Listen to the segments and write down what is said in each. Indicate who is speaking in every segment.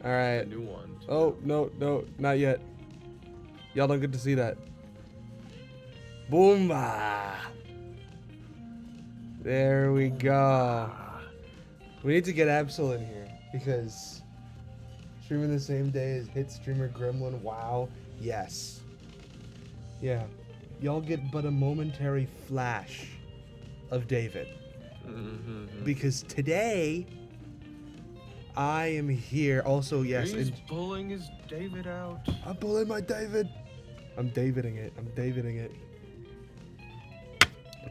Speaker 1: All right.
Speaker 2: New one.
Speaker 1: Oh, no, not yet. Y'all don't get to see that. Boomba. There we go. We need to get Absol in here because streaming the same day as hit streamer Gremlin. Wow. Yes. Yeah. Y'all get but a momentary flash of David. Because today I am here. Also, yes.
Speaker 2: He's pulling his David out.
Speaker 1: I'm pulling my David. I'm Daviding it. I'm Daviding it.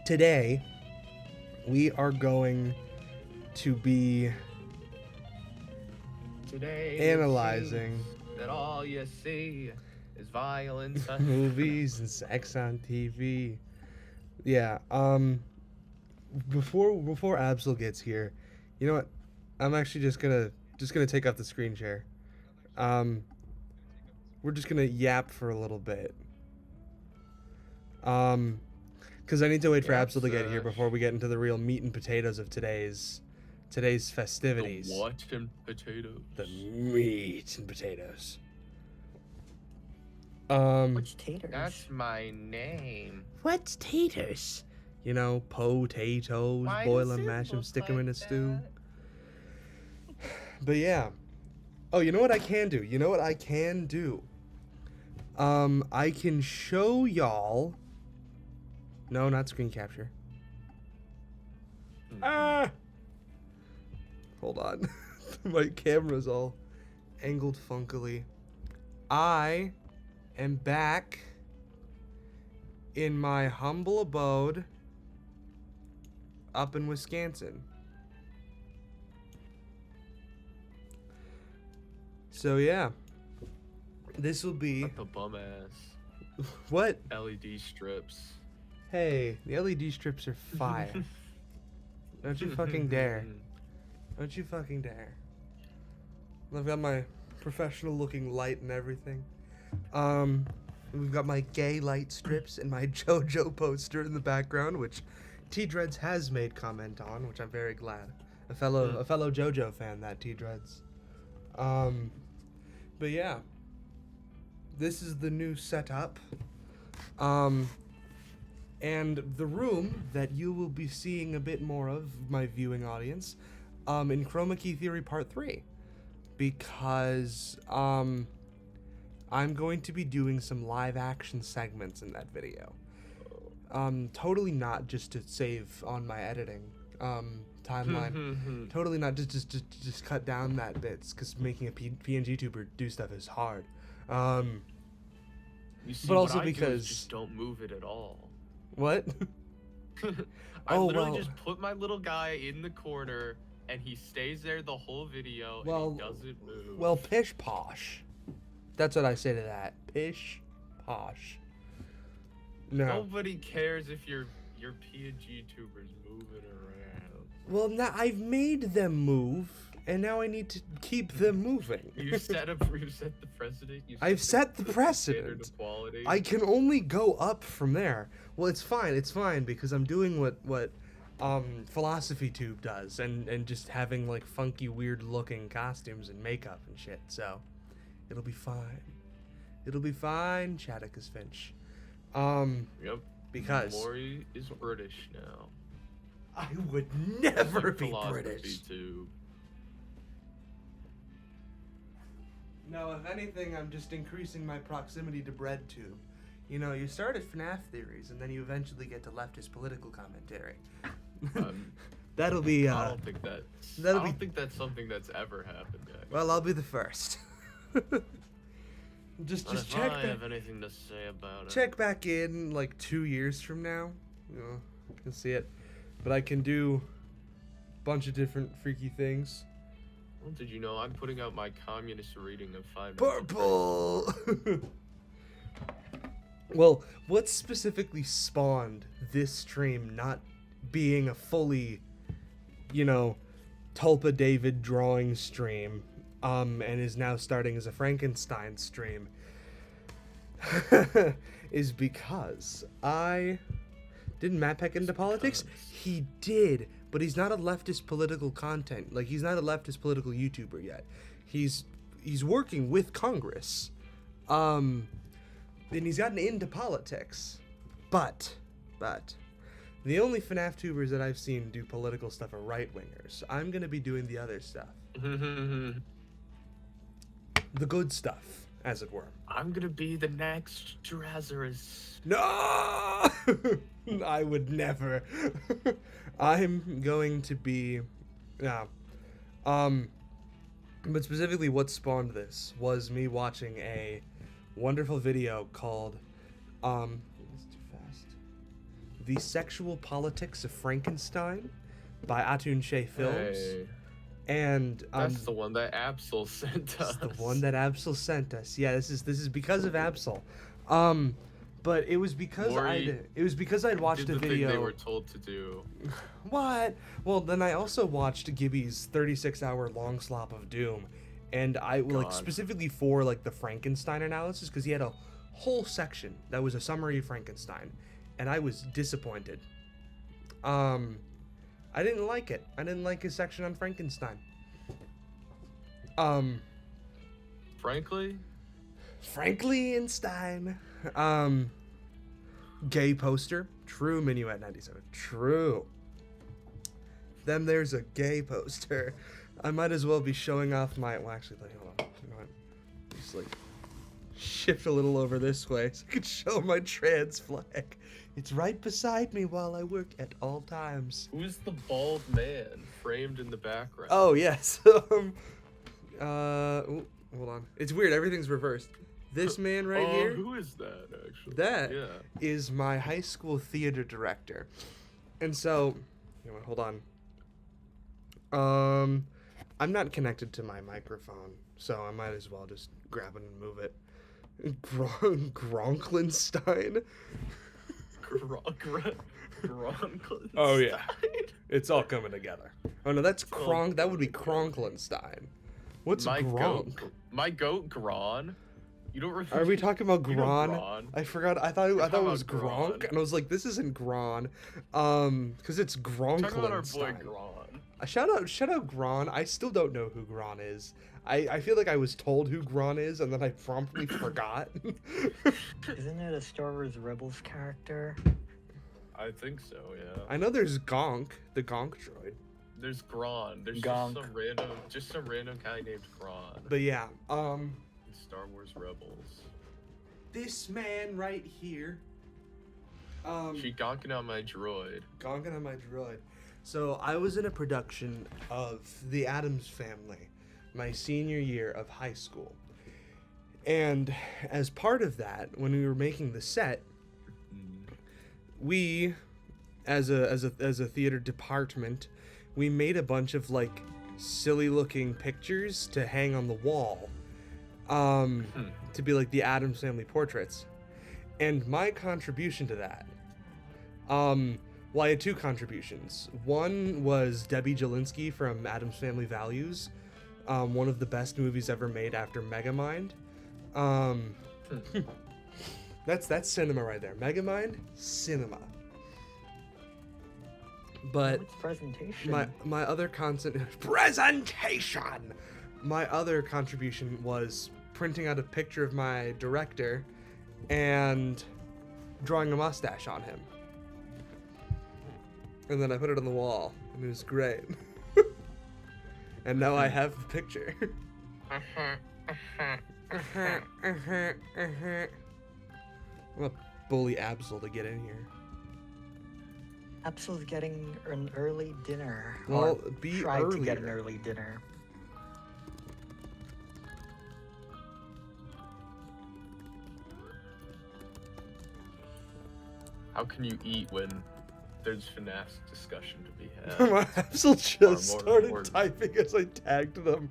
Speaker 1: Today, we are going to be analyzing
Speaker 2: that all you see is violence,
Speaker 1: movies and sex on TV. Yeah. Before Absol gets here, you know what? I'm actually just gonna take off the screen share. We're just gonna yap for a little bit. Because I need to wait for
Speaker 2: Yeah,
Speaker 1: Absol to get here
Speaker 2: it's,
Speaker 1: before we get into the real meat and potatoes of today's festivities.
Speaker 2: The what and potatoes?
Speaker 1: The meat and potatoes.
Speaker 3: What's taters?
Speaker 2: That's my name.
Speaker 1: What's taters? You know, potatoes,
Speaker 2: Why
Speaker 1: boil
Speaker 2: does
Speaker 1: them,
Speaker 2: it
Speaker 1: mash them,
Speaker 2: look
Speaker 1: stick them
Speaker 2: like
Speaker 1: in a stew.
Speaker 2: that?
Speaker 1: But yeah. Oh, you know what I can do? You know what I can do? I can show y'all. No, not screen capture. Ah! Hold on. My camera's all angled funkily. I am back in my humble abode up in Wisconsin. So yeah, this will be
Speaker 2: What the bum ass
Speaker 1: what?
Speaker 2: LED strips.
Speaker 1: Hey, the LED strips are fire. Don't you fucking dare. Don't you fucking dare. I've got my professional looking light and everything. We've got my gay light strips and my JoJo poster in the background, which T-Dreads has made comment on, which I'm very glad. A fellow JoJo fan, that T-Dreads. But yeah, this is the new setup. And the room that you will be seeing a bit more of, my viewing audience, in Chroma Key Theory Part 3. Because, I'm going to be doing some live action segments in that video. Totally not just to save on my editing, timeline. Totally not just cut down that bits, because making a PNG tuber do stuff is hard.
Speaker 2: You see,
Speaker 1: But
Speaker 2: what
Speaker 1: also
Speaker 2: I do is
Speaker 1: because-
Speaker 2: just don't move it at all.
Speaker 1: What?
Speaker 2: I
Speaker 1: Oh,
Speaker 2: literally
Speaker 1: well-
Speaker 2: just put my little guy in the corner, and he stays there the whole video,
Speaker 1: Well-
Speaker 2: and he doesn't move.
Speaker 1: Well, pish posh. That's what I say to that. Pish posh. No.
Speaker 2: Nobody cares if your PNG tubers moving around.
Speaker 1: Well, now I've made them move, and now I need to keep them moving.
Speaker 2: You set the precedent.
Speaker 1: I've set the
Speaker 2: standard
Speaker 1: precedent.
Speaker 2: of quality.
Speaker 1: I can only go up from there. Well, it's fine because I'm doing what Philosophy Tube does, and just having like funky, weird looking costumes and makeup and shit. So it'll be fine. It'll be fine, Chatticus Finch.
Speaker 2: Yep.
Speaker 1: Because
Speaker 2: Maury is British now.
Speaker 1: I would never be
Speaker 2: Philosophy
Speaker 1: British.
Speaker 2: Tube.
Speaker 1: No, if anything, I'm just increasing my proximity to BreadTube. You know, you start at FNAF theories, and then you eventually get to leftist political commentary. That'll be.
Speaker 2: I don't think that's something that's ever happened yet.
Speaker 1: Well, I'll be the first. just
Speaker 2: If
Speaker 1: check
Speaker 2: I
Speaker 1: back.
Speaker 2: have anything to say about it.
Speaker 1: Check back in like 2 years from now. You know, you can see it, but I can do a bunch of different freaky things.
Speaker 2: Well, did you know I'm putting out my communist reading of 5 minutes?
Speaker 1: Purple. Well, what specifically spawned this stream not being a fully, you know, Tulpa David drawing stream, and is now starting as a Frankenstein stream, is because didn't Matt Peck into politics? He did, but he's not a leftist political content. Like, he's not a leftist political YouTuber yet. He's working with Congress. And he's gotten into politics. But the only FNAF tubers that I've seen do political stuff are right-wingers. I'm gonna be doing the other stuff. The good stuff, as it were.
Speaker 2: I'm gonna be the next Lazarus.
Speaker 1: No! I would never. I'm going to be... Yeah. But specifically what spawned this was me watching a wonderful video called, it's too fast. The Sexual Politics of Frankenstein by Atun Shea Films.
Speaker 2: Hey,
Speaker 1: And
Speaker 2: that's the one that Absol sent us.
Speaker 1: the one that Absol sent us. Yeah, this is because of Absol. But it was because I'd watched
Speaker 2: did
Speaker 1: a
Speaker 2: the
Speaker 1: video.
Speaker 2: thing they were told to do.
Speaker 1: What? Well, then I also watched Gibby's 36-hour long slop of doom, and I like
Speaker 2: God.
Speaker 1: specifically for like the Frankenstein analysis, because he had a whole section that was a summary of Frankenstein, and I was disappointed. I didn't like it. I didn't like his section on Frankenstein.
Speaker 2: Frankly,
Speaker 1: Frankenstein. Gay poster. True, Minuet 97. True. Then there's a gay poster. I might as well be showing off my. Well, actually, hold on. You know what? Just like shift a little over this way so I can show my trans flag. It's right beside me while I work at all times.
Speaker 2: who's the bald man framed in the background?
Speaker 1: Oh yes. Ooh, hold on. It's weird. Everything's reversed. This man right here.
Speaker 2: Who is that actually?
Speaker 1: That is my high school theater director. And so, you know what, hold on. I'm not connected to my microphone, so I might as well just grab it and move it. Gronklenstein?
Speaker 2: Gronklenstein?
Speaker 1: Oh yeah. It's all coming together. Oh no, that's Kronk. That would be Kronklenstein. What's Gronk?
Speaker 2: My goat Gron. You don't remember?
Speaker 1: Are we talking about
Speaker 2: You know
Speaker 1: Gron?
Speaker 2: Gron.
Speaker 1: I forgot. I thought it was
Speaker 2: about
Speaker 1: Gronk,
Speaker 2: Gron.
Speaker 1: and I was like, this isn't Gron, because it's
Speaker 2: Talk about our boy
Speaker 1: Gronklenstein.
Speaker 2: Gron.
Speaker 1: Shout out Gron. I still don't know who Gron is. I feel like I was told who Gron is, and then I promptly forgot.
Speaker 3: Isn't it a Star Wars Rebels character?
Speaker 2: I think so, yeah.
Speaker 1: I know there's Gonk, the Gonk droid.
Speaker 2: There's Gron. There's
Speaker 3: Gonk.
Speaker 2: just some random guy named Gron.
Speaker 1: But yeah,
Speaker 2: In Star Wars Rebels.
Speaker 1: this man right here.
Speaker 2: She gonking out my droid.
Speaker 1: Gonking on my droid. So I was in a production of The Addams Family, my senior year of high school. And as part of that, when we were making the set, we, as a theater department, we made a bunch of like silly looking pictures to hang on the wall, to be like the Addams Family portraits. And my contribution to that, well, I had two contributions. One was Debbie Jelinski from Addams Family Values, one of the best movies ever made after Megamind. That's cinema right there. Megamind, cinema. But
Speaker 3: It's presentation.
Speaker 1: my other presentation. My other contribution was printing out a picture of my director and drawing a mustache on him. And then I put it on the wall, and it was great. And now I have the picture. I'm gonna bully Absol to get in here.
Speaker 3: Absol's getting an early dinner.
Speaker 1: Well,
Speaker 3: or
Speaker 1: be
Speaker 3: tried to get an
Speaker 1: earlier.
Speaker 3: early dinner.
Speaker 2: How can you eat when there's FNAF discussion to be had?
Speaker 1: My Absol just
Speaker 2: more
Speaker 1: started
Speaker 2: important.
Speaker 1: typing as I tagged them.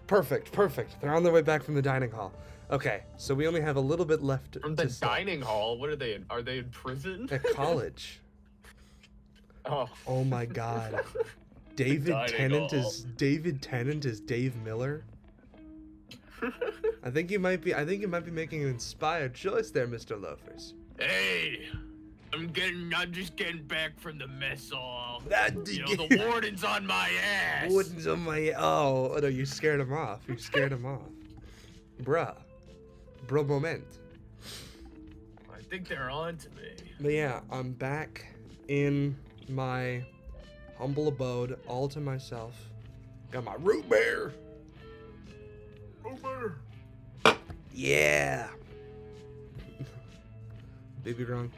Speaker 1: Perfect. They're on their way back from the dining hall. Okay, so we only have a little bit left
Speaker 2: From the
Speaker 1: to start.
Speaker 2: dining hall? What are they in? Are they in prison?
Speaker 1: At college.
Speaker 2: Oh.
Speaker 1: Oh my god. David
Speaker 2: Dining
Speaker 1: Tennant
Speaker 2: hall.
Speaker 1: is Dave Miller. I think you might be making an inspired choice there, Mr. Loafers.
Speaker 2: Hey, I'm just getting back from the mess hall.
Speaker 1: You
Speaker 2: know, the warden's on my ass.
Speaker 1: Wooden's on my oh no, you scared him off. Bruh. Bro moment.
Speaker 2: I think they're on to me.
Speaker 1: But yeah, I'm back in my humble abode, all to myself. Got my root beer.
Speaker 2: Over.
Speaker 1: Yeah. Baby wrong.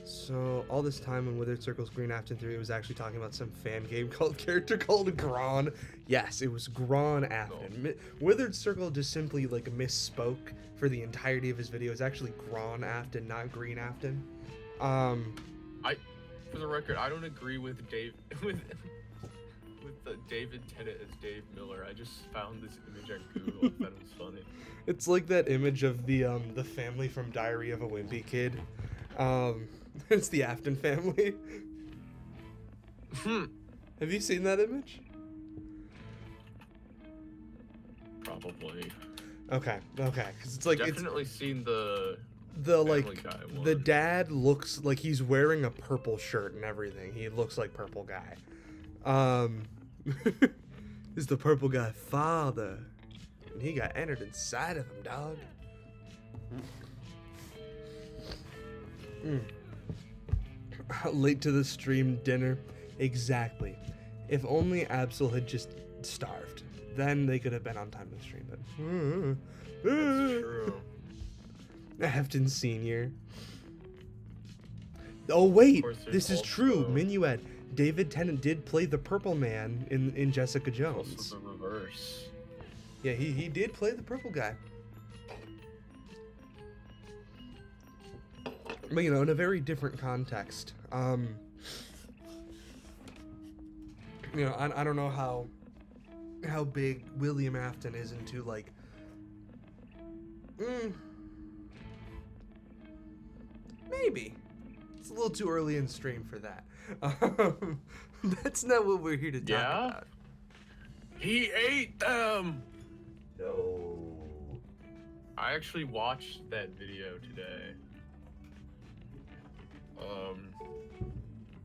Speaker 1: So all this time when Withered Circle's Green Afton 3 was actually talking about some fan game character called Gron. Yes, it was Gron Afton. Withered Circle just simply like misspoke for the entirety of his video. It's actually Gron Afton, not Green Afton.
Speaker 2: For the record, I don't agree with with David Tennant as Dave Miller. I just found this image on Google. I thought it was funny.
Speaker 1: It's like that image of the family from Diary of a Wimpy Kid. It's the Afton family. Have you seen that image?
Speaker 2: Probably.
Speaker 1: Okay, because it's like
Speaker 2: Definitely seen the
Speaker 1: the
Speaker 2: Family Guy
Speaker 1: the
Speaker 2: one.
Speaker 1: dad looks like he's wearing a purple shirt and everything. He looks like Purple Guy. Is the Purple Guy father? And he got entered inside of him, dog. Late to the stream dinner. Exactly. If only Absol had just starved. Then they could have been on time to stream, but
Speaker 2: That's true.
Speaker 1: Afton Senior. Oh wait,
Speaker 2: Of course, there's
Speaker 1: this is true.
Speaker 2: also-
Speaker 1: Minuet. David Tennant did play the Purple Man in Jessica Jones.
Speaker 2: Also the reverse.
Speaker 1: Yeah, he did play the Purple Guy. But you know, in a very different context. You know, I don't know how big William Afton is into like maybe it's a little too early in stream for that. That's not what we're here to talk about.
Speaker 2: He ate them.
Speaker 1: No.
Speaker 2: I actually watched that video today.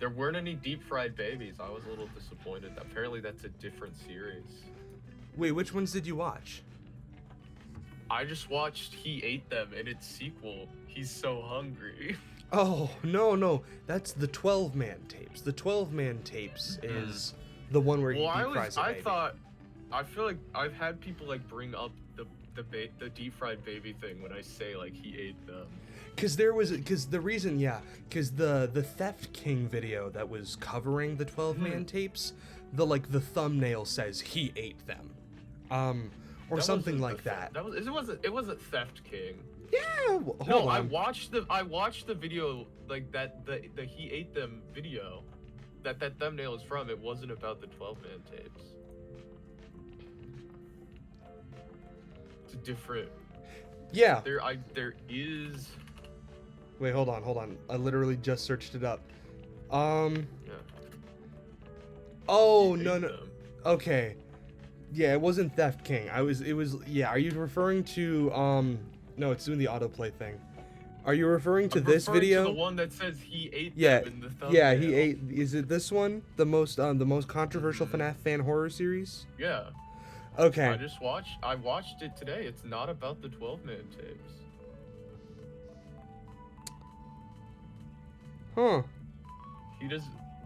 Speaker 2: There weren't any deep fried babies. I was a little disappointed. Apparently that's a different series.
Speaker 1: Wait, which ones did you watch?
Speaker 2: I just watched He Ate Them in its sequel. He's so hungry.
Speaker 1: Oh, no. That's the 12-man tapes. The 12-man tapes is the one where he deep fries a baby.
Speaker 2: I feel like I've had people like bring up the deep fried baby thing when I say like he ate them.
Speaker 1: Because the Theft King video that was covering the 12-man tapes, the thumbnail says he ate them, or something like that.
Speaker 2: It wasn't Theft King.
Speaker 1: Yeah. Hold on.
Speaker 2: I watched the video like that the he ate them video that thumbnail is from. It wasn't about the 12-man tapes. It's a different.
Speaker 1: Yeah.
Speaker 2: There is.
Speaker 1: Wait, hold on. I literally just searched it up.
Speaker 2: Yeah.
Speaker 1: Oh,
Speaker 2: He
Speaker 1: no.
Speaker 2: ate them.
Speaker 1: Okay. Yeah, it wasn't Theft King. Yeah, are you referring to, no, it's doing the autoplay thing. Are you referring to
Speaker 2: I'm
Speaker 1: this
Speaker 2: referring
Speaker 1: video?
Speaker 2: to the one that says he ate
Speaker 1: Yeah,
Speaker 2: them in the thumbnail.
Speaker 1: yeah, he ate, is it this one? The most controversial FNAF fan horror series?
Speaker 2: Yeah.
Speaker 1: Okay.
Speaker 2: I watched it today. It's not about the 12-man tapes.
Speaker 1: Huh.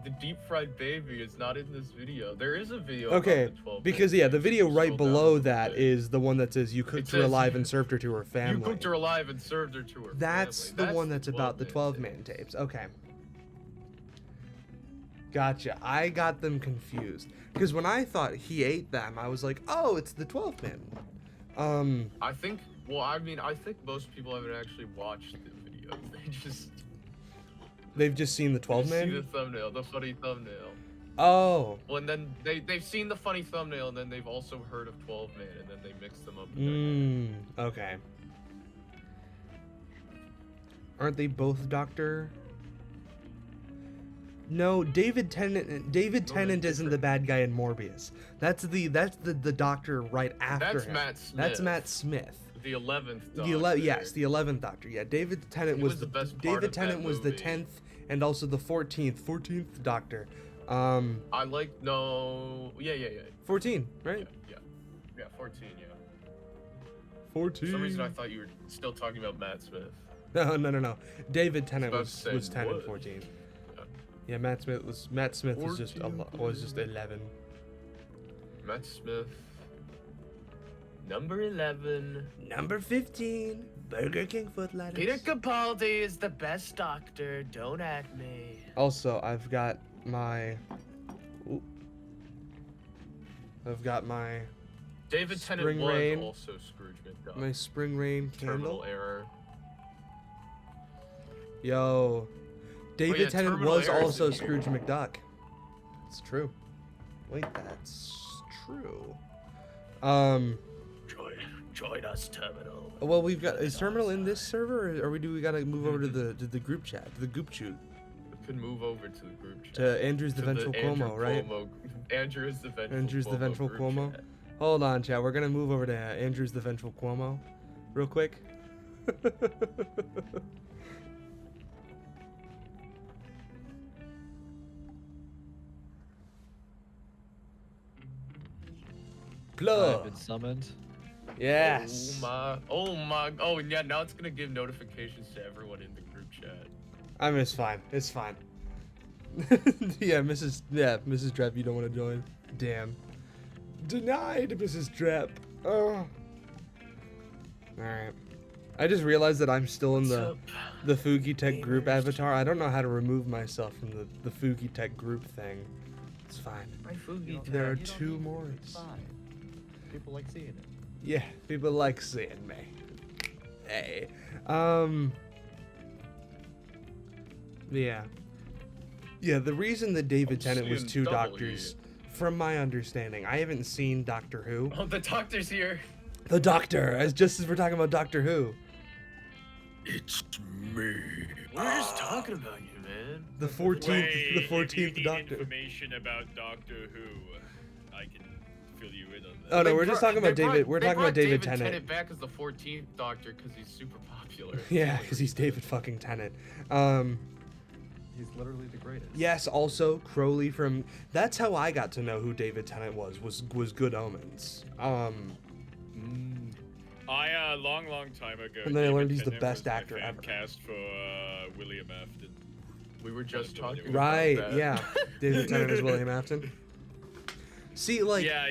Speaker 2: The deep fried baby is not in this video. There is a video
Speaker 1: Okay,
Speaker 2: about the 12
Speaker 1: because
Speaker 2: man
Speaker 1: yeah, the
Speaker 2: tapes.
Speaker 1: video
Speaker 2: If you
Speaker 1: right
Speaker 2: scroll down a
Speaker 1: below
Speaker 2: little
Speaker 1: that
Speaker 2: bit.
Speaker 1: is the one that says you cooked her
Speaker 2: says,
Speaker 1: alive and served her to her family.
Speaker 2: You cooked her alive and served her to her
Speaker 1: That's
Speaker 2: family.
Speaker 1: the one that's about the
Speaker 2: 12-man
Speaker 1: 12-man tapes. Okay. Gotcha. I got them confused. Because when I thought he ate them, I was like, oh, it's the 12-man one.
Speaker 2: I think most people haven't actually watched the video.
Speaker 1: They've just seen the
Speaker 2: See
Speaker 1: 12-man?
Speaker 2: the thumbnail, the funny thumbnail.
Speaker 1: Oh.
Speaker 2: Well, and then they've seen the funny thumbnail, and then they've also heard of 12-man, and then they mix them up. In their head.
Speaker 1: Okay. Aren't they both Doctor? No, David Tennant. David Tennant isn't the
Speaker 2: different.
Speaker 1: bad guy in Morbius. That's the Doctor right after
Speaker 2: That's
Speaker 1: him.
Speaker 2: Matt Smith.
Speaker 1: That's Matt Smith.
Speaker 2: The 11th Doctor.
Speaker 1: The 11th Doctor. Yeah, David Tennant
Speaker 2: He
Speaker 1: was
Speaker 2: was the best part
Speaker 1: David
Speaker 2: of that
Speaker 1: Tennant was the
Speaker 2: movie.
Speaker 1: 10th and also the 14th Doctor.
Speaker 2: Yeah,
Speaker 1: 14, right?
Speaker 2: yeah, 14, yeah.
Speaker 1: 14.
Speaker 2: For some reason, I thought you were still talking about Matt Smith.
Speaker 1: No. David Tennant
Speaker 2: about
Speaker 1: was
Speaker 2: to say,
Speaker 1: 10 and
Speaker 2: what?
Speaker 1: 14.
Speaker 2: Yeah.
Speaker 1: Yeah, Matt Smith was just
Speaker 2: 14.
Speaker 1: 11.
Speaker 2: Matt Smith. Number 11.
Speaker 1: Number 15, Burger King foot lettuce.
Speaker 2: Peter Capaldi is the best doctor. Don't at me.
Speaker 1: Also, I've got my
Speaker 2: David Tennant
Speaker 1: Spring
Speaker 2: was
Speaker 1: Rain.
Speaker 2: also Scrooge McDuck.
Speaker 1: my Spring Rain
Speaker 2: Terminal
Speaker 1: candle.
Speaker 2: error.
Speaker 1: Yo, David
Speaker 2: yeah,
Speaker 1: Tennant
Speaker 2: Terminal
Speaker 1: was
Speaker 2: Error is
Speaker 1: also
Speaker 2: in
Speaker 1: Scrooge McDuck. It's true. Wait, that's true.
Speaker 2: Join us, Terminal.
Speaker 1: Well, we've got is Terminal in this server, or we gotta move over to the group chat, to the goop shoot,
Speaker 2: We could move over to the group chat.
Speaker 1: to Andrew's the
Speaker 2: To
Speaker 1: Vengeful
Speaker 2: Andrew
Speaker 1: Cuomo, right?
Speaker 2: Andrew is the Vengeful
Speaker 1: Andrew's the
Speaker 2: Cuomo
Speaker 1: Vengeful
Speaker 2: group
Speaker 1: Cuomo.
Speaker 2: chat.
Speaker 1: Hold on, chat. We're gonna move over to Andrew's the Vengeful Cuomo, real quick.
Speaker 4: I've been summoned.
Speaker 1: Yes.
Speaker 2: Oh yeah, now it's gonna give notifications to everyone in the group chat.
Speaker 1: I mean, it's fine. It's fine. Yeah, Mrs. Drepp, you don't want to join. Damn. Denied, Mrs. Drepp. Oh. Alright. I just realized that I'm still in the Fugi Tech group avatar. I don't know how to remove myself from the Fugi Tech group thing. It's fine.
Speaker 2: My Fugi
Speaker 1: There are
Speaker 4: You don't
Speaker 1: two
Speaker 4: need-
Speaker 1: more.
Speaker 4: It's fine. People like seeing it.
Speaker 1: Yeah, people like seeing me. Hey. Yeah. Yeah, the reason that David Tennant was
Speaker 2: seeing
Speaker 1: two
Speaker 2: double
Speaker 1: doctors, from my understanding, I haven't seen Doctor Who.
Speaker 2: Oh, the doctor's here.
Speaker 1: The Doctor, just as we're talking about Doctor Who.
Speaker 2: It's me. We're just talking about you, man.
Speaker 1: The 14th,
Speaker 5: Wait,
Speaker 1: the
Speaker 5: if
Speaker 1: 14th
Speaker 5: you need
Speaker 1: Doctor.
Speaker 5: information about Doctor Who, I can fill you in on that.
Speaker 1: Oh no, we're just talking about David. We're talking about David
Speaker 2: Tennant.
Speaker 1: Tennant.
Speaker 2: Back as the 14th Doctor because he's super popular.
Speaker 1: Yeah, because he's David fucking Tennant.
Speaker 4: He's literally the greatest.
Speaker 1: Yes, also Crowley from. That's how I got to know who David Tennant was Good Omens.
Speaker 5: I long time ago.
Speaker 1: And then I
Speaker 5: David
Speaker 1: learned he's the
Speaker 5: Tennant
Speaker 1: best
Speaker 5: was my
Speaker 1: actor
Speaker 5: fan
Speaker 1: ever.
Speaker 5: Cast for William Afton.
Speaker 2: We were just talking about
Speaker 1: Right,
Speaker 2: that.
Speaker 1: yeah. David Tennant is William Afton. See, like,
Speaker 5: Yeah,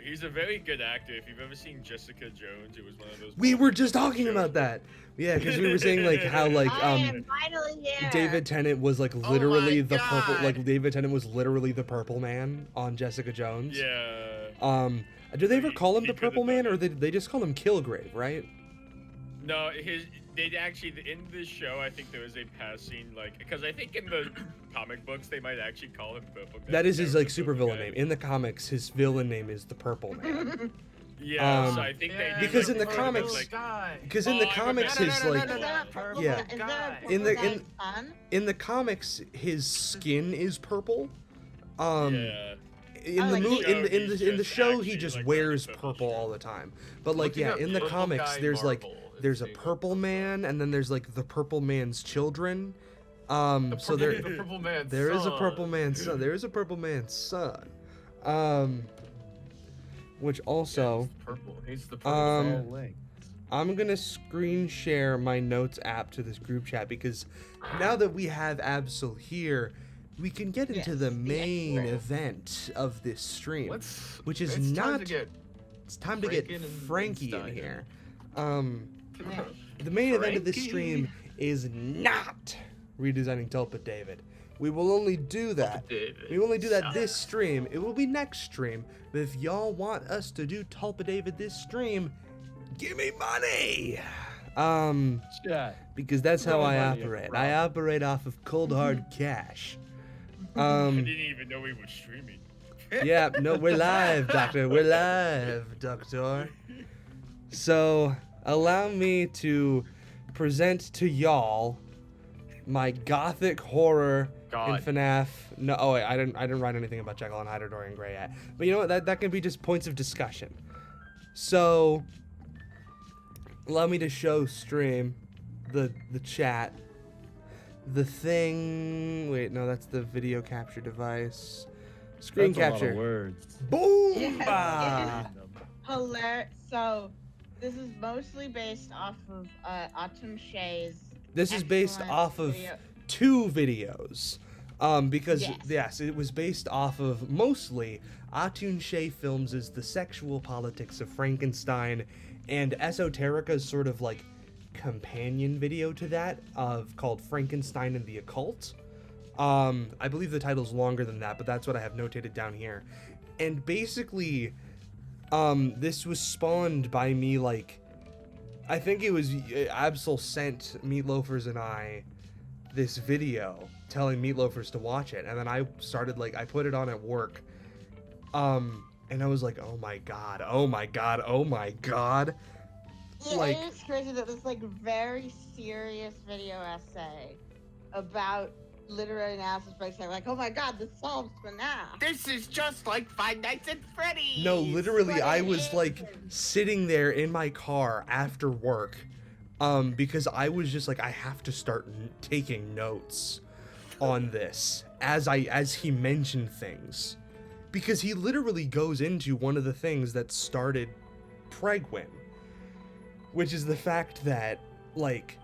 Speaker 5: he's a very good actor. If you've ever seen Jessica Jones, it was one of those.
Speaker 1: we were just
Speaker 5: shows.
Speaker 1: talking about that. Yeah, because we were saying like how like
Speaker 6: I am finally here.
Speaker 1: David Tennant was like literally the purple,
Speaker 2: God.
Speaker 1: like David Tennant was literally the Purple Man on Jessica Jones.
Speaker 5: Yeah.
Speaker 1: Do they ever
Speaker 5: He-
Speaker 1: call him
Speaker 5: he
Speaker 1: the
Speaker 5: could've
Speaker 1: Purple
Speaker 5: done
Speaker 1: Man, or
Speaker 5: it.
Speaker 1: they just call him Kilgrave, right?
Speaker 5: No, they'd actually in this show. I think there was a passing like because I think in the comic books they might actually call him Purple.
Speaker 1: That is his
Speaker 5: That
Speaker 1: like
Speaker 5: was the
Speaker 1: super
Speaker 5: Purple
Speaker 1: villain
Speaker 5: guy.
Speaker 1: name. In the comics, his villain name is the Purple Man.
Speaker 5: Yeah, so I think they did,
Speaker 1: because
Speaker 5: like,
Speaker 1: in the
Speaker 5: put him
Speaker 1: comics-
Speaker 5: like,
Speaker 2: guy.
Speaker 1: Because in the
Speaker 5: Oh, I'm a
Speaker 1: comics,
Speaker 5: bad-
Speaker 1: his
Speaker 5: No, no,
Speaker 1: like
Speaker 5: no,
Speaker 6: Is that a purple
Speaker 1: Yeah.
Speaker 6: guy? Is that a
Speaker 1: In the-
Speaker 6: purple
Speaker 1: in-
Speaker 6: guy's son?
Speaker 1: in the comics, his skin is purple.
Speaker 5: yeah.
Speaker 1: In
Speaker 6: Oh,
Speaker 1: the
Speaker 6: like
Speaker 1: movie,
Speaker 6: he-
Speaker 1: in the
Speaker 5: just
Speaker 1: show, he
Speaker 5: actually,
Speaker 1: just
Speaker 5: like,
Speaker 1: wears
Speaker 5: wearing purple
Speaker 1: purple all the time. But like,
Speaker 2: Looking
Speaker 1: yeah,
Speaker 2: up
Speaker 1: in the
Speaker 2: Purple
Speaker 1: comics,
Speaker 2: Guy
Speaker 1: there's like
Speaker 2: Marvel is
Speaker 1: there's a
Speaker 2: the name of
Speaker 1: Purple
Speaker 2: the book.
Speaker 1: Man, and then there's like the Purple Man's children. So
Speaker 2: the
Speaker 1: there
Speaker 2: Purple Man.
Speaker 1: there is a Purple Man's son. There is a Purple Man's son. Which also,
Speaker 2: Purple. He's the purple.
Speaker 1: Um,
Speaker 4: All linked.
Speaker 1: I'm gonna screen share my notes app to this group chat because now that we have Absol here, we can get into
Speaker 6: Yes,
Speaker 1: the
Speaker 6: the
Speaker 1: main
Speaker 6: extra.
Speaker 1: event of this stream,
Speaker 2: Let's.
Speaker 1: which is
Speaker 2: it's time
Speaker 1: not.
Speaker 2: to get
Speaker 1: It's time to get
Speaker 2: Franken and
Speaker 1: Frankie in
Speaker 2: Stein.
Speaker 1: here. The main event of this
Speaker 2: Frankie.
Speaker 1: stream is not redesigning Tulpa David. We will only do that.
Speaker 2: David.
Speaker 1: We will only do that this stream. It will be next stream. But if y'all want us to do Tulpa David this stream, give me money.
Speaker 4: Chat.
Speaker 1: Because that's how I
Speaker 4: Money,
Speaker 1: operate.
Speaker 4: bro.
Speaker 1: I operate off of cold hard cash.
Speaker 5: I didn't even know we were streaming.
Speaker 1: Yeah, no, we're live, Doctor. We're live, Doctor. So, allow me to present to y'all my gothic horror
Speaker 2: God.
Speaker 1: in FNAF. No, oh wait, I didn't write anything about Jekyll and Hyde or Dorian Gray yet. But you know what? That can be just points of discussion. So, allow me to show stream the chat. The thing. Wait, no, that's the video capture device. Screen
Speaker 4: That's
Speaker 1: capture.
Speaker 4: A lot of words.
Speaker 1: Boom!
Speaker 6: Yes.
Speaker 1: Bah!
Speaker 6: Hilarious. So, this is mostly based off of Autumn Shay's.
Speaker 1: This is based
Speaker 6: excellent
Speaker 1: off of
Speaker 6: video.
Speaker 1: 2 videos. Because
Speaker 6: Yes.
Speaker 1: yes, it was based off of mostly Atun Shea Films' The Sexual Politics of Frankenstein, and Esoterica's sort of like companion video to that called Frankenstein and the Occult. I believe the title's longer than that, but that's what I have notated down here. And basically, this was spawned by me, like, I think it was Absol sent Meatloafers and I this video telling Meatloafers to watch it, and then I started, like, I put it on at work, and I was like, oh my god, oh my god, oh my god.
Speaker 6: Yeah,
Speaker 1: Like-
Speaker 6: it's crazy that this like very serious video essay about literary analysis breaks down, like, oh my god, this solves FNAF.
Speaker 2: This is just like Five Nights at Freddy's.
Speaker 1: No, literally,
Speaker 6: But
Speaker 1: I
Speaker 6: it
Speaker 1: was, like,
Speaker 6: is.
Speaker 1: sitting there in my car after work, because I was just like, I have to start taking notes on this as he mentioned things, because he literally goes into one of the things that started Pregwin, which is the fact that, like,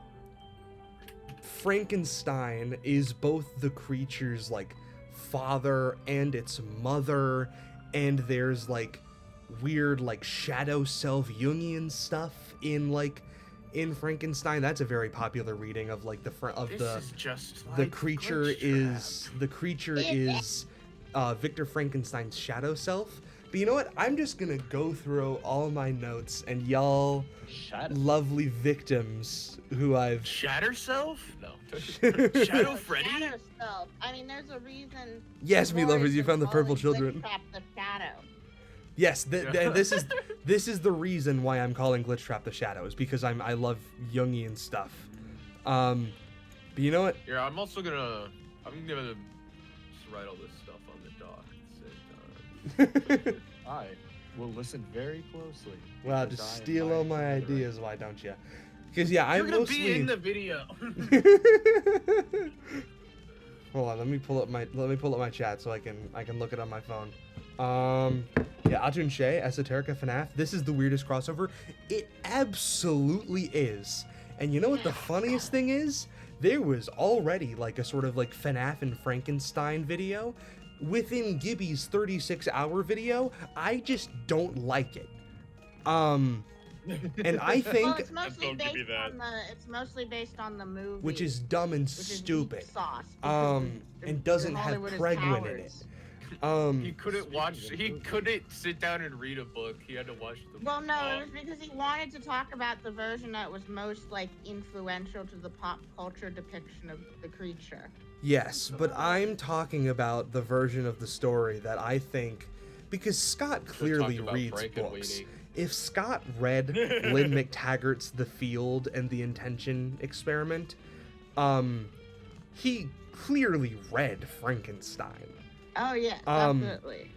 Speaker 1: Frankenstein is both the creature's, like, father and its mother, and there's, like, weird, like, shadow self Jungian stuff in Frankenstein. That's a very popular reading of, like, the creature is Victor Frankenstein's shadow self. But you know what? I'm just gonna go through all my notes, and y'all lovely victims who I've...
Speaker 2: Shatter Self? No. Shadow Freddy?
Speaker 6: Shadow Self. I mean, there's a reason.
Speaker 1: Yes, me lovers, you found the purple children.
Speaker 6: The shadow.
Speaker 1: Yes, this is the reason why I'm calling Glitchtrap the Shadows, because I love Jungian stuff. But you know what?
Speaker 2: Yeah, I'm gonna just write all this stuff on the doc at the same time.
Speaker 4: I will listen very closely.
Speaker 1: Well, just steal all my ideas, why don't you? Because yeah,
Speaker 2: You're
Speaker 1: I'm
Speaker 2: gonna
Speaker 1: mostly
Speaker 2: be in the video.
Speaker 1: Hold on, let me pull up my chat so I can look it on my phone. Yeah, Atun Shay, Esoterica FNAF. This is the weirdest crossover. It absolutely is. And you know what the funniest thing is? There was already like a sort of like FNAF and Frankenstein video within Gibby's 36-hour video. I just don't like it. And I think
Speaker 6: Well, it's mostly based on the movie,
Speaker 1: which is dumb and stupid.
Speaker 6: Sauce,
Speaker 1: and doesn't have Pregwin in it.
Speaker 2: He couldn't sit down and read a book. He had to watch the
Speaker 6: Well, no, it was because he wanted to talk about the version that was most, like, influential to the pop culture depiction of the creature.
Speaker 1: Yes, but I'm talking about the version of the story that I think, because Scott clearly reads books. If Scott read Lynn McTaggart's The Field and the Intention Experiment, he clearly read Frankenstein.
Speaker 6: Oh, yeah, absolutely.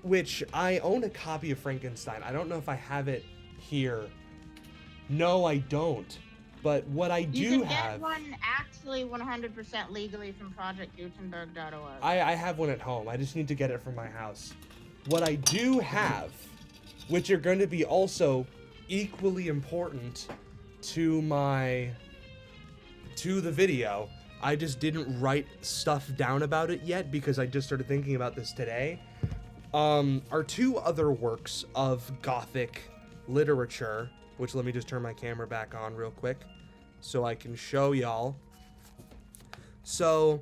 Speaker 1: Which, I own a copy of Frankenstein. I don't know if I have it here. No, I don't. But what I do have...
Speaker 6: You can get one actually 100% legally from projectgutenberg.org.
Speaker 1: I have one at home. I just need to get it from my house. What I do have, which are going to be also equally important to the video, I just didn't write stuff down about it yet because I just started thinking about this today, are two other works of Gothic literature, which let me just turn my camera back on real quick so I can show y'all. So,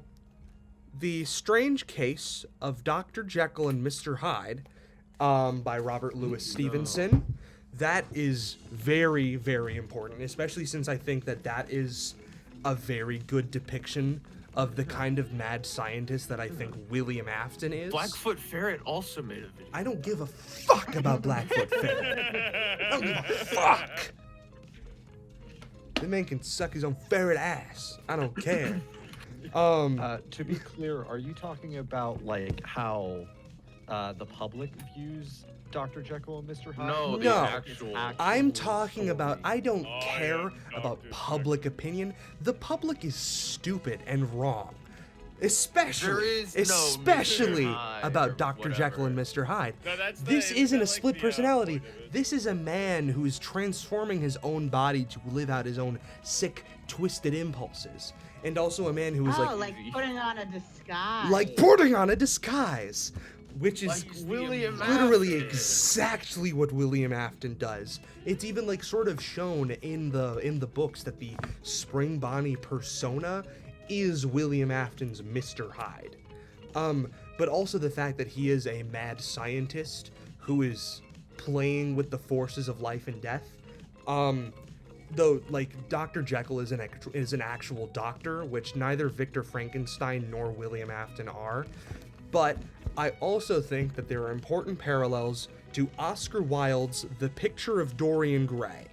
Speaker 1: The Strange Case of Dr. Jekyll and Mr. Hyde, by Robert Louis Stevenson. That is very, very important, especially since I think that is a very good depiction of the kind of mad scientist that I think William Afton is.
Speaker 2: Blackfoot Ferret also made a video.
Speaker 1: I don't give a fuck about Blackfoot Ferret. I don't give a fuck. The man can suck his own ferret ass. I don't care.
Speaker 4: To be clear, are you talking about like how the public views Dr. Jekyll and Mr. Hyde?
Speaker 1: No. I'm talking about, I don't care about public opinion. The public is stupid and wrong. Especially about Dr. Jekyll and Mr. Hyde.
Speaker 5: No,
Speaker 1: this isn't a split personality. This is a man who is transforming his own body to live out his own sick, twisted impulses. And also a man who is
Speaker 6: like putting on a disguise.
Speaker 1: Like putting on a disguise. Which is
Speaker 2: William
Speaker 1: literally
Speaker 2: Afton.
Speaker 1: exactly what William Afton does. It's even like sort of shown in the books that the Spring Bonnie persona is William Afton's Mr. Hyde. But also the fact that he is a mad scientist who is playing with the forces of life and death. Though, like, Dr. Jekyll is an actual doctor, which neither Victor Frankenstein nor William Afton are. But I also think that there are important parallels to Oscar Wilde's The Picture of Dorian Gray.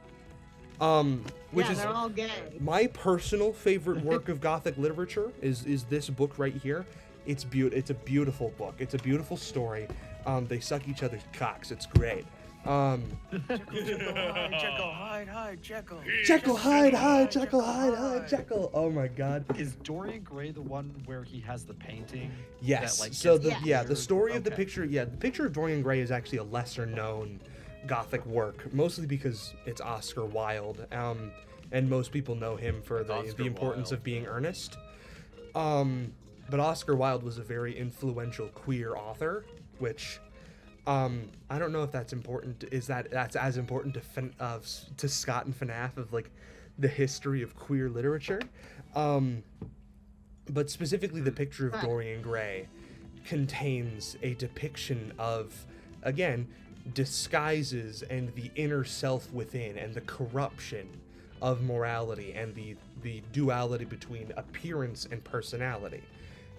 Speaker 1: Which is
Speaker 6: they're all gay.
Speaker 1: My personal favorite work of Gothic literature is this book right here. It's a beautiful book. It's a beautiful story. They suck each other's cocks. It's great.
Speaker 2: Jekyll, hide, Jekyll.
Speaker 1: Jekyll, hide, Jekyll, hide, Jekyll. Oh my God.
Speaker 4: Is Dorian Gray the one where he has the painting?
Speaker 1: Yes.
Speaker 4: That, like,
Speaker 1: So
Speaker 4: gets
Speaker 1: the
Speaker 4: weird?
Speaker 1: story of the
Speaker 4: Okay.
Speaker 1: picture, the picture of Dorian Gray is actually a lesser known Gothic work, mostly because it's Oscar Wilde, and most people know him for the
Speaker 2: Oscar
Speaker 1: importance
Speaker 2: Wilde.
Speaker 1: of being earnest. But Oscar Wilde was a very influential queer author, which I don't know if that's important. That's as important to Scott and FNAF of like the history of queer literature. But specifically, the picture of Dorian Gray contains a depiction of, again, disguises and the inner self within and the corruption of morality and the duality between appearance and personality.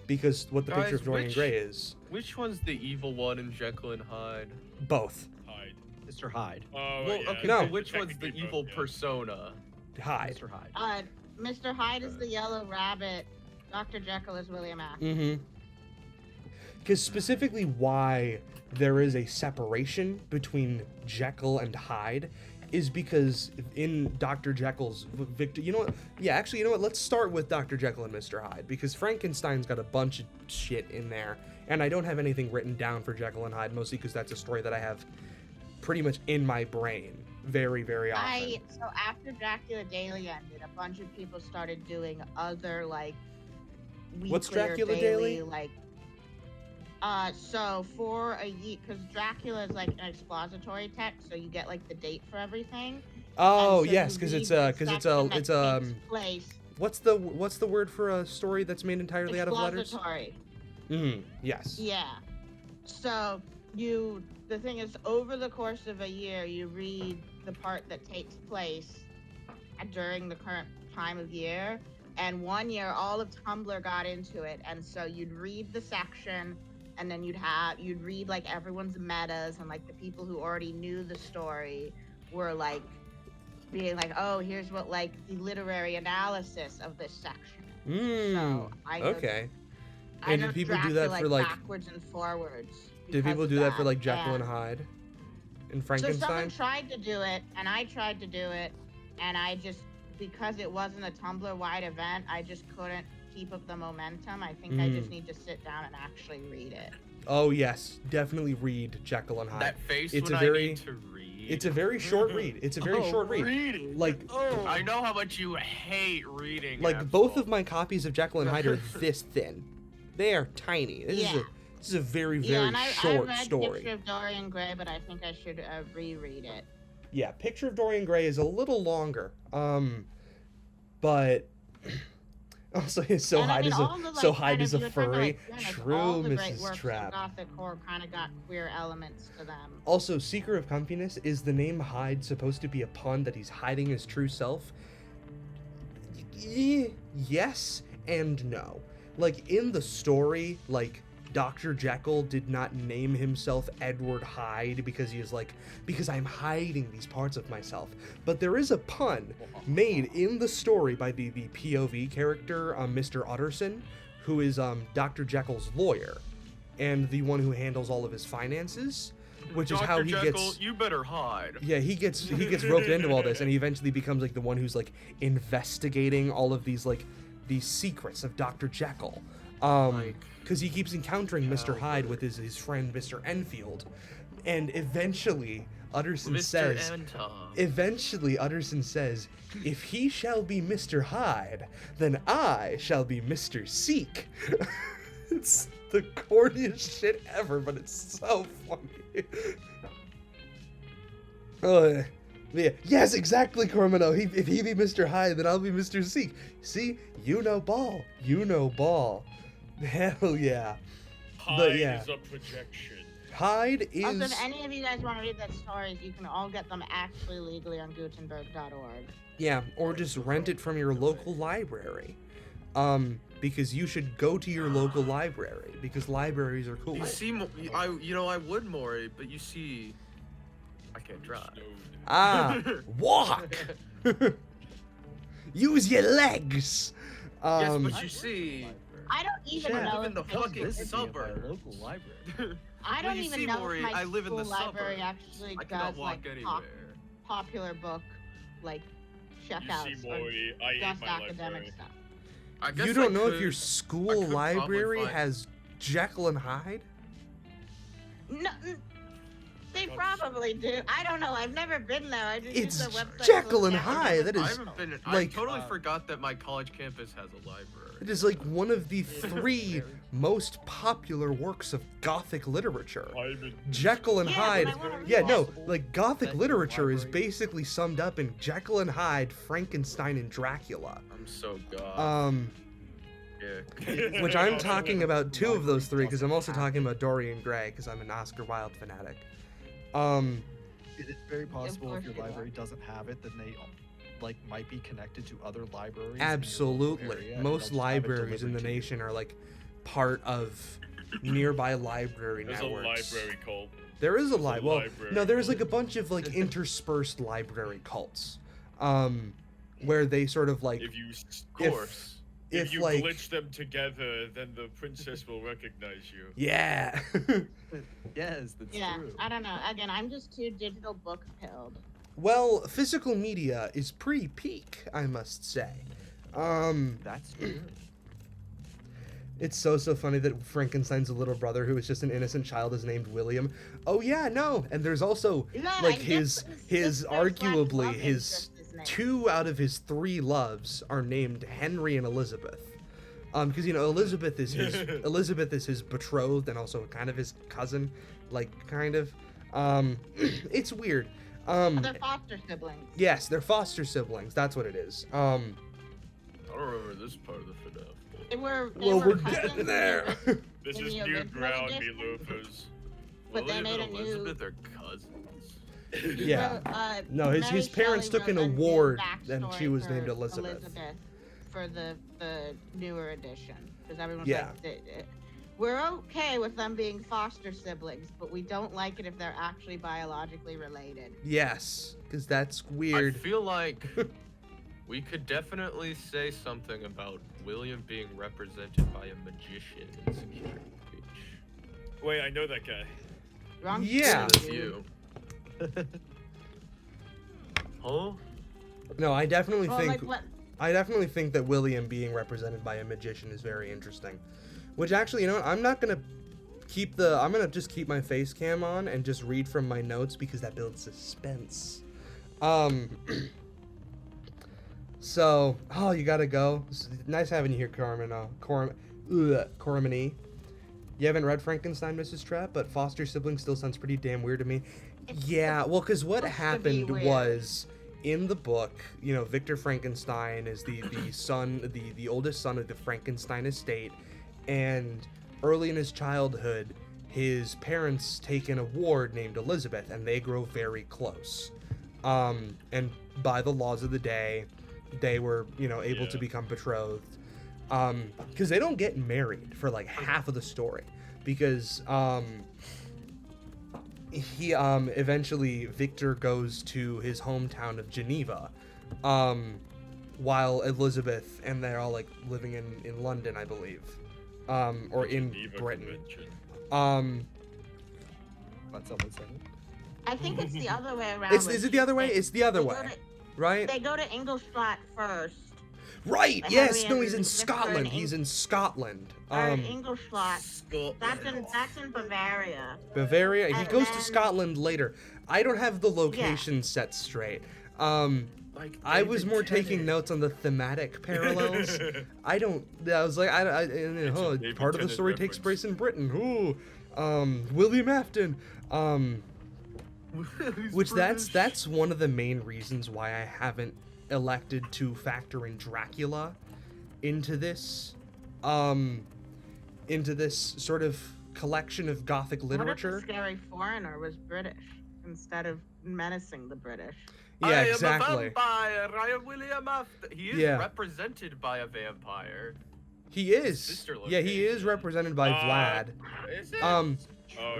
Speaker 1: Because what the
Speaker 2: Guys,
Speaker 1: picture of Dorian
Speaker 2: which-
Speaker 1: Gray is,
Speaker 2: Which one's the evil one in Jekyll and Hyde?
Speaker 1: both.
Speaker 5: Hyde.
Speaker 4: Mr. Hyde.
Speaker 5: Oh,
Speaker 2: Well,
Speaker 5: yeah.
Speaker 2: okay,
Speaker 1: No.
Speaker 2: but which one's the
Speaker 5: Technically
Speaker 2: evil
Speaker 5: both, yeah.
Speaker 2: persona?
Speaker 1: Hyde.
Speaker 4: Mr. Hyde.
Speaker 6: Mr. Hyde is the yellow rabbit. Dr. Jekyll is William Afton.
Speaker 1: Mm-hmm. Because specifically why there is a separation between Jekyll and Hyde is because in Dr. Jekyll's Victor, you know what? Yeah, actually, you know what? Let's start with Dr. Jekyll and Mr. Hyde, because Frankenstein's got a bunch of shit in there, and I don't have anything written down for Jekyll and Hyde, mostly because that's a story that I have pretty much in my brain very, very often.
Speaker 6: So after Dracula Daily ended, a bunch of people started doing other like weekly
Speaker 1: What's
Speaker 6: or
Speaker 1: Dracula
Speaker 6: daily,
Speaker 1: Daily?
Speaker 6: like so for a year, because Dracula is like an expository text, so you get like the date for everything.
Speaker 1: Oh
Speaker 6: And so
Speaker 1: yes,
Speaker 6: you
Speaker 1: because
Speaker 6: read
Speaker 1: it's
Speaker 6: the
Speaker 1: because
Speaker 6: section
Speaker 1: it's
Speaker 6: that takes place.
Speaker 1: what's the word for a story that's made entirely out of letters?
Speaker 6: Expository.
Speaker 1: Yes.
Speaker 6: Yeah. So the thing is, over the course of a year, you read the part that takes place during the current time of year. And one year, all of Tumblr got into it, and so you'd read the section, and then you'd read like everyone's metas, and like the people who already knew the story were like being like, oh, here's what like the literary analysis of this section. So I know
Speaker 1: Okay.
Speaker 6: I
Speaker 1: And
Speaker 6: know
Speaker 1: did people do that
Speaker 6: Dracula,
Speaker 1: for, like-
Speaker 6: backwards and forwards?
Speaker 1: Did
Speaker 6: because
Speaker 1: people
Speaker 6: of
Speaker 1: do that for like
Speaker 6: and-
Speaker 1: Jekyll and Hyde and
Speaker 6: So someone
Speaker 1: Frankenstein?
Speaker 6: tried to do it, and I tried to do it, and I just, because it wasn't a Tumblr-wide event, I just couldn't keep up the momentum. I think I just need to sit down and actually read it.
Speaker 1: Oh yes, definitely read Jekyll and Hyde.
Speaker 2: That face
Speaker 1: It's
Speaker 2: when
Speaker 1: a very-
Speaker 2: I need to read.
Speaker 1: It's a very short read. It's a very short read.
Speaker 2: Reading.
Speaker 1: Like
Speaker 2: I know how much you hate reading.
Speaker 1: like both
Speaker 2: Absol.
Speaker 1: of my copies of Jekyll and Hyde are this thin. They are tiny. This is a very
Speaker 6: Yeah, and I
Speaker 1: short
Speaker 6: read
Speaker 1: story.
Speaker 6: Picture of Dorian Gray, but I think I should reread it.
Speaker 1: Yeah, Picture of Dorian Gray is a little longer. But also so
Speaker 6: And I
Speaker 1: Hyde
Speaker 6: mean,
Speaker 1: is
Speaker 6: all the,
Speaker 1: a so
Speaker 6: like,
Speaker 1: Hyde
Speaker 6: kind
Speaker 1: is
Speaker 6: of,
Speaker 1: a
Speaker 6: you were trying to,
Speaker 1: furry.
Speaker 6: like, yeah, like,
Speaker 1: True,
Speaker 6: all the great
Speaker 1: Mrs.
Speaker 6: works of
Speaker 1: Trap.
Speaker 6: Gothic horror kind of got queer elements to them.
Speaker 1: Also, Seeker of Comfiness, is the name Hyde supposed to be a pun that he's hiding his true self? Yes and no. Like, in the story, like, Dr. Jekyll did not name himself Edward Hyde because he is like, because I'm hiding these parts of myself. But there is a pun made in the story by the POV character, Mr. Utterson, who is Dr. Jekyll's lawyer and the one who handles all of his finances, which is how he
Speaker 2: Jekyll,
Speaker 1: gets.
Speaker 2: You better hide.
Speaker 1: Yeah, he gets roped into all this, and he eventually becomes like the one who's like investigating all of these like these secrets of Dr. Jekyll. Because he keeps encountering Mr. Hyde with his friend Mr. Enfield, and eventually Utterson
Speaker 2: Mr.
Speaker 1: says,
Speaker 2: Anton.
Speaker 1: if he shall be Mr. Hyde, then I shall be Mr. Seek. It's the corniest shit ever, but it's so funny. Oh, yeah. Yes, exactly, Cormano. If he be Mr. Hyde, then I'll be Mr. Seek. See, you know ball. You know ball. Hell yeah.
Speaker 5: Hyde
Speaker 1: yeah.
Speaker 5: is a projection.
Speaker 1: Hyde is.
Speaker 6: Also, if any of you guys want to read that stories, you can all get them actually legally on Gutenberg.org.
Speaker 1: Yeah, or just rent it from your local library. Because you should go to your local library because libraries are cool.
Speaker 2: You see, I would more, but you see, I can't drive.
Speaker 1: Walk. Use your legs.
Speaker 2: Yes, but you see,
Speaker 6: I don't even
Speaker 4: Yeah.
Speaker 6: know
Speaker 2: live in the
Speaker 6: if
Speaker 2: fucking
Speaker 6: this is-
Speaker 2: suburb.
Speaker 4: Local library.
Speaker 6: I
Speaker 2: Well,
Speaker 6: don't
Speaker 2: you
Speaker 6: even
Speaker 2: see,
Speaker 6: know
Speaker 2: Maury,
Speaker 6: if my
Speaker 2: I live in
Speaker 6: school
Speaker 2: the
Speaker 6: library
Speaker 2: suburbs.
Speaker 6: actually
Speaker 2: I cannot
Speaker 6: does
Speaker 2: walk
Speaker 6: like
Speaker 2: anywhere.
Speaker 6: popular book like
Speaker 5: You
Speaker 6: checkouts
Speaker 5: see,
Speaker 6: or
Speaker 5: Maury, I ate
Speaker 6: just
Speaker 5: my
Speaker 6: academic
Speaker 5: library.
Speaker 6: stuff.
Speaker 2: I guess
Speaker 1: You
Speaker 2: I
Speaker 1: don't know if your
Speaker 2: could-
Speaker 1: school
Speaker 2: could probably
Speaker 1: library
Speaker 2: find-
Speaker 1: has Jekyll and Hyde?
Speaker 6: No, they
Speaker 5: That's-
Speaker 6: probably do. I don't know. I've never been there. I just
Speaker 1: It's
Speaker 6: use the website. to
Speaker 1: Jekyll
Speaker 6: look
Speaker 1: and
Speaker 6: at
Speaker 1: Hyde.
Speaker 6: academic
Speaker 1: That
Speaker 2: I
Speaker 1: is
Speaker 6: stuff.
Speaker 2: haven't been.
Speaker 1: like-
Speaker 2: I totally forgot that my college campus has a library.
Speaker 1: It is like one of the
Speaker 3: It is
Speaker 1: three
Speaker 3: very-
Speaker 1: most popular works of Gothic literature.
Speaker 5: I'm in
Speaker 1: Jekyll and
Speaker 6: Yeah,
Speaker 1: Hyde.
Speaker 6: but I wanna read
Speaker 1: Yeah,
Speaker 6: it.
Speaker 1: no,
Speaker 4: Possible
Speaker 1: like Gothic
Speaker 4: that your
Speaker 1: literature is
Speaker 4: library-
Speaker 1: basically summed up in Jekyll and Hyde, Frankenstein, and Dracula.
Speaker 2: I'm so god.
Speaker 5: Yeah.
Speaker 1: Which I'm talking about two of those three
Speaker 4: Library
Speaker 1: because I'm also
Speaker 4: doesn't have
Speaker 1: talking about Dorian Gray because I'm an Oscar Wilde fanatic.
Speaker 4: It is very possible
Speaker 6: course
Speaker 4: if your
Speaker 6: you are.
Speaker 4: library doesn't have it, then they like might be connected to other libraries. in your local
Speaker 1: Absolutely.
Speaker 4: area, and
Speaker 1: Most
Speaker 4: they'll just have it
Speaker 1: libraries in the
Speaker 4: delivered to you.
Speaker 1: nation are like part of nearby library
Speaker 5: There's
Speaker 1: networks.
Speaker 5: a library cult.
Speaker 1: There is a
Speaker 5: There's a
Speaker 1: well,
Speaker 5: library
Speaker 1: no, there's like a
Speaker 5: cult.
Speaker 1: bunch of like interspersed library cults, where they sort of like
Speaker 5: If you
Speaker 2: Of course.
Speaker 1: if
Speaker 5: you
Speaker 1: like
Speaker 5: glitch them together, then the princess will recognize you.
Speaker 1: yeah.
Speaker 4: Yes, that's
Speaker 6: Yeah,
Speaker 4: true.
Speaker 6: I don't know. Again, I'm just too digital book pilled.
Speaker 1: Well, physical media is pretty peak, I must say.
Speaker 4: That's true.
Speaker 1: It's so funny that Frankenstein's little brother, who is just an innocent child, is named William. Oh yeah, no, and there's also
Speaker 6: No,
Speaker 1: like
Speaker 6: I
Speaker 1: his
Speaker 6: guess
Speaker 1: his arguably his
Speaker 6: name.
Speaker 1: 2 out of his 3 loves are named Henry and Elizabeth. Because you know Elizabeth is his betrothed and also kind of his cousin, like kind of. It's weird.
Speaker 6: They're foster siblings.
Speaker 1: Yes, they're foster siblings. That's what it is.
Speaker 2: I don't remember this part of the FNAF.
Speaker 6: They were.
Speaker 1: Well,
Speaker 6: were
Speaker 1: we're
Speaker 6: cousins
Speaker 1: getting
Speaker 6: in the
Speaker 1: there.
Speaker 5: This
Speaker 6: In
Speaker 5: is
Speaker 6: the
Speaker 5: new
Speaker 6: original
Speaker 5: ground, me
Speaker 6: edition?
Speaker 5: loafers.
Speaker 6: But they
Speaker 2: William
Speaker 6: made
Speaker 2: and
Speaker 6: a new-
Speaker 2: Elizabeth are cousins.
Speaker 1: Yeah.
Speaker 6: Well,
Speaker 1: No, his
Speaker 6: Mary
Speaker 1: parents
Speaker 6: Shelley
Speaker 1: took an
Speaker 6: wrote a new
Speaker 1: award, and
Speaker 6: backstory
Speaker 1: she was
Speaker 6: for
Speaker 1: named Elizabeth.
Speaker 6: for the newer edition, because everyone's
Speaker 1: Yeah.
Speaker 6: like, we're okay with them being foster siblings, but we don't like it if they're actually biologically related.
Speaker 1: Yes, because that's
Speaker 2: I
Speaker 1: weird.
Speaker 2: feel like we could definitely say something about William being represented by a magician in Security Breach.
Speaker 5: Wait, I know that guy.
Speaker 6: Wrong.
Speaker 1: Yeah.
Speaker 2: That's
Speaker 6: dude.
Speaker 2: you. Huh?
Speaker 1: No, I definitely
Speaker 6: Well,
Speaker 1: think
Speaker 6: like what?
Speaker 1: I definitely think that William being represented by a magician is very interesting. Which actually, you know what? I'm gonna just keep my face cam on and just read from my notes because that builds suspense. So, oh, you gotta go. It's nice having you here, Cormany. You haven't read Frankenstein, Mrs. Trapp, but foster sibling still sounds pretty damn weird to me. Yeah, well, because what
Speaker 6: supposed to be
Speaker 1: happened
Speaker 6: weird.
Speaker 1: was in the book, you know, Victor Frankenstein is the son, the oldest son of the Frankenstein estate, and early in his childhood, his parents take an award named Elizabeth, and they grow very close. And by the laws of the day, they were, you know, able to
Speaker 5: Yeah.
Speaker 1: become betrothed. Because they don't get married for like half of the story, because he eventually Victor goes to his hometown of Geneva, while Elizabeth and they're all like living in London, I believe, or in
Speaker 5: Geneva
Speaker 1: Britain.
Speaker 5: Convention.
Speaker 4: What someone said.
Speaker 6: I think it's the other way around.
Speaker 1: Is it the other way? It's the other
Speaker 6: they
Speaker 1: way,
Speaker 6: Go to,
Speaker 1: right?
Speaker 6: they go to Ingolstadt first.
Speaker 1: Right.
Speaker 6: Henry
Speaker 1: Yes.
Speaker 6: and
Speaker 1: No, he's in
Speaker 6: Elizabeth are in
Speaker 1: Scotland. He's in Scotland.
Speaker 6: Or Ingolstadt.
Speaker 2: Scotland.
Speaker 6: That's in Bavaria.
Speaker 1: Bavaria. He
Speaker 6: And
Speaker 1: goes to
Speaker 6: then-
Speaker 1: Scotland later. I don't have the location set straight.
Speaker 2: Like
Speaker 1: I was
Speaker 2: David
Speaker 1: more
Speaker 2: Tennant.
Speaker 1: taking notes on the thematic parallels. I was like,
Speaker 5: David
Speaker 1: part of the
Speaker 5: Tennant
Speaker 1: story takes
Speaker 5: reference.
Speaker 1: place in Britain. Ooh, William Afton.
Speaker 2: He's
Speaker 1: Which
Speaker 2: British.
Speaker 1: that's one of the main reasons why I haven't elected to factor in Dracula into this sort of collection of Gothic
Speaker 6: What if
Speaker 1: literature.
Speaker 6: the scary foreigner was British instead of menacing the British?
Speaker 1: Yeah,
Speaker 2: I
Speaker 1: exactly.
Speaker 2: am a vampire. I am William Afton. He is
Speaker 1: Yeah.
Speaker 2: represented by a vampire.
Speaker 1: He is.
Speaker 2: Sister
Speaker 1: Yeah, he is
Speaker 2: location.
Speaker 1: represented by Vlad.
Speaker 5: Is it? Oh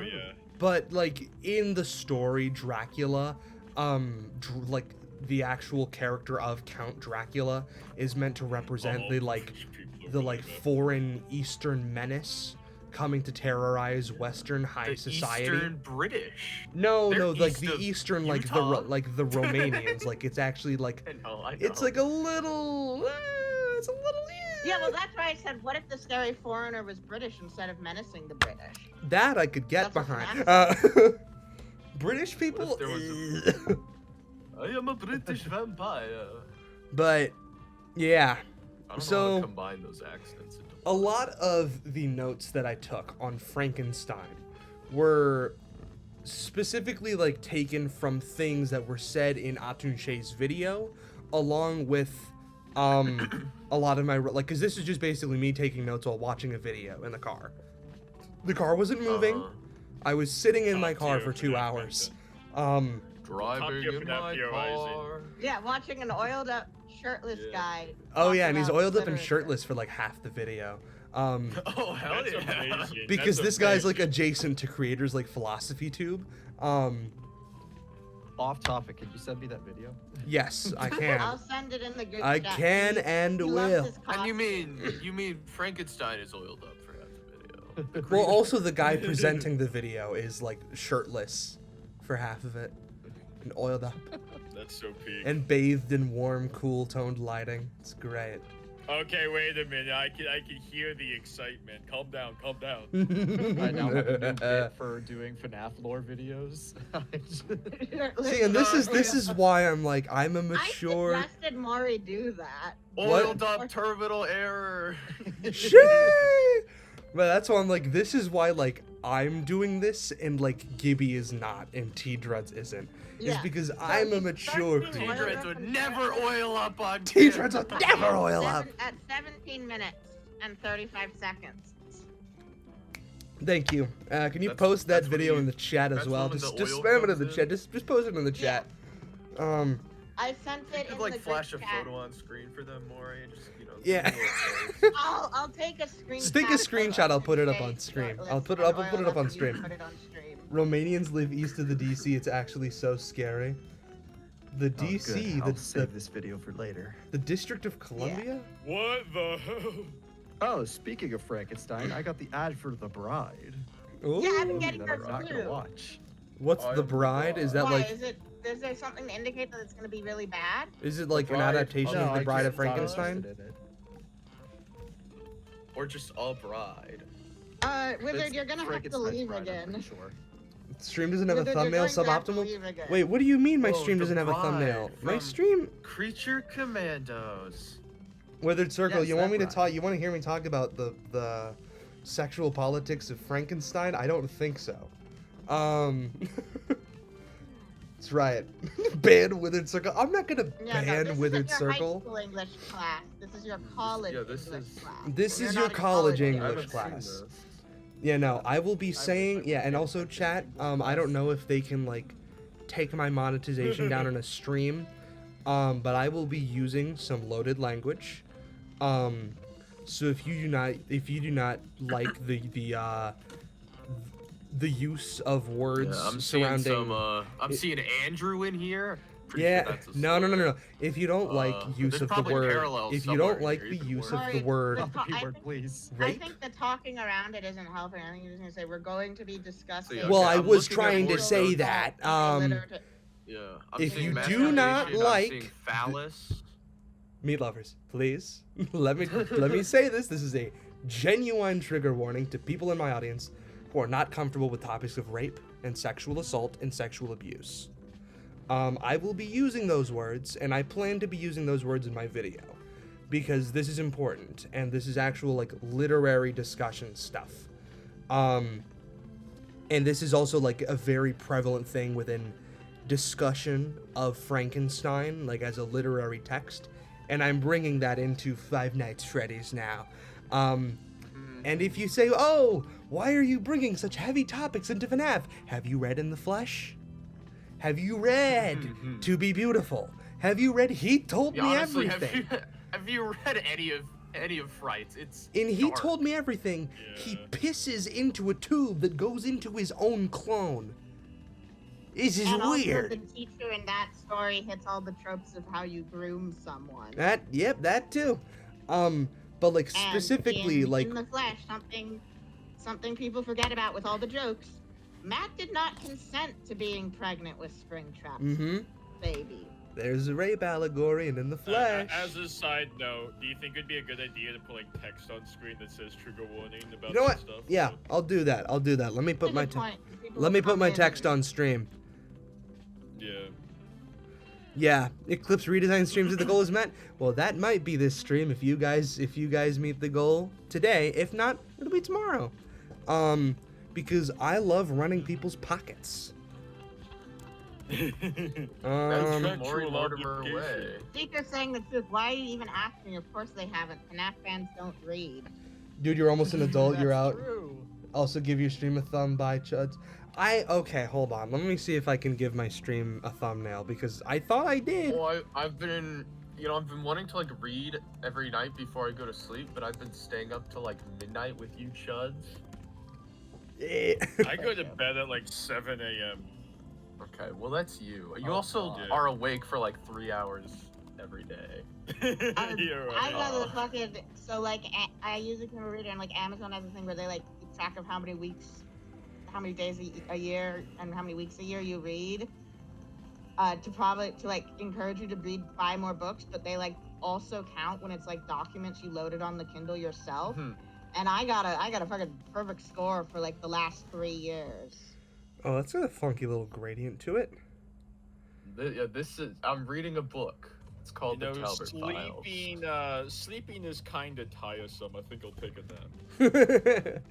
Speaker 5: yeah.
Speaker 1: But like in the story, Dracula, like the actual character of Count Dracula is meant to represent
Speaker 5: Oh,
Speaker 1: the like
Speaker 5: British people are
Speaker 1: the
Speaker 5: really
Speaker 1: like
Speaker 5: bad.
Speaker 1: foreign Eastern menace coming to terrorize Western high
Speaker 2: The
Speaker 1: society.
Speaker 2: Eastern British.
Speaker 1: No,
Speaker 2: They're
Speaker 1: no, like
Speaker 2: east
Speaker 1: the
Speaker 2: of
Speaker 1: Eastern, like
Speaker 2: Utah.
Speaker 1: the Romanians. Like it's actually like
Speaker 2: I know.
Speaker 1: it's like a little. It's a little.
Speaker 6: Yeah, well, that's why I said, what if the scary foreigner was British instead of menacing the British?
Speaker 1: That I could get
Speaker 6: That's what
Speaker 1: behind. British people.
Speaker 2: What if there I am a British vampire.
Speaker 1: But yeah,
Speaker 2: I don't know how
Speaker 1: So-
Speaker 2: to combine those accents into
Speaker 1: a lot of the notes that I took on Frankenstein were specifically like taken from things that were said in Atunche's video, along with a lot of my like, because this is just basically me taking notes while watching a video in the car. The car wasn't moving. I was sitting in my
Speaker 5: Top
Speaker 1: car
Speaker 5: tier
Speaker 1: for 2
Speaker 5: FNAF
Speaker 1: hours.
Speaker 2: Driving
Speaker 5: tier
Speaker 2: in
Speaker 5: FNAF
Speaker 2: my
Speaker 5: theorizing.
Speaker 2: car.
Speaker 6: Yeah, watching an oiled up, shirtless
Speaker 2: Yeah.
Speaker 6: guy.
Speaker 1: Oh
Speaker 6: talk
Speaker 1: yeah, and he's
Speaker 6: about
Speaker 1: oiled up and
Speaker 6: literature.
Speaker 1: shirtless for like half the video.
Speaker 2: Oh hell
Speaker 5: That's
Speaker 2: yeah!
Speaker 5: amazing.
Speaker 1: Because
Speaker 5: That's
Speaker 1: this guy's like
Speaker 5: amazing.
Speaker 1: adjacent to creators like Philosophy Tube.
Speaker 4: Off topic, can you send me that video?
Speaker 1: Yes, I
Speaker 6: I'll
Speaker 1: can.
Speaker 6: send it in the group
Speaker 1: I
Speaker 6: chat.
Speaker 1: can
Speaker 6: He-
Speaker 1: and
Speaker 6: he loves
Speaker 1: will.
Speaker 6: his
Speaker 2: And
Speaker 6: costume.
Speaker 2: you mean Frankenstein is oiled up for half the video?
Speaker 1: Well, also the guy presenting the video is like shirtless for half of it, and oiled up,
Speaker 5: That's so peak.
Speaker 1: and bathed in warm, cool toned lighting. It's great.
Speaker 5: Okay, wait a minute. I can hear the excitement. Calm down, calm down.
Speaker 4: I now have a new bit for doing FNAF lore videos.
Speaker 1: See, and this is why I'm like I'm a
Speaker 6: I
Speaker 1: mature.
Speaker 6: suggested Maury do that.
Speaker 2: Oiled up terminal error.
Speaker 1: Shit! But that's why I'm like, this is why like I'm doing this and like Gibby is not and T-Dreads isn't. Is
Speaker 6: Yeah.
Speaker 1: because
Speaker 6: So
Speaker 1: I'm a
Speaker 6: he
Speaker 1: mature
Speaker 6: starts being
Speaker 1: creator.
Speaker 6: oiled
Speaker 2: T-Dreads
Speaker 6: up
Speaker 2: would
Speaker 6: and
Speaker 2: never
Speaker 6: shirtless
Speaker 2: oil up on
Speaker 1: T-Dreads would never oil up.
Speaker 6: At 17 minutes and 35 seconds.
Speaker 1: Thank you. Can you
Speaker 2: That's-
Speaker 1: post that
Speaker 2: that's when
Speaker 1: video
Speaker 2: you-
Speaker 1: in the chat as
Speaker 2: that's
Speaker 1: well?
Speaker 2: when
Speaker 1: Just
Speaker 2: the
Speaker 1: spam
Speaker 2: oil
Speaker 1: it in
Speaker 2: comes
Speaker 1: the
Speaker 2: in?
Speaker 1: chat. Just post it in the chat.
Speaker 6: I sent
Speaker 2: You
Speaker 6: it
Speaker 2: could
Speaker 6: in
Speaker 2: like
Speaker 6: the
Speaker 2: flash a
Speaker 6: group chat.
Speaker 2: photo on screen for them, Maury, and just
Speaker 1: Yeah.
Speaker 6: I'll take a screenshot.
Speaker 1: Take a
Speaker 6: of
Speaker 1: screenshot, I'll put it up
Speaker 6: Atunche's
Speaker 1: on stream.
Speaker 6: shirtless
Speaker 1: I'll put
Speaker 6: and
Speaker 1: it
Speaker 6: oiled
Speaker 1: up on
Speaker 6: and you
Speaker 1: stream.
Speaker 6: Put it on stream.
Speaker 1: Romanians live east of the DC. It's actually so scary. The DC,
Speaker 4: I'll
Speaker 1: the
Speaker 4: save this video for later.
Speaker 1: the District of Columbia.
Speaker 5: What the hell?
Speaker 4: Oh, speaking of Frankenstein, I got the ad for The Bride.
Speaker 1: Ooh.
Speaker 6: Yeah, I've been
Speaker 4: Movie
Speaker 6: getting
Speaker 4: that I'm
Speaker 6: those
Speaker 4: not gonna
Speaker 6: too.
Speaker 4: watch.
Speaker 1: What's
Speaker 2: I
Speaker 1: the
Speaker 2: am the
Speaker 1: Bride? Is that
Speaker 6: Why
Speaker 1: like?
Speaker 6: is there something to indicate that it's going to be really bad?
Speaker 1: Is it like an
Speaker 2: Bride?
Speaker 1: adaptation
Speaker 2: No,
Speaker 1: of the
Speaker 2: I
Speaker 1: Bride of
Speaker 2: just thought it was
Speaker 1: Frankenstein?
Speaker 4: Interested in it.
Speaker 2: or just a bride.
Speaker 6: Wizard,
Speaker 4: It's
Speaker 6: you're going to have to
Speaker 4: Frankenstein's
Speaker 6: leave
Speaker 4: Bride, I'm
Speaker 6: again.
Speaker 4: pretty sure.
Speaker 1: Stream doesn't have a
Speaker 6: Wizard, you're
Speaker 1: thumbnail.
Speaker 6: going to have to
Speaker 1: Suboptimal.
Speaker 6: leave again.
Speaker 1: Wait, what do you mean my
Speaker 2: Oh,
Speaker 1: stream
Speaker 2: the
Speaker 1: doesn't have a
Speaker 2: Bride
Speaker 1: thumbnail? My
Speaker 2: from-
Speaker 1: stream.
Speaker 2: Creature Commandos.
Speaker 1: Withered Circle.
Speaker 4: Yes,
Speaker 1: You want
Speaker 4: that
Speaker 1: me to
Speaker 4: Bride.
Speaker 1: talk? You want to hear me talk about the sexual politics of Frankenstein? I don't think so. That's right. Ban Withered Circle. I'm not gonna
Speaker 6: Yeah, no,
Speaker 1: ban
Speaker 6: this
Speaker 1: Withered
Speaker 6: isn't your high
Speaker 1: Circle.
Speaker 6: school English class. This is your college
Speaker 2: Yeah, this
Speaker 6: English
Speaker 2: is-
Speaker 6: class.
Speaker 1: This
Speaker 6: You're
Speaker 1: is
Speaker 6: not
Speaker 1: your
Speaker 6: in
Speaker 1: college
Speaker 2: I
Speaker 1: English
Speaker 2: haven't seen
Speaker 1: class.
Speaker 2: this.
Speaker 1: Yeah, no, I will be saying, yeah, and also chat, I don't know if they can, like, take my monetization down in a stream, but I will be using some loaded language. So if you do not like the use of words
Speaker 2: Yeah, I'm seeing
Speaker 1: surrounding
Speaker 2: some. I'm seeing Andrew in here. Pretty
Speaker 1: yeah,
Speaker 2: sure that's a
Speaker 1: no.
Speaker 2: slur.
Speaker 1: If you don't like use
Speaker 2: there's
Speaker 1: of the
Speaker 2: probably
Speaker 1: word,
Speaker 2: parallels
Speaker 1: if you
Speaker 2: somewhere
Speaker 1: don't
Speaker 2: in
Speaker 1: like
Speaker 2: here
Speaker 1: the
Speaker 2: even
Speaker 1: use
Speaker 2: more.
Speaker 1: of the
Speaker 6: Sorry,
Speaker 1: word
Speaker 6: the
Speaker 4: Not the
Speaker 6: I
Speaker 4: P word,
Speaker 6: think-
Speaker 4: please.
Speaker 6: I
Speaker 1: rape,
Speaker 6: think the talking around it isn't helping. I think you're just going to say we're going to be discussing.
Speaker 2: Okay,
Speaker 1: well, I
Speaker 2: I'm
Speaker 1: was
Speaker 2: looking at
Speaker 1: trying to
Speaker 2: more
Speaker 1: say
Speaker 2: notes.
Speaker 1: that.
Speaker 2: Yeah. I'm
Speaker 1: If
Speaker 2: seeing
Speaker 1: you do
Speaker 2: masturbation,
Speaker 1: not
Speaker 2: I'm
Speaker 1: like
Speaker 2: seeing phallus.
Speaker 1: Meat lovers, please let me say this. This is a genuine trigger warning to people in my audience who are not comfortable with topics of rape and sexual assault and sexual abuse. I will be using those words, and I plan to be using those words in my video because this is important and this is actual like literary discussion stuff. And this is also like a very prevalent thing within discussion of Frankenstein, like as a literary text, and I'm bringing that into Five Nights Freddy's now. And if you say, "Oh, why are you bringing such heavy topics into FNAF? Have you read In the Flesh? Have you read To Be Beautiful? Have you read He Told
Speaker 2: Yeah,
Speaker 1: Me
Speaker 2: honestly,
Speaker 1: Everything?"
Speaker 2: have you read any of Fright's? It's
Speaker 1: In He
Speaker 2: dark.
Speaker 1: Told Me Everything, he
Speaker 5: Yeah.
Speaker 1: pisses into a tube that goes into his own clone. This is
Speaker 6: And also
Speaker 1: weird.
Speaker 6: the teacher in that story hits all the tropes of how you groom someone.
Speaker 1: That too. But like
Speaker 6: And
Speaker 1: specifically
Speaker 6: in
Speaker 1: like
Speaker 6: In the Flesh, something something people forget about with all the jokes. Matt did not consent to being pregnant with Springtrap's
Speaker 1: Mm-hmm.
Speaker 6: baby.
Speaker 1: There's a rape allegory, and in the flesh.
Speaker 5: As a side note, do you think it'd be a good idea to put like text on screen that says trigger warning about
Speaker 1: You know what?
Speaker 5: this stuff?
Speaker 1: Yeah, I'll do that. I'll do that. Let me put my
Speaker 6: Good point. People
Speaker 1: let me
Speaker 6: will
Speaker 1: put
Speaker 6: come
Speaker 1: my
Speaker 6: in
Speaker 1: text
Speaker 6: and-
Speaker 1: on stream.
Speaker 5: Yeah.
Speaker 1: Yeah, Eclipse redesign streams if the goal is met. Well, that might be this stream if you guys meet the goal today. If not, it'll be tomorrow. Because I love running people's pockets.
Speaker 2: That's
Speaker 1: Um,
Speaker 2: Maury Mortimer away.
Speaker 6: Seeker's saying the truth. Why are you even asking? Of course they haven't. FNAF fans don't read.
Speaker 1: dude, you're almost an adult. You're
Speaker 4: That's
Speaker 1: out.
Speaker 4: True.
Speaker 1: Also, give your stream a thumb by Chuds. Okay, hold on. Let me see if I can give my stream a thumbnail because I thought I did.
Speaker 2: Well, I've been, I've been wanting to like read every night before I go to sleep, but I've been staying up till like midnight with you chuds.
Speaker 5: I go to bed at like 7 a.m.
Speaker 2: Okay, well that's you. You
Speaker 5: Oh,
Speaker 2: also
Speaker 5: God.
Speaker 2: are awake for like 3 hours every day.
Speaker 5: You're
Speaker 6: I
Speaker 5: right.
Speaker 6: got the fucking so like I use a camera reader and like Amazon has a thing where they like keep track of how many weeks, how many days a year, and how many weeks a year you read. To like encourage you to buy more books, but they like also count when it's like documents you loaded on the Kindle yourself.
Speaker 2: Hmm.
Speaker 6: And I got a fucking perfect score for like the last 3 years.
Speaker 1: Oh, that's got a funky little gradient to it.
Speaker 2: This is. I'm reading a book. It's called The Talbot Files.
Speaker 5: Sleeping is kind of tiresome. I think I'll take a nap.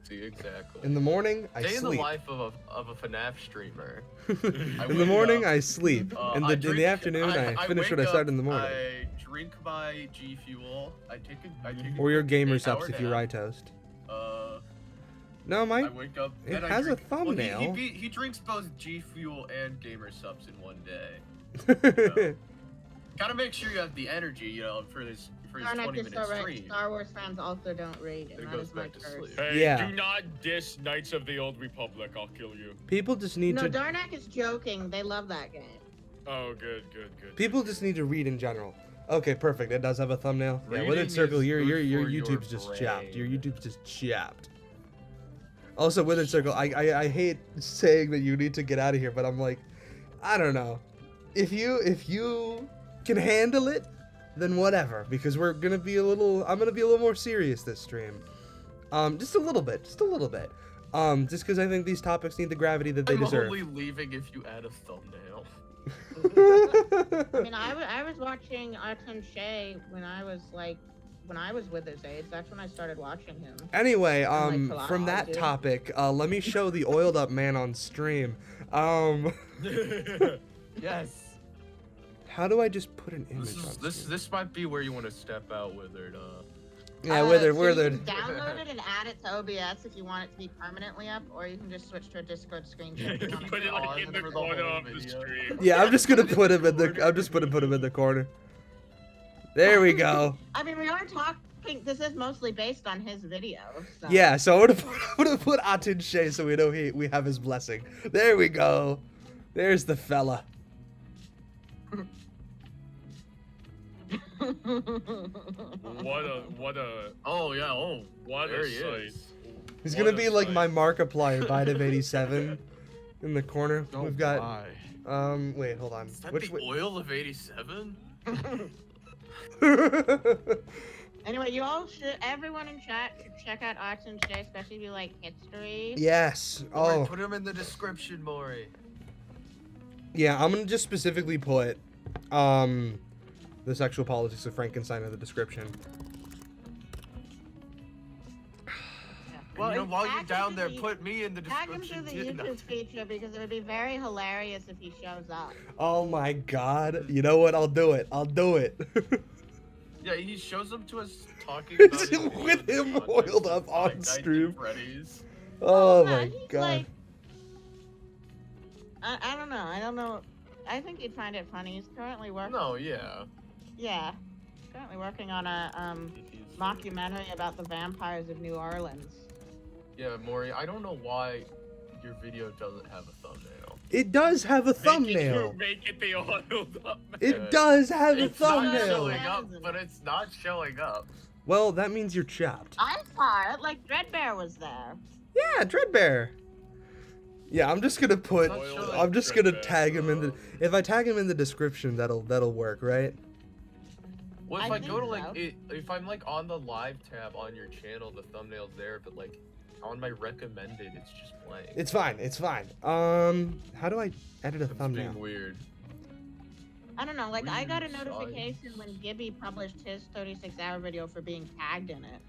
Speaker 2: See, exactly.
Speaker 1: In the morning, I
Speaker 2: Day in the
Speaker 1: sleep.
Speaker 2: life of a FNAF streamer.
Speaker 1: In the morning, I sleep. In the afternoon, I finish what I started in the morning.
Speaker 2: I drink my G Fuel. I take a
Speaker 1: Or your gamer
Speaker 2: 8-hour
Speaker 1: subs if you
Speaker 2: nap.
Speaker 1: rye toast. No,
Speaker 2: I
Speaker 1: Mike.
Speaker 2: wake up.
Speaker 1: It
Speaker 2: then I
Speaker 1: has a
Speaker 2: drink, well,
Speaker 1: thumbnail.
Speaker 2: he drinks both G Fuel and gamer subs in one day. Gotta make sure you have the energy, for his
Speaker 6: Darn,
Speaker 2: 20-minute stream.
Speaker 6: Star Wars fans also don't read,
Speaker 2: Then
Speaker 6: and
Speaker 2: it
Speaker 6: that
Speaker 2: goes
Speaker 6: is my
Speaker 2: back to
Speaker 6: curse.
Speaker 2: sleep.
Speaker 5: Hey,
Speaker 1: Yeah.
Speaker 5: do not diss Knights of the Old Republic. I'll kill you.
Speaker 1: People just need
Speaker 6: No,
Speaker 1: to.
Speaker 6: Darnak is joking. They love that game.
Speaker 5: Oh, good.
Speaker 1: People just need to read in general. Okay, perfect. It does have a thumbnail. Yeah,
Speaker 2: Reading
Speaker 1: Withered Circle,
Speaker 2: is
Speaker 1: your
Speaker 2: good for
Speaker 1: YouTube's
Speaker 2: your
Speaker 1: just chapped. Your
Speaker 2: brain.
Speaker 1: YouTube's just chapped. Also, Withered Circle, I hate saying that you need to get out of here, but I'm like, I don't know. If you can handle it, then whatever. Because I'm gonna be a little more serious this stream. Just a little bit. Just because I think these topics need the gravity that they
Speaker 2: I'm
Speaker 1: deserve.
Speaker 2: only leaving if you add a thumbnail.
Speaker 6: I mean, I was watching Arton Shay when I was with his age. That's when I started watching him.
Speaker 1: Anyway,
Speaker 6: I'm like,
Speaker 1: from
Speaker 6: "Wow,
Speaker 1: that
Speaker 6: dude."
Speaker 1: topic, let me show the oiled up man on stream.
Speaker 4: Yes.
Speaker 1: How do I just put an image on stream?
Speaker 2: This might be where you want to step out, Withered.
Speaker 1: Yeah, Withered,
Speaker 6: so
Speaker 1: Withered.
Speaker 6: You can download it and add it to OBS if you want it to be permanently up, or you can just switch to a Discord screenshot. if you want
Speaker 5: Put it like in the
Speaker 2: for the
Speaker 5: corner
Speaker 2: whole
Speaker 5: of the
Speaker 2: video.
Speaker 5: stream.
Speaker 1: Yeah, I'm just gonna put him in the corner. There we go.
Speaker 6: I mean, we are talking. This is mostly based on his video. So.
Speaker 1: Yeah, so I'm gonna put Atin Shay so we know we have his blessing. There we go. There's the fella.
Speaker 5: What a
Speaker 2: Oh yeah. Oh,
Speaker 5: what
Speaker 2: there
Speaker 5: a
Speaker 2: he
Speaker 5: sight.
Speaker 2: is.
Speaker 1: He's
Speaker 5: What
Speaker 1: gonna
Speaker 5: a
Speaker 1: be like
Speaker 5: sight.
Speaker 1: my Markiplier, Bite87, in the corner.
Speaker 4: Oh
Speaker 1: We've got
Speaker 4: my.
Speaker 1: wait, hold on.
Speaker 2: Is that
Speaker 1: Which
Speaker 2: the
Speaker 1: way?
Speaker 2: oil of '87?
Speaker 6: Anyway, everyone in chat should check out Arts and Shay, especially if you like history.
Speaker 1: Yes.
Speaker 2: Maury,
Speaker 1: Oh,
Speaker 2: put him in the description, Maury.
Speaker 1: yeah. I'm gonna just specifically put the sexual politics of Frankenstein in the description.
Speaker 2: Well, while you're
Speaker 6: tag him
Speaker 2: down
Speaker 6: to
Speaker 2: there,
Speaker 6: the-
Speaker 2: put me in the
Speaker 6: Tag him
Speaker 2: description
Speaker 6: to the
Speaker 2: too.
Speaker 6: YouTube feature because it would be very hilarious if he shows up.
Speaker 1: Oh my God! You know what? I'll do it.
Speaker 2: Yeah, he shows up to us talking about his
Speaker 1: With
Speaker 2: videos
Speaker 1: him
Speaker 2: on
Speaker 1: oiled up
Speaker 2: Five
Speaker 1: on
Speaker 2: Nights at
Speaker 1: stream.
Speaker 2: Freddy's.
Speaker 1: Oh
Speaker 6: No,
Speaker 1: my
Speaker 6: he's
Speaker 1: God!
Speaker 6: like- I don't know. I think you'd find it funny. He's currently working.
Speaker 2: No, yeah.
Speaker 6: Yeah. He's currently working on a mockumentary about the vampires of New Orleans.
Speaker 2: Yeah, Maury, I don't know why your video doesn't have a thumbnail.
Speaker 1: It does have a thumbnail.
Speaker 5: Make it the oiled up.
Speaker 1: It does have a
Speaker 2: It's not
Speaker 1: thumbnail.
Speaker 2: showing up, but it's not showing up.
Speaker 1: Well, that means you're chopped.
Speaker 6: I saw it. Like Dreadbear was there.
Speaker 1: Yeah, Dreadbear. Yeah, I'm just gonna put.
Speaker 2: Not sure
Speaker 1: I'm just gonna
Speaker 5: Dreadbear,
Speaker 1: tag him in the. If I tag him in the description, that'll work, right?
Speaker 2: What if
Speaker 6: I
Speaker 2: I go to
Speaker 6: think
Speaker 2: like
Speaker 6: so.
Speaker 2: if I'm like on the live tab on your channel, the thumbnail's there, but like on my recommended, it's just blank.
Speaker 1: It's fine. It's fine. How do I edit a
Speaker 2: It's
Speaker 1: thumbnail?
Speaker 2: being weird.
Speaker 6: I don't know. Like I got a
Speaker 2: Weird
Speaker 6: notification when Gibby published his 36-hour video for being tagged in it.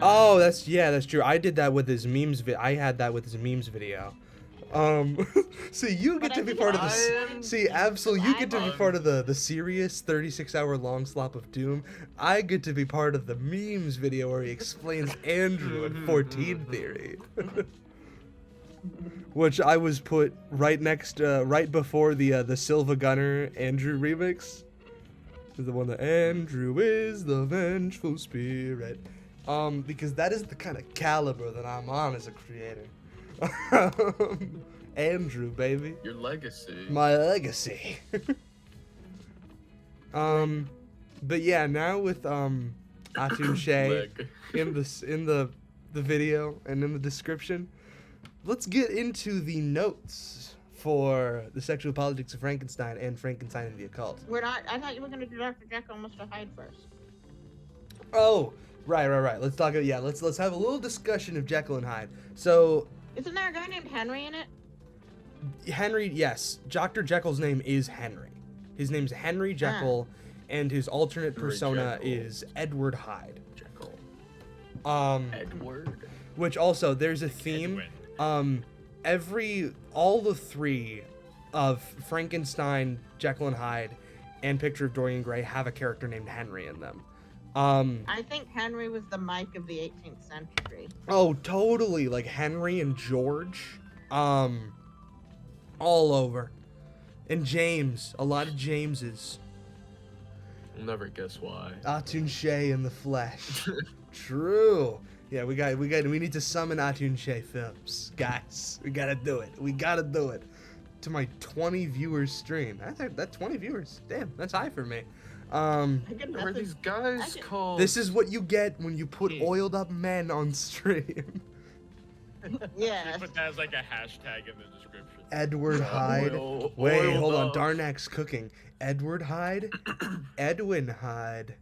Speaker 1: Oh, that's true. I did that with his memes. I had that with his memes video. See, you get
Speaker 6: But
Speaker 1: to
Speaker 6: I
Speaker 1: be
Speaker 6: think
Speaker 1: part of
Speaker 6: I
Speaker 1: the.
Speaker 6: am-
Speaker 1: See, Absol, you get to be
Speaker 2: I'm-
Speaker 1: part of the serious 36-hour long slop of doom. I get to be part of the memes video where he explains Andrew and 14 theory. Which I was put right before the Silva Gunner Andrew remix. The one that Andrew is the vengeful spirit. Because that is the kind of caliber that I'm on as a creator. Andrew, baby.
Speaker 2: Your legacy.
Speaker 1: My legacy. But yeah, now with Atun Shay
Speaker 2: Leg.
Speaker 1: in the video and in the description, let's get into the notes for the sexual politics of Frankenstein and Frankenstein and the occult.
Speaker 6: We're not. I thought you were gonna do Dr. Jekyll and Mr. Hyde first.
Speaker 1: Oh, right. Let's talk. Yeah, let's have a little discussion of Jekyll and Hyde. So
Speaker 6: Isn't there a guy named Henry in it?
Speaker 1: Henry, yes, Dr. Jekyll's name is Henry. His name's Henry Jekyll, and his alternate
Speaker 2: Henry
Speaker 1: persona
Speaker 2: Jekyll.
Speaker 1: is Edward Hyde.
Speaker 2: Jekyll. Edward.
Speaker 1: Which also there's a theme.
Speaker 5: Edwin.
Speaker 1: All the three of Frankenstein, Jekyll and Hyde, and Picture of Dorian Gray have a character named Henry in them.
Speaker 6: I think Henry was the Mike of the 18th century.
Speaker 1: Oh, totally, like Henry and George, all over, and James, a lot of Jameses.
Speaker 2: I'll never guess why.
Speaker 1: Atun Shay in the flesh. True. Yeah, we need to summon Atun Shay films, guys. We gotta do it. To my 20 viewers stream. That's 20 viewers. Damn, that's high for me.
Speaker 6: I get
Speaker 2: What are
Speaker 6: nothing.
Speaker 2: these guys
Speaker 6: I can-
Speaker 2: called?
Speaker 1: This is what you get when you put oiled up men on stream.
Speaker 6: Yes.
Speaker 5: Put that as like a hashtag in the description.
Speaker 1: Edward Hyde.
Speaker 2: Oil-
Speaker 1: Wait,
Speaker 2: oiled
Speaker 1: hold on.
Speaker 2: up.
Speaker 1: Darnak's cooking. Edward Hyde. Edwin Hyde.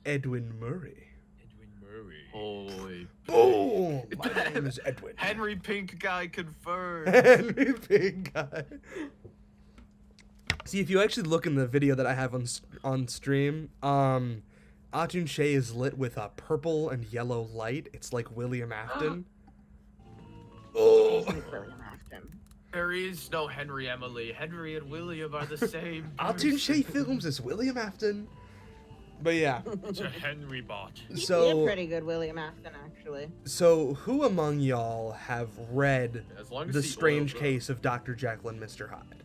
Speaker 1: Edwin Murray.
Speaker 5: Edwin Murray.
Speaker 2: Holy.
Speaker 1: Boom! My name is Edwin.
Speaker 2: Henry Pink guy confirmed.
Speaker 1: Henry Big Guy. See, if you actually look in the video that I have on stream, Atun Shay is lit with a purple and yellow light. It's like William Afton. Oh,
Speaker 6: William Afton.
Speaker 2: There is no Henry Emily. Henry and William are the same.
Speaker 1: Atun Shay films as William Afton. But yeah,
Speaker 5: It's a Henry bot.
Speaker 6: He'd be a
Speaker 1: so
Speaker 6: pretty good William Afton, actually.
Speaker 1: who among y'all have read
Speaker 2: As long as
Speaker 1: The
Speaker 2: he
Speaker 1: Strange
Speaker 2: oiled up.
Speaker 1: Case of Dr. Jekyll and Mr. Hyde?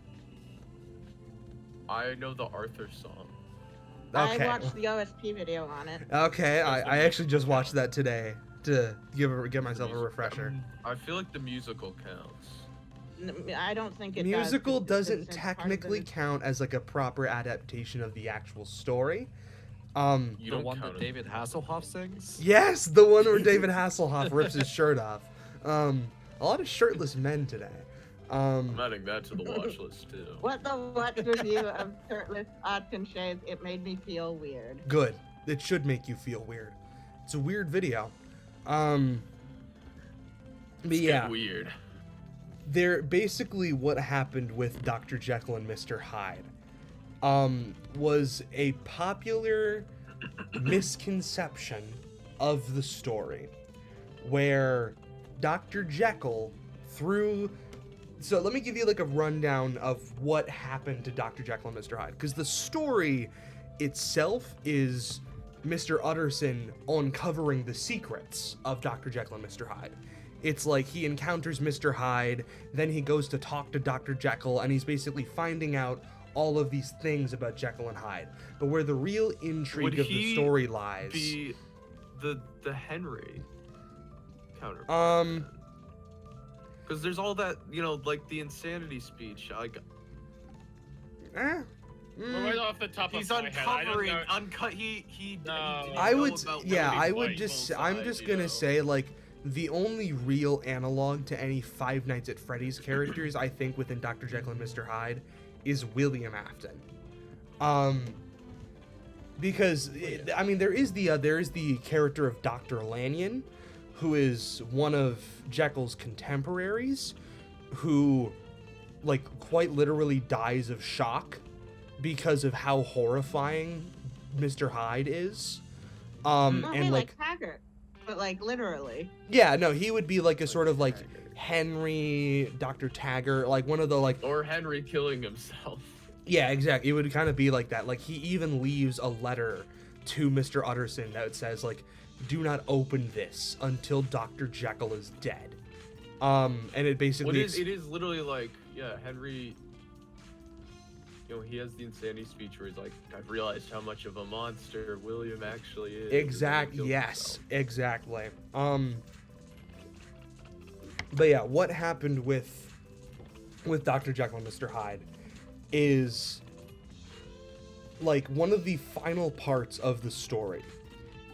Speaker 2: I know the Arthur song.
Speaker 1: Okay.
Speaker 6: I watched the OSP video on it.
Speaker 1: Okay, I actually just watched that today to give myself a refresher.
Speaker 2: I feel like the musical counts.
Speaker 6: I don't think it
Speaker 1: Musical
Speaker 6: does.
Speaker 1: doesn't
Speaker 6: It's part of
Speaker 1: technically
Speaker 6: the-
Speaker 1: count as like a proper adaptation of the actual story.
Speaker 2: You
Speaker 4: The
Speaker 2: don't
Speaker 4: one
Speaker 2: count
Speaker 4: that
Speaker 2: it.
Speaker 4: David Hasselhoff sings?
Speaker 1: Yes, the one where David Hasselhoff rips his shirt off. A lot of shirtless men today.
Speaker 2: I'm adding that to the watch list too.
Speaker 6: What the what review of shirtless Atun Shay? It made me feel weird.
Speaker 1: Good. It should make you feel weird. It's a weird video. But
Speaker 2: It's
Speaker 1: yeah,
Speaker 2: getting weird.
Speaker 1: they're basically what happened with Dr. Jekyll and Mr. Hyde. Was a popular misconception of the story where Dr. Jekyll so let me give you like a rundown of what happened to Dr. Jekyll and Mr. Hyde, because the story itself is Mr. Utterson uncovering the secrets of Dr. Jekyll and Mr. Hyde. It's like he encounters Mr. Hyde, then he goes to talk to Dr. Jekyll, and he's basically finding out all of these things about Jekyll and Hyde. But where the real intrigue
Speaker 2: Would
Speaker 1: of the
Speaker 2: he
Speaker 1: story lies.
Speaker 2: Be the Henry counter. Because there's all that, like the insanity speech. Like,
Speaker 5: Right off the top
Speaker 2: He's
Speaker 5: of my head, I don't
Speaker 2: uncovering,
Speaker 5: know.
Speaker 2: uncut. He
Speaker 5: No.
Speaker 2: didn't
Speaker 1: I
Speaker 2: know
Speaker 1: would,
Speaker 2: about
Speaker 1: yeah,
Speaker 2: Willie's
Speaker 1: I would
Speaker 2: life
Speaker 1: just,
Speaker 2: full
Speaker 1: I'm
Speaker 2: side,
Speaker 1: just
Speaker 2: you
Speaker 1: gonna
Speaker 2: know?
Speaker 1: say, like, the only real analog to any Five Nights at Freddy's characters, I think, within Dr. Jekyll and Mr. Hyde, is William Afton. Because I mean, there is the character of Dr. Lanyon, who is one of Jekyll's contemporaries, who, like, quite literally dies of shock because of how horrifying Mr. Hyde is.
Speaker 6: Oh,
Speaker 1: And
Speaker 6: hey,
Speaker 1: like,
Speaker 6: Taggart, but like literally.
Speaker 1: yeah, no, he would be like a sort of like Henry, Dr. Taggart, like one of the like,
Speaker 2: Or Henry killing himself.
Speaker 1: yeah, exactly. It would kind of be like that. Like, he even leaves a letter to Mr. Utterson that says, like, do not open this until Dr. Jekyll is dead. And it basically
Speaker 2: It is literally like, yeah, Henry. You know, he has the insanity speech where he's like, I've realized how much of a monster William actually is.
Speaker 1: Yes, exactly. But yeah, what happened with Dr. Jekyll and Mr. Hyde is, like, one of the final parts of the story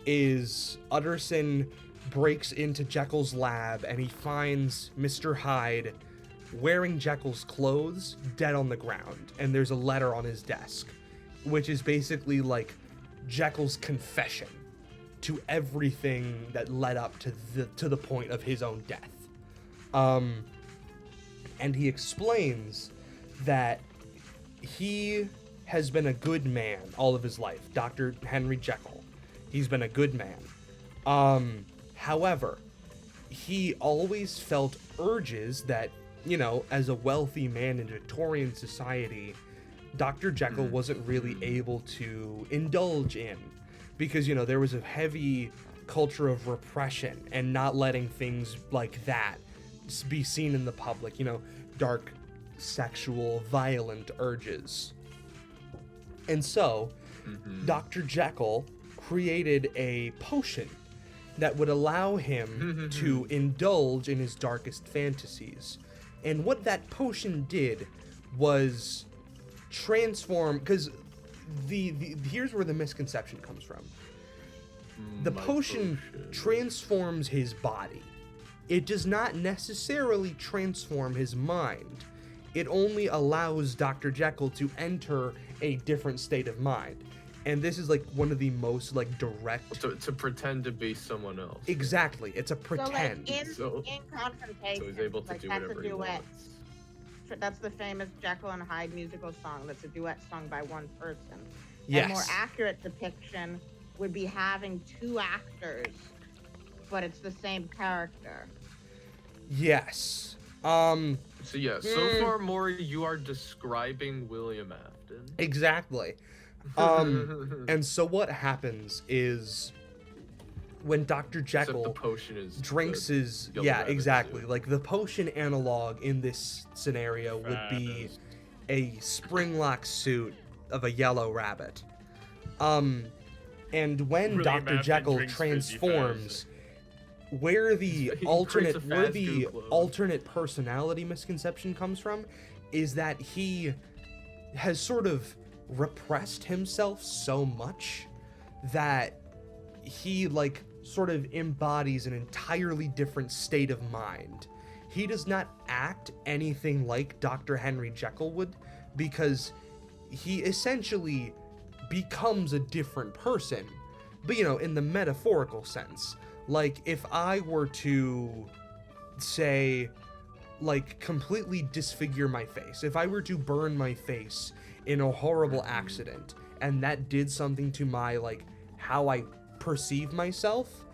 Speaker 1: is Utterson breaks into Jekyll's lab and he finds Mr. Hyde wearing Jekyll's clothes, dead on the ground, and there's a letter on his desk, which is basically like Jekyll's confession to everything that led up to the point of his own death. And he explains that he has been a good man all of his life, Dr. Henry Jekyll. He's been a good man. However, he always felt urges that, you know, as a wealthy man in Victorian society, Dr. Jekyll wasn't really able to indulge in, because, you know, there was a heavy culture of repression and not letting things like that be seen in the public, you know, dark, sexual, violent urges. And so, Dr. Jekyll created a potion that would allow him to indulge in his darkest fantasies. And what that potion did was transform, because the here's where the misconception comes from. The potion transforms his body. It does not necessarily transform his mind. It only allows Dr. Jekyll to enter a different state of mind. And this is like one of the most like direct
Speaker 2: to pretend to be someone else.
Speaker 1: Exactly. It's a
Speaker 6: So
Speaker 1: pretend.
Speaker 6: like
Speaker 2: So
Speaker 6: in confrontation,
Speaker 2: he's able to
Speaker 6: like
Speaker 2: do
Speaker 6: that's
Speaker 2: whatever
Speaker 6: a
Speaker 2: he
Speaker 6: duet.
Speaker 2: wants.
Speaker 6: That's the famous Jekyll and Hyde musical song. That's a duet sung by one person.
Speaker 1: Yes.
Speaker 6: A more accurate depiction would be having two actors, but it's the same character.
Speaker 1: Yes.
Speaker 2: So yeah, so far more you are describing William Afton.
Speaker 1: Exactly. And so what happens is when Dr.
Speaker 2: Except
Speaker 1: Jekyll
Speaker 2: the potion is
Speaker 1: drinks
Speaker 2: the
Speaker 1: his
Speaker 2: yellow
Speaker 1: yeah,
Speaker 2: rabbit
Speaker 1: exactly.
Speaker 2: suit.
Speaker 1: Like the potion analog in this scenario would be a springlock suit of a yellow rabbit. And when
Speaker 5: William
Speaker 1: Dr.
Speaker 5: Afton
Speaker 1: Jekyll
Speaker 5: drinks Fizzy
Speaker 1: transforms, where the
Speaker 2: He creates a
Speaker 1: alternate
Speaker 2: fast-food
Speaker 1: alternate personality misconception comes from is that he has sort of repressed himself so much that he like sort of embodies an entirely different state of mind. He does not act anything like Dr. Henry Jekyll would, because he essentially becomes a different person, but you know, in the metaphorical sense. Like if I were to say, like, completely disfigure my face, if I were to burn my face in a horrible accident and that did something to my like how I perceive myself,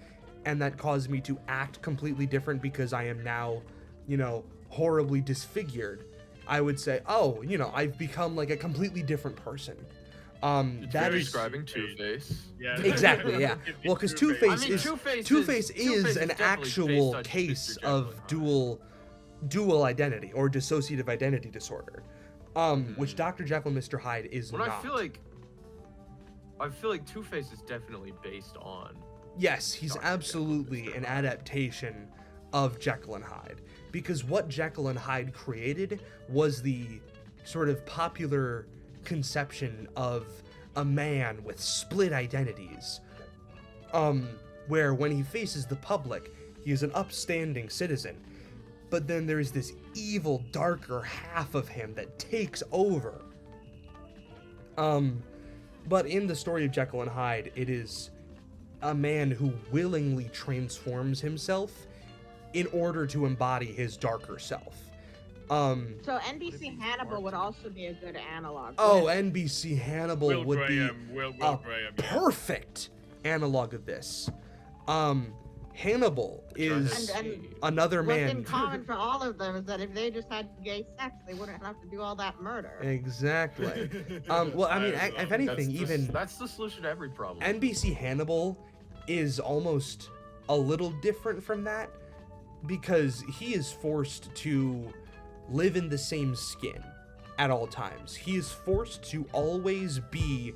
Speaker 1: and that caused me to act completely different because I am now, you know, horribly disfigured, I would say, oh, you know, I've become like a completely different person.
Speaker 2: That
Speaker 1: That
Speaker 2: is
Speaker 1: is
Speaker 2: describing Two-Face.
Speaker 5: Yeah.
Speaker 1: exactly, yeah. Well, because Two-Face
Speaker 2: I mean,
Speaker 1: is
Speaker 2: Two-Face
Speaker 1: Two-Face
Speaker 2: Two-Face
Speaker 1: is an
Speaker 2: definitely
Speaker 1: actual
Speaker 2: based on
Speaker 1: case
Speaker 2: Mr. Jekyll
Speaker 1: of
Speaker 2: and Hyde.
Speaker 1: dual identity or dissociative identity disorder, which Dr. Jekyll and Mr. Hyde is
Speaker 2: But
Speaker 1: not.
Speaker 2: I feel like Two-Face is definitely based on.
Speaker 1: Yes, he's
Speaker 2: Dr. Jekyll and
Speaker 1: absolutely
Speaker 2: Mr.
Speaker 1: an
Speaker 2: Hyde.
Speaker 1: adaptation of Jekyll and Hyde, because what Jekyll and Hyde created was the sort of popular conception of a man with split identities. Where when he faces the public, he is an upstanding citizen. But then there's this evil, darker half of him that takes over. But in the story of Jekyll and Hyde, it is a man who willingly transforms himself in order to embody his darker self.
Speaker 6: So NBC Hannibal would also be a good analog.
Speaker 1: Oh, NBC Hannibal
Speaker 5: Will
Speaker 1: would
Speaker 5: Graham,
Speaker 1: be
Speaker 5: Will
Speaker 1: a
Speaker 5: Graham, yeah.
Speaker 1: perfect analog of this. Hannibal is
Speaker 6: And
Speaker 1: another
Speaker 6: what's
Speaker 1: man.
Speaker 6: in common for all of them is that if they just had gay sex, they wouldn't have to do all that murder.
Speaker 1: Exactly. Well, I mean, if anything,
Speaker 2: that's the solution to every problem.
Speaker 1: NBC Hannibal is almost a little different from that because he is forced to live in the same skin at all times. He is forced to always be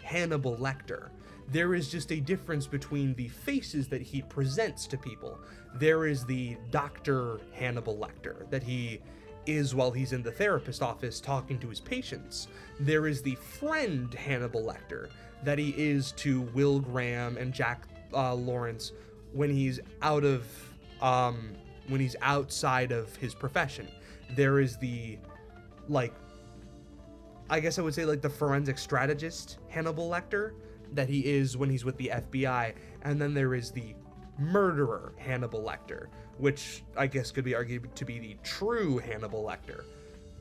Speaker 1: Hannibal Lecter. There is just a difference between the faces that he presents to people. There is the Dr. Hannibal Lecter that he is while he's in the therapist office talking to his patients. There is the friend Hannibal Lecter that he is to Will Graham and Jack Lawrence when he's outside of his profession. There is the, like, I guess I would say like the forensic strategist Hannibal Lecter that he is when he's with the FBI, and then there is the murderer Hannibal Lecter, which I guess could be argued to be the true Hannibal Lecter.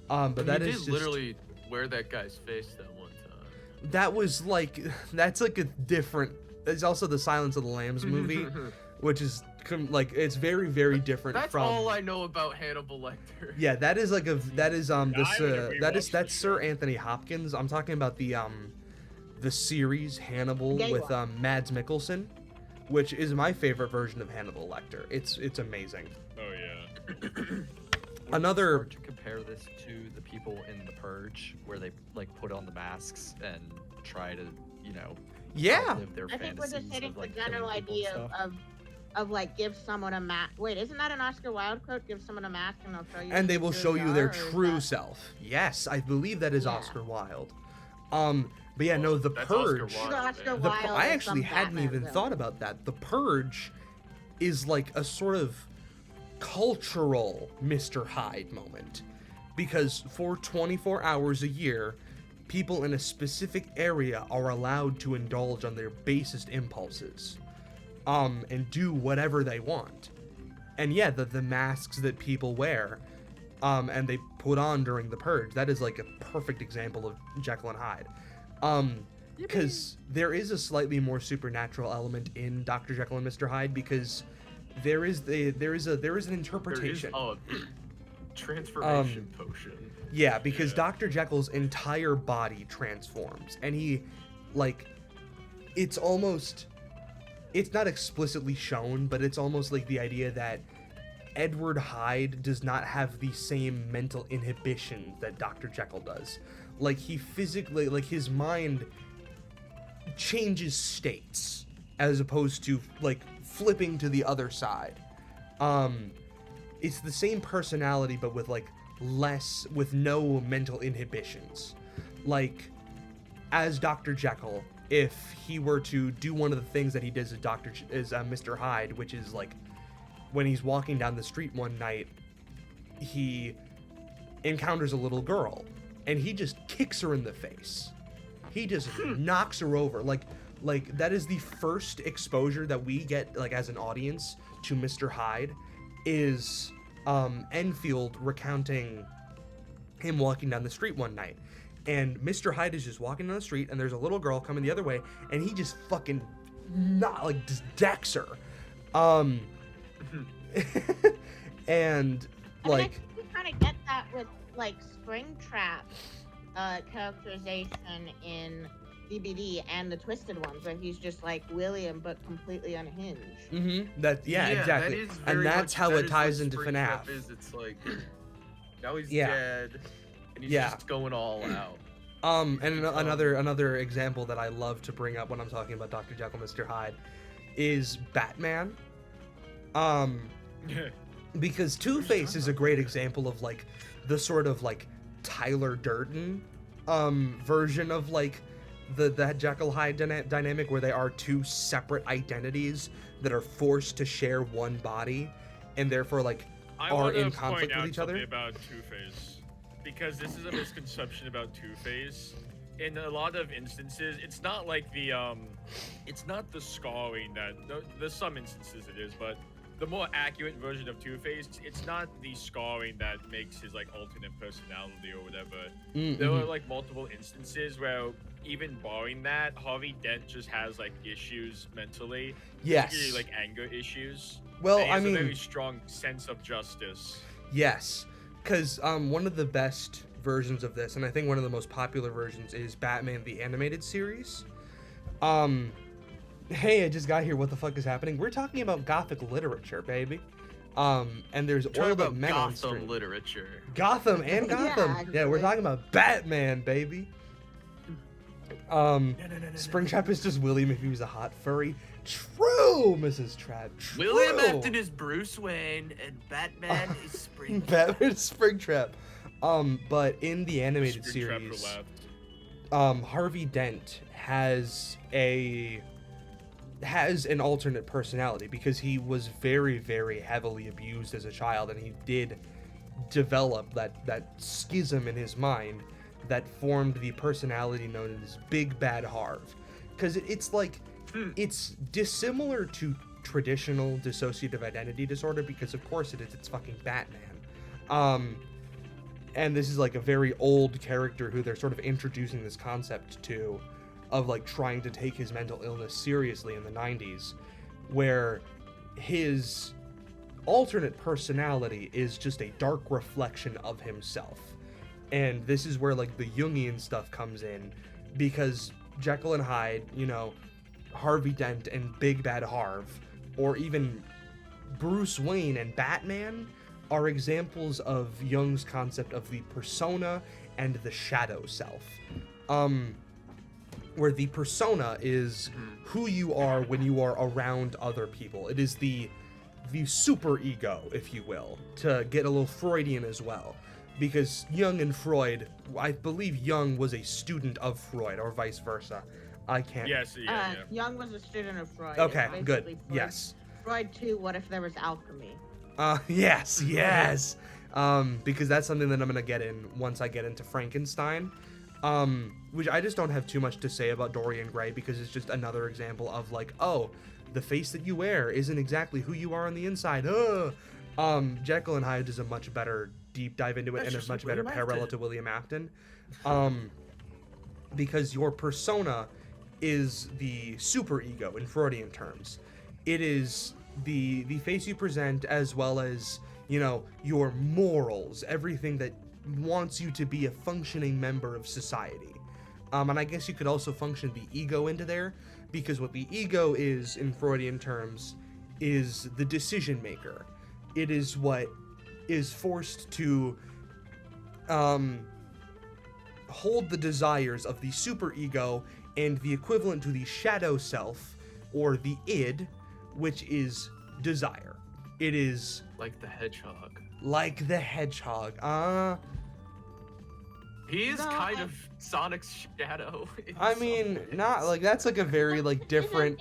Speaker 1: But that is
Speaker 2: just literally wear that guy's face that one time.
Speaker 1: That was like, that's like a different. It's also the Silence of the Lambs movie, which is like it's very very different
Speaker 2: That's
Speaker 1: from.
Speaker 2: all I know about Hannibal Lecter.
Speaker 1: Yeah, that is like that's
Speaker 5: rewatched the
Speaker 1: Sir Anthony Hopkins. I'm talking about the series Hannibal
Speaker 6: Gay
Speaker 1: with
Speaker 6: one.
Speaker 1: Mads Mikkelsen, which is my favorite version of Hannibal Lecter. It's amazing.
Speaker 5: Oh yeah.
Speaker 4: Would
Speaker 1: Another-
Speaker 4: you start to compare this to the people in The Purge, where they like put on the masks and try to,
Speaker 1: Yeah,
Speaker 4: outlive their
Speaker 6: I think we're just
Speaker 4: fantasies
Speaker 6: hitting
Speaker 4: of,
Speaker 6: the
Speaker 4: like,
Speaker 6: general
Speaker 4: killing people and
Speaker 6: idea
Speaker 4: stuff?
Speaker 6: of like give someone a mask. Wait, isn't that an Oscar Wilde quote? Give someone a mask and they'll show you.
Speaker 1: and they
Speaker 6: who
Speaker 1: will
Speaker 6: you
Speaker 1: show you their
Speaker 6: are, or is
Speaker 1: true
Speaker 6: that-
Speaker 1: self. Yes, I believe that is
Speaker 6: Yeah.
Speaker 1: Oscar Wilde. But yeah, no, The
Speaker 5: That's Oscar
Speaker 1: Purge.
Speaker 5: Wilde,
Speaker 6: Oscar
Speaker 5: man.
Speaker 6: Wilde.
Speaker 1: I
Speaker 6: is
Speaker 1: actually
Speaker 6: some
Speaker 1: hadn't
Speaker 6: Batman
Speaker 1: even
Speaker 6: villain.
Speaker 1: thought about that. The Purge is like a sort of cultural Mr. Hyde moment. Because for 24 hours a year, people in a specific area are allowed to indulge on their basest impulses. And do whatever they want. And yeah, the masks that people wear, and they put on during the Purge, that is like a perfect example of Jekyll and Hyde. Because there is a slightly more supernatural element in Dr. Jekyll and Mr. Hyde, because there is an interpretation.
Speaker 2: Transformation potion.
Speaker 1: Yeah, because
Speaker 5: Yeah.
Speaker 1: Dr. Jekyll's entire body transforms, and he, like, it's not explicitly shown, but it's almost like the idea that Edward Hyde does not have the same mental inhibition that Dr. Jekyll does. Like, he physically, like, his mind changes states, as opposed to, like, flipping to the other side. It's the same personality, but with, like, with no mental inhibitions. Like, as Dr. Jekyll, if he were to do one of the things that he does as Mr. Hyde, which is, like, when he's walking down the street one night, he encounters a little girl, and he just kicks her in the face. He just knocks her over. Like that is the first exposure that we get, like, as an audience to Mr. Hyde, is Enfield recounting him walking down the street one night. And Mr. Hyde is just walking down the street, and there's a little girl coming the other way, and he just fucking just decks her. And
Speaker 6: I mean, I
Speaker 1: like,
Speaker 6: think we kind of get that with like Springtrap's characterization in DBD and the Twisted ones, where he's just like William but completely unhinged.
Speaker 1: exactly.
Speaker 2: That is very
Speaker 1: And that's
Speaker 2: much-
Speaker 1: how
Speaker 2: that
Speaker 1: it
Speaker 2: is
Speaker 1: ties
Speaker 2: what
Speaker 1: into
Speaker 2: Springtrap
Speaker 1: FNAF.
Speaker 2: Is. It's like now he's
Speaker 1: Yeah.
Speaker 2: dead, and he's
Speaker 1: Yeah.
Speaker 2: just going all out.
Speaker 1: And another example that I love to bring up when I'm talking about Dr. Jekyll and Mr. Hyde is Batman. Because Two-Face is a great example of, like, the sort of, like, Tyler Durden version of like the Jekyll Hyde dynamic, where they are two separate identities that are forced to share one body, and therefore like
Speaker 5: I
Speaker 1: are
Speaker 5: want
Speaker 1: in
Speaker 5: to
Speaker 1: conflict
Speaker 5: point
Speaker 1: with
Speaker 5: out
Speaker 1: each other.
Speaker 5: something about Two-Face, because this is a misconception about Two-Face. In a lot of instances, it's not like it's not the scarring that there's some instances it is, but the more accurate version of Two-Face, it's not the scarring that makes his like alternate personality or whatever. There are like multiple instances where even barring that, Harvey Dent just has like issues mentally,
Speaker 1: Yes.
Speaker 5: particularly like anger issues.
Speaker 1: Well,
Speaker 5: And he
Speaker 1: I
Speaker 5: has
Speaker 1: mean,
Speaker 5: a very strong sense of justice.
Speaker 1: yes, because one of the best versions of this, and I think one of the most popular versions, is Batman the Animated Series. Hey, I just got here. What the fuck is happening? We're talking about Gothic literature, baby. And there's
Speaker 2: Talking
Speaker 1: oil
Speaker 2: about
Speaker 1: that men on
Speaker 2: Gotham
Speaker 1: stream.
Speaker 2: Literature.
Speaker 1: Gotham and Gotham. Yeah, we're
Speaker 6: actually.
Speaker 1: talking about Batman, baby. Springtrap is just William if he was a hot furry. True, Mrs. Trap. True.
Speaker 2: William Afton is Bruce Wayne, and Batman is Spring.
Speaker 1: Batman is Springtrap. But in the animated
Speaker 5: Springtrap for
Speaker 1: series,
Speaker 5: left.
Speaker 1: Harvey Dent has an alternate personality because he was very, very heavily abused as a child, and he did develop that schism in his mind that formed the personality known as Big Bad Harv. Because it's like, it's dissimilar to traditional dissociative identity disorder, because of course it is, it's fucking Batman. And this is like a very old character who they're sort of introducing this concept to, of like trying to take his mental illness seriously in the 90s, where his alternate personality is just a dark reflection of himself. And this is where like the Jungian stuff comes in, because Jekyll and Hyde, you know, Harvey Dent and Big Bad Harv, or even Bruce Wayne and Batman, are examples of Jung's concept of the persona and the shadow self. Where the persona is who you are when you are around other people. It is the super ego, if you will, to get a little Freudian as well. Because Jung and Freud, I believe Jung was a student of Freud, or vice versa. I can't.
Speaker 5: Yes, yeah.
Speaker 6: Young was a student of Freud.
Speaker 1: Okay,
Speaker 6: It's
Speaker 1: good.
Speaker 6: basically Freud,
Speaker 1: Yes.
Speaker 6: Freud too. What if there was alchemy?
Speaker 1: Yes. Because that's something that I'm gonna get in once I get into Frankenstein. Which I just don't have too much to say about Dorian Gray, because it's just another example of like, oh, the face that you wear isn't exactly who you are on the inside. Jekyll and Hyde is a much better deep dive into it,
Speaker 2: That's
Speaker 1: and a
Speaker 2: just
Speaker 1: much
Speaker 2: like
Speaker 1: better
Speaker 2: William
Speaker 1: parallel
Speaker 2: Afton.
Speaker 1: to William Afton. Because your persona is the superego in Freudian terms. It is the face you present, as well as, you know, your morals, everything that wants you to be a functioning member of society. And I guess you could also function the ego into there, because what the ego is in Freudian terms is the decision maker. It is what is forced to hold the desires of the superego and the equivalent to the shadow self, or the id, which is desire. It is
Speaker 2: Like the hedgehog.
Speaker 1: like the hedgehog.
Speaker 2: He is
Speaker 6: No,
Speaker 2: kind of Sonic's shadow. in
Speaker 1: I
Speaker 2: some
Speaker 1: mean,
Speaker 2: ways.
Speaker 1: not like, that's like a very like different.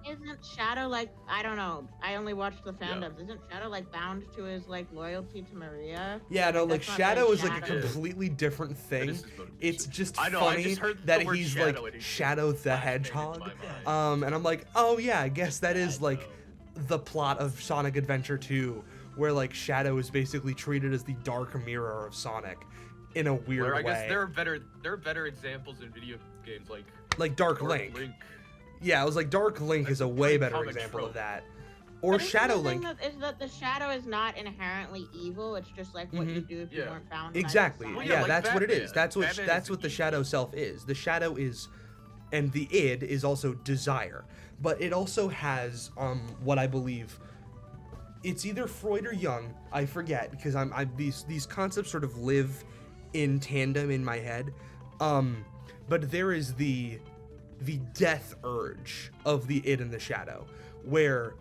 Speaker 6: Isn't Shadow like, I don't know? I only watched the fandoms. Isn't Shadow like bound to his like loyalty to Maria?
Speaker 1: Yeah, no, like
Speaker 6: That's not
Speaker 1: shadow
Speaker 6: like
Speaker 1: is like a
Speaker 6: Shadow.
Speaker 1: completely different
Speaker 2: That
Speaker 1: thing.
Speaker 2: is his motivation.
Speaker 1: It's just
Speaker 2: I know, I
Speaker 1: funny
Speaker 2: just heard
Speaker 1: that
Speaker 2: the word
Speaker 1: he's
Speaker 2: shadow
Speaker 1: like
Speaker 2: and it
Speaker 1: Shadow the
Speaker 2: flashed into
Speaker 1: Hedgehog.
Speaker 2: my mind.
Speaker 1: And I'm like, oh yeah, I guess that is like
Speaker 2: Shadow.
Speaker 1: the plot of Sonic Adventure 2, where like Shadow is basically treated as the dark mirror of Sonic in a weird
Speaker 2: Where I
Speaker 1: way.
Speaker 2: guess there are better examples in video games like
Speaker 1: Dark
Speaker 2: Dark
Speaker 1: Link. Yeah, it was like Dark Link is a way
Speaker 2: great
Speaker 1: better
Speaker 2: comic
Speaker 1: example
Speaker 2: trope.
Speaker 1: of that. Or
Speaker 6: But isn't
Speaker 1: Shadow
Speaker 6: the thing
Speaker 1: Link.
Speaker 6: Is that the Shadow is not inherently evil. It's just like what you do if you
Speaker 2: Yeah.
Speaker 6: weren't bound. by
Speaker 1: Exactly.
Speaker 6: society.
Speaker 2: Well, yeah,
Speaker 1: Yeah,
Speaker 2: like
Speaker 1: that's what it is.
Speaker 2: Batman.
Speaker 1: That's what
Speaker 2: Batman
Speaker 1: that's
Speaker 2: is
Speaker 1: what the
Speaker 2: evil.
Speaker 1: shadow self is. The shadow is, and the id is also desire, but it also has what I believe. It's either Freud or Jung. I forget, because these concepts sort of live in tandem in my head. But there is the death urge of the id and the shadow, where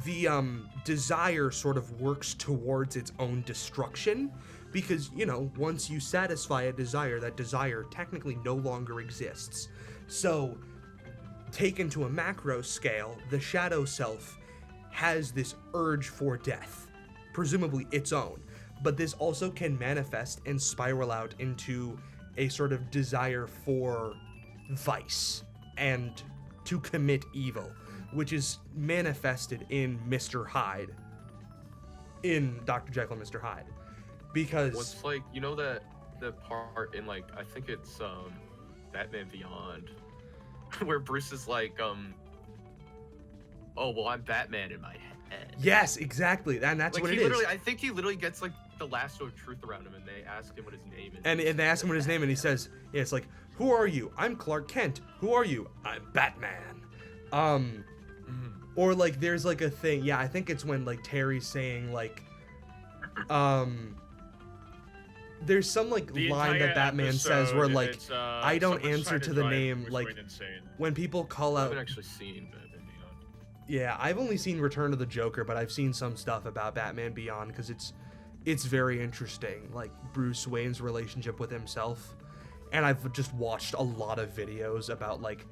Speaker 1: the desire sort of works towards its own destruction, because, you know, once you satisfy a desire, that desire technically no longer exists. So, taken to a macro scale, the shadow self has this urge for death, presumably its own, but this also can manifest and spiral out into a sort of desire for vice and to commit evil, which is manifested in Mr. Hyde, in Dr. Jekyll and Mr. Hyde, because
Speaker 2: What's like, you know that the part in like, I think it's Batman Beyond, where Bruce is like, oh well, I'm Batman in my head.
Speaker 1: yes, exactly, and that's
Speaker 2: Like
Speaker 1: what
Speaker 2: he
Speaker 1: it
Speaker 2: literally,
Speaker 1: is.
Speaker 2: I think he literally gets like the lasso of truth around him, and they ask him what his name is.
Speaker 1: And they ask him what his name, and he says, yeah, it's like, who are you? I'm Clark Kent. Who are you? I'm Batman. Or like there's like a thing, yeah, I think it's when like Terry's saying like, there's some like
Speaker 5: The
Speaker 1: line
Speaker 5: entire
Speaker 1: that Batman says where
Speaker 5: episode,
Speaker 1: like,
Speaker 5: it's,
Speaker 1: I don't
Speaker 5: someone's
Speaker 1: answer
Speaker 5: trying
Speaker 1: to the
Speaker 5: drive
Speaker 1: name,
Speaker 5: Bruce
Speaker 1: like,
Speaker 5: Wayne insane.
Speaker 1: when people call
Speaker 2: I
Speaker 1: out,
Speaker 2: haven't actually seen Batman Beyond.
Speaker 1: yeah, I've only seen Return of the Joker, but I've seen some stuff about Batman Beyond because it's very interesting, like Bruce Wayne's relationship with himself. And I've just watched a lot of videos about like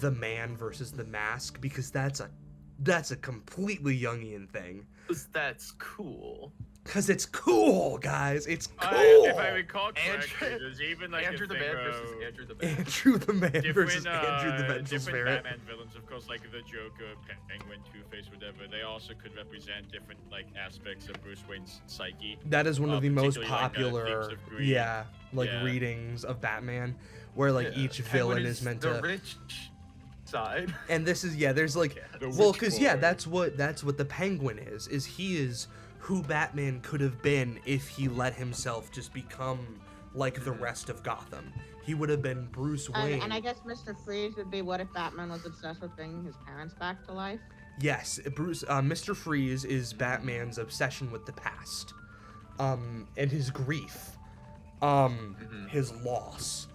Speaker 1: the man versus the mask, because that's a completely Jungian thing.
Speaker 2: 'Cause that's cool.
Speaker 1: Cause it's cool, guys. It's cool.
Speaker 5: If I recall
Speaker 2: Andrew-
Speaker 5: correctly, there's even like
Speaker 2: Andrew
Speaker 5: a
Speaker 2: the
Speaker 5: thing
Speaker 2: Man
Speaker 5: where
Speaker 2: versus Andrew the Man.
Speaker 1: Andrew the Man
Speaker 5: different,
Speaker 1: versus Andrew the Vengeful
Speaker 5: different
Speaker 1: Spirit.
Speaker 5: Batman villains, of course, like the Joker, Penguin, Two-Face, whatever. They also could represent different like aspects of Bruce Wayne's psyche.
Speaker 1: That is one of the most
Speaker 5: particularly, like,
Speaker 1: popular,
Speaker 5: themes of greed.
Speaker 1: yeah, like
Speaker 5: Yeah.
Speaker 1: readings of Batman, where like
Speaker 2: Yeah.
Speaker 1: each
Speaker 2: Penguin
Speaker 1: villain is meant
Speaker 2: the
Speaker 1: to.
Speaker 2: rich side.
Speaker 1: And this is, yeah, there's like,
Speaker 5: The
Speaker 1: well,
Speaker 5: Witch
Speaker 1: because yeah,
Speaker 5: Boy.
Speaker 1: that's what the Penguin is he is who Batman could have been if he let himself just become like the rest of Gotham. He would have been Bruce Wayne.
Speaker 6: And I guess Mr. Freeze would be what if Batman was obsessed with bringing his parents back to life?
Speaker 1: Yes, Mr. Freeze is Batman's obsession with the past, and his grief, his loss,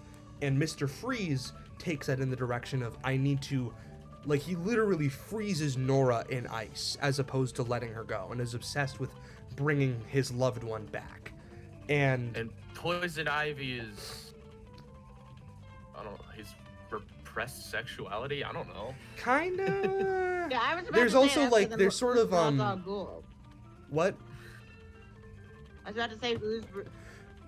Speaker 1: and Mr. Freeze takes that in the direction of, I need to, like, he literally freezes Nora in ice as opposed to letting her go, and is obsessed with bringing his loved one back. And
Speaker 2: Poison Ivy is, I don't know, his repressed sexuality. I don't know.
Speaker 1: kinda.
Speaker 6: Yeah, I was about
Speaker 1: There's
Speaker 6: to say
Speaker 1: also
Speaker 6: that's
Speaker 1: like
Speaker 6: the
Speaker 1: there's sort of
Speaker 6: Ra's al Ghul.
Speaker 1: what?
Speaker 6: I was about to say who's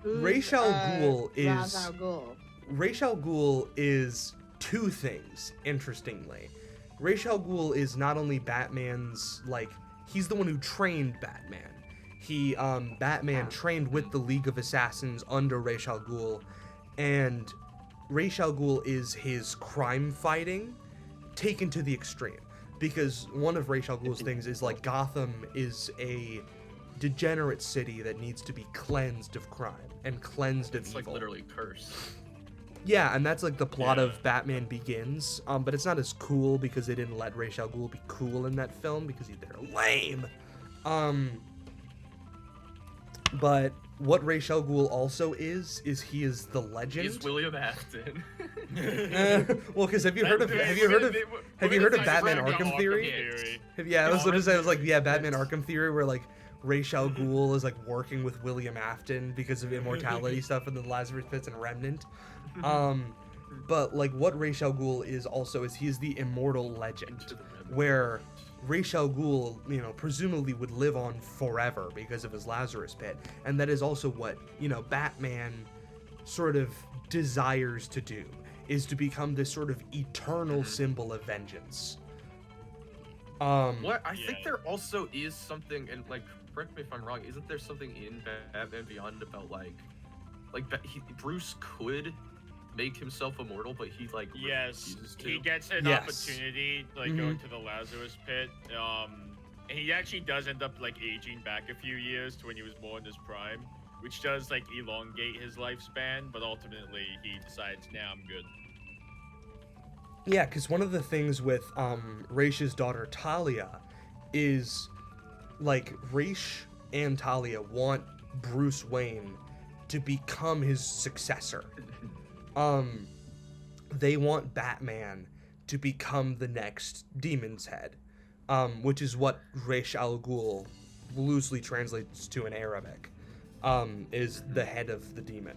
Speaker 1: Ra's al Ghul
Speaker 6: Ra's
Speaker 1: is-
Speaker 6: al Ghul.
Speaker 1: Ra's al Ghul is two things, interestingly. Ra's al Ghul is not only Batman's, like, he's the one who trained Batman. He, Batman trained with the League of Assassins under Ra's al Ghul, and Ra's al Ghul is his crime fighting taken to the extreme. Because one of Ra's al Ghul's things is, like, Gotham is a degenerate city that needs to be cleansed of crime and cleansed of
Speaker 2: It's
Speaker 1: evil.
Speaker 2: like literally cursed.
Speaker 1: Yeah, and that's like the plot
Speaker 5: Yeah.
Speaker 1: of Batman Begins. But it's not as cool because they didn't let Ra's al Ghul be cool in that film because they're lame. But what Ra's al Ghul also is he is the legend.
Speaker 2: He's William Afton.
Speaker 1: Well, because have you heard of Batman Arkham Theory? Yeah, I was going to say, I was like, yeah, Batman Arkham Theory, where like Ra's al Ghul is like working with William Afton because of immortality stuff in the Lazarus Pits and Remnant. But like what Ra's al Ghul is also is he is the immortal legend, where Ra's al Ghul, you know, presumably would live on forever because of his Lazarus Pit, and that is also what, you know, Batman sort of desires to do, is to become this sort of eternal symbol of vengeance.
Speaker 2: What? I think
Speaker 5: Yeah.
Speaker 2: there also is something, and like, correct me if I'm wrong, isn't there something in Batman Beyond about Bruce could make himself immortal, but he like
Speaker 5: Yes,
Speaker 2: refuses to?
Speaker 5: he gets an
Speaker 1: Yes.
Speaker 5: opportunity, like going to the Lazarus Pit. And he actually does end up like aging back a few years to when he was more in his prime, which does like elongate his lifespan. But ultimately, he decides, "Now I'm good."
Speaker 1: Yeah, because one of the things with Raish's daughter Talia is, like, Raish and Talia want Bruce Wayne to become his successor. They want Batman to become the next Demon's Head, which is what Ra's al Ghul loosely translates to in Arabic. is the head of the demon.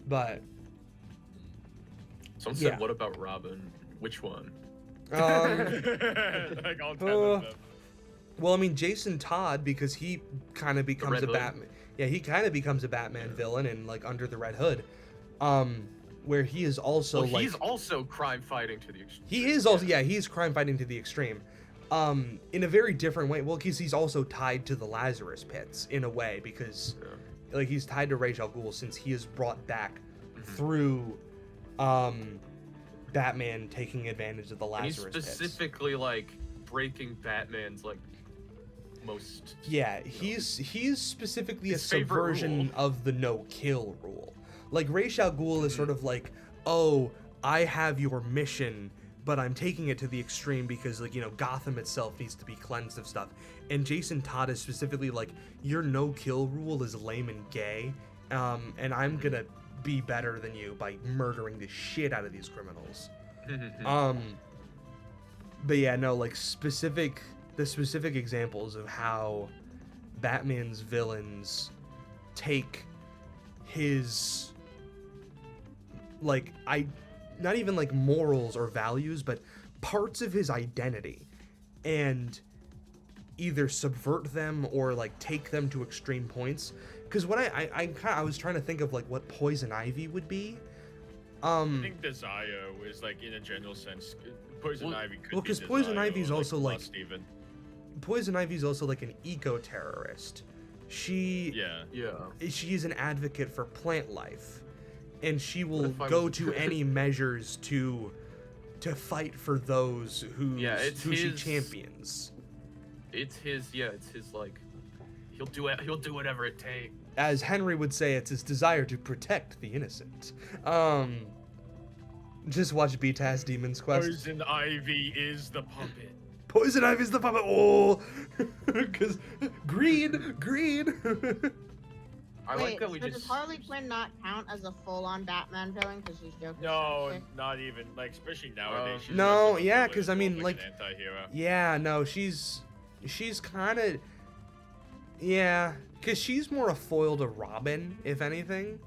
Speaker 1: But
Speaker 2: Someone
Speaker 1: Yeah.
Speaker 2: said, "What about Robin? Which one?"
Speaker 5: Like all 10 of them.
Speaker 1: well, I mean, Jason Todd, because he kind of becomes
Speaker 2: Red
Speaker 1: a
Speaker 2: Hood?
Speaker 1: Batman. Yeah, he kind of becomes a Batman villain in like Under the Red Hood, where he is also
Speaker 2: Well,
Speaker 1: like
Speaker 2: he's also crime fighting to the extreme.
Speaker 1: he is also he's crime fighting to the extreme, in a very different way. Well, because he's also tied to the Lazarus Pits in a way, because like he's tied to Ra's al Ghul since he is brought back through Batman taking advantage of the
Speaker 2: And he's
Speaker 1: Lazarus Pits.
Speaker 2: specifically like breaking Batman's like most.
Speaker 1: Yeah, he's specifically a
Speaker 2: His favorite
Speaker 1: subversion
Speaker 2: rule.
Speaker 1: of the no-kill rule. Like, Ra's al Ghul is sort of like, oh, I have your mission, but I'm taking it to the extreme because, like, you know, Gotham itself needs to be cleansed of stuff. And Jason Todd is specifically like, your no-kill rule is lame and gay, and I'm gonna be better than you by murdering the shit out of these criminals. But yeah, no, like, the specific examples of how Batman's villains take his like not even like morals or values, but parts of his identity and either subvert them or like take them to extreme points. Because what I was trying to think of like what Poison Ivy would be.
Speaker 5: I think Desire was like in a general sense. Poison Ivy could
Speaker 1: well,
Speaker 5: be
Speaker 1: 'cause Poison
Speaker 5: Desire
Speaker 1: Ivy's
Speaker 5: or,
Speaker 1: also, like-
Speaker 5: Lust even.
Speaker 1: Poison Ivy's also like an eco-terrorist. She's an advocate for plant life, and she will
Speaker 2: if I
Speaker 1: go
Speaker 2: was-
Speaker 1: to any measures to fight for those who she
Speaker 2: his-
Speaker 1: champions.
Speaker 2: It's his like he'll do whatever it takes.
Speaker 1: As Henry would say, it's his desire to protect the innocent. Just watch BTAS Demon's Quest.
Speaker 5: Poison Ivy is the puppet.
Speaker 1: Poison Ivy's the puppet. Oh, because green.
Speaker 2: I like that we
Speaker 6: so
Speaker 2: just.
Speaker 6: does Harley Quinn not count as a full-on Batman villain because she's Joker's
Speaker 5: No,
Speaker 6: sidekick?
Speaker 5: not even. Like, especially nowadays. she's
Speaker 1: No,
Speaker 5: just a
Speaker 1: yeah,
Speaker 5: villain,
Speaker 1: 'cause I
Speaker 5: more
Speaker 1: mean,
Speaker 5: of,
Speaker 1: like-
Speaker 5: an anti-hero.
Speaker 1: Yeah, no, she's kind of, yeah, because she's more a foil to Robin, if anything,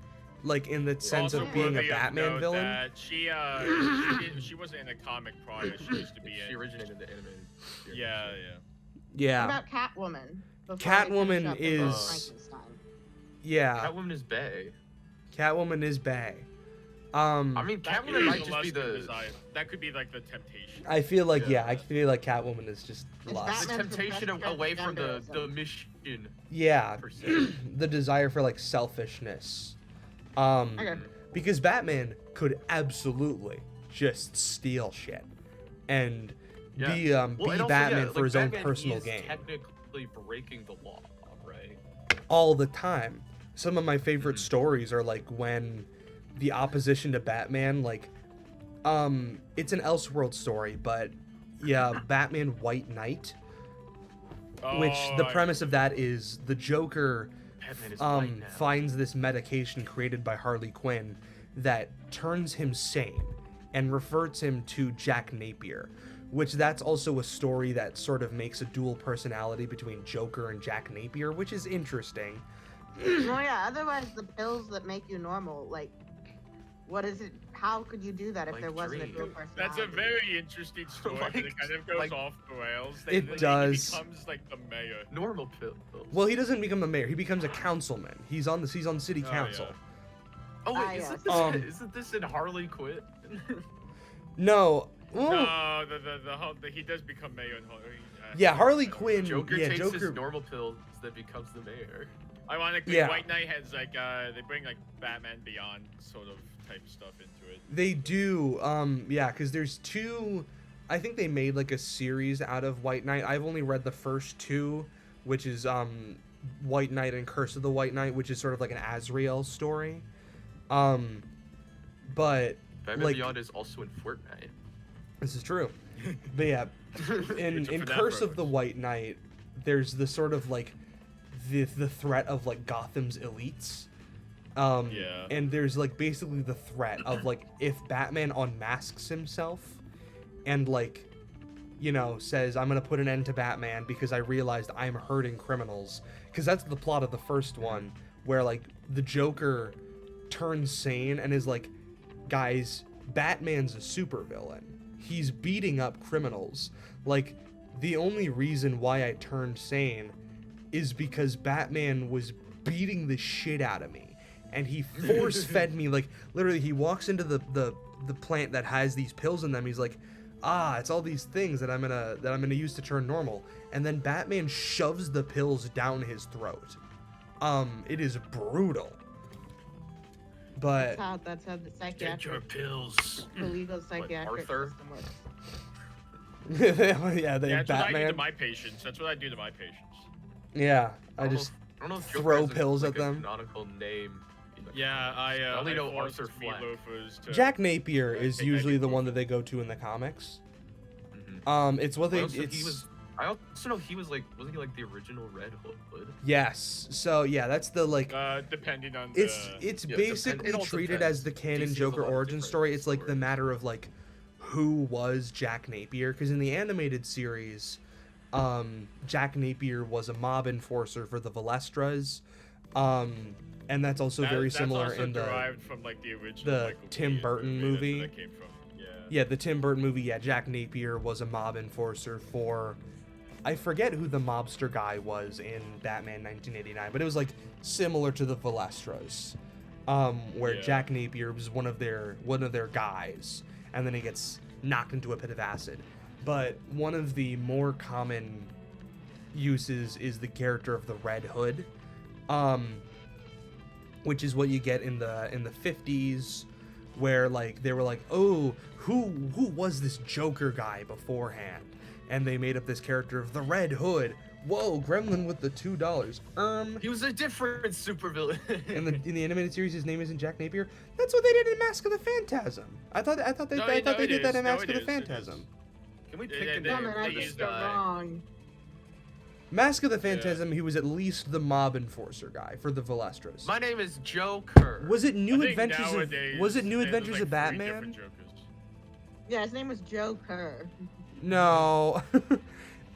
Speaker 1: like in the sense
Speaker 5: Also
Speaker 1: of being a
Speaker 5: worthy of
Speaker 1: Batman
Speaker 5: note
Speaker 1: villain.
Speaker 5: that she wasn't in a comic prior. She used to be
Speaker 2: She
Speaker 5: in.
Speaker 2: originated in the animated series.
Speaker 5: Yeah.
Speaker 6: What
Speaker 1: Yeah,
Speaker 6: about Catwoman? before we
Speaker 1: Catwoman
Speaker 6: finish up with
Speaker 1: is-
Speaker 6: Frankenstein?
Speaker 1: yeah,
Speaker 2: Catwoman is bae.
Speaker 1: Catwoman is bae.
Speaker 2: I mean,
Speaker 5: That
Speaker 2: Catwoman
Speaker 5: is
Speaker 2: might
Speaker 5: the
Speaker 2: just be
Speaker 5: lust of
Speaker 2: the
Speaker 5: desire. That could be like the temptation.
Speaker 1: I feel like
Speaker 2: Yeah.
Speaker 1: I feel like Catwoman is just
Speaker 6: It's
Speaker 1: lust.
Speaker 6: Batman's
Speaker 2: temptation
Speaker 6: repressed
Speaker 2: away from the
Speaker 6: transgenderism.
Speaker 2: mission
Speaker 1: Yeah,
Speaker 2: per se.
Speaker 1: the desire for like selfishness.
Speaker 6: Okay.
Speaker 1: Because Batman could absolutely just steal shit and be
Speaker 2: Well, and also,
Speaker 1: Batman
Speaker 2: yeah,
Speaker 1: for
Speaker 2: like,
Speaker 1: his own
Speaker 2: Batman
Speaker 1: personal
Speaker 2: is
Speaker 1: gain
Speaker 2: technically breaking the law, right?
Speaker 1: all the time. Some of my favorite
Speaker 2: Mhm.
Speaker 1: stories are like when the opposition to Batman, like, it's an Elseworld story, but yeah, Batman White Knight, which the
Speaker 5: Oh,
Speaker 1: premise of that is the Joker
Speaker 2: Batman is white now.
Speaker 1: finds this medication created by Harley Quinn that turns him sane and reverts him to Jack Napier, which that's also a story that sort of makes a dual personality between Joker and Jack Napier, which is interesting.
Speaker 6: Well, yeah. Otherwise, the pills that make you normal, like, what is it? How could you do that if
Speaker 2: Like
Speaker 6: there wasn't a dual
Speaker 2: Dream.
Speaker 6: personality?
Speaker 5: That's a very interesting story, but it kind of goes
Speaker 2: like-
Speaker 5: off the rails.
Speaker 1: It does.
Speaker 5: He becomes like the mayor.
Speaker 2: Normal pills.
Speaker 1: Well, he doesn't become a mayor; he becomes a councilman. He's on city
Speaker 5: Oh,
Speaker 1: council.
Speaker 5: yeah.
Speaker 2: Oh wait,
Speaker 6: Ah,
Speaker 2: isn't,
Speaker 6: yes.
Speaker 2: this, isn't this in Harley Quinn?
Speaker 1: No, well,
Speaker 5: No, he does become mayor in Harley.
Speaker 1: yeah, Harley Quinn.
Speaker 2: Joker
Speaker 1: yeah,
Speaker 2: takes
Speaker 1: Joker.
Speaker 2: his normal pills that becomes the mayor.
Speaker 5: Ironically,
Speaker 1: Yeah.
Speaker 5: White Knight has like they bring like Batman Beyond sort of type stuff into it.
Speaker 1: They do, yeah, because there's two. I think they made like a series out of White Knight. I've only read the first two, which is White Knight and Curse of the White Knight, which is sort of like an Azrael story. But
Speaker 2: Batman
Speaker 1: like
Speaker 2: Beyond is also in Fortnite.
Speaker 1: this is true. But yeah, in
Speaker 5: It's a FNAF
Speaker 1: Curse of
Speaker 5: reference.
Speaker 1: the White Knight, there's the sort of like the threat of like Gotham's elites.
Speaker 5: Yeah.
Speaker 1: And there's like basically the threat of like if Batman unmasks himself and like you know, says, I'm gonna put an end to Batman because I realized I'm hurting criminals. Because that's the plot of the first one, where, like, the Joker turns sane and is like, guys, Batman's a supervillain. He's beating up criminals. Like, the only reason why I turned sane is because Batman was beating the shit out of me. And he force-fed me, like, literally, he walks into the plant that has these pills in them. He's like, it's all these things that I'm gonna use to turn normal. And then Batman shoves the pills down his throat. It is brutal. But
Speaker 6: That's how the
Speaker 2: Get
Speaker 6: psychiatric,
Speaker 2: your pills.
Speaker 6: the legal psychiatric
Speaker 2: Arthur?
Speaker 6: system works.
Speaker 1: yeah, they
Speaker 5: Yeah, that's what I do to
Speaker 1: Batman.
Speaker 5: my patients. That's what I do to my patients.
Speaker 1: Yeah, I
Speaker 2: don't know
Speaker 1: just
Speaker 2: I don't know if Joker
Speaker 1: throw
Speaker 2: has a,
Speaker 1: pills
Speaker 2: like,
Speaker 1: at
Speaker 2: a
Speaker 1: them.
Speaker 2: canonical name. in the
Speaker 5: Yeah,
Speaker 2: comics.
Speaker 5: I
Speaker 2: only know
Speaker 5: forced
Speaker 2: Arthur
Speaker 5: meat
Speaker 2: Fleck.
Speaker 5: loafers to.
Speaker 1: Jack Napier is
Speaker 5: take
Speaker 1: usually the
Speaker 5: ibuprofen.
Speaker 1: one that they go to in the comics.
Speaker 2: Mhm.
Speaker 1: It's what
Speaker 2: I
Speaker 1: they.
Speaker 2: also,
Speaker 1: It's
Speaker 2: I also know he was like, wasn't he like the original Red Hood?
Speaker 1: yes. So yeah, that's the like.
Speaker 5: Depending on the.
Speaker 1: It's
Speaker 2: Yeah,
Speaker 1: basically
Speaker 2: it all
Speaker 1: treated
Speaker 2: depends.
Speaker 1: as the canon
Speaker 2: DC has a
Speaker 1: Joker
Speaker 2: lot of
Speaker 1: origin
Speaker 2: different
Speaker 1: story. It's like the
Speaker 2: stories.
Speaker 1: matter of like who was Jack Napier, because in the animated series, Jack Napier was a mob enforcer for the Valestras, and that's also very similar
Speaker 5: also
Speaker 1: in the
Speaker 5: derived from like the original
Speaker 1: the
Speaker 5: Michael
Speaker 1: Tim
Speaker 5: Keaton
Speaker 1: Burton
Speaker 5: That's
Speaker 1: movie.
Speaker 5: where that came from.
Speaker 1: yeah, the Tim Burton movie. Yeah, Jack Napier was a mob enforcer for, I forget who the mobster guy was in Batman 1989, but it was like similar to the Valestras, where
Speaker 5: Yeah.
Speaker 1: Jack Napier was one of their guys, and then he gets knocked into a pit of acid. But one of the more common uses is the character of the Red Hood, which is what you get in the 50s, where like they were like, oh, who was this Joker guy beforehand? And they made up this character of the Red Hood. Whoa, Gremlin with the $2.
Speaker 2: He was a different supervillain.
Speaker 1: In the animated series, his name isn't Jack Napier. That's what they did in Mask of the Phantasm. I thought they
Speaker 5: No,
Speaker 1: did that
Speaker 5: it
Speaker 1: in
Speaker 5: is.
Speaker 1: Mask
Speaker 5: No,
Speaker 1: of the
Speaker 5: it is. It is.
Speaker 1: Phantasm.
Speaker 2: Can we
Speaker 5: They-
Speaker 2: pick
Speaker 5: they-
Speaker 2: a
Speaker 6: Oh,
Speaker 2: name
Speaker 6: man, I
Speaker 2: for this
Speaker 6: just got
Speaker 2: guy?
Speaker 6: wrong.
Speaker 1: Mask of the Phantasm, he was at least the mob enforcer guy for the Valestras.
Speaker 2: My name is Joker.
Speaker 1: Was it
Speaker 5: I
Speaker 1: New
Speaker 5: think
Speaker 1: Adventures
Speaker 5: nowadays,
Speaker 1: of Was it New
Speaker 5: there's,
Speaker 1: Adventures
Speaker 5: like,
Speaker 1: of
Speaker 5: 3
Speaker 1: Batman?
Speaker 5: different Jokers.
Speaker 6: Yeah, his name was Joker.
Speaker 1: No.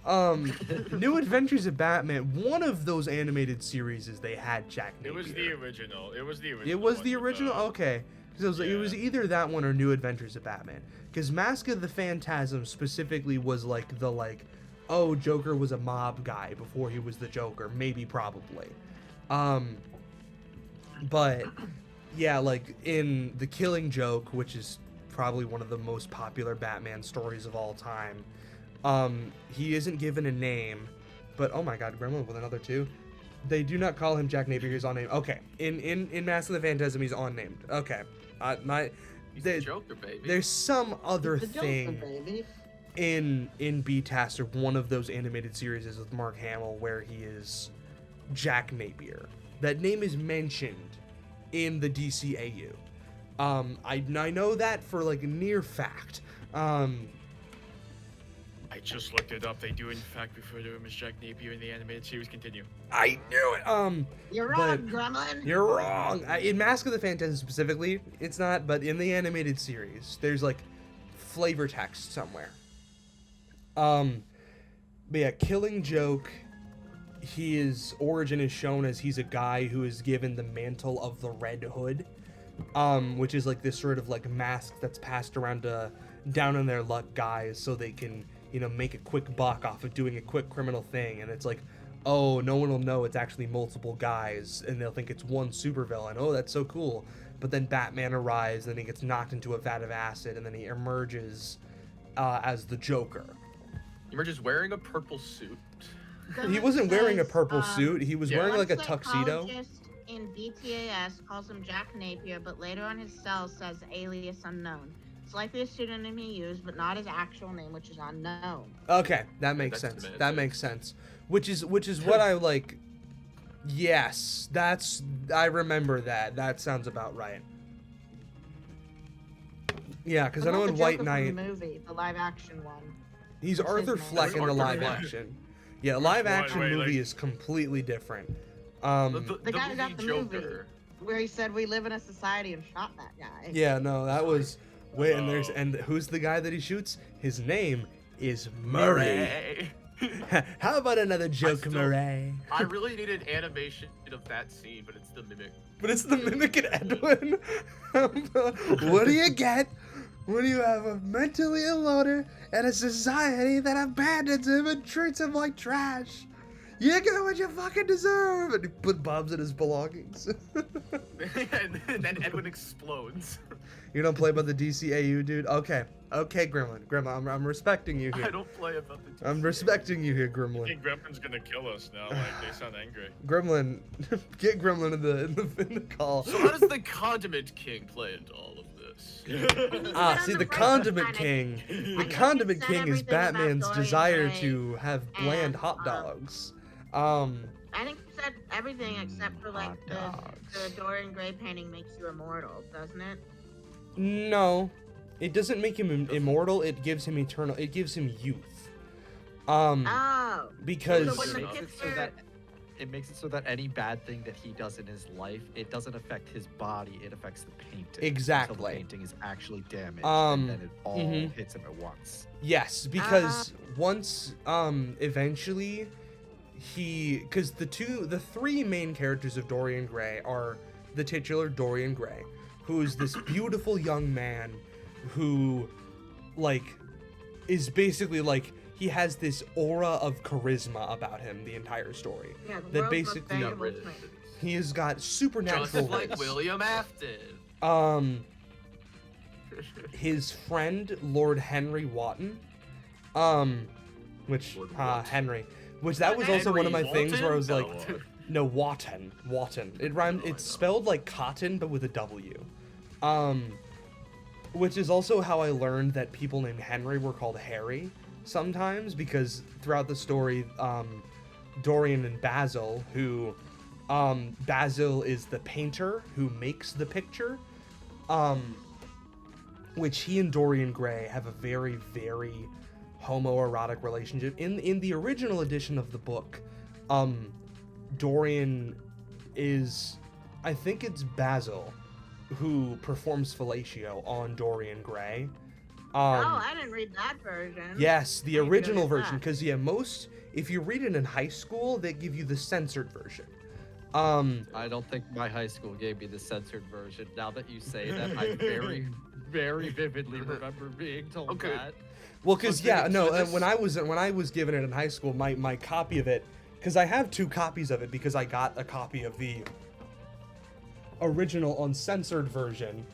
Speaker 1: New Adventures of Batman. One of those animated series is they had Jack Napier.
Speaker 5: It was the original. It was the original.
Speaker 1: It was
Speaker 5: one
Speaker 1: the
Speaker 5: with,
Speaker 1: original. Okay. Because it was
Speaker 5: yeah.
Speaker 1: either that one or New Adventures of Batman. Because Mask of the Phantasm specifically was like the like, oh, Joker was a mob guy before he was the Joker. Maybe, probably. But yeah, like in The Killing Joke, which is probably one of the most popular Batman stories of all time, he isn't given a name, but oh my god, Gremlin with another 2. They do not call him Jack Napier. He's unnamed. Okay, in Mask of the Phantasm, he's unnamed. Okay,
Speaker 2: He's the Joker, baby.
Speaker 1: there's some other
Speaker 6: The Joker,
Speaker 1: thing
Speaker 6: baby.
Speaker 1: in B-Taster, one of those animated series is with Mark Hamill, where he is Jack Napier. That name is mentioned in the DCAU. I know that for like near fact.
Speaker 5: I just looked it up. They do in fact refer to him as Jack Napier in the animated series. Continue.
Speaker 1: I knew it.
Speaker 6: You're
Speaker 1: but
Speaker 6: wrong, Gremlin.
Speaker 1: You're wrong. In Mask of the Phantasm specifically, it's not, but in the animated series, there's like flavor text somewhere. But yeah, Killing Joke, his origin is shown as he's a guy who is given the mantle of the Red Hood, which is like this sort of like mask that's passed around to down on their luck guys so they can, you know, make a quick buck off of doing a quick criminal thing. And it's like, oh, no one will know it's actually multiple guys, and they'll think it's one supervillain. Oh, that's so cool. But then Batman arrives, and he gets knocked into a vat of acid, and then he emerges as the Joker.
Speaker 2: He emerges wearing a purple suit.
Speaker 1: He wasn't wearing a purple suit. He was
Speaker 2: yeah.
Speaker 1: wearing
Speaker 6: One
Speaker 1: like a tuxedo.
Speaker 6: psychologist in BTAS calls him Jack Napier, but later on his cell says alias unknown. It's likely a pseudonym he used, but not his actual name, which is unknown.
Speaker 1: Okay, that makes
Speaker 2: that's
Speaker 1: sense.
Speaker 2: semantics.
Speaker 1: That makes sense. Which is what I like. Yes, I remember that. That sounds about right. Yeah, because I
Speaker 6: What
Speaker 1: know
Speaker 6: about
Speaker 1: in
Speaker 6: the
Speaker 1: White
Speaker 6: Joker from
Speaker 1: Knight,
Speaker 6: the movie, the live action one.
Speaker 1: he's
Speaker 6: what's his
Speaker 1: Arthur
Speaker 6: name?
Speaker 1: Fleck in the
Speaker 2: Arthur
Speaker 1: live
Speaker 2: Fleck.
Speaker 1: action. Yeah, live
Speaker 5: one?
Speaker 1: action
Speaker 5: Wait,
Speaker 1: movie
Speaker 5: like-
Speaker 1: is completely different.
Speaker 6: The guy who got the
Speaker 2: Joker.
Speaker 6: movie. Where he said we live in a society and shot that guy.
Speaker 1: Yeah, no, that was wait, and
Speaker 5: Oh.
Speaker 1: who's the guy that he shoots? His name is Murray. How about another joke,
Speaker 2: still-
Speaker 1: Murray?
Speaker 2: I really needed animation of that scene, but it's the mimic.
Speaker 1: But it's the mimic and Edwin. What do you get when you have a mentally ill loner and a society that abandons him and treats him like trash? You get what you fucking deserve! And he put bombs in his belongings.
Speaker 2: And then Edwin explodes.
Speaker 1: You don't play about the DCAU, dude? Okay, Gremlin, I'm respecting you
Speaker 2: I
Speaker 1: here.
Speaker 2: don't play about the
Speaker 1: I'm respecting you here,
Speaker 5: I
Speaker 1: Gremlin.
Speaker 5: think Gremlin's gonna kill us now. Like they sound angry.
Speaker 1: Gremlin, get Gremlin in the call.
Speaker 2: So how does the Condiment King play into all of this?
Speaker 1: See, the Condiment King. The Condiment King is Batman's desire to have bland hot dogs.
Speaker 6: I think you said everything except for like
Speaker 4: Hot
Speaker 6: the
Speaker 4: dogs.
Speaker 6: Dorian Gray painting makes you immortal, doesn't it?
Speaker 1: No, it doesn't make him immortal. It gives him eternal. It gives him youth.
Speaker 6: Oh.
Speaker 1: Because
Speaker 6: So when
Speaker 4: It
Speaker 6: the
Speaker 4: makes it so
Speaker 6: picture-
Speaker 4: that makes it so that any bad thing that he does in his life, it doesn't affect his body. It affects the painting. Until
Speaker 1: Exactly.
Speaker 4: the painting is actually damaged,
Speaker 1: Um,
Speaker 4: and then it all
Speaker 1: mhm.
Speaker 4: hits him at once.
Speaker 1: yes, because once eventually because the three main characters of Dorian Gray are the titular Dorian Gray, who is this beautiful young man who like is basically like he has this aura of charisma about him the entire story.
Speaker 6: Yeah, the
Speaker 1: That
Speaker 6: world's most
Speaker 1: basically-
Speaker 6: valuable
Speaker 2: Got rid of
Speaker 6: twin.
Speaker 2: it.
Speaker 1: He has got supernatural
Speaker 2: Just like
Speaker 1: gifts.
Speaker 2: William Afton.
Speaker 1: His friend Lord Henry Wotton, which
Speaker 2: Lord Wotton.
Speaker 1: Henry, which that was also one of my
Speaker 2: Henry
Speaker 1: things where I was like,
Speaker 2: Walton?
Speaker 1: no, Wotton. It rhymed.
Speaker 2: Oh, I
Speaker 1: It's
Speaker 2: know.
Speaker 1: spelled like cotton but with a W, which is also how I learned that people named Henry were called Harry sometimes, because throughout the story, Dorian and Basil, who Basil is the painter who makes the picture, which he and Dorian Gray have a very, very homoerotic relationship. In the original edition of the book, Dorian is, I think it's Basil, who performs fellatio on Dorian Gray.
Speaker 6: Oh, I didn't read that version.
Speaker 1: Yes, the
Speaker 6: I didn't
Speaker 1: original
Speaker 6: notice
Speaker 1: version,
Speaker 6: that.
Speaker 1: because if you read it in high school, they give you the censored version.
Speaker 4: I don't think my high school gave me the censored version. Now that you say that, I very, very vividly remember being told
Speaker 2: Okay.
Speaker 4: that.
Speaker 1: Well, because
Speaker 2: So
Speaker 1: yeah,
Speaker 2: this-
Speaker 1: no,
Speaker 2: so this-
Speaker 1: when I was given it in high school, my copy of it, because I have 2 copies of it, because I got a copy of the original uncensored version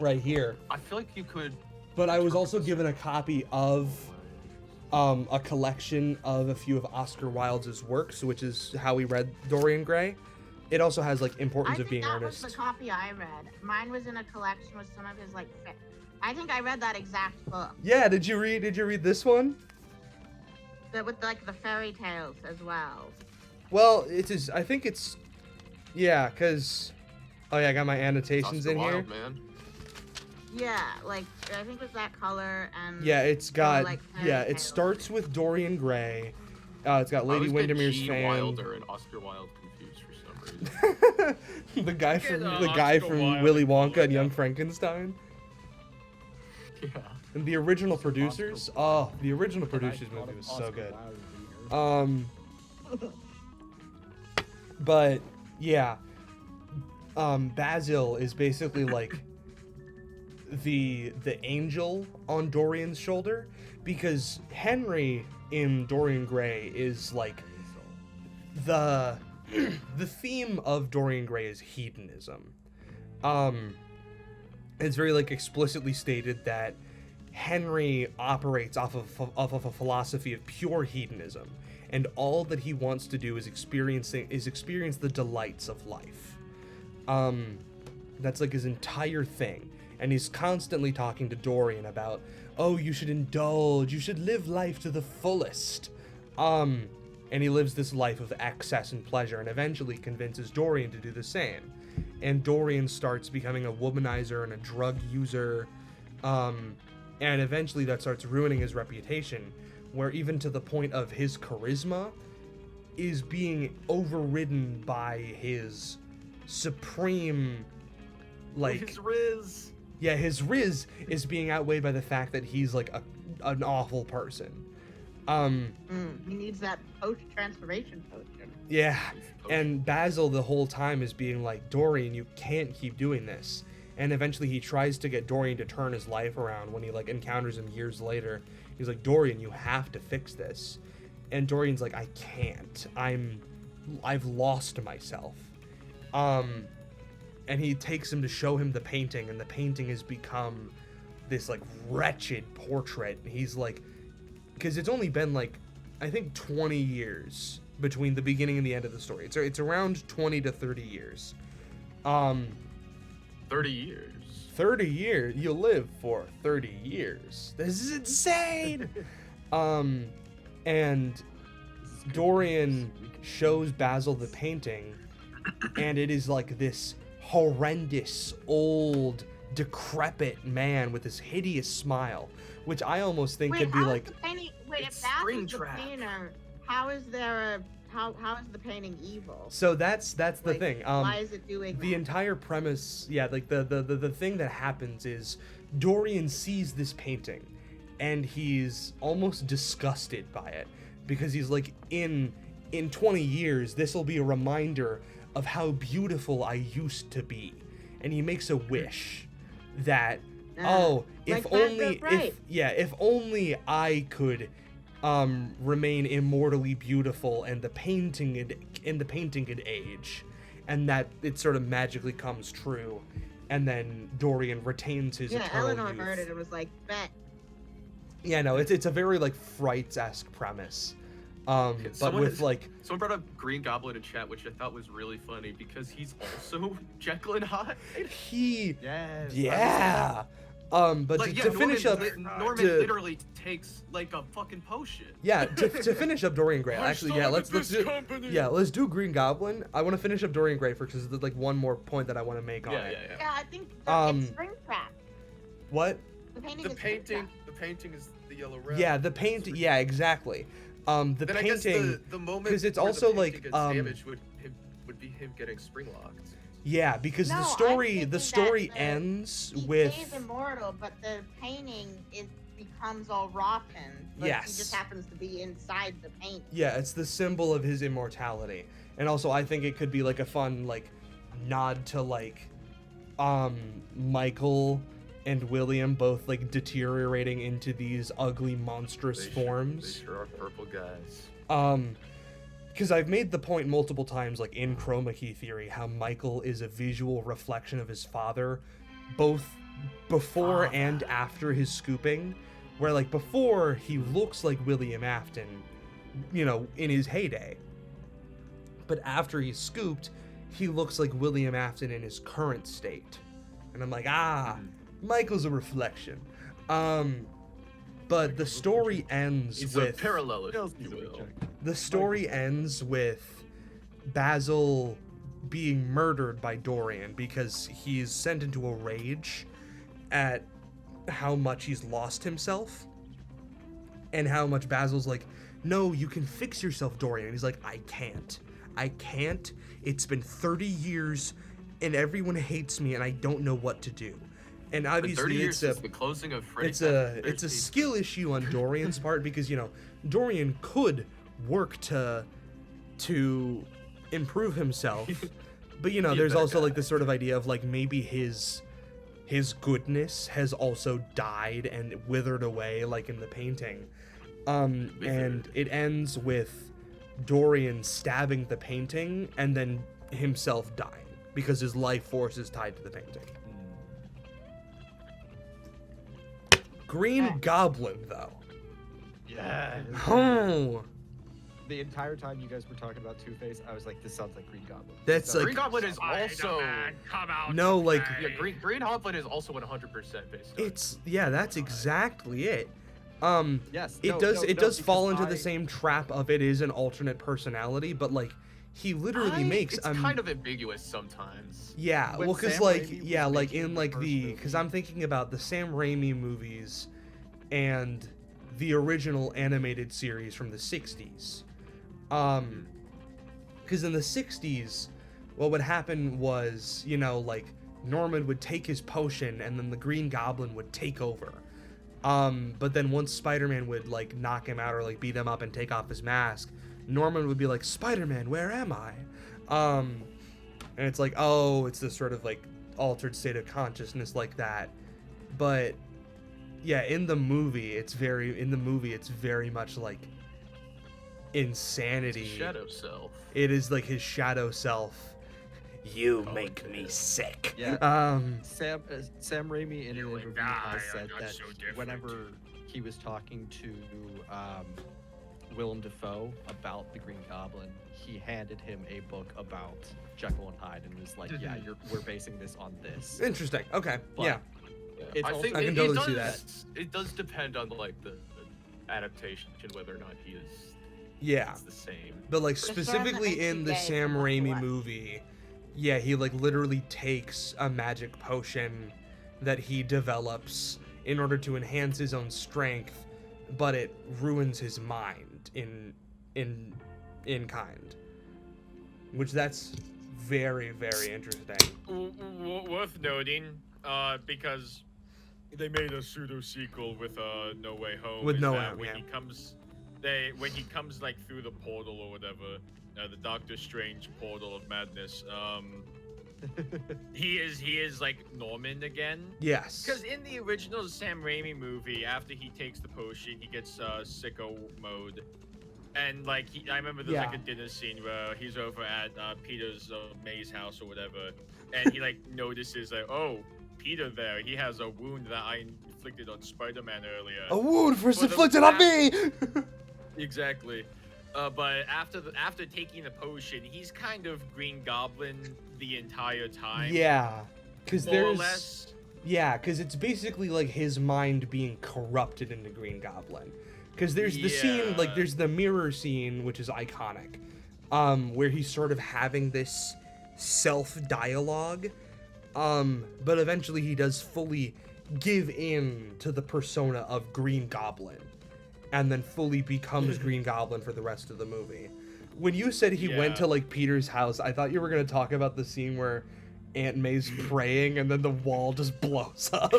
Speaker 1: right here,
Speaker 2: I feel like you could.
Speaker 1: but I was also given a copy of a collection of a few of Oscar Wilde's works, which is how we read Dorian Gray. It also has like
Speaker 6: I
Speaker 1: importance
Speaker 6: think
Speaker 1: of being
Speaker 6: that
Speaker 1: earnest.
Speaker 6: was the copy I read. Mine was in a collection with some of his like. I think I read that exact book.
Speaker 1: Yeah, did you read this one?
Speaker 6: That with like the fairy tales as well.
Speaker 1: Well, it is. I think it's. Yeah, cause. Oh yeah, I got my annotations
Speaker 2: Oscar
Speaker 1: in here.
Speaker 2: Wilde, man.
Speaker 6: Yeah, like I think it was that color and.
Speaker 1: Yeah, it's got.
Speaker 6: like,
Speaker 1: Yeah,
Speaker 6: fairy
Speaker 1: it
Speaker 6: tales.
Speaker 1: starts with Dorian Gray. It's got
Speaker 2: I
Speaker 1: Lady
Speaker 2: always get
Speaker 1: Windermere's
Speaker 2: G.
Speaker 1: fan.
Speaker 2: Wilder and Oscar Wilde confused for some reason.
Speaker 1: the guy from
Speaker 5: Get,
Speaker 1: the guy
Speaker 5: Oscar
Speaker 1: from
Speaker 5: Wilde
Speaker 1: Willy
Speaker 5: and
Speaker 1: Wonka
Speaker 5: call it
Speaker 1: and Young
Speaker 5: that.
Speaker 1: Frankenstein.
Speaker 2: Yeah.
Speaker 1: And the original producers. Oh, the original
Speaker 4: And I
Speaker 1: producers
Speaker 4: thought
Speaker 1: movie
Speaker 4: of
Speaker 1: was so
Speaker 4: Oscar
Speaker 1: good.
Speaker 4: Wilde either.
Speaker 1: But yeah, Basil is basically like the angel on Dorian's shoulder, because Henry in Dorian Gray is like the theme of Dorian Gray is hedonism. It's very like explicitly stated that Henry operates off of a philosophy of pure hedonism, and all that he wants to do is experience the delights of life. That's like his entire thing, and he's constantly talking to Dorian about, oh, you should indulge, you should live life to the fullest. And he lives this life of excess and pleasure, and eventually convinces Dorian to do the same. And Dorian starts becoming a womanizer and a drug user, and eventually that starts ruining his reputation, where even to the point of his charisma is being overridden by his supreme, like,
Speaker 2: His Riz.
Speaker 1: Yeah, his Riz is being outweighed by the fact that he's like an awful person.
Speaker 6: He needs that post-transformation potion.
Speaker 1: Yeah, and Basil the whole time is being like, Dorian, you can't keep doing this. And eventually he tries to get Dorian to turn his life around when he like encounters him years later. He's like, Dorian, you have to fix this. And Dorian's like, I can't. I've lost myself. And he takes him to show him the painting, and the painting has become this like wretched portrait. He's like, because it's only been like, I think 20 years between the beginning and the end of the story. It's around 20 to 30 years.
Speaker 2: 30 years.
Speaker 1: 30 years. You live for 30 years. This is insane. And Dorian shows Basil the painting, and it is like this horrendous, old, decrepit man with this hideous smile, which I almost think could be like.
Speaker 6: Wait,
Speaker 2: It's
Speaker 6: if that's the
Speaker 2: Springtrap.
Speaker 6: painter, how is there a how is the painting evil?
Speaker 1: So that's the
Speaker 6: Like,
Speaker 1: thing.
Speaker 6: why is it doing
Speaker 1: The
Speaker 6: that?
Speaker 1: entire premise, yeah, like the thing that happens is Dorian sees this painting, and he's almost disgusted by it because he's like, in 20 years, this will be a reminder of how beautiful I used to be, and he makes a wish that, if
Speaker 6: like
Speaker 1: only,
Speaker 6: Bad Girl Bride.
Speaker 1: if only I could remain immortally beautiful, and the painting could age, and that it sort of magically comes true, and then Dorian retains his eternal
Speaker 6: Eleanor
Speaker 1: youth.
Speaker 6: heard it and was like, bet.
Speaker 1: Yeah, no, it's a very like Frights-esque premise, but
Speaker 2: someone
Speaker 1: with
Speaker 2: is-
Speaker 1: like,
Speaker 2: Someone brought up Green Goblin in chat, which I thought was really funny because he's also Jekyll and Hyde.
Speaker 1: he,
Speaker 4: Yes.
Speaker 1: yeah, but
Speaker 2: Like,
Speaker 1: to finish up,
Speaker 2: Norman
Speaker 1: to-
Speaker 2: literally takes like a fucking potion.
Speaker 1: yeah, to finish up Dorian Gray. Actually, yeah, let's do Green Goblin. I want to finish up Dorian Gray first because there's like one more point that I want to make on
Speaker 2: Yeah,
Speaker 1: it.
Speaker 2: yeah, yeah.
Speaker 6: Yeah, I think it's Springtrap.
Speaker 1: What?
Speaker 6: The painting
Speaker 2: The
Speaker 6: is
Speaker 2: painting,
Speaker 6: Springtrap.
Speaker 2: the painting is the yellow red.
Speaker 1: Yeah, the paint. Yeah, exactly. The
Speaker 2: Then I guess
Speaker 1: painting.
Speaker 2: the moment
Speaker 1: 'cause it's
Speaker 2: where
Speaker 1: also,
Speaker 2: the
Speaker 1: like,
Speaker 2: painting gets damaged would be him getting spring locked.
Speaker 1: Yeah, because
Speaker 6: No,
Speaker 1: the
Speaker 6: I'm
Speaker 1: story
Speaker 6: thinking
Speaker 1: story
Speaker 6: that
Speaker 1: ends
Speaker 6: He
Speaker 1: with.
Speaker 6: stays immortal, but the painting becomes all rotten. But
Speaker 1: Yes.
Speaker 6: he just happens to be inside the paint.
Speaker 1: Yeah, it's the symbol of his immortality. And also I think it could be like a fun like nod to like Michael and William both like deteriorating into these ugly monstrous forms.
Speaker 2: They sure are purple guys.
Speaker 1: Because I've made the point multiple times, like in Chroma Key Theory, how Michael is a visual reflection of his father, both before and after his scooping. Where, like, before, he looks like William Afton, you know, in his heyday. But after he's scooped, he looks like William Afton in his current state. And I'm like, Michael's a reflection. But the story ends
Speaker 2: He's
Speaker 1: with...
Speaker 2: a parallel, if
Speaker 4: Feels
Speaker 2: you
Speaker 4: easy to
Speaker 2: will.
Speaker 4: check.
Speaker 1: The story ends with Basil being murdered by Dorian because he's sent into a rage at how much he's lost himself, and how much Basil's like, no, you can fix yourself, Dorian. And he's like, I can't. It's been 30 years and everyone hates me and I don't know what to do. And
Speaker 2: The 30
Speaker 1: obviously
Speaker 2: years
Speaker 1: it's
Speaker 2: since the closing of Freddy
Speaker 1: it's a skill issue on Dorian's part, because, you know, Dorian could work to improve himself, but, you know,
Speaker 2: Be a
Speaker 1: there's
Speaker 2: better
Speaker 1: also
Speaker 2: guy.
Speaker 1: like this sort of idea of like maybe his goodness has also died and withered away, like in the painting. And
Speaker 2: Withered.
Speaker 1: it ends with Dorian stabbing the painting and then himself dying because his life force is tied to the painting. Green Goblin, though.
Speaker 4: Yeah.
Speaker 1: Oh,
Speaker 4: The entire time you guys were talking about Two-Face, I was like, this sounds like Green Goblin.
Speaker 1: That's
Speaker 4: So-
Speaker 1: like-
Speaker 2: Green Goblin is also
Speaker 5: Spider-Man, come out
Speaker 1: No,
Speaker 5: to
Speaker 1: like-
Speaker 5: play.
Speaker 2: yeah. Green Goblin is also 100% based. On
Speaker 1: it's yeah, that's exactly it.
Speaker 4: Yes.
Speaker 1: It
Speaker 4: no,
Speaker 1: does
Speaker 4: no,
Speaker 1: it
Speaker 4: no,
Speaker 1: does fall
Speaker 4: because
Speaker 1: into the same trap of it is an alternate personality, but like he literally makes
Speaker 2: It's kind of ambiguous sometimes.
Speaker 1: yeah,
Speaker 4: When
Speaker 1: well, because
Speaker 4: Sam
Speaker 1: like
Speaker 4: Raimi was
Speaker 1: yeah, like
Speaker 4: making
Speaker 1: in
Speaker 4: the
Speaker 1: like
Speaker 4: first
Speaker 1: the
Speaker 4: movie-
Speaker 1: because I'm thinking about the Sam Raimi movies and the original animated series from the 60s. Because in the 60s, what would happen was, you know, like Norman would take his potion and then the Green Goblin would take over. But then once Spider-Man would like knock him out or like beat him up and take off his mask, Norman would be like, Spider-Man, where am I? And it's like, oh, it's this sort of like altered state of consciousness like that. But yeah, in the movie it's very much like insanity.
Speaker 2: His shadow self.
Speaker 1: It is like his shadow self. You make me sick.
Speaker 4: Yeah. Sam Raimi in an
Speaker 5: You and
Speaker 4: interview
Speaker 5: I
Speaker 4: has
Speaker 5: are
Speaker 4: said
Speaker 5: not
Speaker 4: that
Speaker 5: so different.
Speaker 4: whenever he was talking to Willem Dafoe about the Green Goblin, he handed him a book about Jekyll and Hyde and was like, "Yeah, we're basing this on this."
Speaker 1: Interesting. Okay.
Speaker 4: But
Speaker 1: yeah.
Speaker 4: It's
Speaker 2: I
Speaker 4: also-
Speaker 2: think
Speaker 1: I can
Speaker 2: it
Speaker 1: totally
Speaker 2: does,
Speaker 1: see that.
Speaker 2: It does depend on like the adaptation, whether or not he is.
Speaker 1: Yeah.
Speaker 2: It's the same.
Speaker 1: But like
Speaker 6: The storm that
Speaker 1: specifically
Speaker 6: makes
Speaker 1: in
Speaker 6: you
Speaker 1: the
Speaker 6: gay
Speaker 1: Sam
Speaker 6: from what to
Speaker 1: Raimi
Speaker 6: what?
Speaker 1: movie, yeah, he like literally takes a magic potion that he develops in order to enhance his own strength, but it ruins his mind in kind. Which that's very, very interesting.
Speaker 5: Worth noting, because they made a pseudo sequel with No Way Home.
Speaker 1: With
Speaker 5: is
Speaker 1: No
Speaker 5: that
Speaker 1: Way Home,
Speaker 5: when
Speaker 1: yeah.
Speaker 5: when he comes like through the portal or whatever, the Doctor Strange portal of madness. He is like Norman again.
Speaker 1: Yes.
Speaker 5: Because in the original Sam Raimi movie, after he takes the potion, he gets sicko mode. And like I remember there's like
Speaker 1: Yeah.
Speaker 5: a dinner scene where he's over at Peter's May's house or whatever, and he like notices like, oh, Peter there, he has a wound that I inflicted on Spider-Man earlier.
Speaker 1: A wound first
Speaker 5: For the
Speaker 1: inflicted on
Speaker 5: last-
Speaker 1: me.
Speaker 5: Exactly. But after taking the potion, he's kind of Green Goblin the entire time.
Speaker 1: Yeah. Cuz
Speaker 5: More or
Speaker 1: there's
Speaker 5: less.
Speaker 1: Yeah, because it's basically like his mind being corrupted into Green Goblin. Because there's the scene, like
Speaker 5: Yeah.
Speaker 1: there's the mirror scene, which is iconic, where he's sort of having this self-dialogue, but eventually he does fully give in to the persona of Green Goblin, and then fully becomes Green Goblin for the rest of the movie. When you said he went
Speaker 5: Yeah.
Speaker 1: to like Peter's house, I thought you were gonna talk about the scene where Aunt May's praying and then the wall just blows up.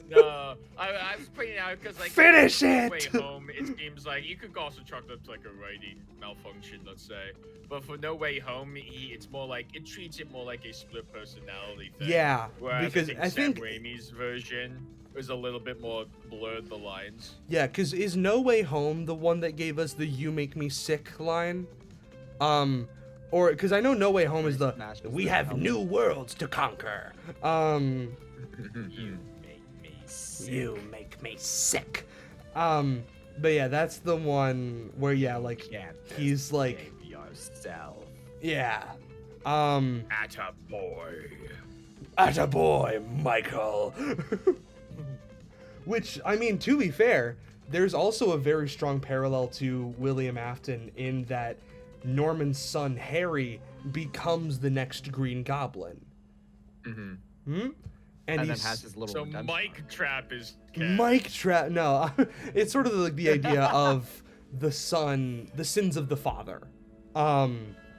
Speaker 5: No, I was pointing out because like
Speaker 1: Finish
Speaker 5: No
Speaker 1: it!
Speaker 5: Way Home, it seems like you could also chalk that to like a writing malfunction, let's say. But for No Way Home, it's more like it treats it more like a split personality thing.
Speaker 1: Yeah,
Speaker 5: Whereas
Speaker 1: because
Speaker 5: I think Sam
Speaker 1: think
Speaker 5: Raimi's version was a little bit more blurred the lines.
Speaker 1: yeah, because is No Way Home the one that gave us the "You make me sick" line? Or because I know No Way Home is the
Speaker 4: Smashes
Speaker 1: "We
Speaker 4: the
Speaker 1: have
Speaker 4: album.
Speaker 1: new worlds to conquer."
Speaker 4: You make me sick.
Speaker 1: You make me sick. But yeah, that's the one where yeah, like
Speaker 4: Can't
Speaker 1: he's like
Speaker 4: escape yourself.
Speaker 1: yeah,
Speaker 5: Atta boy.
Speaker 1: attaboy, Michael. Which, I mean, to be fair, there's also a very strong parallel to William Afton in that Norman's son Harry becomes the next Green Goblin.
Speaker 2: Mm-hmm.
Speaker 1: Hmm?
Speaker 4: And then
Speaker 1: he's
Speaker 4: has his little
Speaker 5: So
Speaker 4: redemption
Speaker 5: Mike
Speaker 4: arc.
Speaker 5: Trap is
Speaker 1: Mike Trap. No, it's sort of like the idea of the son, the sins of the father.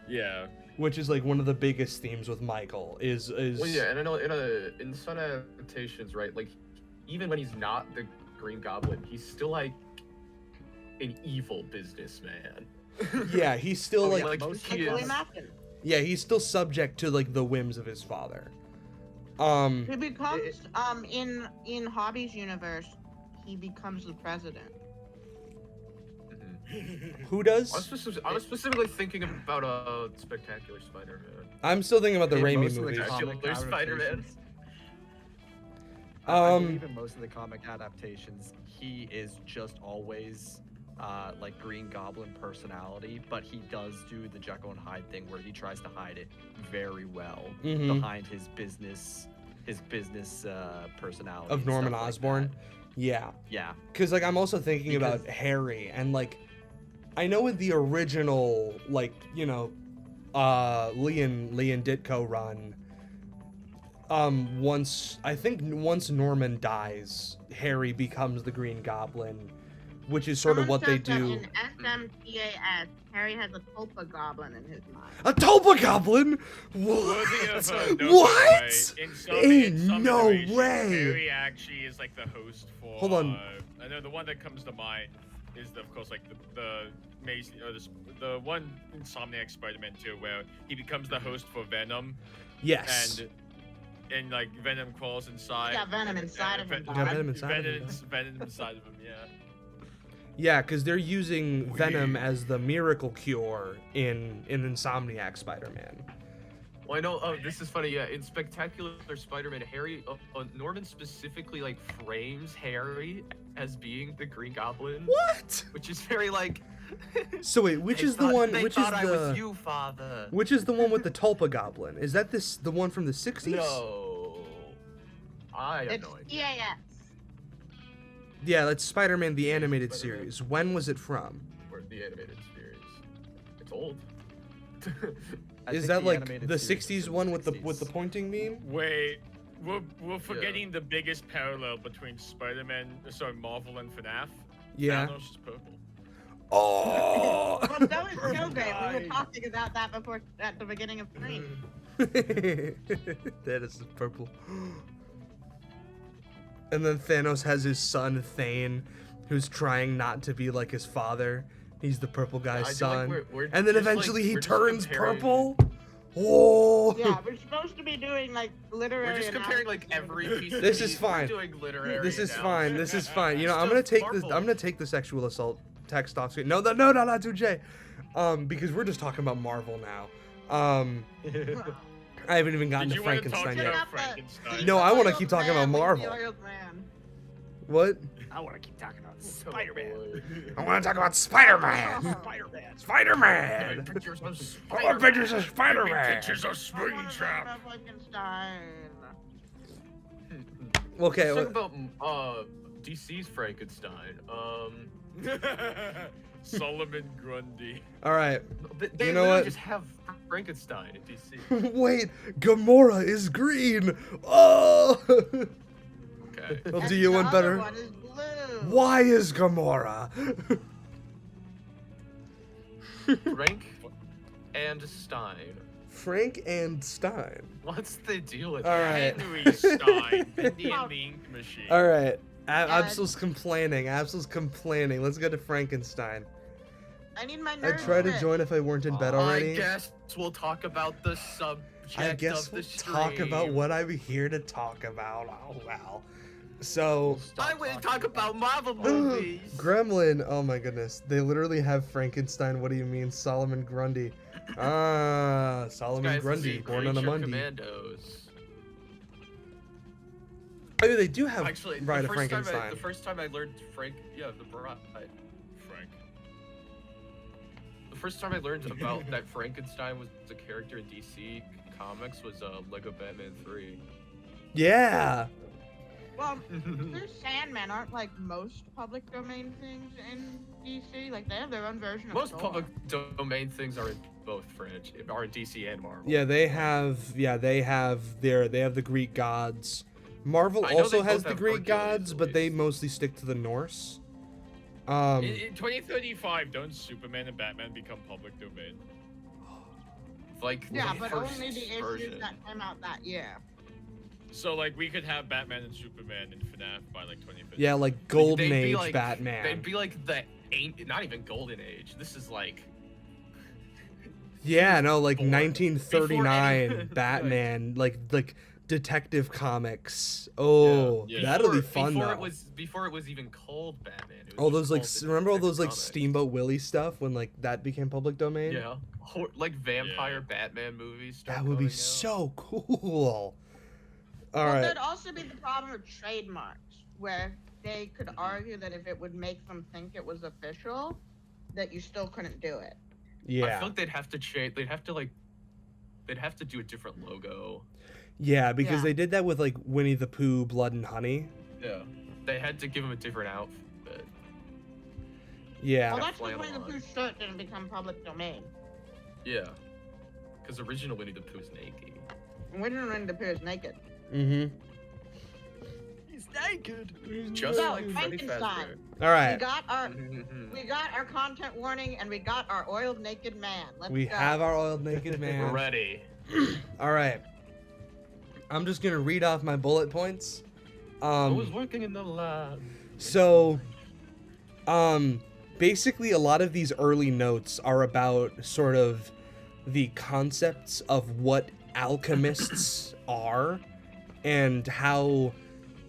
Speaker 5: Yeah.
Speaker 1: Which is like one of the biggest themes with Michael is
Speaker 2: Well, yeah, and I know in some adaptations, right? Like, even when he's not the Green Goblin, he's still like an evil businessman.
Speaker 1: yeah, he's still
Speaker 4: Oh,
Speaker 1: like
Speaker 4: yeah,
Speaker 2: like
Speaker 4: most
Speaker 2: he
Speaker 6: Like William
Speaker 2: is.
Speaker 6: Afton.
Speaker 1: yeah, he's still subject to like the whims of his father.
Speaker 6: He becomes in Hobby's universe, he becomes the president.
Speaker 1: Who does?
Speaker 2: I was specifically thinking about Spectacular Spider-Man.
Speaker 1: I'm still thinking about the
Speaker 4: In
Speaker 1: Raimi
Speaker 4: most of the
Speaker 1: movies.
Speaker 4: comic
Speaker 2: There's Spider-Man.
Speaker 4: adaptations- I believe in most of the comic adaptations, he is just always like Green Goblin personality, but he does do the Jekyll and Hyde thing where he tries to hide it very well
Speaker 1: Mhm.
Speaker 4: behind his business personality
Speaker 1: Of
Speaker 4: and
Speaker 1: Norman
Speaker 4: stuff like
Speaker 1: Osborn.
Speaker 4: that.
Speaker 1: Yeah,
Speaker 4: Yeah,
Speaker 1: because like I'm also thinking about
Speaker 4: Because-
Speaker 1: Harry and like I know in the original like you know Leon Ditko run once Norman dies, Harry becomes the Green Goblin which is sort of
Speaker 6: Someone
Speaker 1: what they
Speaker 6: says that
Speaker 1: do.
Speaker 6: In SMTAS, Harry has a tulpa goblin in his mind.
Speaker 1: A tulpa goblin?
Speaker 5: Worthy
Speaker 1: What?
Speaker 5: of a note,
Speaker 1: What?
Speaker 5: by the way,
Speaker 1: Ain't
Speaker 5: in some
Speaker 1: no
Speaker 5: iterations,
Speaker 1: way.
Speaker 5: Harry actually is like the host for.
Speaker 1: Hold on.
Speaker 5: I know the one that comes to mind is, of course, like the Maze, or the one Insomniac Spider-Man 2, where he becomes the host for Venom,
Speaker 1: Yes.
Speaker 5: and like Venom crawls inside.
Speaker 6: Yeah, Venom inside of him.
Speaker 1: Yeah, Venom inside of him.
Speaker 5: Venom inside of him. Yeah.
Speaker 1: Yeah, because they're using Venom
Speaker 5: Weird.
Speaker 1: as the miracle cure in Insomniac Spider-Man.
Speaker 2: Well, I know. Oh, this is funny. Yeah, in Spectacular Spider-Man, Harry, Norman specifically like frames Harry as being the Green Goblin,
Speaker 1: What?
Speaker 2: which is very like.
Speaker 1: So wait, which
Speaker 2: They
Speaker 1: is the
Speaker 2: thought-
Speaker 1: one?
Speaker 2: They
Speaker 1: Which is
Speaker 2: thought I was
Speaker 1: the?
Speaker 2: you, father.
Speaker 1: Which is the one with the tulpa goblin? Is that the one from the 60s?
Speaker 2: No, I have
Speaker 6: It's
Speaker 2: no idea.
Speaker 6: EAS.
Speaker 1: Yeah, that's Spider-Man the animated
Speaker 2: Spider-Man.
Speaker 1: series. When was it from?
Speaker 2: Or the animated series. It's old.
Speaker 4: I
Speaker 1: Is
Speaker 4: think
Speaker 1: that
Speaker 4: the
Speaker 1: like
Speaker 4: animated
Speaker 1: the
Speaker 4: series is
Speaker 1: 60s
Speaker 4: in
Speaker 1: one with the
Speaker 4: 60s.
Speaker 1: pointing meme?
Speaker 5: Wait, we're forgetting the biggest parallel between Marvel and FNAF.
Speaker 1: Yeah.
Speaker 5: Thanos is purple.
Speaker 1: Oh.
Speaker 6: Well, that was so great. We were talking about that before at the beginning of stream.
Speaker 1: That is purple. And then Thanos has his son Thane, who's trying not to be like his father. He's the purple
Speaker 2: I
Speaker 1: guy's
Speaker 2: feel like
Speaker 1: son.
Speaker 2: we're
Speaker 1: And then
Speaker 2: just,
Speaker 1: eventually
Speaker 2: like,
Speaker 1: he
Speaker 2: we're just
Speaker 1: turns
Speaker 2: comparing-
Speaker 1: purple. Oh.
Speaker 6: Yeah, we're supposed to be doing like literary.
Speaker 2: We're just comparing like
Speaker 6: analysis.
Speaker 2: every piece. Of
Speaker 1: This is
Speaker 2: media. We're
Speaker 1: fine.
Speaker 2: doing literary.
Speaker 1: This is
Speaker 2: analysis.
Speaker 1: fine. This is fine. You know, I'm
Speaker 2: Stuff
Speaker 1: gonna take this.
Speaker 2: Marvel.
Speaker 1: I'm gonna take the sexual assault text off screen. No, not 2J. Because we're just talking about Marvel now. I haven't even gotten
Speaker 5: Did
Speaker 1: to
Speaker 5: you want to talk
Speaker 1: Frankenstein
Speaker 6: Check
Speaker 1: yet.
Speaker 5: about
Speaker 6: out the-
Speaker 5: Frankenstein?
Speaker 1: No, I wanna
Speaker 6: Oiled
Speaker 1: keep talking
Speaker 6: Man,
Speaker 1: about
Speaker 6: who's the
Speaker 1: Marvel.
Speaker 6: oiled man?
Speaker 1: What?
Speaker 3: I want to keep talking about
Speaker 2: Oh,
Speaker 3: Spider-Man.
Speaker 1: I want to talk about Spider-Man.
Speaker 3: Spider-Man.
Speaker 1: Spider-Man.
Speaker 2: Pictures of
Speaker 1: I want pictures of Spider-Man.
Speaker 5: Pictures of
Speaker 6: I wanna talk
Speaker 5: Springtrap.
Speaker 6: about Frankenstein.
Speaker 1: Okay.
Speaker 2: Let's talk about DC's Frankenstein.
Speaker 5: Solomon Grundy.
Speaker 1: All right.
Speaker 2: They
Speaker 1: You know
Speaker 2: literally
Speaker 1: what?
Speaker 2: just have Frankenstein in DC.
Speaker 1: Wait, Gamora is green. Oh.
Speaker 2: Okay.
Speaker 1: I'll
Speaker 6: And
Speaker 1: do you
Speaker 6: the
Speaker 1: one
Speaker 6: other
Speaker 1: better.
Speaker 6: one is blue.
Speaker 1: Why is Gamora?
Speaker 2: Frank and Stein.
Speaker 1: Frank and Stein.
Speaker 2: What's the deal with
Speaker 1: All
Speaker 2: that?
Speaker 1: right.
Speaker 5: Henry Stein. Mindy and the Ink Machine.
Speaker 1: All right.
Speaker 6: Yeah.
Speaker 1: Absol's complaining. Absol's complaining. Let's go to Frankenstein.
Speaker 6: I need my
Speaker 1: I'd
Speaker 6: nerd
Speaker 1: try to
Speaker 6: fix.
Speaker 1: join if I weren't in bed already.
Speaker 2: I guess we'll talk about the subject
Speaker 1: I guess
Speaker 2: of the
Speaker 1: we'll
Speaker 2: stream.
Speaker 1: talk about what I'm here to talk about. Oh well. So
Speaker 2: I want to talk about Marvel movies.
Speaker 1: Gremlin, oh my goodness. They literally have Frankenstein. What do you mean? Solomon Grundy. Ah, Solomon
Speaker 2: Guys,
Speaker 1: Grundy,
Speaker 2: this is
Speaker 1: born on a
Speaker 2: Creature
Speaker 1: Monday.
Speaker 2: Commandos.
Speaker 1: Oh, they do have
Speaker 2: Actually,
Speaker 1: Bride
Speaker 2: the
Speaker 1: of
Speaker 2: first
Speaker 1: Frankenstein.
Speaker 2: Time the first time I learned the Bride.
Speaker 5: Frank.
Speaker 2: The first time I learned about that Frankenstein was a character in DC Comics was Lego Batman 3.
Speaker 1: Yeah.
Speaker 6: Well, through Sandman aren't like most public domain things in DC. Like they have their own version of
Speaker 2: Most
Speaker 6: Thor.
Speaker 2: public domain things are in both are in DC and Marvel.
Speaker 1: Yeah, they have the Greek gods. Marvel
Speaker 2: I know
Speaker 1: also
Speaker 2: they
Speaker 1: has
Speaker 2: both
Speaker 1: the
Speaker 2: have
Speaker 1: Greek
Speaker 2: Hercules,
Speaker 1: gods,
Speaker 2: at
Speaker 1: but they
Speaker 2: least.
Speaker 1: mostly stick to the Norse.
Speaker 5: In 2035, don't Superman and Batman become public domain?
Speaker 2: Like
Speaker 6: Yeah,
Speaker 2: the
Speaker 6: but
Speaker 2: first
Speaker 6: only the issues
Speaker 2: version.
Speaker 6: that came out that year.
Speaker 5: So like we could have Batman and Superman in FNAF by like 2050.
Speaker 1: Yeah, like Golden
Speaker 2: They'd be
Speaker 1: Age
Speaker 2: like-
Speaker 1: Batman.
Speaker 2: They'd be like not even Golden Age. This is like
Speaker 1: Yeah, no, like
Speaker 2: Born.
Speaker 1: 1939
Speaker 2: Before any-
Speaker 1: Batman, like Detective Comics. Oh,
Speaker 5: Yeah.
Speaker 1: that'll be
Speaker 2: before-
Speaker 1: fun
Speaker 2: before
Speaker 1: though.
Speaker 2: Before it was even called Batman. It was
Speaker 1: All
Speaker 2: just
Speaker 1: those like
Speaker 2: called the
Speaker 1: remember all those
Speaker 2: Detective
Speaker 1: like
Speaker 2: Comics.
Speaker 1: Steamboat Willie stuff when like that became public domain?
Speaker 2: Yeah, like vampire
Speaker 5: Yeah.
Speaker 2: Batman movies. start
Speaker 1: That would be
Speaker 2: coming out.
Speaker 1: so cool. All
Speaker 6: Well,
Speaker 1: right.
Speaker 6: there'd also be the problem of trademarks, where they could argue that if it would make them think it was official, that you still couldn't do it.
Speaker 2: I
Speaker 1: Yeah.
Speaker 2: feel like they'd have to change. They'd have to do a different logo.
Speaker 1: Yeah, because
Speaker 6: Yeah.
Speaker 1: they did that with like Winnie the Pooh, Blood and Honey.
Speaker 2: Yeah. They had to give him a different outfit.
Speaker 1: Yeah.
Speaker 6: Well,
Speaker 2: got
Speaker 6: that's why
Speaker 2: flannel
Speaker 6: Winnie the
Speaker 2: on.
Speaker 6: Pooh's shirt didn't become public domain.
Speaker 2: Yeah. Because original Winnie the Pooh's naked.
Speaker 6: Original Winnie the Pooh is naked.
Speaker 1: Mm-hmm.
Speaker 3: He's
Speaker 4: naked.
Speaker 2: Just
Speaker 6: So,
Speaker 2: like Freddy
Speaker 6: Frankenstein.
Speaker 2: Fazbear.
Speaker 1: All right.
Speaker 6: We got our content warning, and we got our oiled naked man. Let's
Speaker 1: We
Speaker 6: go.
Speaker 1: have our oiled naked man.
Speaker 2: We're ready.
Speaker 1: All right. I'm just gonna read off my bullet points.
Speaker 2: I was working in the lab.
Speaker 1: So, basically, a lot of these early notes are about sort of the concepts of what alchemists are, and how,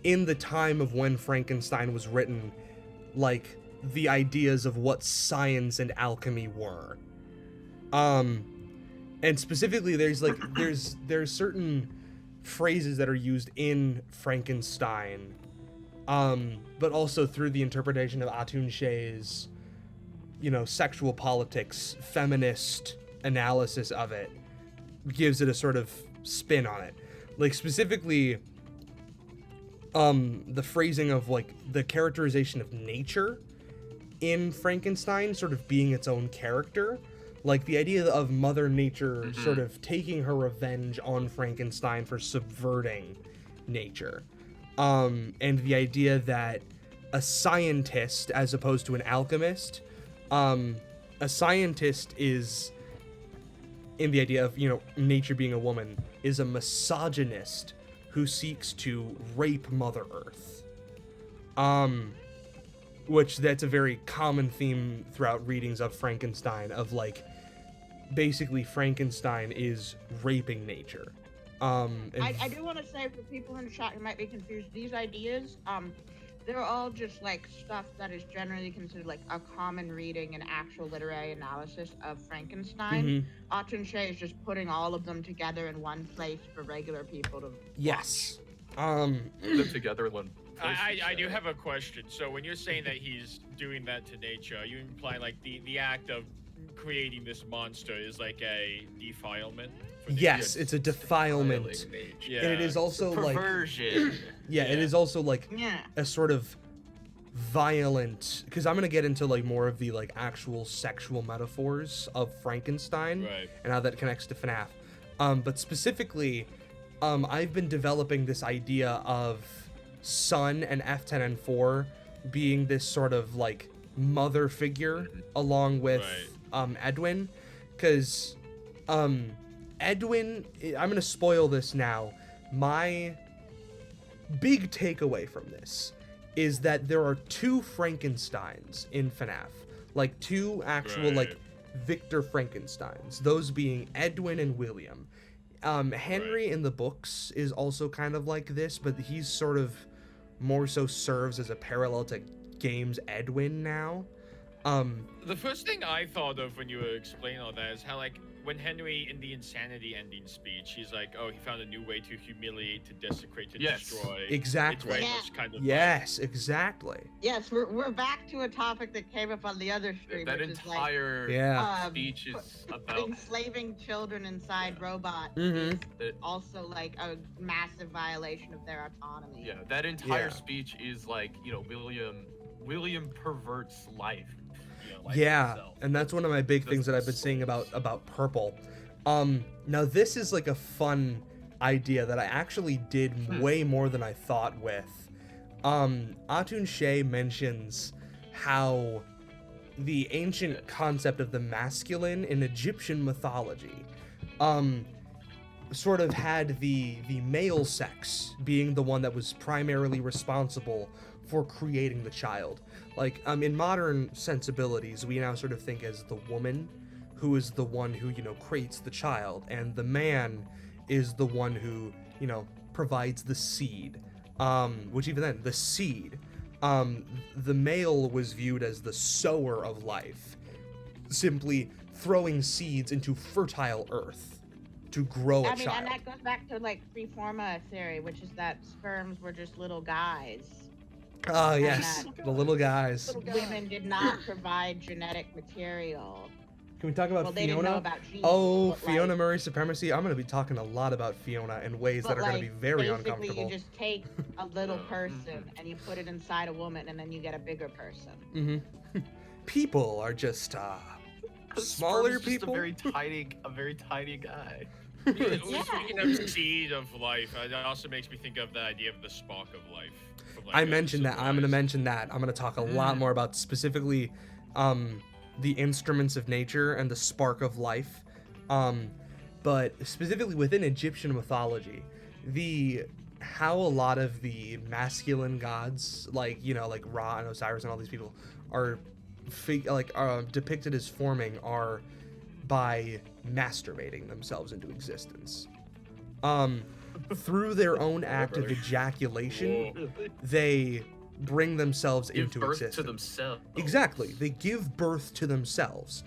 Speaker 1: in the time of when Frankenstein was written, like the ideas of what science and alchemy were. And specifically, there's certain phrases that are used in Frankenstein, but also through the interpretation of Atun She's, sexual politics, feminist analysis of it, gives it a sort of spin on it. Like, specifically, the phrasing of, like, the characterization of nature in Frankenstein sort of being its own character. Like, the idea of Mother Nature sort of taking her revenge on Frankenstein for subverting nature. And the idea that a scientist, as opposed to an alchemist, a scientist is, in the idea of, nature being a woman, is a misogynist who seeks to rape Mother Earth. Which that's a very common theme throughout readings of Frankenstein, of, like, basically Frankenstein is raping nature.
Speaker 6: I do want to say, for people in the chat who might be confused, these ideas, they're all just like stuff that is generally considered like a common reading and actual literary analysis of Frankenstein. Atun She is just putting all of them together in one place for regular people to
Speaker 1: Yes.
Speaker 2: Them together in one place.
Speaker 5: I do have a question. So when you're saying that he's doing that to nature, are you implying like the act of creating this monster is like a defilement? For nature?
Speaker 1: Yes, it's a defilement.
Speaker 5: Yeah.
Speaker 1: And it is also like
Speaker 2: Perversion.
Speaker 1: yeah, it is also like
Speaker 6: Yeah.
Speaker 1: a sort of violent, because I'm gonna get into like more of the like actual sexual metaphors of Frankenstein
Speaker 5: Right.
Speaker 1: and how that connects to FNAF. But specifically, I've been developing this idea of Sun and F10N4 being this sort of like mother figure along with Edwin, because Edwin, I'm gonna spoil this now. My big takeaway from this is that there are two Frankensteins in FNAF, like two actual like Victor Frankensteins, those being Edwin and William. Henry in the books is also kind of like this, but he's sort of more so serves as a parallel to game's Edwin now.
Speaker 5: The first thing I thought of when you were explaining all that is how, like, when Henry in the insanity ending speech, he's like, "Oh, he found a new way to humiliate, to desecrate, to destroy."
Speaker 1: Exactly.
Speaker 5: It's very
Speaker 6: Yeah.
Speaker 5: much kind of
Speaker 1: Yes, exactly.
Speaker 6: Yes, we're back to a topic that came up on the other stream,
Speaker 2: That
Speaker 6: which is like
Speaker 2: entire
Speaker 1: Yeah.
Speaker 2: speech is about
Speaker 6: enslaving children inside robots.
Speaker 1: Mhm.
Speaker 6: Is also like a massive violation of their autonomy.
Speaker 2: yeah. That entire
Speaker 1: Yeah.
Speaker 2: speech is like William perverts life. Life
Speaker 1: Yeah,
Speaker 2: itself.
Speaker 1: and that's one of my big things that I've been saying about Purple. Now this is like a fun idea that I actually did way more than I thought with. Atun She mentions how the ancient concept of the masculine in Egyptian mythology sort of had the male sex being the one that was primarily responsible for creating the child. Like, in modern sensibilities, we now sort of think as the woman who is the one who, creates the child, and the man is the one who, provides the seed. Which even then, the seed, the male was viewed as the sower of life, simply throwing seeds into fertile earth to grow a
Speaker 6: I mean,
Speaker 1: child.
Speaker 6: and that goes back to like Freeforma theory, which is that sperms were just little guys.
Speaker 1: Oh, yes, the little guys.
Speaker 6: Women did not provide genetic material.
Speaker 1: Can we talk about
Speaker 6: Well, they didn't know
Speaker 1: Fiona?
Speaker 6: about genes.
Speaker 1: Oh,
Speaker 6: but,
Speaker 1: Fiona
Speaker 6: like,
Speaker 1: Murray supremacy. I'm going to be talking a lot about Fiona in ways that
Speaker 6: but,
Speaker 1: are going to be
Speaker 6: like,
Speaker 1: very
Speaker 6: basically,
Speaker 1: uncomfortable.
Speaker 6: you just take a little person and you put it inside a woman, and then you get a bigger person.
Speaker 1: Mm-hmm. People are just smaller
Speaker 2: Sperm's just
Speaker 1: people.
Speaker 2: a very tiny guy.
Speaker 6: Yeah.
Speaker 5: Speaking of seed of life, it also makes me think of the idea of the spark of life. From, like,
Speaker 1: I mentioned that. I'm going to
Speaker 5: Civilized.
Speaker 1: mention that. I'm going to talk a lot more about specifically the instruments of nature and the spark of life. But specifically within Egyptian mythology, how a lot of the masculine gods, like, you know, like Ra and Osiris and all these people, are depicted as forming are by masturbating themselves into existence. Through their own act of ejaculation,
Speaker 5: Whoa.
Speaker 1: they bring themselves
Speaker 2: Give
Speaker 1: into
Speaker 2: birth
Speaker 1: existence.
Speaker 2: to themselves.
Speaker 1: Exactly. They give birth to themselves,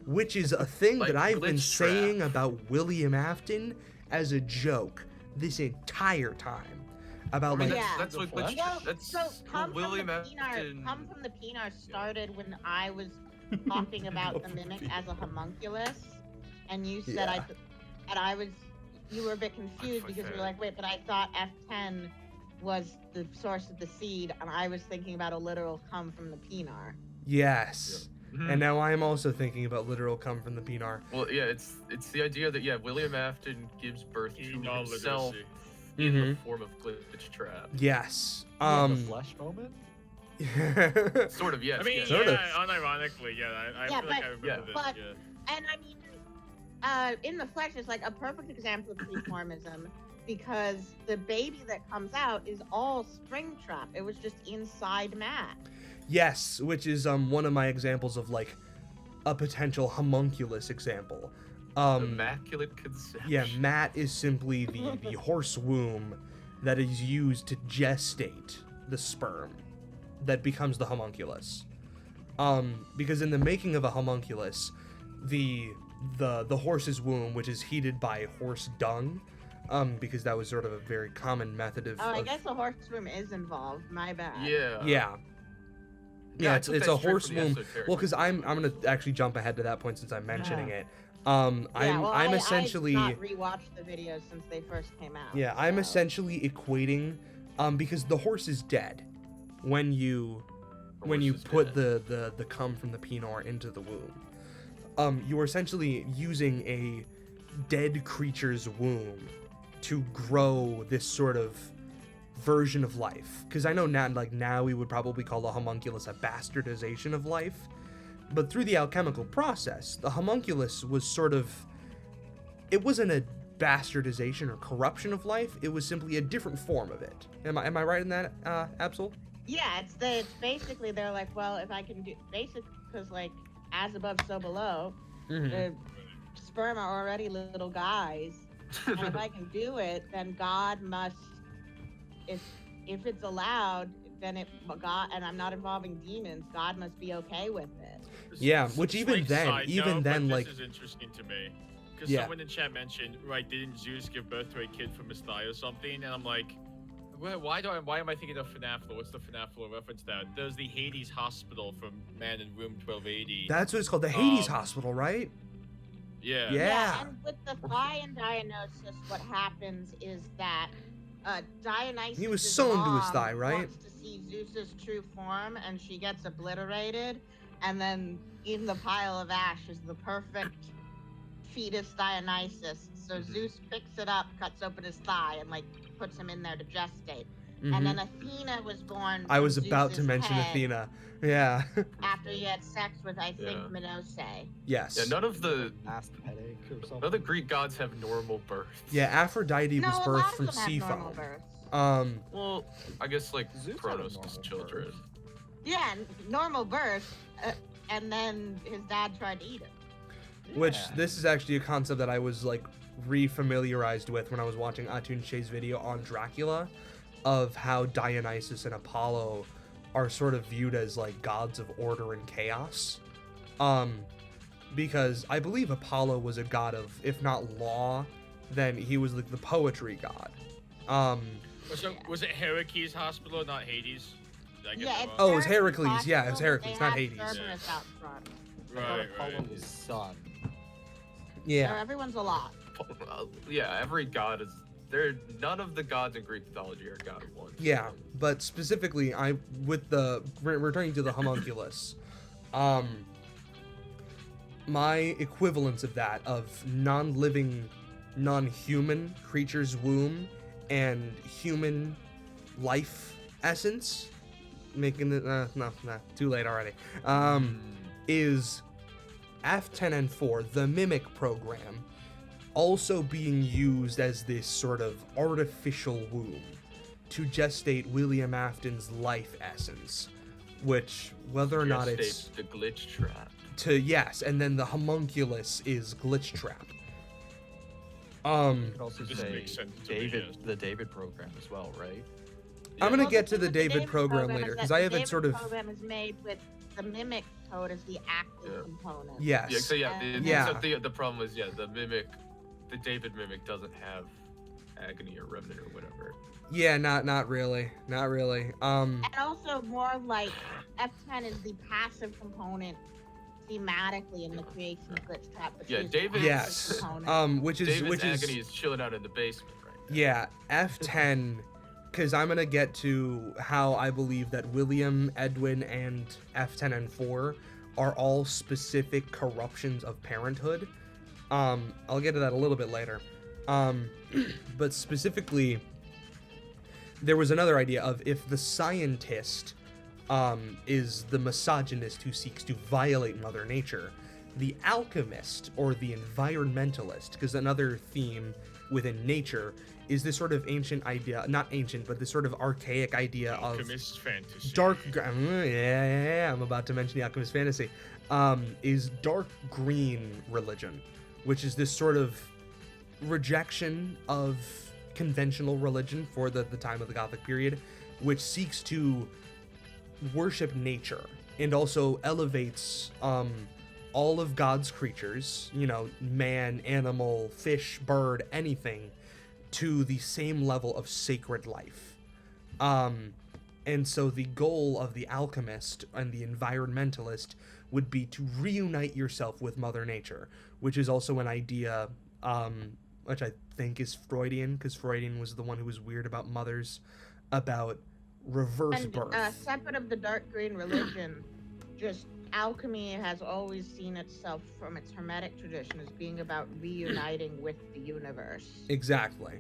Speaker 1: which is a thing
Speaker 2: Like
Speaker 1: that I've been
Speaker 2: glitch trap.
Speaker 1: saying about William Afton as a joke this entire time. About
Speaker 2: I mean,
Speaker 1: like,
Speaker 6: Yeah.
Speaker 2: that's what
Speaker 4: Well,
Speaker 2: that's
Speaker 6: So come
Speaker 2: William
Speaker 6: from the Pinar,
Speaker 2: Afton.
Speaker 6: come from the Pinar started when I was talking about the mimic as a homunculus, and you said
Speaker 1: Yeah.
Speaker 6: you were a bit confused
Speaker 2: fuck
Speaker 6: because you were
Speaker 2: that.
Speaker 6: like, wait, but I thought F10 was the source of the seed, and I was thinking about a literal come from the Pinar.
Speaker 1: yes.
Speaker 2: Mhm.
Speaker 1: And now I am also thinking about literal come from the Pinar.
Speaker 2: Well, yeah, it's the idea that William Afton gives birth to
Speaker 5: Penal
Speaker 2: himself
Speaker 5: literacy.
Speaker 2: in the
Speaker 1: Mhm.
Speaker 2: form of glitch trap.
Speaker 1: Yes.
Speaker 4: The flesh moment.
Speaker 2: Sort of, yes.
Speaker 5: I mean,
Speaker 2: yes.
Speaker 1: Sort of.
Speaker 5: yeah, unironically, yeah. I
Speaker 6: Yeah,
Speaker 5: feel like
Speaker 6: but-
Speaker 5: I remember
Speaker 2: yeah.
Speaker 5: this.
Speaker 6: but-
Speaker 5: Yeah.
Speaker 6: And I mean, in the flesh is like a perfect example of preformism because the baby that comes out is all Springtrap. It was just inside Matt.
Speaker 1: Yes, which is one of my examples of like a potential homunculus example.
Speaker 2: Immaculate conception.
Speaker 1: Yeah, Matt is simply the horse womb that is used to gestate the sperm that becomes the homunculus. Because in the making of a homunculus, the horse's womb, which is heated by horse dung, because that was sort of a very common method of.
Speaker 6: Oh, I guess the horse room is involved. My bad.
Speaker 2: Yeah.
Speaker 1: Yeah. Yeah,
Speaker 2: I
Speaker 1: it's
Speaker 2: took
Speaker 1: it's
Speaker 2: that
Speaker 1: a
Speaker 2: straight
Speaker 1: horse
Speaker 2: from the
Speaker 1: womb.
Speaker 2: esoteric.
Speaker 1: Well, because I'm gonna actually jump ahead to that point since I'm mentioning it.
Speaker 6: Yeah,
Speaker 1: I'm
Speaker 6: well,
Speaker 1: essentially.
Speaker 6: I've not rewatched the videos since they first came out.
Speaker 1: Yeah, I'm
Speaker 6: so-
Speaker 1: essentially equating, because the horse is dead when you
Speaker 2: Horse is
Speaker 1: put
Speaker 2: dead.
Speaker 1: the cum from the Pinar into the womb. You are essentially using a dead creature's womb to grow this sort of version of life. Because I know now we would probably call the homunculus a bastardization of life, but through the alchemical process, the homunculus was sort of, it wasn't a bastardization or corruption of life. It was simply a different form of it. Am I right in that, Absol?
Speaker 6: Yeah, it's basically they're like, well, if I can do because like as above, so below.
Speaker 1: Mm-hmm.
Speaker 6: The sperm are already little guys, and if I can do it, then God must. If it's allowed, then God, and I'm not involving demons. God must be okay with it.
Speaker 1: Yeah, which even then,
Speaker 5: this
Speaker 1: like-
Speaker 5: is interesting to me because
Speaker 1: Yeah.
Speaker 5: someone in chat mentioned, right? Didn't Zeus give birth to a kid from his thigh or something? And I'm like, why am I thinking of FNAF lore? What's the FNAF lore reference to that? There's the Hades Hospital from Man in Room 1280.
Speaker 1: That's what it's called, the Hades
Speaker 5: Um,
Speaker 1: Hospital, right?
Speaker 5: Yeah.
Speaker 1: Yeah.
Speaker 6: And with the thigh and Dionysus, what happens is that Dionysus.
Speaker 1: He was sewn to his thigh, right?
Speaker 6: Wants to see Zeus's true form, and she gets obliterated, and then in the pile of ash is the perfect fetus Dionysus. So
Speaker 2: Mhm.
Speaker 6: Zeus picks it up, cuts open his thigh, and like puts him in there to gestate.
Speaker 1: Mhm.
Speaker 6: And then Athena was born.
Speaker 1: I was
Speaker 6: from
Speaker 1: about to
Speaker 6: Zeus's
Speaker 1: mention
Speaker 6: head
Speaker 1: Athena. Yeah.
Speaker 6: after he had sex with, I think,
Speaker 2: Yeah.
Speaker 6: Minose.
Speaker 1: Yes.
Speaker 2: Yeah, none of the
Speaker 4: Ass headache or something.
Speaker 2: Greek gods have normal births.
Speaker 1: Yeah, Aphrodite
Speaker 6: No,
Speaker 1: was
Speaker 6: a lot
Speaker 1: birthed
Speaker 6: of
Speaker 1: from
Speaker 6: them have
Speaker 1: sea
Speaker 6: normal
Speaker 1: foam.
Speaker 6: births.
Speaker 2: Well, I guess like
Speaker 4: Zeus had a
Speaker 2: Kronos'
Speaker 4: normal
Speaker 2: children.
Speaker 4: birth.
Speaker 6: Yeah, normal birth, and then his dad tried to eat him.
Speaker 1: Which
Speaker 4: Yeah.
Speaker 1: this is actually a concept that I was like re-familiarized with when I was watching Atun She's video on Dracula, of how Dionysus and Apollo are sort of viewed as like gods of order and chaos. Because I believe Apollo was a god of, if not law, then he was like the poetry god.
Speaker 5: So was it Heracles Hospital, not Hades? Did I get
Speaker 6: Yeah,
Speaker 5: that
Speaker 6: it's
Speaker 5: wrong?
Speaker 1: Oh, it was
Speaker 6: Heracles
Speaker 1: Heracles, yeah, it was
Speaker 6: Hospital,
Speaker 1: Heracles,
Speaker 6: but
Speaker 1: not
Speaker 6: they
Speaker 1: Hades.
Speaker 6: have Cerberus out front.
Speaker 5: Right,
Speaker 4: Apollo
Speaker 5: right.
Speaker 4: was son.
Speaker 6: So
Speaker 1: Yeah.
Speaker 6: everyone's a lot.
Speaker 2: Yeah, every god is there. None of the gods in Greek mythology are god of one.
Speaker 1: Yeah, but specifically, returning to the homunculus, my equivalence of that, of non-living non-human creature's womb and human life essence, making it no, too late already. Is F10N4, the Mimic program, also being used as this sort of artificial womb to gestate William Afton's life essence, which, whether or not it's
Speaker 2: the glitch trap.
Speaker 1: Yes, and then the homunculus is glitch trap.
Speaker 4: You could also
Speaker 5: This
Speaker 4: say
Speaker 5: makes sense to me,
Speaker 4: David,
Speaker 5: yes.
Speaker 4: the David program as well, right?
Speaker 1: I'm gonna
Speaker 6: Well,
Speaker 1: get
Speaker 6: the
Speaker 1: to the
Speaker 6: thing with
Speaker 1: David program
Speaker 6: is
Speaker 1: later,
Speaker 6: that
Speaker 1: because
Speaker 6: the
Speaker 1: I haven't
Speaker 6: David
Speaker 1: sort of.
Speaker 6: program is made with the mimic code as the active component.
Speaker 1: Yes.
Speaker 2: Yeah, so yeah,
Speaker 1: Yeah.
Speaker 2: So the problem is, the mimic, the David mimic doesn't have agony or remnant or whatever.
Speaker 1: Yeah, not really. Not really.
Speaker 6: And also more like F10 is the passive component thematically in the creation of glitch trap. But
Speaker 2: Yeah,
Speaker 6: she's the
Speaker 2: David-
Speaker 6: active
Speaker 1: Yes.
Speaker 6: component.
Speaker 1: Which is
Speaker 2: David's
Speaker 1: which is
Speaker 2: agony is chilling out in the basement right now.
Speaker 1: yeah, F10, because I'm gonna get to how I believe that William, Edwin, and F10N4 are all specific corruptions of parenthood. I'll get to that a little bit later. But specifically, there was another idea of if the scientist is the misogynist who seeks to violate Mother Nature, the alchemist or the environmentalist, because another theme within nature is this sort of ancient idea, not ancient, but this sort of archaic idea of
Speaker 5: Alchemist fantasy.
Speaker 1: yeah, I'm about to mention the alchemist fantasy, is dark green religion, which is this sort of rejection of conventional religion for the time of the Gothic period, which seeks to worship nature and also elevates all of God's creatures, man, animal, fish, bird, anything, to the same level of sacred life. And so the goal of the alchemist and the environmentalist would be to reunite yourself with Mother Nature, which is also an idea which I think is Freudian, because Freudian was the one who was weird about mothers, about reverse birth.
Speaker 6: Separate of the dark green religion, just alchemy has always seen itself from its hermetic tradition as being about reuniting with the universe.
Speaker 1: Exactly.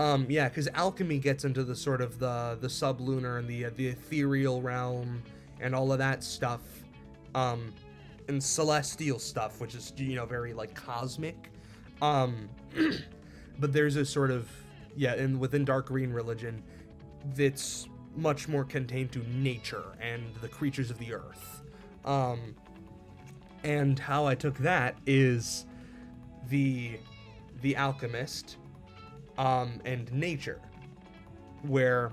Speaker 1: Yeah, because alchemy gets into the sort of the sublunar and the ethereal realm and all of that stuff, and celestial stuff, which is very like cosmic. But there's a sort of and within dark green religion, that's much more contained to nature and the creatures of the earth. And how I took that is the alchemist and nature, where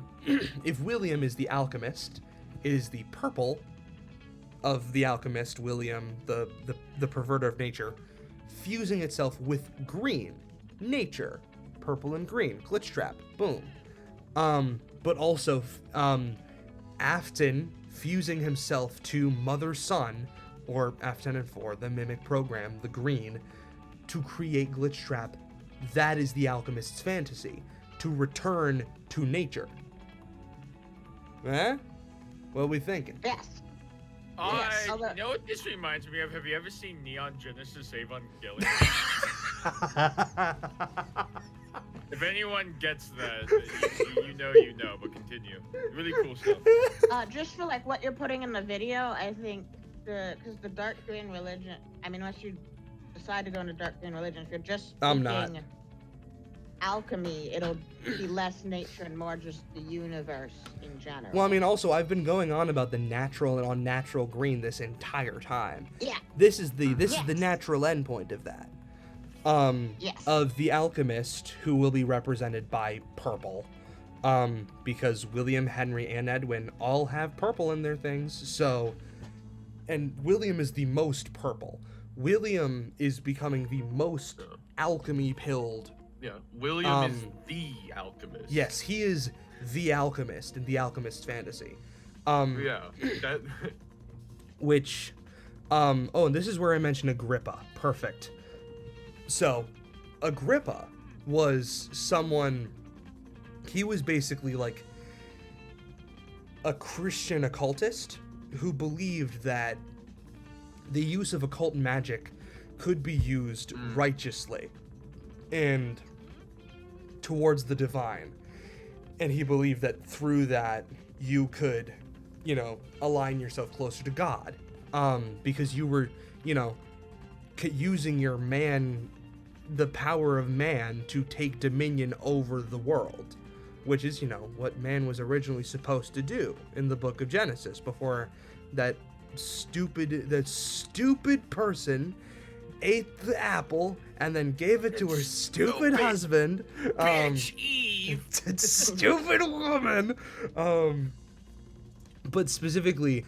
Speaker 1: if William is the alchemist, it is the purple of the alchemist, William, the perverter of nature, fusing itself with green, nature, purple and green, glitch trap, boom. But also Afton fusing himself to Mother Sun, or F10N4, the mimic program, the green, to create glitch trap. That is the alchemist's fantasy, to return to nature. Eh? What are we thinking?
Speaker 6: Yes.
Speaker 5: I
Speaker 6: although-
Speaker 5: you know what this reminds me of? Have you ever seen Neon Genesis Evangelion? If anyone gets that, you know, but continue. Really cool stuff.
Speaker 6: Just for like what you're putting in the video, I think because the dark green religion, I mean, unless you decide to go into dark green religion, if you're just
Speaker 1: I'm not.
Speaker 6: speaking alchemy, it'll be less nature and more just the universe in general.
Speaker 1: Well, I mean, also, I've been going on about the natural and unnatural green this entire time.
Speaker 6: Yeah.
Speaker 1: This is the
Speaker 6: Yes.
Speaker 1: natural endpoint of that.
Speaker 6: Yes.
Speaker 1: Of the alchemist, who will be represented by purple. Because William, Henry, and Edwin all have purple in their things, so... And William is the most purple. William is becoming the most alchemy-pilled.
Speaker 2: Yeah, William is the alchemist.
Speaker 1: Yes, he is the alchemist in the alchemist's fantasy.
Speaker 2: Yeah, that...
Speaker 1: Which, and this is where I mentioned Agrippa. Perfect. So, Agrippa was someone, he was basically like a Christian occultist who believed that the use of occult magic could be used righteously. and towards the divine. And he believed that through that you could, align yourself closer to God. Because you were, using your the power of man to take dominion over the world, which is, what man was originally supposed to do in the book of Genesis before that stupid person ate the apple and then gave it to her stupid husband.
Speaker 2: Bitch, Eve.
Speaker 1: Stupid woman. But specifically,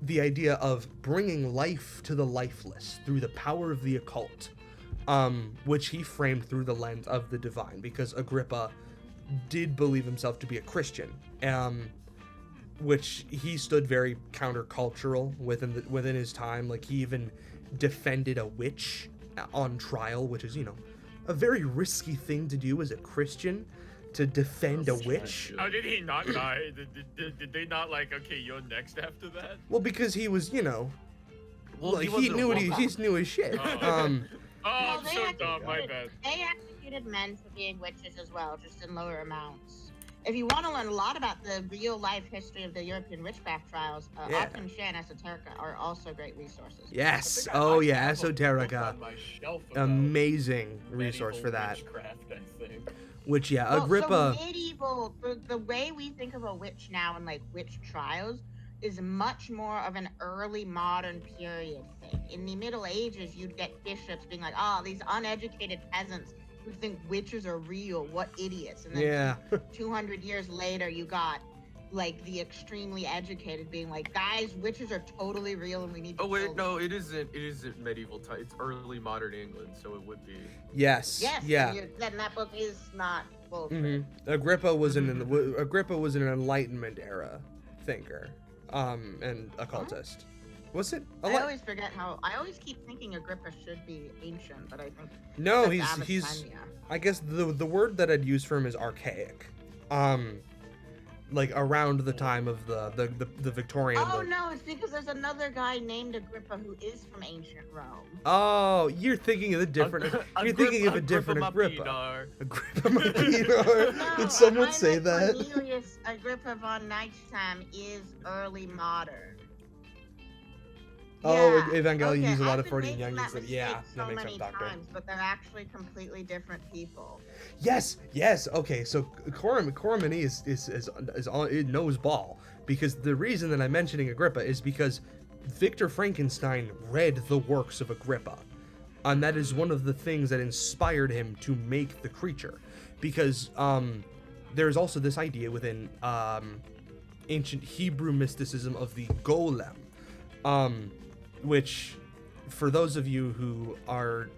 Speaker 1: the idea of bringing life to the lifeless through the power of the occult, which he framed through the lens of the divine, because Agrippa did believe himself to be a Christian, which he stood very countercultural within his time. Like, he even defended a witch on trial, which is, a very risky thing to do as a Christian, to defend a witch.
Speaker 5: How did he not die? Did they not okay, you're next after that?
Speaker 1: Well, because he was,
Speaker 2: Well,
Speaker 1: he knew he knew his shit.
Speaker 5: Oh, I'm
Speaker 6: they
Speaker 5: so dumb. My
Speaker 6: executed-
Speaker 5: bad.
Speaker 6: They executed men for being witches as well, just in lower amounts. If you want to learn a lot about the real life history of the European witchcraft trials,
Speaker 1: Yeah.
Speaker 6: Arkansas and Esoterica are also great resources.
Speaker 1: Yes.
Speaker 2: I think I
Speaker 1: Oh
Speaker 2: might
Speaker 1: yeah,
Speaker 2: have a book
Speaker 1: Esoterica.
Speaker 2: on my shelf about
Speaker 1: Amazing resource
Speaker 2: medieval
Speaker 1: for that.
Speaker 2: witchcraft, I think.
Speaker 1: Which, yeah,
Speaker 6: Well,
Speaker 1: Agrippa.
Speaker 6: So medieval, the way we think of a witch now and witch trials is much more of an early modern period thing. In the Middle Ages, you'd get bishops being like, "Oh, these uneducated peasants who think witches are real, what idiots!" And then
Speaker 1: Yeah.
Speaker 6: 200 years later, you got the extremely educated being like, "Guys, witches are totally real, and we need to."
Speaker 2: Oh wait,
Speaker 6: kill them."
Speaker 2: no, it isn't. It isn't medieval time. It's early modern England, so it would be.
Speaker 1: Yes.
Speaker 6: Yes.
Speaker 1: Yeah.
Speaker 6: Then that book is not bullshit.
Speaker 1: Mm-hmm. Agrippa was an Enlightenment era thinker, and occultist. Was it?
Speaker 6: I always forget how. I always keep thinking Agrippa should be ancient, but I think.
Speaker 1: No,
Speaker 6: that's
Speaker 1: he's.
Speaker 6: Avicenna.
Speaker 1: I guess the word that I'd use for him is archaic. Around the time of the Victorian.
Speaker 6: Oh no, it's because there's another guy named Agrippa who is from ancient Rome.
Speaker 1: Oh, you're thinking of a different. You're thinking of a different Agrippa. Agrippa Mapinar.
Speaker 6: No,
Speaker 1: Did someone
Speaker 6: I
Speaker 1: say
Speaker 6: meant
Speaker 1: that?
Speaker 6: Cornelius Agrippa von Neistam is early modern.
Speaker 1: Oh,
Speaker 6: Yeah,
Speaker 1: Evangelion
Speaker 6: okay,
Speaker 1: use a lot
Speaker 6: I've
Speaker 1: of
Speaker 6: been
Speaker 1: Freudian
Speaker 6: making
Speaker 1: youngins.
Speaker 6: that
Speaker 1: Yeah,
Speaker 6: mistake
Speaker 1: that
Speaker 6: so
Speaker 1: makes
Speaker 6: many
Speaker 1: sense, Doctor.
Speaker 6: times, but they're actually completely different people.
Speaker 1: Yes. Okay, so Coromani is on, it knows ball, because the reason that I'm mentioning Agrippa is because Victor Frankenstein read the works of Agrippa, and that is one of the things that inspired him to make the creature, because there's also this idea within ancient Hebrew mysticism of the golem, which, for those of you who are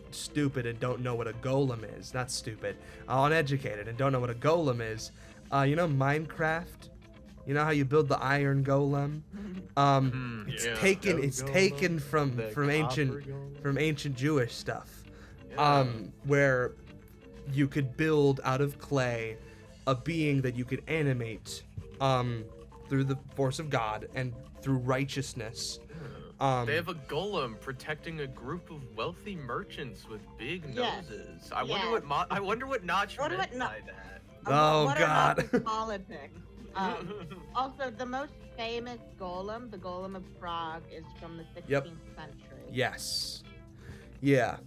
Speaker 1: stupid and don't know what a golem is, not stupid, uneducated and don't know what a golem is, Minecraft, you know how you build the iron golem? It's
Speaker 2: yeah.
Speaker 1: taken from ancient Jewish stuff, where you could build out of clay a being that you could animate through the force of God and through righteousness.
Speaker 2: They have a golem protecting a group of wealthy merchants with big
Speaker 6: Yes.
Speaker 2: noses. I wonder what Notch
Speaker 6: Wonder
Speaker 2: meant
Speaker 6: what No-
Speaker 2: by that.
Speaker 1: Oh,
Speaker 6: what
Speaker 1: God.
Speaker 6: Are politics? Also, the most famous golem, the Golem of Prague, is from the 16th
Speaker 1: Yep.
Speaker 6: century.
Speaker 1: Yes. Yeah.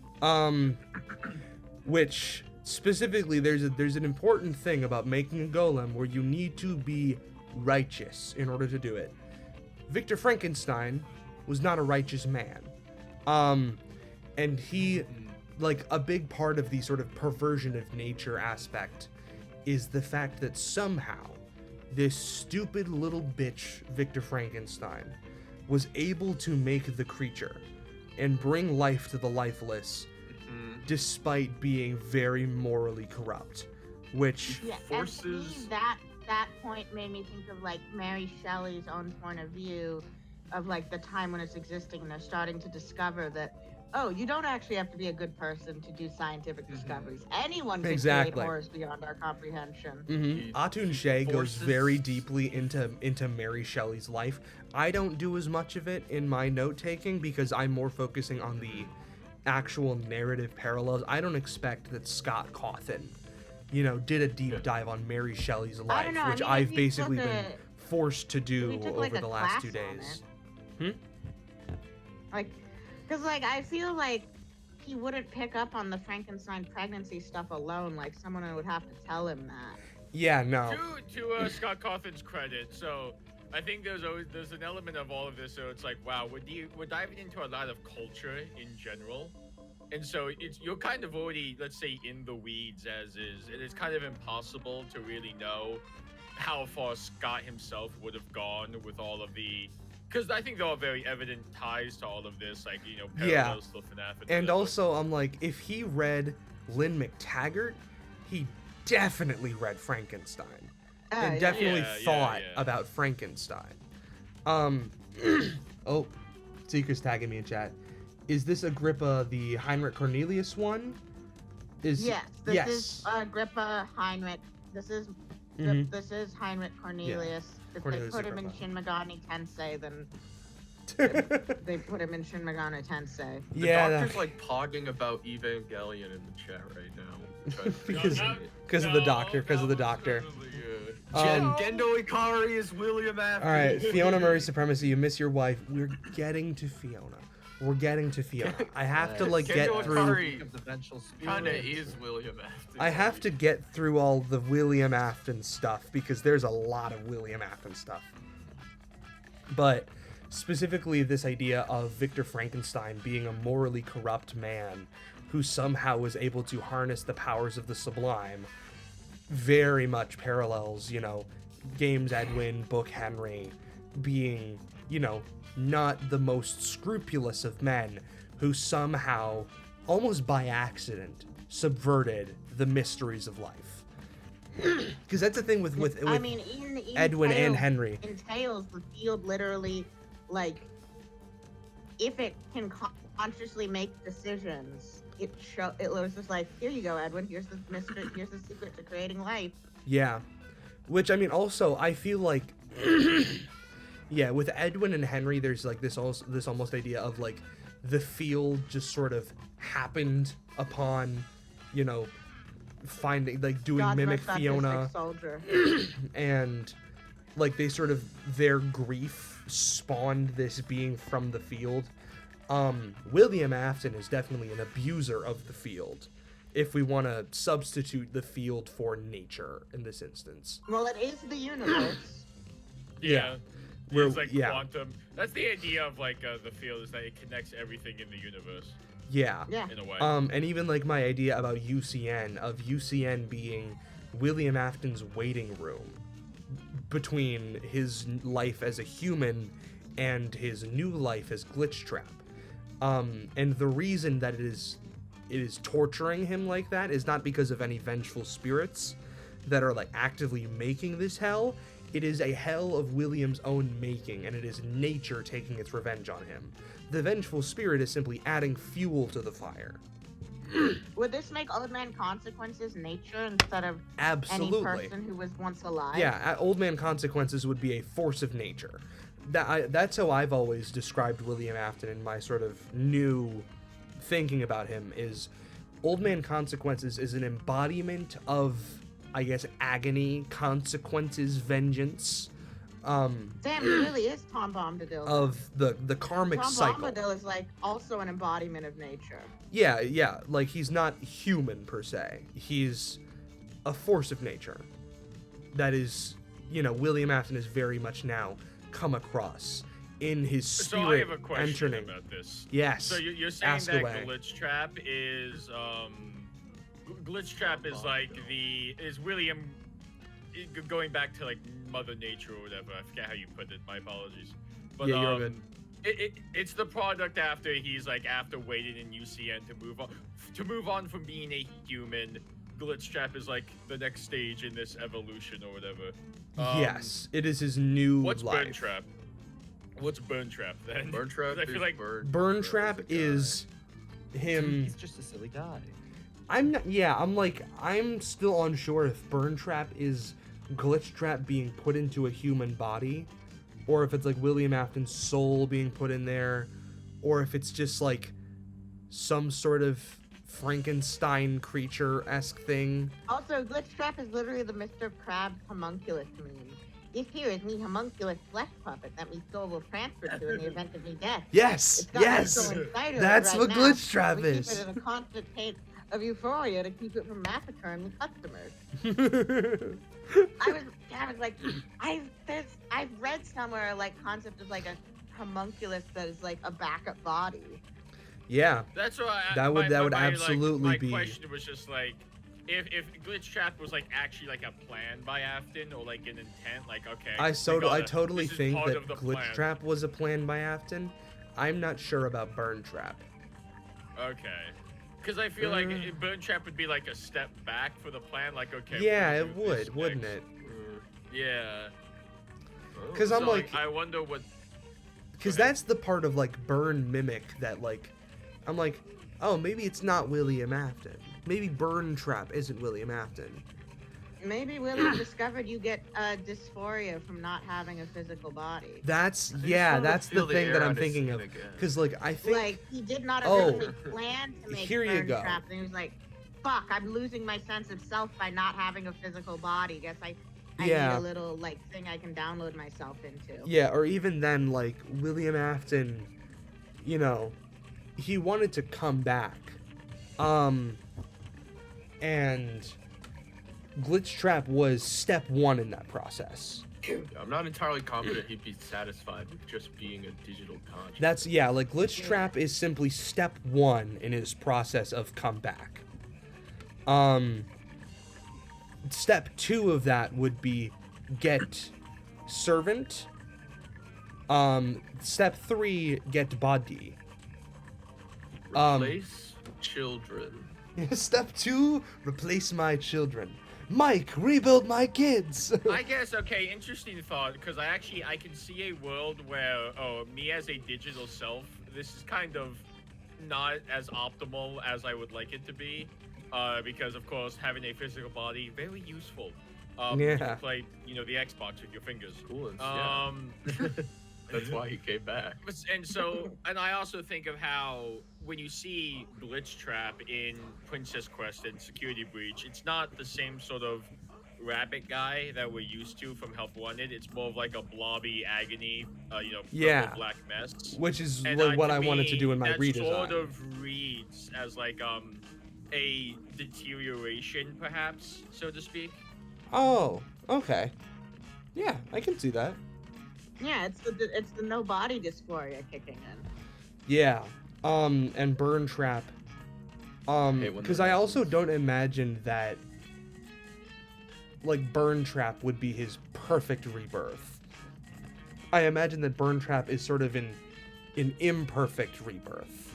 Speaker 1: Which specifically, there's an important thing about making a golem where you need to be righteous in order to do it. Victor Frankenstein was not a righteous man. And he, a big part of the sort of perversion of nature aspect is the fact that somehow this stupid little bitch, Victor Frankenstein, was able to make the creature and bring life to the lifeless despite being very morally corrupt, which
Speaker 6: Yeah,
Speaker 2: Forces-
Speaker 6: and to me, that point made me think of Mary Shelley's own point of view of the time when it's existing, and they're starting to discover that, oh, you don't actually have to be a good person to do scientific discoveries. Anyone can
Speaker 1: Exactly.
Speaker 6: create horrors beyond our comprehension.
Speaker 1: Mm-hmm. Atun Shea goes
Speaker 2: forces-
Speaker 1: very deeply into Mary Shelley's life. I don't do as much of it in my note taking because I'm more focusing on the actual narrative parallels, I don't expect that Scott Cawthon, did a deep dive on Mary Shelley's life,
Speaker 6: don't know,
Speaker 1: which
Speaker 6: I mean,
Speaker 1: I've
Speaker 6: if he
Speaker 1: basically
Speaker 6: took
Speaker 1: been forced to do
Speaker 6: he took,
Speaker 1: over
Speaker 6: like,
Speaker 1: the
Speaker 6: a
Speaker 1: last 2
Speaker 6: class on
Speaker 1: days.
Speaker 6: Like, because, like, I feel like he wouldn't pick up on the Frankenstein pregnancy stuff alone. Like, someone would have to tell him that.
Speaker 1: Yeah, no.
Speaker 5: To Scott Cawthon's credit, so I think there's an element of all of this. So it's like, wow, we're diving into a lot of culture in general, and so you're kind of already, let's say, in the weeds as is, and it's kind of impossible to really know how far Scott himself would have gone with all of the. Because I think there are very evident ties to all of this, like, parallels to FNAF.
Speaker 1: And
Speaker 5: whatever.
Speaker 1: also, I'm like, if he read Lynn McTaggart, he definitely read Frankenstein. And definitely thought about Frankenstein. Oh, Seeker's tagging me in chat. Is this Agrippa the Heinrich Cornelius one?
Speaker 6: Yes, this is Agrippa Heinrich. This is this is Heinrich Cornelius. If
Speaker 1: Cornelius
Speaker 6: they put him in
Speaker 1: Agrippa.
Speaker 6: Shin Megami Tensei, then they put him in Shin Megami Tensei.
Speaker 2: The
Speaker 1: Yeah,
Speaker 2: doctor's like pogging about Evangelion in the chat right now.
Speaker 1: because of the doctor. Because of the doctor.
Speaker 2: Gendo Ikari is William Afton.
Speaker 1: All right, Fiona Murray supremacy. You miss your wife. We're getting to Fiona. I have to like get
Speaker 2: Gendo
Speaker 1: through.
Speaker 2: Ikari
Speaker 4: Of the vengeful spirit.
Speaker 2: kinda is William Afton.
Speaker 1: I have to get through all the William Afton stuff because there's a lot of William Afton stuff. But specifically this idea of Victor Frankenstein being a morally corrupt man who somehow was able to harness the powers of the sublime very much parallels, Games Edwin, Book Henry being, not the most scrupulous of men who somehow, almost by accident, subverted the mysteries of life. Because that's the thing with
Speaker 6: I mean, in
Speaker 1: Edwin and
Speaker 6: Tales-
Speaker 1: Henry.
Speaker 6: In Tales, the field literally, like, if it can consciously make decisions, it was just like, here you go, Edwin. Here's the mystery. Here's the secret to creating life.
Speaker 1: Yeah. Which, I mean, also, I feel like... yeah, with Edwin and Henry, there's, like, this almost idea of, like, the field just sort of happened upon, finding, like, doing
Speaker 6: God's
Speaker 1: Mimic
Speaker 6: most
Speaker 1: Fiona.
Speaker 6: autistic soldier.
Speaker 1: And, like, they sort of, their grief spawned this being from the field. William Afton is definitely an abuser of the field, if we want to substitute the field for nature in this instance.
Speaker 6: Well, it is the universe.
Speaker 1: Yeah.
Speaker 5: It's like quantum. That's the idea of like the field, is that it connects everything in the universe
Speaker 1: Yeah.
Speaker 6: Yeah.
Speaker 5: in a way.
Speaker 1: And even like my idea about UCN being William Afton's waiting room between his life as a human and his new life as Glitchtrap. And the reason that it is torturing him like that is not because of any vengeful spirits that are like actively making this hell. It is a hell of William's own making, and it is nature taking its revenge on him. The vengeful spirit is simply adding fuel to the fire.
Speaker 6: Would this make Old Man Consequences nature instead of
Speaker 1: Absolutely.
Speaker 6: any person who was once alive?
Speaker 1: Yeah, Old Man Consequences would be a force of nature. That's how I've always described William Afton in my sort of new thinking about him, is Old Man Consequences is an embodiment of, I guess, agony, consequences, vengeance,
Speaker 6: Damn, it really is Tom Bombadil.
Speaker 1: of the karmic
Speaker 6: Tom
Speaker 1: cycle.
Speaker 6: Bombadil is like also an embodiment of nature.
Speaker 1: Yeah, like he's not human per se. He's a force of nature. That is, William Afton is very much now come across in his
Speaker 5: So I
Speaker 1: spirit
Speaker 5: have a question
Speaker 1: entering.
Speaker 5: about this.
Speaker 1: Yes.
Speaker 5: So you're saying
Speaker 1: ask
Speaker 5: that
Speaker 1: away.
Speaker 5: Glitchtrap is Glitchtrap is like is William going back to like Mother Nature or whatever. I forget how you put it. My apologies. But
Speaker 1: Yeah, you're good.
Speaker 5: It's the product after he's like after waiting in UCN to move on from being a human. Glitchtrap is like the next stage in this evolution or whatever.
Speaker 1: Yes, it is his new
Speaker 5: What's
Speaker 1: life.
Speaker 5: Burntrap? What's Burntrap then?
Speaker 2: Burn Trap
Speaker 5: I feel
Speaker 2: is
Speaker 5: like
Speaker 1: Burn Trap is him.
Speaker 4: He's just a silly guy.
Speaker 1: I'm not. Yeah, I'm still unsure if Burn Trap is Glitchtrap being put into a human body, or if it's like William Afton's soul being put in there, or if it's just like some sort of Frankenstein creature-esque thing.
Speaker 6: Also, Glitch Trap is literally the Mr. Krabs homunculus meme. This here is me homunculus flesh puppet that me soul will transfer to in the event of me death.
Speaker 1: Yes,
Speaker 6: It's got my
Speaker 1: yes,
Speaker 6: soul inside of it
Speaker 1: that's
Speaker 6: right
Speaker 1: what
Speaker 6: now.
Speaker 1: Glitch Trap
Speaker 6: We keep
Speaker 1: is.
Speaker 6: it in a constant state of euphoria to keep it from massacring the customers. I was like, I've read somewhere like concept of like a homunculus that is like a backup body.
Speaker 1: Yeah,
Speaker 5: That's why
Speaker 1: That would
Speaker 5: my,
Speaker 1: absolutely
Speaker 5: my
Speaker 1: be.
Speaker 5: question was just like, if Glitch Trap was like actually like a plan by Afton or like an intent, like okay.
Speaker 1: I
Speaker 5: gotta-
Speaker 1: totally
Speaker 5: this is
Speaker 1: think
Speaker 5: part
Speaker 1: that
Speaker 5: of the
Speaker 1: Glitch
Speaker 5: plan.
Speaker 1: Trap was a plan by Afton. I'm not sure about Burn Trap.
Speaker 5: Okay. Because I feel like Burn Trap would be like a step back for the plan, like okay.
Speaker 1: Yeah,
Speaker 5: we're
Speaker 1: it
Speaker 5: gonna do this
Speaker 1: would, wouldn't
Speaker 5: next.
Speaker 1: it?
Speaker 5: Yeah.
Speaker 1: 'Cause I'm
Speaker 5: So,
Speaker 1: like-
Speaker 5: I wonder what.
Speaker 1: Because
Speaker 5: Go ahead.
Speaker 1: that's the part of like Burn Mimic that like, I'm like, oh, maybe it's not William Afton. Maybe Burn Trap isn't William Afton.
Speaker 6: Maybe William discovered you get dysphoria from not having a physical body.
Speaker 1: That's
Speaker 2: I just
Speaker 1: yeah,
Speaker 2: wanted to
Speaker 1: that's the
Speaker 2: feel the
Speaker 1: thing that
Speaker 2: air
Speaker 1: I'm
Speaker 2: on his
Speaker 1: thinking
Speaker 2: skin
Speaker 1: of.
Speaker 2: again.
Speaker 1: Because like I think
Speaker 6: Like he did not
Speaker 1: Oh.
Speaker 6: originally plan to make
Speaker 1: Here you
Speaker 6: Burn
Speaker 1: go.
Speaker 6: Trap, and he was like, "Fuck, I'm losing my sense of self by not having a physical body. Guess I
Speaker 1: Yeah.
Speaker 6: need a little like thing I can download myself into."
Speaker 1: yeah, or even then like William Afton, you know, he wanted to come back, and Glitch Trap was step one in that process.
Speaker 2: I'm not entirely confident he'd be satisfied with just being a digital conscious.
Speaker 1: That's yeah, like Glitch
Speaker 6: Yeah.
Speaker 1: Trap is simply step one in his process of comeback. Step two of that would be get servant. Step three, get body.
Speaker 2: Replace children.
Speaker 1: Step two, replace my children. Mike, rebuild my kids.
Speaker 5: I guess okay, interesting thought because I can see a world where me as a digital self, this is kind of not as optimal as I would like it to be, because of course having a physical body very useful.
Speaker 1: Yeah.
Speaker 5: To play the Xbox with your fingers.
Speaker 2: Cool. Yeah. That's why he came back.
Speaker 5: And I also think of how when you see Glitch Trap in Princess Quest and Security Breach, it's not the same sort of rabbit guy that we're used to from Help Wanted. It's more of like a blobby agony,
Speaker 1: Yeah.
Speaker 5: purple black mess.
Speaker 1: Which is
Speaker 5: And
Speaker 1: like what
Speaker 5: to
Speaker 1: I wanted to
Speaker 5: me,
Speaker 1: do in my
Speaker 5: that
Speaker 1: redesign.
Speaker 5: sort of reads as like a deterioration, perhaps, so to speak.
Speaker 1: Oh, okay. Yeah, I can see that.
Speaker 6: Yeah, it's the no body dysphoria kicking in.
Speaker 1: Yeah. And Burn Trap.
Speaker 2: Hate when
Speaker 1: Because
Speaker 2: that
Speaker 1: I also
Speaker 2: happens.
Speaker 1: don't imagine that like Burn Trap would be his perfect rebirth. I imagine that Burn Trap is sort of an imperfect rebirth.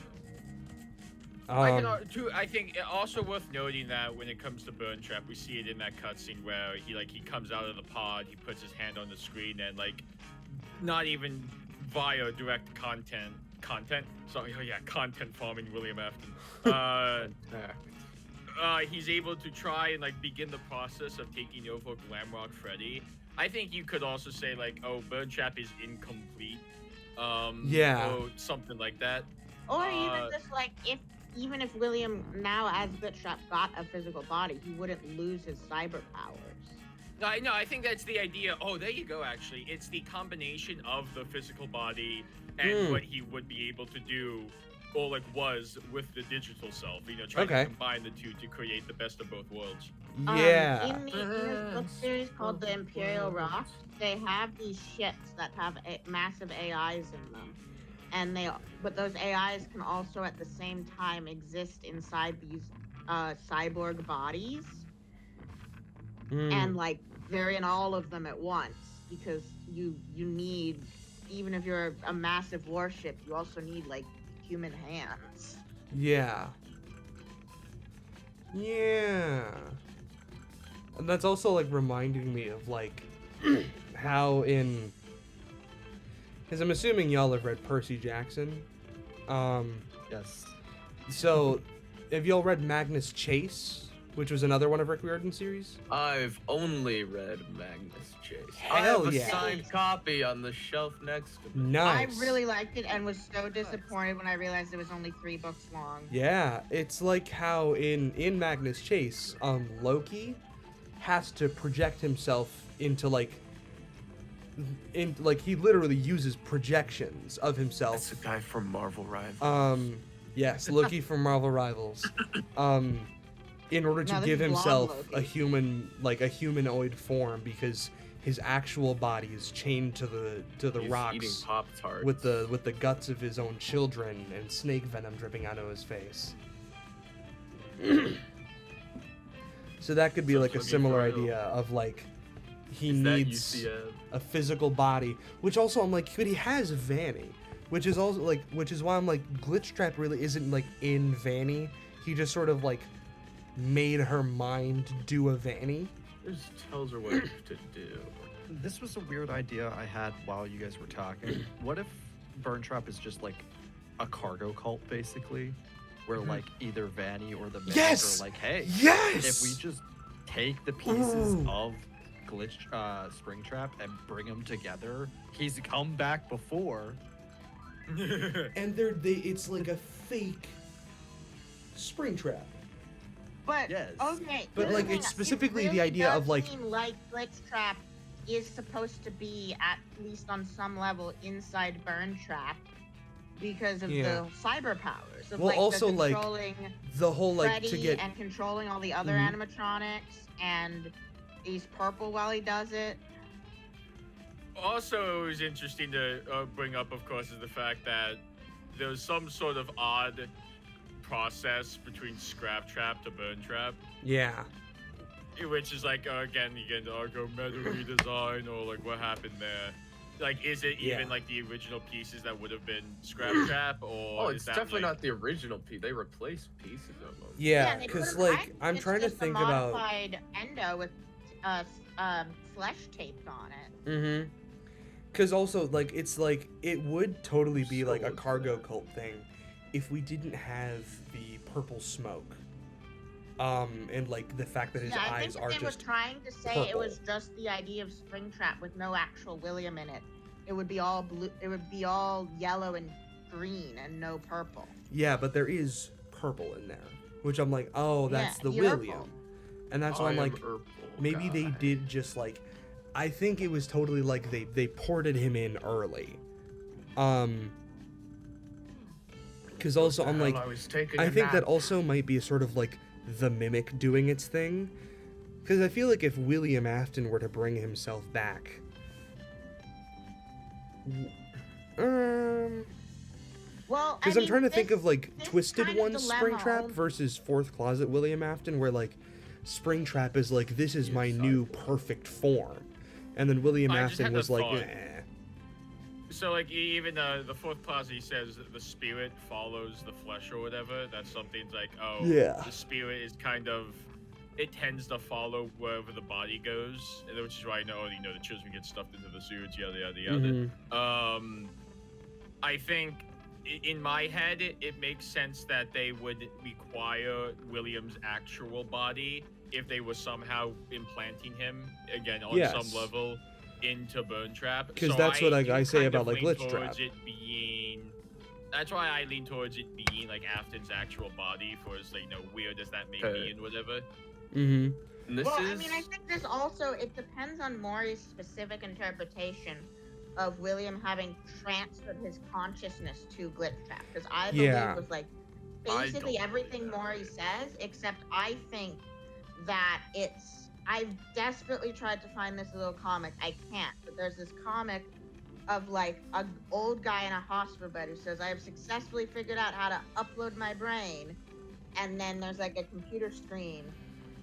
Speaker 5: I think it also worth noting that when it comes to Burn Trap, we see it in that cutscene where he comes out of the pod, he puts his hand on the screen, and like, not even via direct content. Sorry, content farming William Afton. He's able to try and like begin the process of taking over Glamrock Freddy. I think you could also say like, oh, Burn Trap is incomplete.
Speaker 1: Yeah.
Speaker 5: Or something like that.
Speaker 6: Or even just like even if William now as Glitch Trap got a physical body, he wouldn't lose his cyber powers.
Speaker 5: No, I think that's the idea. Oh, there you go, actually. It's the combination of the physical body and what he would be able to do, or like was, with the digital self. Trying
Speaker 1: Okay.
Speaker 5: to combine the two to create the best of both worlds.
Speaker 1: Yeah.
Speaker 6: In this book series called The Imperial Rock, they have these ships that have massive AIs in them. But those AIs can also at the same time exist inside these cyborg bodies. And like they're in all of them at once because you need, even if you're a massive warship, you also need like human hands.
Speaker 1: Yeah. Yeah. And that's also like reminding me of like how in, because I'm assuming y'all have read Percy Jackson.
Speaker 4: Yes.
Speaker 1: So have y'all read Magnus Chase? which was another one of Rick Riordan's series.
Speaker 2: I've only read Magnus Chase.
Speaker 1: Hell
Speaker 2: I have a
Speaker 1: yeah.
Speaker 2: signed copy on the shelf next to me.
Speaker 1: Nice.
Speaker 6: I really liked it and was so disappointed when I realized it was only 3 books long.
Speaker 1: Yeah, it's like how in Magnus Chase, Loki has to project himself into he literally uses projections of himself.
Speaker 2: That's the guy from Marvel Rivals.
Speaker 1: Yes, Loki from Marvel Rivals. In order to
Speaker 6: No, this
Speaker 1: give
Speaker 6: is blonde
Speaker 1: himself a
Speaker 6: Loki.
Speaker 1: humanoid form, because his actual body is chained to the
Speaker 2: He's eating
Speaker 1: rocks
Speaker 2: Pop-Tarts.
Speaker 1: with the guts of his own children and snake venom dripping out of his face. So that could be
Speaker 2: Sounds
Speaker 1: like a
Speaker 2: fucking
Speaker 1: similar
Speaker 2: real.
Speaker 1: idea of like he
Speaker 2: Is that
Speaker 1: needs
Speaker 2: UCF?
Speaker 1: a physical body, which also I'm like, but he has Vanny, which is also like, which is why I'm like, Glitchtrap really isn't like in Vanny. He just sort of like made her mind do a Vanny.
Speaker 2: Just tells her what to do.
Speaker 4: This was a weird idea I had while you guys were talking. What if Burn Trap is just like a cargo cult, basically? Where like either Vanny or the Meg
Speaker 1: Yes!
Speaker 4: are like, hey,
Speaker 1: Yes!
Speaker 4: if we just take the pieces
Speaker 1: Ooh.
Speaker 4: of Springtrap and bring them together, he's come back before.
Speaker 1: And it's like a fake Springtrap.
Speaker 6: But
Speaker 4: Yes.
Speaker 6: okay,
Speaker 1: But,
Speaker 6: here's
Speaker 1: like,
Speaker 6: the
Speaker 1: it's
Speaker 6: thing,
Speaker 1: specifically
Speaker 6: it
Speaker 1: the
Speaker 6: really
Speaker 1: idea
Speaker 6: does
Speaker 1: of, like-
Speaker 6: seem like Glitchtrap is supposed to be at least on some level inside Burn Trap because of
Speaker 1: Yeah.
Speaker 6: the cyber powers. Of,
Speaker 1: Well,
Speaker 6: like,
Speaker 1: also,
Speaker 6: the
Speaker 1: like,
Speaker 6: controlling
Speaker 1: The whole like
Speaker 6: Freddy
Speaker 1: to get
Speaker 6: and controlling all the other
Speaker 1: Mhm.
Speaker 6: animatronics, and he's purple while he does it.
Speaker 5: Also, it was interesting to bring up, of course, is the fact that there was some sort of odd process between Scrap Trap to Burn Trap,
Speaker 1: yeah.
Speaker 5: which is like, again, go metal redesign, or like what happened there. Like, is it
Speaker 1: Yeah.
Speaker 5: even like the original pieces that would have been Scrap Trap, or
Speaker 2: Oh,
Speaker 5: is
Speaker 2: it's
Speaker 5: that
Speaker 2: definitely
Speaker 5: like,
Speaker 2: not the original piece. They replaced pieces of them.
Speaker 1: Yeah,
Speaker 6: they
Speaker 1: because
Speaker 6: could've- I
Speaker 1: like
Speaker 6: think
Speaker 1: I'm
Speaker 6: it's
Speaker 1: trying to
Speaker 6: just a
Speaker 1: think about.
Speaker 6: modified endo with flesh taped on it.
Speaker 1: Mm-hmm. Because also like it's like it would totally be
Speaker 2: So
Speaker 1: like a
Speaker 2: what's
Speaker 1: cargo
Speaker 2: that?
Speaker 1: cult thing if we didn't have the purple smoke. And like the fact that his
Speaker 6: Yeah, I
Speaker 1: eyes
Speaker 6: think
Speaker 1: are
Speaker 6: if they
Speaker 1: just
Speaker 6: were trying to say
Speaker 1: purple.
Speaker 6: it was just the idea of Springtrap with no actual William in it. It would be all blue. It would be all yellow and green and no purple.
Speaker 1: Yeah, but there is purple in there, which I'm like, oh, that's
Speaker 6: Yeah,
Speaker 1: the
Speaker 6: you're
Speaker 1: William,
Speaker 6: purple.
Speaker 1: and that's why I'm
Speaker 2: I am
Speaker 1: like,
Speaker 2: Urple
Speaker 1: maybe they
Speaker 2: guy.
Speaker 1: did just like, I think it was totally like they ported him in early, because also I'm like,
Speaker 2: I was taking
Speaker 1: I
Speaker 2: a
Speaker 1: think that
Speaker 2: nap.
Speaker 1: also might be a sort of like the mimic doing its thing, because I feel like if William Afton were to bring himself back,
Speaker 6: Well,
Speaker 1: because I'm trying to think of like
Speaker 6: this
Speaker 1: Twisted
Speaker 6: kind of
Speaker 1: One
Speaker 6: dilemma
Speaker 1: Springtrap
Speaker 6: only-
Speaker 1: versus Fourth Closet William Afton, where like Springtrap is like, this is my
Speaker 2: Yes,
Speaker 1: new
Speaker 2: I-
Speaker 1: perfect form, and then William
Speaker 5: I just
Speaker 1: Afton
Speaker 5: had
Speaker 1: was
Speaker 5: the
Speaker 1: like,
Speaker 5: thought.
Speaker 1: eh.
Speaker 5: So like even the fourth clause, he says the spirit follows the flesh or whatever. That's something like, oh,
Speaker 1: Yeah.
Speaker 5: the spirit is kind of, it tends to follow wherever the body goes, and which is why the children get stuffed into the suits, yada yada yada.
Speaker 1: Mhm.
Speaker 5: I think in my head it makes sense that they would require William's actual body if they were somehow implanting him again on
Speaker 1: Yes.
Speaker 5: some level into Burn Trap.
Speaker 1: 'Cause
Speaker 5: So
Speaker 1: that's what I
Speaker 5: do
Speaker 1: say
Speaker 5: kind
Speaker 1: about,
Speaker 5: of
Speaker 1: like,
Speaker 5: lean
Speaker 1: Glitch
Speaker 5: towards
Speaker 1: Trap.
Speaker 5: it being. That's why I lean towards it being like Afton's actual body, for as like, weird as that may be and whatever.
Speaker 1: Mhm.
Speaker 2: And this
Speaker 6: Well,
Speaker 2: is
Speaker 6: I mean, I think this also, it depends on Maury's specific interpretation of William having transferred his consciousness to Glitchtrap, because I believe
Speaker 1: Yeah.
Speaker 6: it was like
Speaker 2: I
Speaker 6: basically
Speaker 2: don't
Speaker 6: everything
Speaker 2: believe that
Speaker 6: Maury
Speaker 2: either.
Speaker 6: says, except I think that I've desperately tried to find this little comic. I can't, but there's this comic of like an old guy in a hospital bed who says, I have successfully figured out how to upload my brain. And then there's like a computer screen,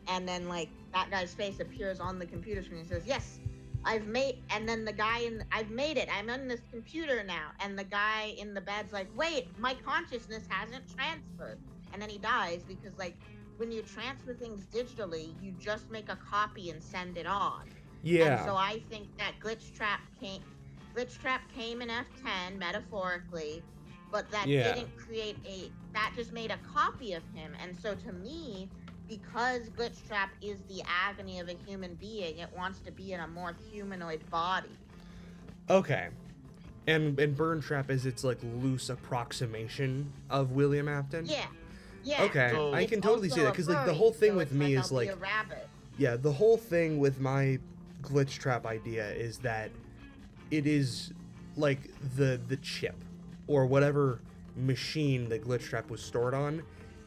Speaker 6: and then like that guy's face appears on the computer screen and says, yes, I've made, and then the guy I've made it, I'm on this computer now. And the guy in the bed's like, wait, my consciousness hasn't transferred. And then he dies because like when you transfer things digitally, you just make a copy and send it on.
Speaker 1: Yeah.
Speaker 6: And so I think that Glitchtrap came in F10 metaphorically, but that
Speaker 1: Yeah.
Speaker 6: didn't create that just made a copy of him. And so to me, because Glitchtrap is the agony of a human being, it wants to be in a more humanoid body.
Speaker 1: Okay. And Burntrap is its like loose approximation of William Afton?
Speaker 6: Yeah. Yeah.
Speaker 1: Okay,
Speaker 2: So-
Speaker 1: I can totally see that, because like the whole thing with me is like,
Speaker 6: a rabbit.
Speaker 1: yeah, the whole thing with my Glitchtrap idea is that it is like the chip or whatever machine that Glitchtrap was stored on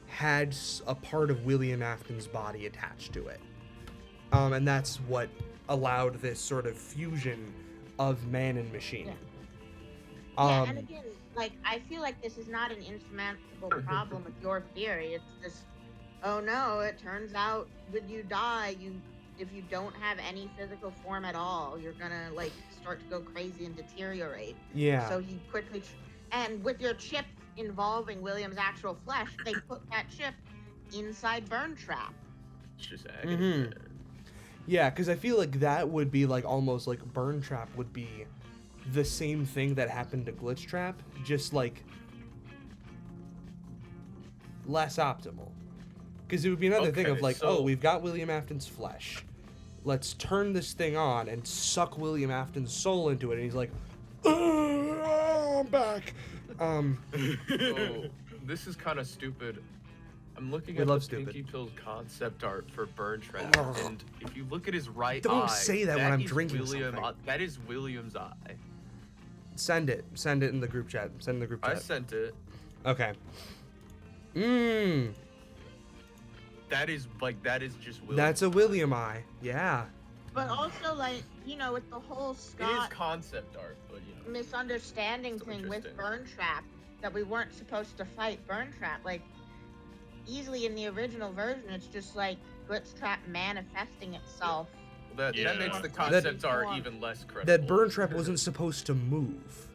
Speaker 1: had a part of William Afton's body attached to it. And that's what allowed this sort of fusion of man and machine.
Speaker 6: Yeah. Yeah, and again, like, I feel like this is not an insurmountable problem with your theory. It's just, oh no, it turns out when you die, if you don't have any physical form at all, you're gonna, like, start to go crazy and deteriorate.
Speaker 1: Yeah.
Speaker 6: So you quickly, and with your chip involving William's actual flesh, they put that chip inside Burntrap.
Speaker 2: It's just agony.
Speaker 1: Mhm. Yeah, because I feel like that would be like almost like Burntrap would be the same thing that happened to Glitchtrap, just like less optimal. Because it would be another thing of
Speaker 2: Okay,
Speaker 1: like,
Speaker 2: so-
Speaker 1: oh, we've got William Afton's flesh. Let's turn this thing on and suck William Afton's soul into it. And he's like, oh, I'm back.
Speaker 2: So, this is kind of stupid. I'm looking
Speaker 1: We
Speaker 2: at
Speaker 1: love
Speaker 2: the
Speaker 1: stupid.
Speaker 2: Pinky Pill's concept art for Burntrap,
Speaker 1: Ugh.
Speaker 2: and if you look at his right
Speaker 1: Don't
Speaker 2: eye,
Speaker 1: say that when I'm
Speaker 2: is
Speaker 1: drinking something.
Speaker 2: That is William's eye.
Speaker 1: Send it in the group chat. Send it in the group
Speaker 2: I
Speaker 1: chat.
Speaker 2: sent it.
Speaker 1: Okay.
Speaker 2: That is just William.
Speaker 1: That's a William eye. Yeah.
Speaker 6: But also, like, you know, with the whole
Speaker 2: It is
Speaker 6: Scott
Speaker 2: concept art, but you know.
Speaker 6: misunderstanding
Speaker 2: Still
Speaker 6: thing with
Speaker 2: interesting.
Speaker 6: Burntrap, that we weren't supposed to fight Burntrap, like, easily in the original version, it's just like Glitchtrap manifesting itself.
Speaker 2: That
Speaker 5: Yeah.
Speaker 2: makes the
Speaker 5: That-
Speaker 2: concept art even less credible.
Speaker 1: That Burntrap wasn't supposed to move.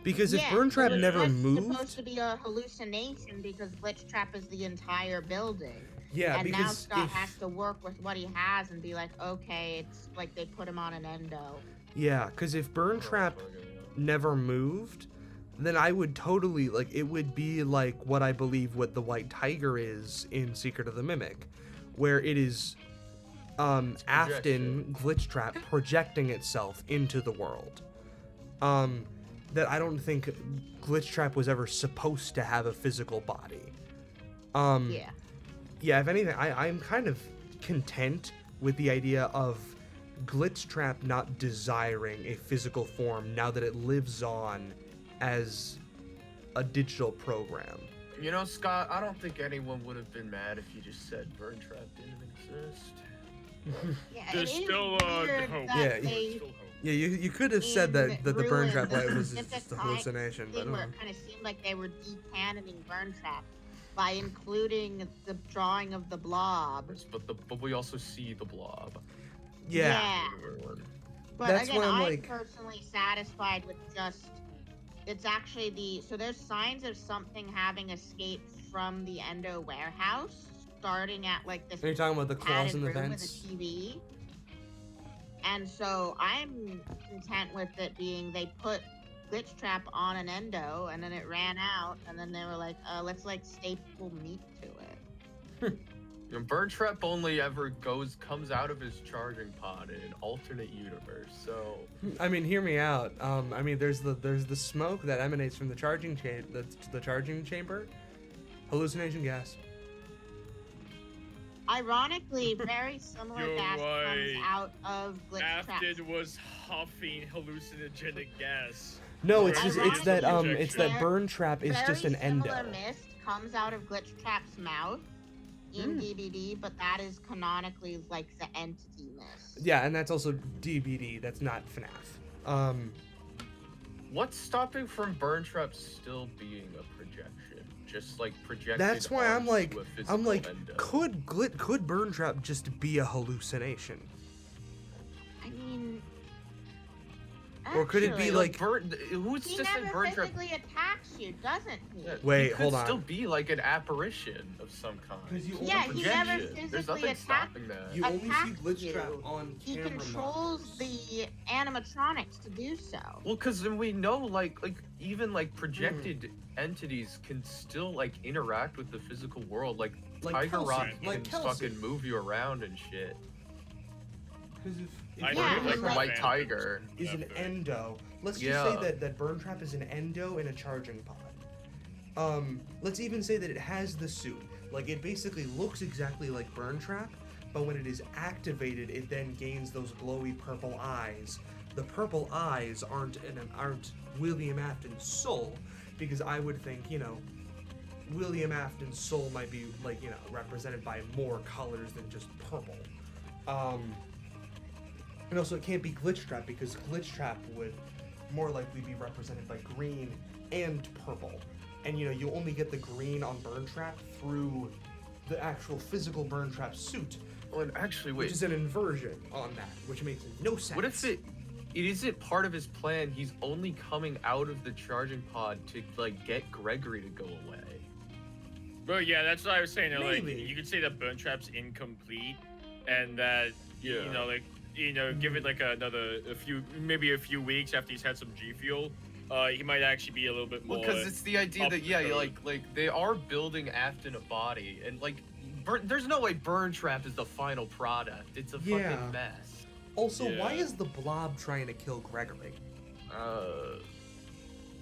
Speaker 1: Because if
Speaker 6: Yeah,
Speaker 1: Burntrap
Speaker 6: but
Speaker 1: never
Speaker 6: it's
Speaker 1: moved,
Speaker 6: supposed to be a hallucination because Glitchtrap is the entire building.
Speaker 1: yeah,
Speaker 6: and now
Speaker 1: because
Speaker 6: Scott
Speaker 1: if,
Speaker 6: has to work with what he has and be like, okay, it's like they put him on an endo.
Speaker 1: yeah, because if Burntrap never moved, then I would totally like it would be like what I believe what the White Tiger is in Secret of the Mimic, where it is Afton Glitchtrap projecting itself into the world. That I don't think Glitchtrap was ever supposed to have a physical body.
Speaker 6: Yeah.
Speaker 1: Yeah, if anything, I'm kind of content with the idea of Glitchtrap not desiring a physical form now that it lives on as a digital program.
Speaker 2: You know, Scott, I don't think anyone would have been mad if you just said Burntrap didn't exist.
Speaker 6: Yeah,
Speaker 5: There's
Speaker 6: it is
Speaker 5: still
Speaker 6: weird
Speaker 5: hope.
Speaker 6: that
Speaker 1: Yeah,
Speaker 6: they
Speaker 5: Still hope.
Speaker 1: Yeah, you could have said that the
Speaker 6: ruined
Speaker 1: Burntrap light was
Speaker 6: the
Speaker 1: just a
Speaker 6: kind
Speaker 1: hallucination, but
Speaker 6: thing where it kind of seemed like they were decanoning Burntrap by including the drawing of the blob.
Speaker 2: But we also see the blob.
Speaker 1: yeah.
Speaker 6: But
Speaker 1: That's
Speaker 6: again,
Speaker 1: why I'm
Speaker 6: I'm
Speaker 1: like-
Speaker 6: personally satisfied with just, it's actually so there's signs of something having escaped from the Endo warehouse, starting at like this
Speaker 1: Are you talking about the claws
Speaker 6: padded
Speaker 1: in the
Speaker 6: room
Speaker 1: vents?
Speaker 6: with a TV. And so I'm content with it being they put Glitchtrap on an Endo and then it ran out and then they were like, let's like staple meat to it.
Speaker 2: You know, Burntrap only ever comes out of his charging pod in an alternate universe. So
Speaker 1: I mean, hear me out. I mean, there's the smoke that emanates from the charging the charging chamber. Hallucination gas.
Speaker 6: Ironically, very similar
Speaker 5: You're
Speaker 6: gas
Speaker 5: right.
Speaker 6: comes out of Glitchtrap.
Speaker 5: Afton was huffing hallucinogenic gas.
Speaker 1: No,
Speaker 5: Or
Speaker 1: it's just
Speaker 6: Ironically,
Speaker 1: it's that it's that
Speaker 6: Very-
Speaker 1: Burntrap is just an
Speaker 6: Very
Speaker 1: endo.
Speaker 6: similar mist comes out of Glitchtrap's mouth in DBD, but that is canonically like the entity mist.
Speaker 1: Yeah, and that's also DBD. That's not FNAF.
Speaker 2: what's stopping from Burntrap still being a projection? Just like projected.
Speaker 1: That's why I'm
Speaker 2: onto
Speaker 1: like
Speaker 2: a physical endo.
Speaker 1: could Burntrap just be a hallucination?
Speaker 6: I mean,
Speaker 1: Or could it be
Speaker 6: actually,
Speaker 1: like-
Speaker 2: who's
Speaker 6: he
Speaker 2: to say
Speaker 6: never
Speaker 2: Burntrap?
Speaker 6: physically attacks you, doesn't he?
Speaker 2: Yeah,
Speaker 1: Wait,
Speaker 2: he could
Speaker 1: hold on.
Speaker 2: Still be like an apparition of some kind.
Speaker 1: 'Cause you
Speaker 6: Yeah,
Speaker 1: only
Speaker 6: he never
Speaker 2: Projection. There's
Speaker 6: physically
Speaker 2: nothing
Speaker 6: attacks.
Speaker 2: stopping that.
Speaker 1: You only see
Speaker 6: attacks
Speaker 1: Glitchtrap
Speaker 6: you.
Speaker 1: on
Speaker 6: He
Speaker 1: camera.
Speaker 6: controls
Speaker 1: monitors.
Speaker 6: the animatronics to do so.
Speaker 2: Well, because then we know, like even like projected entities can still like interact with the physical world. Like
Speaker 1: Like
Speaker 2: Tiger
Speaker 1: Kelsey,
Speaker 2: Rock
Speaker 1: like
Speaker 2: can
Speaker 1: Kelsey.
Speaker 2: fucking move you around and shit.
Speaker 1: Because if
Speaker 5: I
Speaker 1: Burn
Speaker 6: Yeah,
Speaker 5: do
Speaker 1: Trap
Speaker 5: like
Speaker 6: like-
Speaker 2: White Tiger.
Speaker 1: is an
Speaker 5: Definitely.
Speaker 1: endo, let's just say
Speaker 2: Yeah.
Speaker 1: that Burn Trap is an endo in a charging pod. Let's even say that it has the suit. Like, it basically looks exactly like Burn Trap, but when it is activated, it then gains those glowy purple eyes. The purple eyes aren't William Afton's soul, because I would think, you know, William Afton's soul might be, like, you know, represented by more colors than just purple. And also it can't be Glitch Trap, because Glitch Trap would more likely be represented by green and purple. And, you know, you only get the green on Burn Trap through the actual physical Burn Trap suit,
Speaker 2: Well, and actually,
Speaker 1: which
Speaker 2: wait.
Speaker 1: is an inversion on that, which makes no sense.
Speaker 2: What if it isn't part of his plan? He's only coming out of the charging pod to like get Gregory to go away.
Speaker 5: Bro, yeah, that's what I was saying. Like,
Speaker 1: Maybe.
Speaker 5: you could say that Burn Trap's incomplete, and that you know, like, you know, give it like a few weeks after he's had some G Fuel, he might actually be a little bit more.
Speaker 2: Well, because it's the idea
Speaker 5: up
Speaker 2: that
Speaker 5: the
Speaker 2: yeah,
Speaker 5: code.
Speaker 2: like they are building Afton a body, and like there's no way Burn Trap is the final product. It's a
Speaker 1: Yeah.
Speaker 2: fucking mess.
Speaker 1: Also, why
Speaker 5: Yeah.
Speaker 1: is the Blob trying to kill Gregory?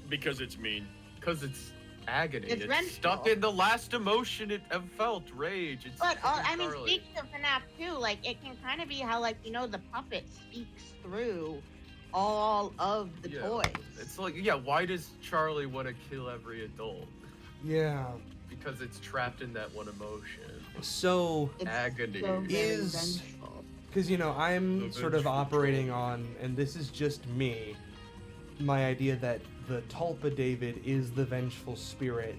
Speaker 5: because it's mean.
Speaker 2: Because it's agony.
Speaker 6: It's
Speaker 2: It's stuck
Speaker 6: vengeful.
Speaker 2: in the last emotion it felt, rage. It's
Speaker 6: But
Speaker 2: fucking
Speaker 6: I mean,
Speaker 2: Charlie.
Speaker 6: speaking of FNAF too, like it can kind of be how, like, you know, the puppet speaks through all of the
Speaker 2: Yeah.
Speaker 6: toys.
Speaker 2: It's like, yeah, why does Charlie want to kill every adult?
Speaker 1: Yeah.
Speaker 2: Because it's trapped in that one emotion.
Speaker 1: So,
Speaker 6: It's
Speaker 2: Agony.
Speaker 6: so very
Speaker 1: Is-
Speaker 6: vengeful.
Speaker 1: because, you know, I'm
Speaker 2: The
Speaker 1: sort of
Speaker 2: vengeful
Speaker 1: operating
Speaker 2: troll.
Speaker 1: on, and this is just me, my idea that the Tulpa David is the vengeful spirit,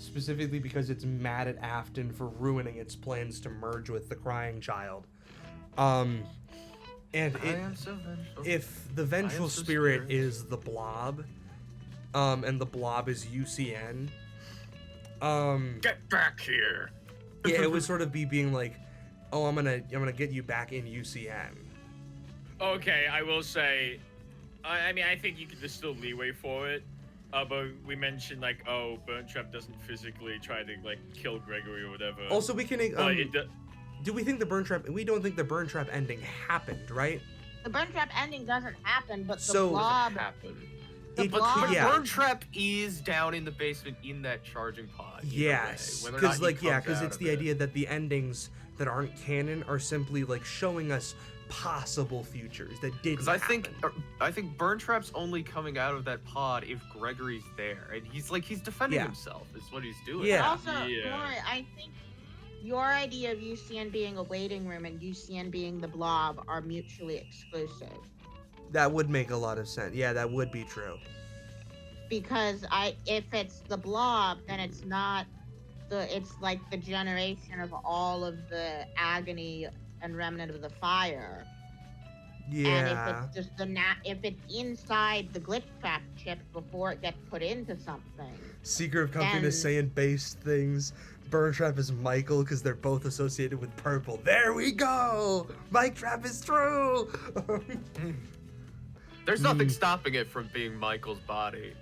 Speaker 1: specifically because it's mad at Afton for ruining its plans to merge with the crying child. And
Speaker 2: I am so vengeful.
Speaker 1: if the vengeful
Speaker 2: so
Speaker 1: spirit
Speaker 2: spirit.
Speaker 1: is the Blob, and the Blob is UCN,
Speaker 5: Get back here.
Speaker 1: yeah, it would sort of be being like, oh, I'm gonna get you back in UCN.
Speaker 5: Okay, I will say, I mean, I think there's still leeway for it. But we mentioned like, oh, Burn Trap doesn't physically try to like kill Gregory or whatever.
Speaker 1: Also, we can.
Speaker 5: but it
Speaker 1: Do we think the Burn Trap? We don't think the Burn Trap ending happened, right?
Speaker 6: The Burn Trap ending doesn't happen, but the
Speaker 1: So-
Speaker 6: blob.
Speaker 2: happen.
Speaker 6: The
Speaker 1: It-
Speaker 6: blob.
Speaker 2: But
Speaker 1: yeah.
Speaker 2: Burn Trap is down in the basement in that charging pod. either
Speaker 1: Yes,
Speaker 2: way, whether or not
Speaker 1: because
Speaker 2: he
Speaker 1: like yeah,
Speaker 2: comes
Speaker 1: because
Speaker 2: out
Speaker 1: it's
Speaker 2: of
Speaker 1: the
Speaker 2: it.
Speaker 1: idea that the endings that aren't canon are simply like showing us possible futures that didn't.
Speaker 2: Because
Speaker 1: happen.
Speaker 2: I think Burn Trap's only coming out of that pod if Gregory's there, and he's defending
Speaker 1: Yeah.
Speaker 2: himself. Is what he's doing.
Speaker 6: But
Speaker 1: Yeah.
Speaker 6: also,
Speaker 5: Yeah.
Speaker 6: Maury, I think your idea of UCN being a waiting room and UCN being the blob are mutually exclusive.
Speaker 1: that would make a lot of sense. Yeah, that would be true.
Speaker 6: Because if it's the blob, then it's not it's like the generation of all of the agony and remnant of the fire. And
Speaker 1: Yeah.
Speaker 6: if it's just if it's inside the glitch trap chip before it gets put into something.
Speaker 1: Secret of Comfort is
Speaker 6: then-
Speaker 1: saying based things. Burn Trap is Michael because they're both associated with purple. There we go. Mike Trap is true.
Speaker 2: There's nothing stopping it from being Michael's body.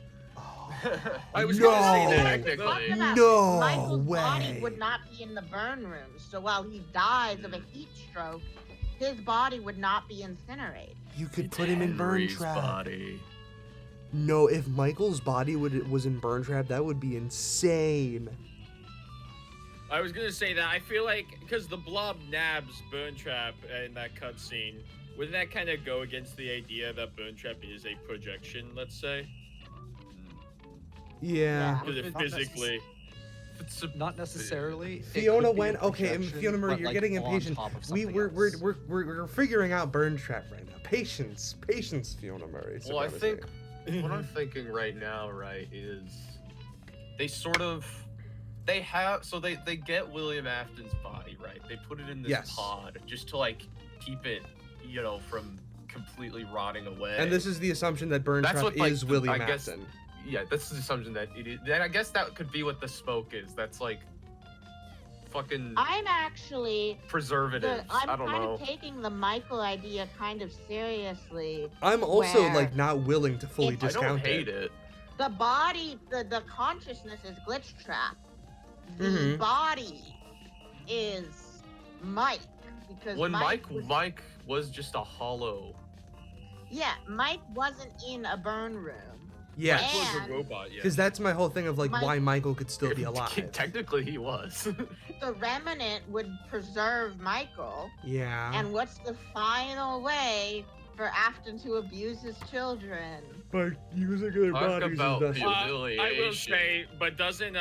Speaker 5: I was
Speaker 1: No.
Speaker 5: gonna say that
Speaker 6: Talking
Speaker 5: technically.
Speaker 6: about
Speaker 1: No
Speaker 6: Michael's body
Speaker 1: way.
Speaker 6: would not be in the burn room, so while he dies of a heat stroke, his body would not be incinerated.
Speaker 1: You could put him in Burn
Speaker 2: Henry's
Speaker 1: Trap.
Speaker 2: body.
Speaker 1: No, if Michael's body was in Burn Trap, that would be insane.
Speaker 5: I was gonna say that I feel like because the blob nabs Burn Trap in that cutscene, wouldn't that kind of go against the idea that Burn Trap is a projection? Let's say,
Speaker 1: Yeah.
Speaker 5: because it
Speaker 4: Not
Speaker 5: physically.
Speaker 2: It's a,
Speaker 4: Not necessarily. It
Speaker 1: Fiona
Speaker 4: could be a
Speaker 1: went okay, and
Speaker 4: projection,
Speaker 1: Fiona Marie,
Speaker 4: but,
Speaker 1: you're
Speaker 4: like,
Speaker 1: getting
Speaker 4: on
Speaker 1: impatient.
Speaker 4: top of
Speaker 1: We're
Speaker 4: something else.
Speaker 1: we're figuring out Burn Trap right now. Patience, Fiona Murray.
Speaker 2: well, I think what I'm thinking right now, right, is they get William Afton's body, right? They put it in this
Speaker 1: Yes.
Speaker 2: pod just to like keep it, from completely rotting away.
Speaker 1: And this is the assumption that Burn
Speaker 2: That's
Speaker 1: Trap
Speaker 2: what, like,
Speaker 1: is William
Speaker 2: I guess-
Speaker 1: Afton.
Speaker 2: yeah, that's the assumption that it is. Then I guess that could be what the smoke is. That's like fucking
Speaker 6: I'm actually
Speaker 2: preservatives.
Speaker 6: I'm
Speaker 2: I don't
Speaker 6: kind
Speaker 2: know.
Speaker 6: of taking the Michael idea kind of seriously.
Speaker 1: I'm also
Speaker 6: Where-
Speaker 1: like not willing to fully
Speaker 6: If-
Speaker 2: I
Speaker 1: discount
Speaker 2: don't hate it.
Speaker 6: The body, the consciousness is glitch trap. The
Speaker 1: Mhm.
Speaker 6: body is Mike because
Speaker 2: When Mike
Speaker 6: was,
Speaker 2: was just a hollow.
Speaker 6: yeah, Mike wasn't in a burn room.
Speaker 1: Yes.
Speaker 5: Mike was
Speaker 6: And-
Speaker 5: a robot, yeah.
Speaker 1: Because that's my whole thing of like
Speaker 6: Mike-
Speaker 1: why Michael could still be alive.
Speaker 2: Technically, he was.
Speaker 6: The remnant would preserve Michael,
Speaker 1: Yeah.
Speaker 6: and what's the final way for Afton to abuse his children?
Speaker 1: But using their
Speaker 2: Talk
Speaker 1: bodies
Speaker 2: about
Speaker 1: is best.
Speaker 2: the-
Speaker 5: I will
Speaker 2: humiliation.
Speaker 5: say, but doesn't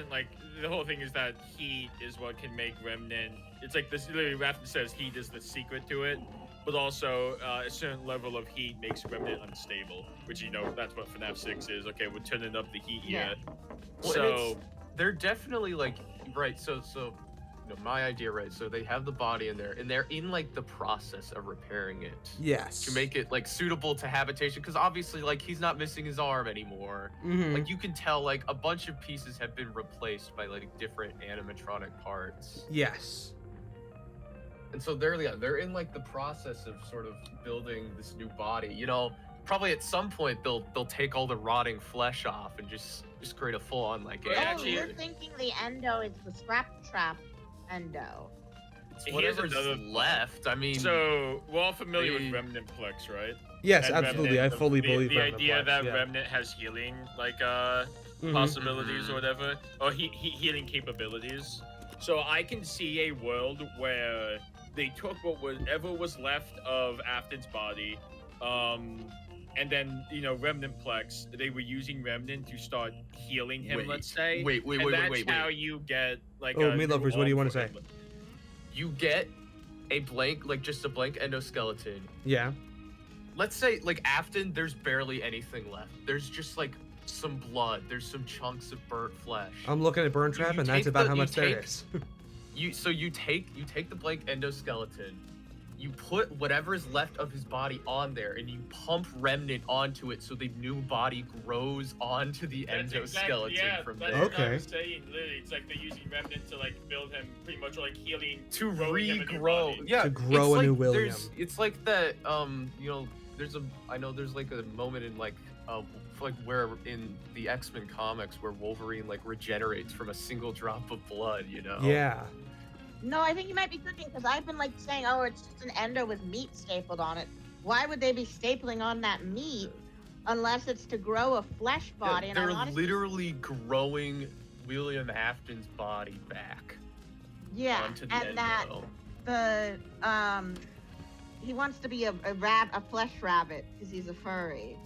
Speaker 5: like the whole thing is that heat is what can make Remnant. It's like this. Literally, Rafton says heat is the secret to it, but also a certain level of heat makes Remnant unstable. Which that's what FNAF 6 is. Okay, we're turning up the heat here.
Speaker 2: Well, and
Speaker 5: So
Speaker 2: they're definitely like right. So my idea, right? So they have the body in there, and they're in like the process of repairing it
Speaker 1: Yes.
Speaker 2: to make it like suitable to habitation. Because obviously, like he's not missing his arm anymore.
Speaker 1: Mhm.
Speaker 2: Like you can tell, like a bunch of pieces have been replaced by like different animatronic parts.
Speaker 1: Yes.
Speaker 2: And so they're in like the process of sort of building this new body. Probably at some point they'll take all the rotting flesh off and just create a full on like
Speaker 5: Yeah,
Speaker 6: Oh,
Speaker 5: actually-
Speaker 6: you're thinking the endo is the scrap trap endo.
Speaker 2: it's
Speaker 5: Here's
Speaker 2: whatever's
Speaker 5: another-
Speaker 2: left. I mean,
Speaker 5: So we're all familiar
Speaker 2: they-
Speaker 5: with Remnant Plex, right?
Speaker 1: Yes,
Speaker 5: And
Speaker 1: absolutely. I
Speaker 5: Remnant,
Speaker 1: fully
Speaker 5: the,
Speaker 1: believe
Speaker 5: the
Speaker 1: Remnant
Speaker 5: idea
Speaker 1: Plex,
Speaker 5: that
Speaker 1: yeah.
Speaker 5: Remnant has healing
Speaker 1: Mhm.
Speaker 5: possibilities or whatever, or healing capabilities. So I can see a world where they took whatever was left of Afton's body, and then Remnant Plex. They were using Remnant to start healing him.
Speaker 2: Wait,
Speaker 5: let's say.
Speaker 2: wait,
Speaker 5: And that's how you get like.
Speaker 1: Oh,
Speaker 5: a
Speaker 1: me
Speaker 5: new
Speaker 1: lovers, what do you
Speaker 5: arm
Speaker 1: wanna
Speaker 5: for
Speaker 1: say?
Speaker 5: him.
Speaker 2: you get a blank, like just a blank endoskeleton.
Speaker 1: Yeah.
Speaker 2: Let's say like Afton, there's barely anything left. There's just like some blood. There's some chunks of burnt flesh.
Speaker 1: I'm looking at Burn Trap,
Speaker 2: you
Speaker 1: and that's
Speaker 2: take
Speaker 1: about
Speaker 2: the-
Speaker 1: how
Speaker 2: you
Speaker 1: much there
Speaker 2: take-
Speaker 1: is.
Speaker 2: You take the blank endoskeleton, you put whatever's left of his body on there, and you pump Remnant onto it so the new body grows onto the
Speaker 5: That's
Speaker 2: endoskeleton
Speaker 5: yeah,
Speaker 2: from
Speaker 5: that's
Speaker 2: there.
Speaker 5: what I
Speaker 1: Okay.
Speaker 5: was saying. Literally, it's like they're using Remnant to like build him, pretty much like healing
Speaker 2: To
Speaker 5: growing him a new
Speaker 2: regrow,
Speaker 5: body.
Speaker 2: yeah,
Speaker 1: To grow
Speaker 2: it's
Speaker 1: a new
Speaker 2: like
Speaker 1: William.
Speaker 2: It's like that. There's like a moment in like where in the X-Men comics where Wolverine like regenerates from a single drop of blood.
Speaker 1: Yeah.
Speaker 6: No, I think you might be cooking because I've been like saying, oh, it's just an endo with meat stapled on it. Why would they be stapling on that meat unless it's to grow a flesh
Speaker 2: Yeah,
Speaker 6: body? And
Speaker 2: they're
Speaker 6: I honestly,
Speaker 2: literally growing William Afton's body back
Speaker 6: yeah,
Speaker 2: onto the
Speaker 6: and that
Speaker 2: endo.
Speaker 6: the he wants to be a flesh rabbit because he's a furry.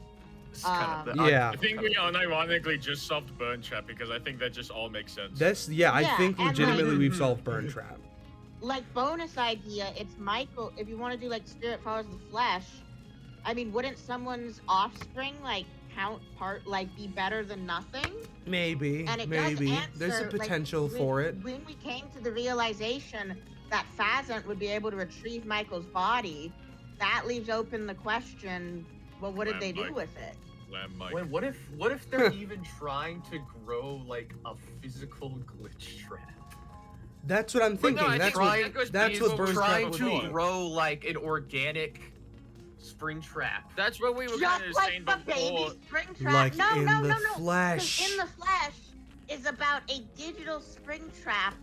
Speaker 2: This is kind of
Speaker 1: Yeah.
Speaker 5: I think we unironically just solved Burn Trap because I think that just all makes sense.
Speaker 1: I
Speaker 6: Yeah,
Speaker 1: think
Speaker 6: and,
Speaker 1: legitimately
Speaker 6: like-
Speaker 1: we've solved Burn Trap.
Speaker 6: Like bonus idea, it's Michael. If you want to do like spirit follows the flesh, I mean, wouldn't someone's offspring like be better than nothing?
Speaker 1: Maybe.
Speaker 6: And it
Speaker 1: Maybe.
Speaker 6: does answer,
Speaker 1: There's a
Speaker 6: like,
Speaker 1: potential
Speaker 6: when-
Speaker 1: for it.
Speaker 6: When we came to the realization that Phasant would be able to retrieve Michael's body, that leaves open the question, well, what did
Speaker 5: Lamb
Speaker 6: they do
Speaker 5: Mike.
Speaker 6: with it?
Speaker 5: Lamb Mike.
Speaker 2: Wait, what if they're even trying to grow like a physical glitch trap?
Speaker 1: That's what I'm
Speaker 5: But
Speaker 1: thinking.
Speaker 5: no, I
Speaker 1: that's
Speaker 5: think
Speaker 1: what
Speaker 5: that goes
Speaker 1: that's
Speaker 5: beyond
Speaker 1: what Burn
Speaker 5: trying
Speaker 1: Trap
Speaker 2: Trying
Speaker 1: would
Speaker 2: to
Speaker 1: be.
Speaker 2: grow like an organic spring trap.
Speaker 5: That's what we were
Speaker 6: Just
Speaker 5: kind of
Speaker 6: like
Speaker 5: saying
Speaker 6: the
Speaker 5: before.
Speaker 6: baby spring trap.
Speaker 1: Like
Speaker 6: no,
Speaker 1: in
Speaker 6: no,
Speaker 1: the
Speaker 6: no, no.
Speaker 1: flesh.
Speaker 6: 'Cause in the flesh is about a digital spring trap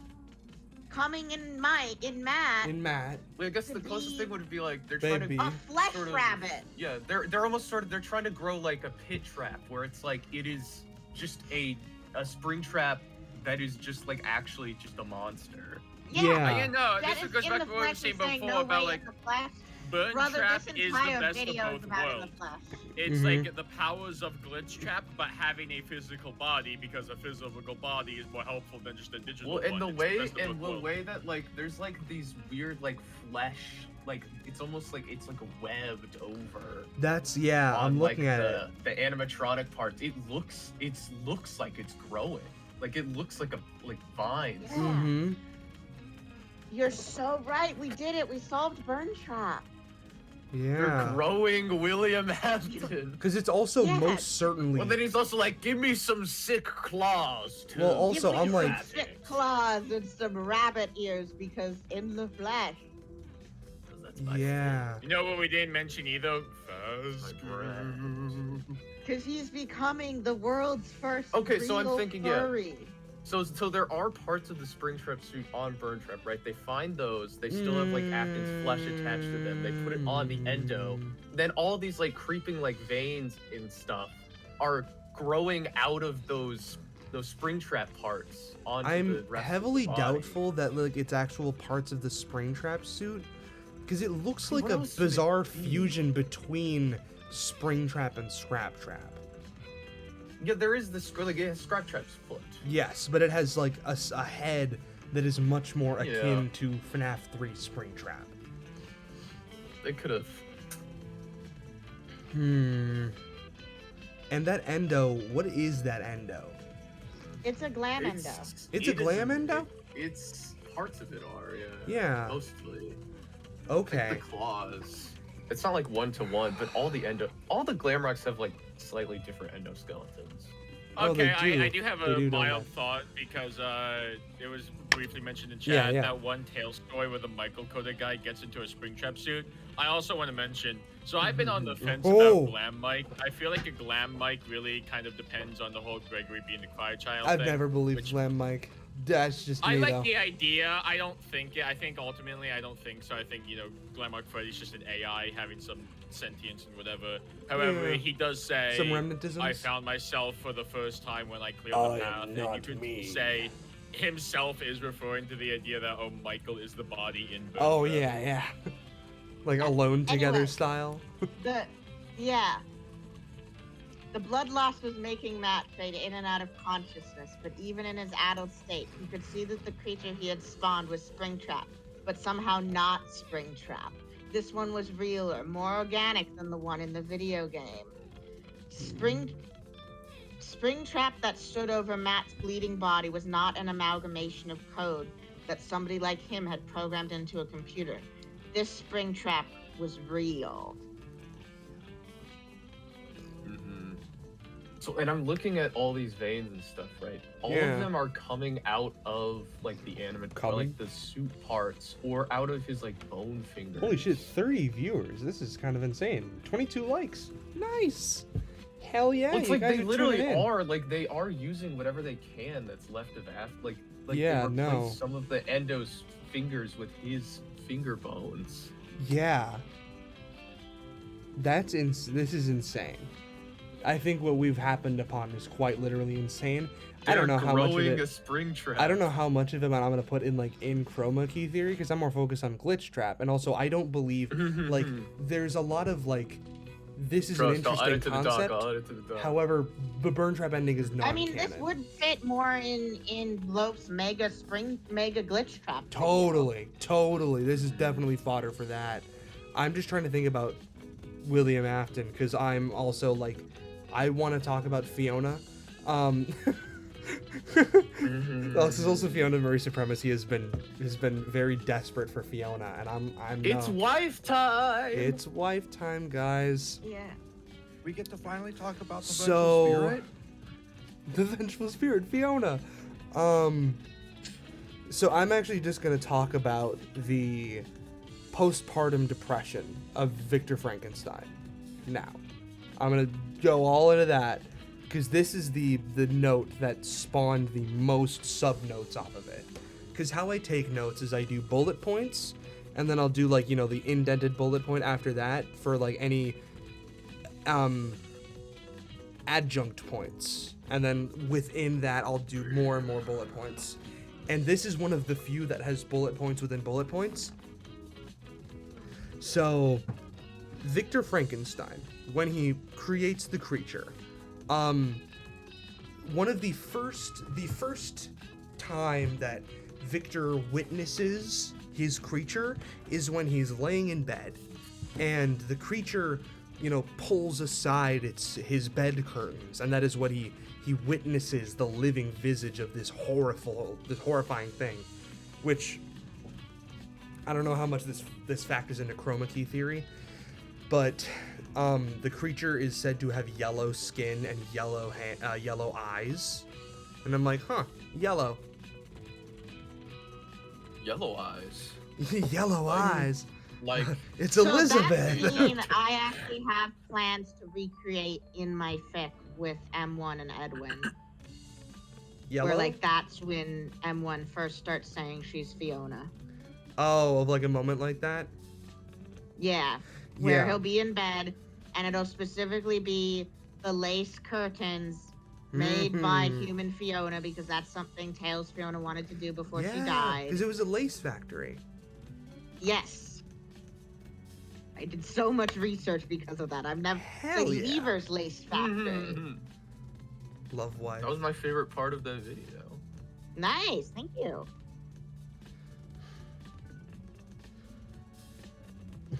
Speaker 6: coming in Matt.
Speaker 1: In Matt.
Speaker 2: Well, I guess
Speaker 6: To
Speaker 2: the closest
Speaker 6: be-
Speaker 2: thing would be like they're trying
Speaker 1: Baby.
Speaker 2: to.
Speaker 6: A flesh
Speaker 2: Sort of-
Speaker 6: rabbit.
Speaker 2: Yeah, they're almost sort of they're trying to grow like a pit trap where it's like it is just a spring trap that is just like actually just a monster.
Speaker 1: Yeah.
Speaker 5: Yeah, no,
Speaker 6: That
Speaker 5: this
Speaker 6: is
Speaker 5: goes
Speaker 6: in
Speaker 5: back
Speaker 6: the
Speaker 5: to what we were
Speaker 6: flesh
Speaker 5: saying
Speaker 6: is saying
Speaker 5: before
Speaker 6: no
Speaker 5: about
Speaker 6: way
Speaker 5: like
Speaker 6: in the flesh.
Speaker 5: Burn
Speaker 6: Brother,
Speaker 5: Trap
Speaker 6: this
Speaker 5: is the
Speaker 6: entire
Speaker 5: best of
Speaker 6: video is
Speaker 5: both
Speaker 6: about in
Speaker 5: worlds.
Speaker 6: the flesh.
Speaker 5: It's
Speaker 1: Mhm.
Speaker 5: like the powers of Glitch Trap, but having a physical body because a physical body is more helpful than just a digital
Speaker 2: Well,
Speaker 5: one.
Speaker 2: and the
Speaker 5: It's
Speaker 2: way
Speaker 5: best of
Speaker 2: and
Speaker 5: both
Speaker 2: the
Speaker 5: worlds.
Speaker 2: way that like there's like these weird like flesh like it's almost like it's like a webbed over.
Speaker 1: That's yeah.
Speaker 2: on,
Speaker 1: I'm looking
Speaker 2: like,
Speaker 1: at it.
Speaker 2: the animatronic parts. It looks like it's growing. Like it looks like vines.
Speaker 6: Yeah.
Speaker 1: Mm-hmm.
Speaker 6: You're so right. We did it. We solved Burn Trap.
Speaker 2: They're
Speaker 1: Yeah.
Speaker 2: growing William Afton.
Speaker 1: Because it's also
Speaker 6: Yes.
Speaker 1: most certainly.
Speaker 2: Well, then he's also like, give me some sick claws too.
Speaker 1: Well, also,
Speaker 6: Give me
Speaker 1: I'm like-
Speaker 6: some thick claws and some rabbit ears because in the flesh.
Speaker 2: That's my
Speaker 1: Yeah.
Speaker 5: You know what we didn't mention either?
Speaker 6: Because he's becoming the world's first
Speaker 2: Okay, so I'm
Speaker 6: real
Speaker 2: thinking, yeah.
Speaker 6: furry.
Speaker 2: So there are parts of the Springtrap suit on Burntrap, right? They find those. They still have like Afton's flesh attached to them. They put it on the endo. Then all these like creeping like veins and stuff are growing out of those Springtrap parts onto the
Speaker 1: I'm
Speaker 2: rest of the
Speaker 1: heavily
Speaker 2: body.
Speaker 1: doubtful that like it's actual parts of the Springtrap suit, because it looks like
Speaker 2: What
Speaker 1: a
Speaker 2: else would it
Speaker 1: bizarre
Speaker 2: be?
Speaker 1: fusion between Springtrap and Scraptrap.
Speaker 2: Yeah, there is this like Scraptrap's foot.
Speaker 1: Yes, but it has like a head that is much more akin
Speaker 2: Yeah.
Speaker 1: to FNAF 3 Springtrap.
Speaker 2: They could have.
Speaker 1: And that endo, what is that endo?
Speaker 6: It's a glam endo.
Speaker 1: It's a glam endo?
Speaker 2: It's parts of it are, yeah.
Speaker 1: Yeah.
Speaker 2: Mostly.
Speaker 1: Okay.
Speaker 2: Like the claws. It's not like 1-to-1, but all the glam rocks have like slightly different endoskeletons.
Speaker 1: Oh, they
Speaker 5: Okay,
Speaker 1: do.
Speaker 5: I do have
Speaker 1: They
Speaker 5: a
Speaker 1: do, don't
Speaker 5: mild
Speaker 1: they?
Speaker 5: thought because it was briefly mentioned in
Speaker 1: Yeah,
Speaker 5: chat
Speaker 1: yeah.
Speaker 5: that one tail story where the Michael Koda guy gets into a Springtrap suit. I also want to mention, so I've been on the fence
Speaker 1: Oh.
Speaker 5: about glam mic. I feel like a glam mic really kind of depends on the whole Gregory being the cry child
Speaker 1: I've
Speaker 5: thing.
Speaker 1: never believed
Speaker 5: which-
Speaker 1: Glam Mike. That's just
Speaker 5: I
Speaker 1: me,
Speaker 5: like
Speaker 1: though.
Speaker 5: the idea. I don't think it. I think ultimately I don't think so. I think, Glamrock Freddy's just an AI having some sentience and whatever. However,
Speaker 1: Yeah.
Speaker 5: he does say,
Speaker 1: Some remnantisms?
Speaker 5: I found myself for the first time when I cleared
Speaker 1: I
Speaker 5: the
Speaker 1: am
Speaker 5: path. And
Speaker 1: not
Speaker 5: you could
Speaker 1: me.
Speaker 5: say himself is referring to the idea that, oh, Michael is the body in Burn
Speaker 1: Oh,
Speaker 5: Trap.
Speaker 1: yeah. Like alone together
Speaker 6: Anyway.
Speaker 1: style.
Speaker 6: The blood loss was making Matt fade in and out of consciousness, but even in his adult state, he could see that the creature he had spawned was Springtrap, but somehow not Springtrap. This one was realer, more organic than the one in the video game. Springtrap that stood over Matt's bleeding body was not an amalgamation of code that somebody like him had programmed into a computer. This Springtrap was real.
Speaker 2: So, and I'm looking at all these veins and stuff, right? All
Speaker 1: Yeah.
Speaker 2: of them are coming out of like the animate, or,
Speaker 1: Coming?
Speaker 2: like the suit parts, or out of his like bone fingers.
Speaker 1: Holy shit, 30 viewers. This is kind of insane. 22 likes. Nice. Hell yeah.
Speaker 2: Well, it's
Speaker 1: you
Speaker 2: like
Speaker 1: guys
Speaker 2: they
Speaker 1: are
Speaker 2: literally
Speaker 1: tuning in.
Speaker 2: are like they are using whatever they can that's left of like
Speaker 1: Yeah,
Speaker 2: they replaced
Speaker 1: no.
Speaker 2: some of the Endo's fingers with his finger bones.
Speaker 1: Yeah. This is insane. I think what we've happened upon is quite literally insane. I don't know how much of
Speaker 2: Growing
Speaker 1: it.
Speaker 2: a spring trap.
Speaker 1: I don't know how much of it I'm gonna put in like in chroma key theory, because I'm more focused on glitch trap, and also I don't believe like there's a lot of like this is an
Speaker 2: Trust, I'll add
Speaker 1: interesting
Speaker 2: it to the doc.
Speaker 1: concept.
Speaker 2: I'll add it to the doc.
Speaker 1: However, the burn trap ending is not
Speaker 6: I mean,
Speaker 1: canon.
Speaker 6: this would fit more in Lope's mega glitch trap. video.
Speaker 1: Totally. This is definitely fodder for that. I'm just trying to think about William Afton, because I'm also like, I want to talk about Fiona. This is also Fiona Murray Supremacy has been very desperate for Fiona, and I'm
Speaker 2: It's
Speaker 1: no.
Speaker 2: wife time.
Speaker 1: It's wife time, guys.
Speaker 6: Yeah.
Speaker 4: We get to finally talk about the
Speaker 1: So-
Speaker 4: vengeful spirit.
Speaker 1: The vengeful spirit, Fiona. So I'm actually just gonna talk about the postpartum depression of Victor Frankenstein. Now, I'm gonna go all into that because this is the note that spawned the most sub notes off of it. Because how I take notes is I do bullet points, and then I'll do like the indented bullet point after that for like any adjunct points, and then within that I'll do more and more bullet points. And this is one of the few that has bullet points within bullet points. So Victor Frankenstein, when he creates the creature, one of the first time that Victor witnesses his creature is when he's laying in bed, and the creature pulls aside his bed curtains, and that is what he witnesses, the living visage of this horrifying thing, which I don't know how much this factors into chroma key theory, but the creature is said to have yellow skin and yellow eyes, and I'm like, yellow.
Speaker 2: Yellow eyes.
Speaker 1: Yellow eyes.
Speaker 2: Like
Speaker 1: It's
Speaker 6: So
Speaker 1: Elizabeth.
Speaker 6: that scene I actually have plans to recreate in my fic with M1 and Edwin.
Speaker 1: Yellow?
Speaker 6: Where like that's when M1 first starts saying she's Fiona.
Speaker 1: Oh, of like a moment like that?
Speaker 6: Yeah. Where
Speaker 1: Yeah.
Speaker 6: he'll be in bed and it'll specifically be the lace curtains made by
Speaker 1: Mhm.
Speaker 6: human Fiona because that's something Tails Fiona wanted to do before she
Speaker 1: Yeah,
Speaker 6: died.
Speaker 1: because it was a lace factory.
Speaker 6: Yes. I did so much research because of that. I've never
Speaker 1: Hell
Speaker 6: the
Speaker 1: yeah.
Speaker 6: Weaver's Lace Factory.
Speaker 2: Mhm.
Speaker 1: Love wife.
Speaker 2: That was my favorite part of that video.
Speaker 6: Nice, thank you.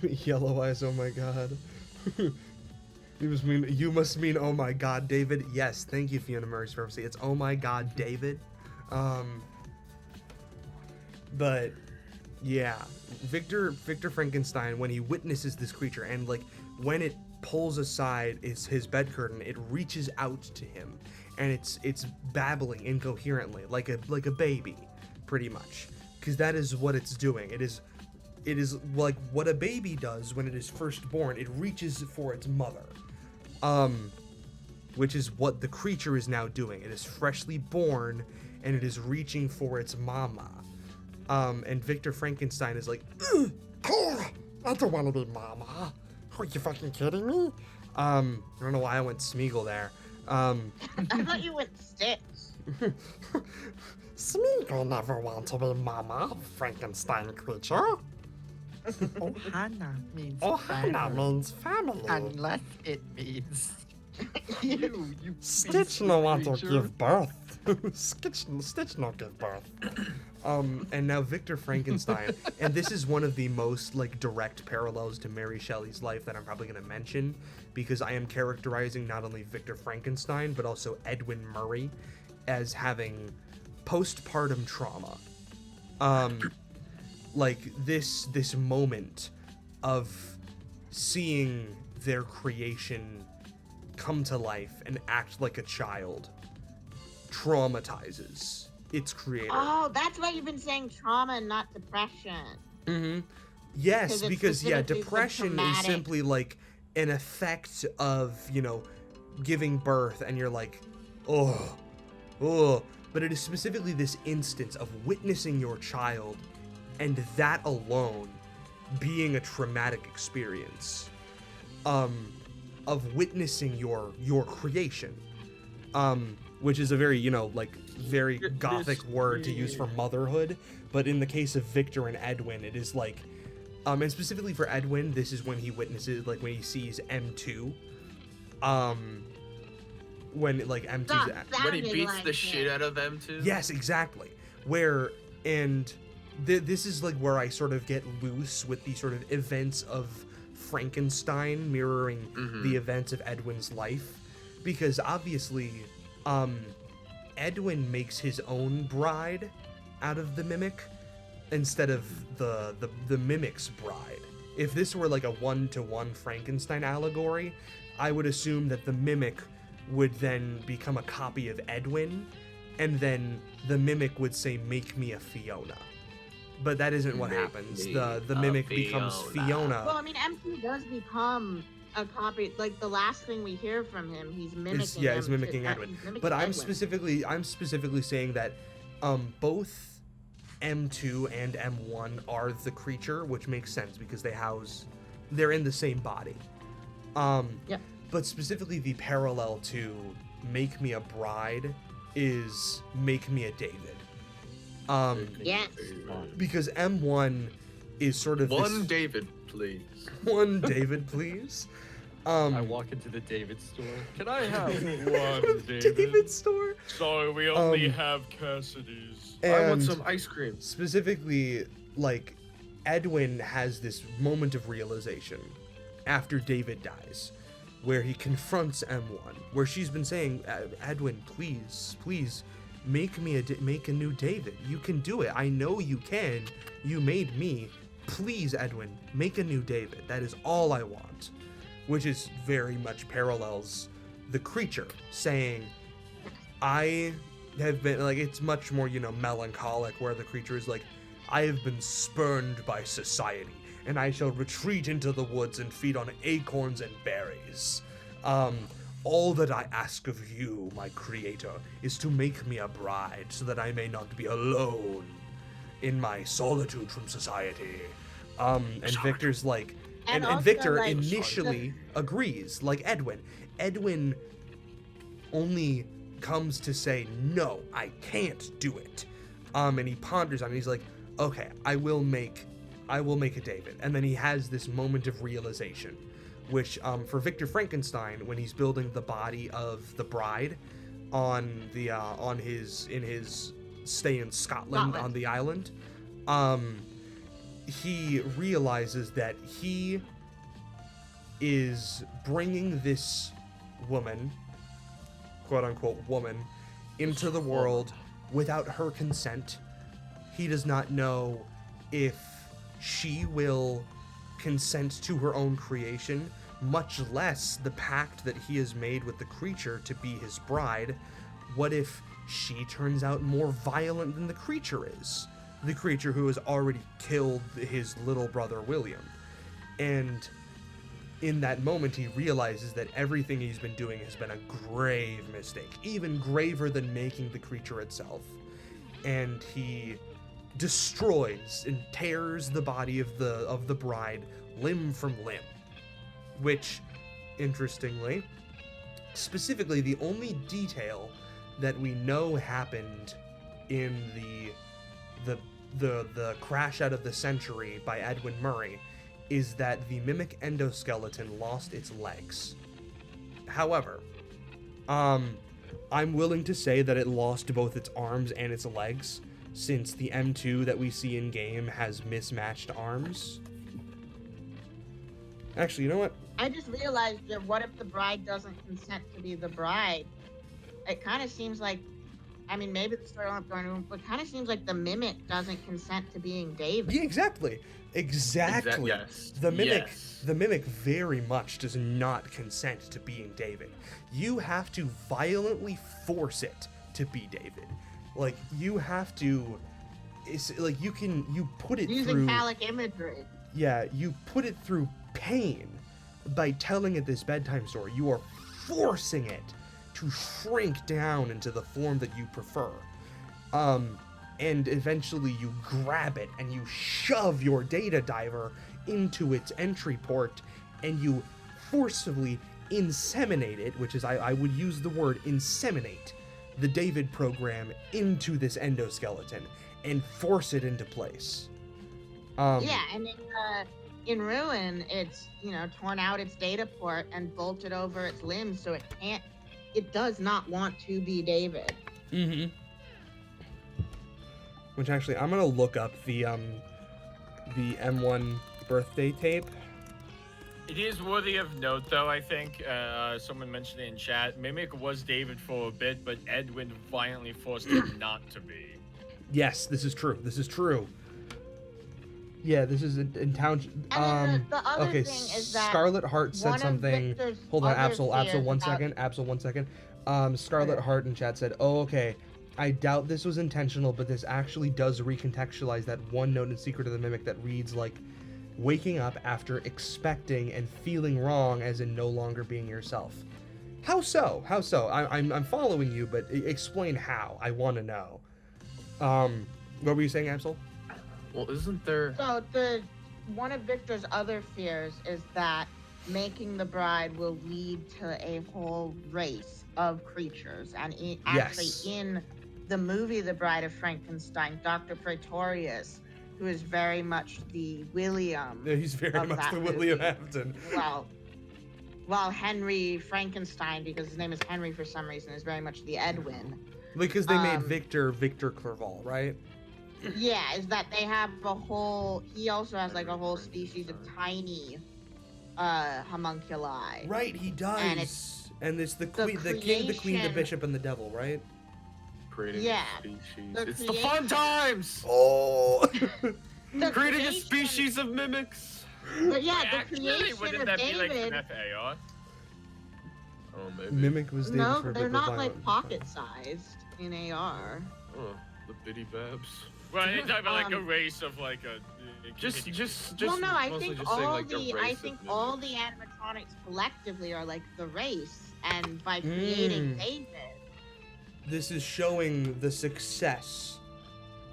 Speaker 1: Yellow eyes, oh my god. You must mean oh my god, David. Yes, thank you, Fiona Murray's prophecy. It's oh my god, David. But yeah, Victor Frankenstein, when he witnesses this creature and like when it pulls aside his bed curtain, it reaches out to him and it's babbling incoherently like a baby, pretty much, because that is what it's doing. It is like what a baby does when it is first born. It reaches for its mother, which is what the creature is now doing. It is freshly born and it is reaching for its mama. And Victor Frankenstein is like, Cora, I don't want to be mama. Are you fucking kidding me? I don't know why I went Smeagol there.
Speaker 6: I thought you went Stitch.
Speaker 1: Smeagol never want to be mama, Frankenstein creature.
Speaker 3: Ohana means
Speaker 1: Ohana
Speaker 3: family,
Speaker 1: means family.
Speaker 3: unless it means
Speaker 4: You
Speaker 1: Stitch no want to give birth. Stitch no give birth. And now Victor Frankenstein, and this is one of the most like direct parallels to Mary Shelley's life that I'm probably going to mention, because I am characterizing not only Victor Frankenstein but also Edwin Murray as having postpartum trauma. Like this moment of seeing their creation come to life and act like a child traumatizes its creator.
Speaker 6: Oh, that's why you've been saying trauma and not depression.
Speaker 1: Mm-hmm. Yes,
Speaker 6: 'Cause it's
Speaker 1: because
Speaker 6: specifically the
Speaker 1: depression is
Speaker 6: traumatic-
Speaker 1: simply like an effect of, giving birth and you're like, oh. But it is specifically this instance of witnessing your child and that alone being a traumatic experience. Of witnessing your creation. Which is a very, very gothic word to use for motherhood. But in the case of Victor and Edwin, it is like, and specifically for Edwin, this is when he witnesses, like when he sees M2. When like M2's
Speaker 6: Stop
Speaker 2: When he
Speaker 6: sounding
Speaker 2: beats
Speaker 6: like
Speaker 2: the
Speaker 6: it.
Speaker 2: shit out of M2.
Speaker 1: Yes, exactly. This is like where I sort of get loose with the sort of events of Frankenstein mirroring the events of Edwin's life, because obviously Edwin makes his own bride out of the mimic instead of the mimic's bride. If this were like a one-to-one Frankenstein allegory, I would assume that the mimic would then become a copy of Edwin, and then the mimic would say, "Make me a Fiona." But that isn't what
Speaker 2: Make
Speaker 1: happens.
Speaker 2: me
Speaker 1: The
Speaker 2: a
Speaker 1: mimic becomes
Speaker 2: Fiona.
Speaker 6: Well, I mean, M2 does become a copy. Like the last thing we hear from him, he's mimicking.
Speaker 1: He's
Speaker 6: M2,
Speaker 1: mimicking Edwin.
Speaker 6: he's mimicking
Speaker 1: But I'm
Speaker 6: Edwin.
Speaker 1: specifically saying that both M2 and M1 are the creature, which makes sense because they're in the same body.
Speaker 6: Yep.
Speaker 1: But specifically the parallel to Make Me a Bride is Make Me a David.
Speaker 6: Yes.
Speaker 1: Because M1 is sort of
Speaker 2: One
Speaker 1: this,
Speaker 2: David, please.
Speaker 1: one David, please.
Speaker 4: I walk into the David store. Can I have one
Speaker 1: David store.
Speaker 5: Sorry, we only
Speaker 1: Um,
Speaker 5: have Cassidy's.
Speaker 2: I want
Speaker 1: And
Speaker 2: some ice cream.
Speaker 1: specifically, like, Edwin has this moment of realization after David dies, where he confronts M1, where she's been saying, Edwin, please, make a new David. You can do it. I know you can. You made me. Please, Edwin, make a new David. That is all I want. Which is very much parallels the creature saying, I have been, like, it's much more, melancholic, where the creature is like, I have been spurned by society, and I shall retreat into the woods and feed on acorns and berries. All that I ask of you, my creator, is to make me a bride so that I may not be alone in my solitude from society. And Victor's like, and
Speaker 6: also,
Speaker 1: Victor
Speaker 6: like,
Speaker 1: initially agrees, like Edwin. Edwin only comes to say, no, I can't do it. And he ponders on it. He's like, okay, I will make a David. And then he has this moment of realization, which for Victor Frankenstein, when he's building the body of the bride in his stay in Scotland on the island, he realizes that he is bringing this woman, quote unquote woman, into the world without her consent. He does not know if she will consent to her own creation, much less the pact that he has made with the creature to be his bride. What if she turns out more violent than the creature is? The creature who has already killed his little brother William. And in that moment, he realizes that everything he's been doing has been a grave mistake, even graver than making the creature itself. And he destroys and tears the body of the bride limb from limb, which, interestingly, specifically the only detail that we know happened in the crash out of the century by Edwin Murray is that the mimic endoskeleton lost its legs. However, I'm willing to say that it lost both its arms and its legs, since the M2 that we see in game has mismatched arms. Actually, you know what?
Speaker 6: I just realized that what if the bride doesn't consent to be the bride? It kind of seems like, I mean, maybe the story won't go into, but it kind of seems like the mimic doesn't consent to being David.
Speaker 1: Yeah, exactly.
Speaker 2: Yes.
Speaker 1: The mimic,
Speaker 2: Yes.
Speaker 1: the mimic very much does not consent to being David. You have to violently force it to be David. Like, you have to, it's like you put it
Speaker 6: Using
Speaker 1: through
Speaker 6: phallic imagery.
Speaker 1: Yeah, you put it through pain by telling it this bedtime story. You are forcing it to shrink down into the form that you prefer. And eventually you grab it and you shove your data diver into its entry port and you forcibly inseminate it, which is, I would use the word inseminate, the David program into this endoskeleton and force it into place.
Speaker 6: Yeah, and in Ruin, it's, torn out its data port and bolted over its limbs so it does not want to be David.
Speaker 1: Mm-hmm. Which actually, I'm gonna look up the M1 birthday tape.
Speaker 5: It is worthy of note, though, I think. Someone mentioned it in chat. Mimic was David for a bit, but Edwin violently forced him not to be.
Speaker 1: Yes, this is true. This is true. Yeah, this is in town.
Speaker 6: And then the other
Speaker 1: okay,
Speaker 6: thing is that
Speaker 1: Scarlet Heart said
Speaker 6: one of
Speaker 1: something.
Speaker 6: Victor's
Speaker 1: Hold on,
Speaker 6: other
Speaker 1: Absol,
Speaker 6: fears
Speaker 1: one
Speaker 6: about-
Speaker 1: second. Absol, 1 second. Scarlet Heart in chat said, "Oh, okay. I doubt this was intentional, but this actually does recontextualize that one note in Secret of the Mimic that reads like, waking up after expecting and feeling wrong, as in no longer being yourself." How so? How so? I'm following you, but explain how. I want to know. What were you saying, Absol?
Speaker 2: Well, isn't there?
Speaker 6: So one of Victor's other fears is that making the bride will lead to a whole race of creatures, and actually
Speaker 1: Yes.
Speaker 6: in the movie The Bride of Frankenstein, Dr. Praetorius, who is very much the William.
Speaker 1: Yeah, he's very
Speaker 6: of
Speaker 1: much
Speaker 6: that
Speaker 1: the William
Speaker 6: movie.
Speaker 1: Afton.
Speaker 6: While Henry Frankenstein, because his name is Henry for some reason, is very much the Edwin.
Speaker 1: Because they made Victor Clerval, right?
Speaker 6: Yeah, is that they have he also has like a whole species of tiny homunculi.
Speaker 1: Right, he does. And it's the
Speaker 6: the
Speaker 1: queen, the king, the queen, the
Speaker 6: creation-
Speaker 1: bishop, and the devil, right?
Speaker 2: Creating
Speaker 6: Yeah,
Speaker 2: a species.
Speaker 6: the
Speaker 2: It's the
Speaker 6: creation-
Speaker 2: fun times!
Speaker 1: Oh!
Speaker 6: The
Speaker 2: Creating a
Speaker 6: creation-
Speaker 2: species of mimics!
Speaker 6: But yeah, the
Speaker 5: Actually,
Speaker 6: creation
Speaker 5: wouldn't
Speaker 6: of
Speaker 5: that be like
Speaker 6: David.
Speaker 5: FNAF AR?
Speaker 2: Oh, maybe.
Speaker 1: Mimic was David
Speaker 6: No,
Speaker 1: for
Speaker 6: they're
Speaker 1: Biblical
Speaker 6: not like
Speaker 1: violence.
Speaker 6: pocket sized in AR.
Speaker 2: Oh, the bitty babs.
Speaker 5: Well, you're talking about like a race of like a.
Speaker 2: Just
Speaker 6: Well, no, I
Speaker 2: mostly
Speaker 6: think
Speaker 2: just saying,
Speaker 6: all
Speaker 2: like, a
Speaker 6: the
Speaker 2: race of
Speaker 6: all the animatronics collectively are like the race, and by creating David,
Speaker 1: This is showing the success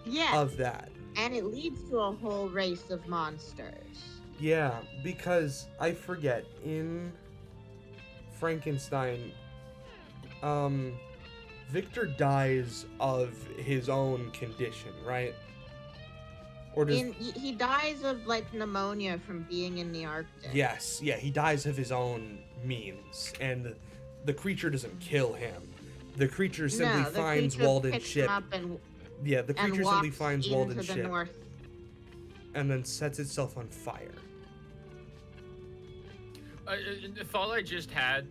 Speaker 6: yes,
Speaker 1: of that.
Speaker 6: and it leads to a whole race of monsters.
Speaker 1: Yeah, because I forget in Frankenstein, Victor dies of his own condition, right? Or does
Speaker 6: He dies of like pneumonia from being in the Arctic.
Speaker 1: yes, yeah, he dies of his own means, and the creature doesn't kill him. The creature simply
Speaker 6: No, the
Speaker 1: finds
Speaker 6: creature
Speaker 1: Walden's
Speaker 6: picks
Speaker 1: ship.
Speaker 6: him up and
Speaker 1: Yeah, the creature simply
Speaker 6: walks
Speaker 1: finds
Speaker 6: into
Speaker 1: Walden's
Speaker 6: the
Speaker 1: ship
Speaker 6: north.
Speaker 1: and then sets itself on fire.
Speaker 5: The thought I just had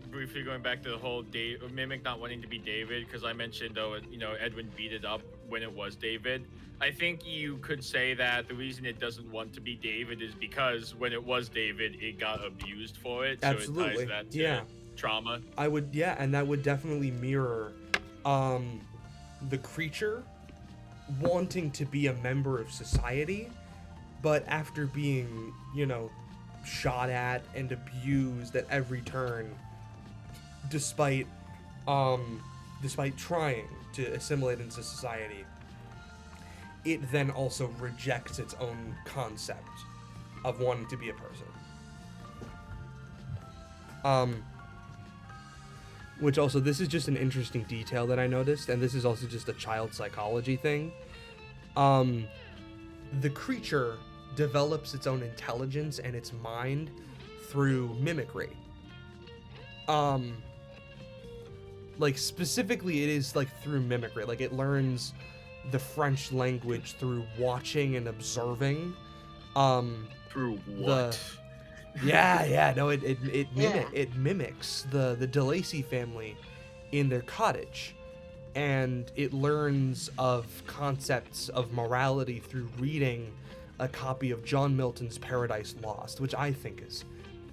Speaker 5: briefly going back to the whole Mimic not wanting to be David, because I mentioned Edwin beat it up when it was David. I think you could say that the reason it doesn't want to be David is because when it was David, it got abused for it.
Speaker 1: Absolutely.
Speaker 5: So it ties that to
Speaker 1: Yeah.
Speaker 5: trauma.
Speaker 1: I would, yeah, and that would definitely mirror the creature wanting to be a member of society, but after being, shot at and abused at every turn, despite trying to assimilate into society, it then also rejects its own concept of wanting to be a person. Which also, this is just an interesting detail that I noticed, and this is also just a child psychology thing. The creature develops its own intelligence and its mind through mimicry. Like, specifically, it is, like, through mimicry. Like, it learns the French language through watching and observing.
Speaker 2: Through what?
Speaker 1: It mimics the DeLacy family in their cottage, and it learns of concepts of morality through reading a copy of John Milton's Paradise Lost, which I think is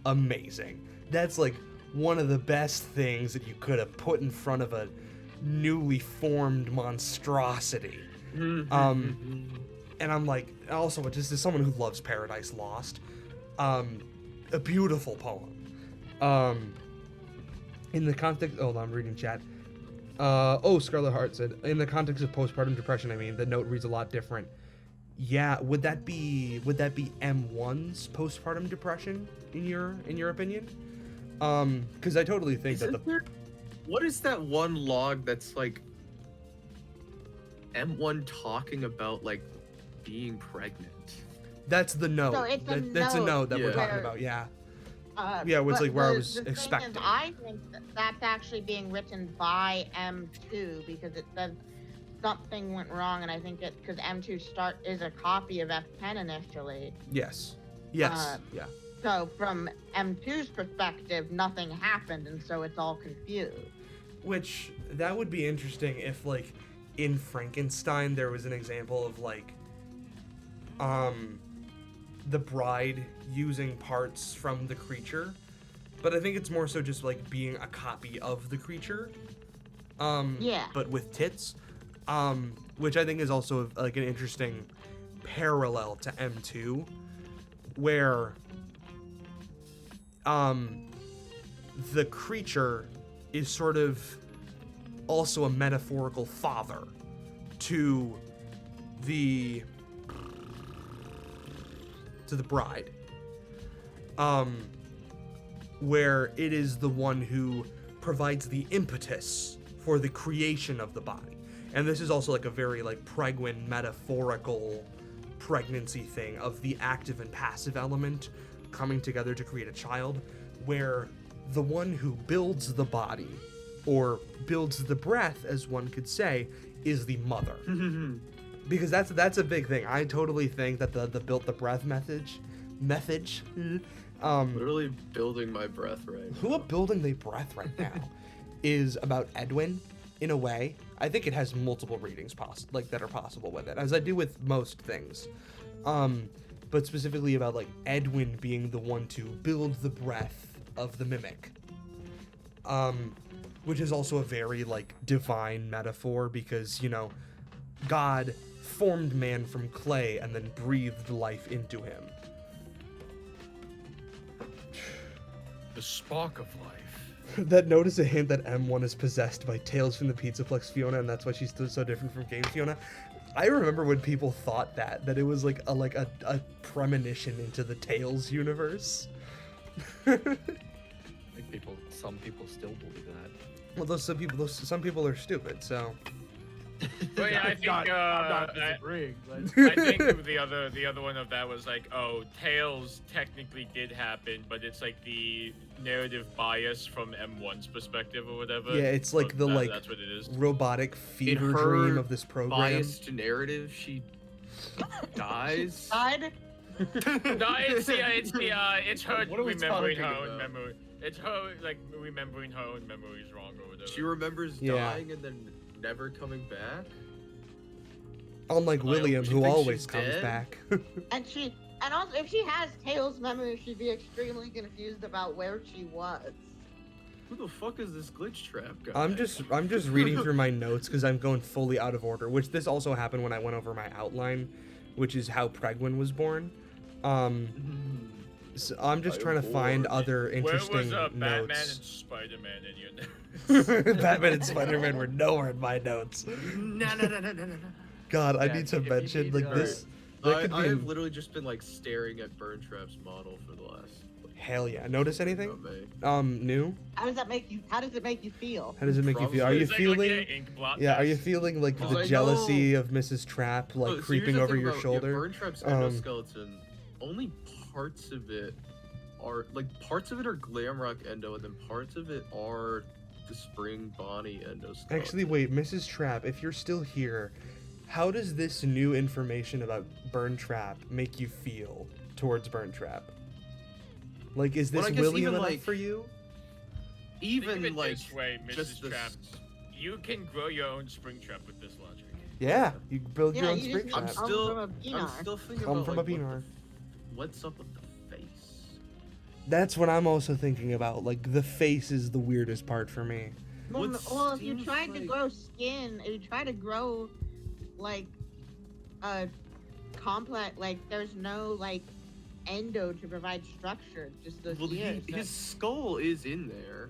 Speaker 1: amazing. That's like one of the best things that you could have put in front of a newly formed monstrosity. And I'm like, also, just as someone who loves Paradise Lost, a beautiful poem. In the context, hold on, I'm reading chat. Scarlet Heart said, in the context of postpartum depression, I mean, the note reads a lot different. Yeah, would that be M1's postpartum depression in your opinion? Because I totally think
Speaker 2: What is that one log that's like M1 talking about like being pregnant?
Speaker 1: that's the note.
Speaker 6: So it's a
Speaker 1: That's a note that we're
Speaker 2: Yeah.
Speaker 1: talking about. Yeah. Yeah, it's
Speaker 6: but
Speaker 1: like where I
Speaker 6: the-
Speaker 1: was
Speaker 6: the thing is,
Speaker 1: expecting.
Speaker 6: I think that's actually being written by M2 because it says something went wrong, and I think it because M2 is a copy of F10 initially.
Speaker 1: Yes.
Speaker 6: Uh,
Speaker 1: Yeah.
Speaker 6: So from M2's perspective, nothing happened, and so it's all confused.
Speaker 1: Which, that would be interesting if, like, in Frankenstein there was an example of, like, the bride using parts from the creature. But I think it's more so just, like, being a copy of the creature.
Speaker 6: Yeah.
Speaker 1: But with tits. Which I think is also, like, an interesting parallel to M2. Where, the creature is sort of also a metaphorical father to the bride, where it is the one who provides the impetus for the creation of the body. And this is also like a very like Pregwin metaphorical pregnancy thing of the active and passive element coming together to create a child, where the one who builds the body, or builds the breath, as one could say, is the mother. Because that's a big thing. I totally think that the built the breath method,
Speaker 2: Literally building my breath right
Speaker 1: who
Speaker 2: now.
Speaker 1: are building the breath right now, is about Edwin, in a way. I think it has multiple readings that are possible with it, as I do with most things. But specifically about like Edwin being the one to build the breath of the mimic. Which is also a very like divine metaphor, because God formed man from clay and then breathed life into him.
Speaker 5: The spark of life.
Speaker 1: That note is a hint that M1 is possessed by Tales from the Pizzaplex Fiona, and that's why she's so different from Game Fiona. I remember when people thought that it was like a premonition into the Tales universe.
Speaker 4: I think some people still believe that.
Speaker 1: Well, some people are stupid, so.
Speaker 5: But yeah, I think
Speaker 7: I'm not disagreeing, but
Speaker 5: I think the other one of that was like, oh, Tails technically did happen, but it's like the narrative bias from M1's perspective or whatever.
Speaker 1: Yeah, it's like
Speaker 5: So
Speaker 1: the
Speaker 5: that's what it is.
Speaker 1: robotic fever
Speaker 4: her
Speaker 1: dream of this program.
Speaker 4: Biased narrative, she dies.
Speaker 6: Died?
Speaker 5: No, it's her
Speaker 4: What are we
Speaker 5: remembering her
Speaker 4: talking
Speaker 5: own
Speaker 4: about?
Speaker 5: memory. It's her like remembering her own memories wrong or whatever.
Speaker 4: She remembers
Speaker 1: Yeah.
Speaker 4: dying and then never coming back.
Speaker 1: Unlike William,
Speaker 4: she
Speaker 1: who
Speaker 4: thinks
Speaker 1: always
Speaker 4: she's
Speaker 1: comes
Speaker 4: dead?
Speaker 1: back.
Speaker 6: And also, if she has Tails' memory, she'd be extremely confused about where she was.
Speaker 4: Who the fuck is this glitch trap guy?
Speaker 1: I'm just reading through my notes because I'm going fully out of order, which this also happened when I went over my outline, which is how Pregwin was born. So I'm just trying to find other interesting
Speaker 5: Where was Batman and
Speaker 1: notes.
Speaker 5: Spider-Man in your notes?
Speaker 1: Batman and Spider-Man were nowhere in my notes.
Speaker 4: No.
Speaker 1: God, I
Speaker 7: Yeah,
Speaker 1: need to
Speaker 7: if you
Speaker 1: mention
Speaker 7: need,
Speaker 1: like this. That could be
Speaker 4: I've literally just been like staring at Burntrap's model for the last.
Speaker 1: hell yeah. Notice anything? New?
Speaker 6: How does it make you feel?
Speaker 1: How does it make you feel? Are you
Speaker 5: It's like,
Speaker 1: feeling?
Speaker 5: an ink blot
Speaker 1: Yeah, are you
Speaker 5: test.
Speaker 1: feeling like
Speaker 4: Well,
Speaker 1: the
Speaker 4: I
Speaker 1: jealousy of Mrs. Trap like
Speaker 4: So
Speaker 1: creeping
Speaker 4: here's the
Speaker 1: over
Speaker 4: thing
Speaker 1: your
Speaker 4: about,
Speaker 1: shoulder?
Speaker 4: Burntrap's endoskeleton, only parts of it are parts of it are Glamrock endo, and then parts of it are the Spring Bonnie endoskeleton.
Speaker 1: Actually, wait, Mrs. Trap, if you're still here, how does this new information about Burntrap make you feel towards Burntrap? Like, is
Speaker 4: Well,
Speaker 1: this
Speaker 4: I guess
Speaker 1: William
Speaker 4: even,
Speaker 1: enough
Speaker 4: like,
Speaker 1: for you?
Speaker 5: Think of
Speaker 4: even
Speaker 5: it
Speaker 4: like
Speaker 5: this way,
Speaker 4: just
Speaker 5: Mrs.
Speaker 4: the
Speaker 5: Trap. You can grow your own spring trap with this logic.
Speaker 1: Yeah, you build your
Speaker 6: Yeah,
Speaker 1: own
Speaker 6: you
Speaker 1: spring
Speaker 6: just
Speaker 1: trap.
Speaker 6: come
Speaker 4: still-
Speaker 6: from a
Speaker 4: I'm
Speaker 6: Pinar.
Speaker 4: still thinking
Speaker 1: Come
Speaker 4: about
Speaker 1: from
Speaker 4: like,
Speaker 1: a Pinar.
Speaker 4: what's up with the face?
Speaker 1: That's what I'm also thinking about. Like, the face is the weirdest part for me.
Speaker 6: Well,
Speaker 4: What
Speaker 6: well, if you
Speaker 4: seems
Speaker 6: tried to
Speaker 4: like-
Speaker 6: grow skin, if you try to grow like a complex, like there's no like endo to provide structure, just those
Speaker 4: Well,
Speaker 6: ears.
Speaker 4: his skull is in there.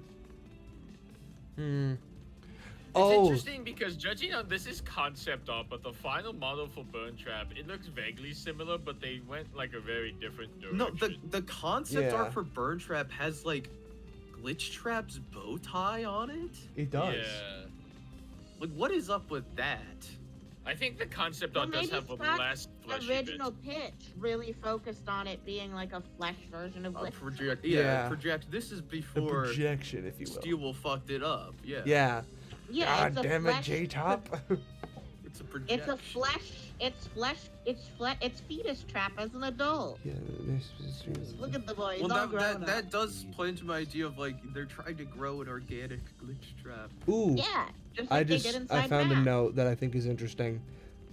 Speaker 1: Hmm.
Speaker 5: It's
Speaker 1: Oh,
Speaker 5: interesting because judging on this is concept art, but the final model for Burntrap, it looks vaguely similar, but they went like a very different direction.
Speaker 4: No, the concept
Speaker 1: Yeah.
Speaker 4: art for Burntrap has like Glitch Trap's bow tie on it.
Speaker 1: it does.
Speaker 5: Yeah.
Speaker 4: Like, what is up with that?
Speaker 5: I think the concept
Speaker 6: Well,
Speaker 5: art does
Speaker 6: maybe
Speaker 5: have a
Speaker 6: Scott's
Speaker 5: less fleshy
Speaker 6: original
Speaker 5: bit.
Speaker 6: pitch really focused on it being like a flesh version of Glitch.
Speaker 4: Project,
Speaker 1: Yeah.
Speaker 4: project. This is
Speaker 1: The
Speaker 4: before
Speaker 1: projection, if you will.
Speaker 4: Steel fucked it up. Yeah.
Speaker 1: Yeah.
Speaker 6: Yeah,
Speaker 1: God
Speaker 6: it's a
Speaker 1: damn it,
Speaker 6: flesh.
Speaker 1: J-Top.
Speaker 4: It's a projection.
Speaker 6: It's a flesh. It's flesh. It's fetus trap as an adult.
Speaker 1: Yeah,
Speaker 6: Look at the boy. He's
Speaker 4: Well,
Speaker 6: all
Speaker 4: that
Speaker 6: grown up.
Speaker 4: that does play into my idea of like they're trying to grow an organic glitch trap.
Speaker 1: Ooh.
Speaker 6: Yeah, just like they did inside
Speaker 1: I found a
Speaker 6: Math.
Speaker 1: note that I think is interesting,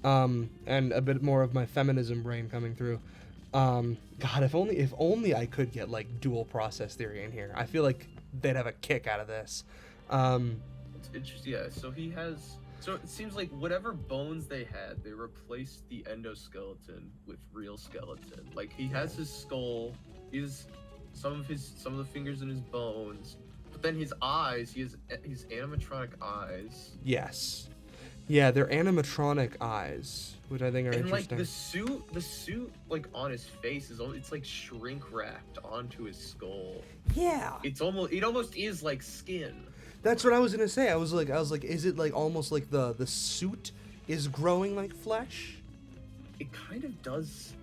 Speaker 1: and a bit more of my feminism brain coming through. God, if only I could get like dual process theory in here. I feel like they'd have a kick out of this.
Speaker 4: It's interesting. Yeah. So he has. So it seems like whatever bones they had, they replaced the endoskeleton with real skeleton. Like he has his skull, he has some of the fingers in his bones, but then his eyes, he has his animatronic eyes.
Speaker 1: Yes. Yeah, they're animatronic eyes, which I think are
Speaker 4: And like
Speaker 1: interesting.
Speaker 4: the suit like on his face it's like shrink wrapped onto his skull.
Speaker 1: Yeah.
Speaker 4: It almost is like skin.
Speaker 1: That's what I was gonna say. I was like, is it like almost like the suit is growing like flesh?
Speaker 4: It kind of does.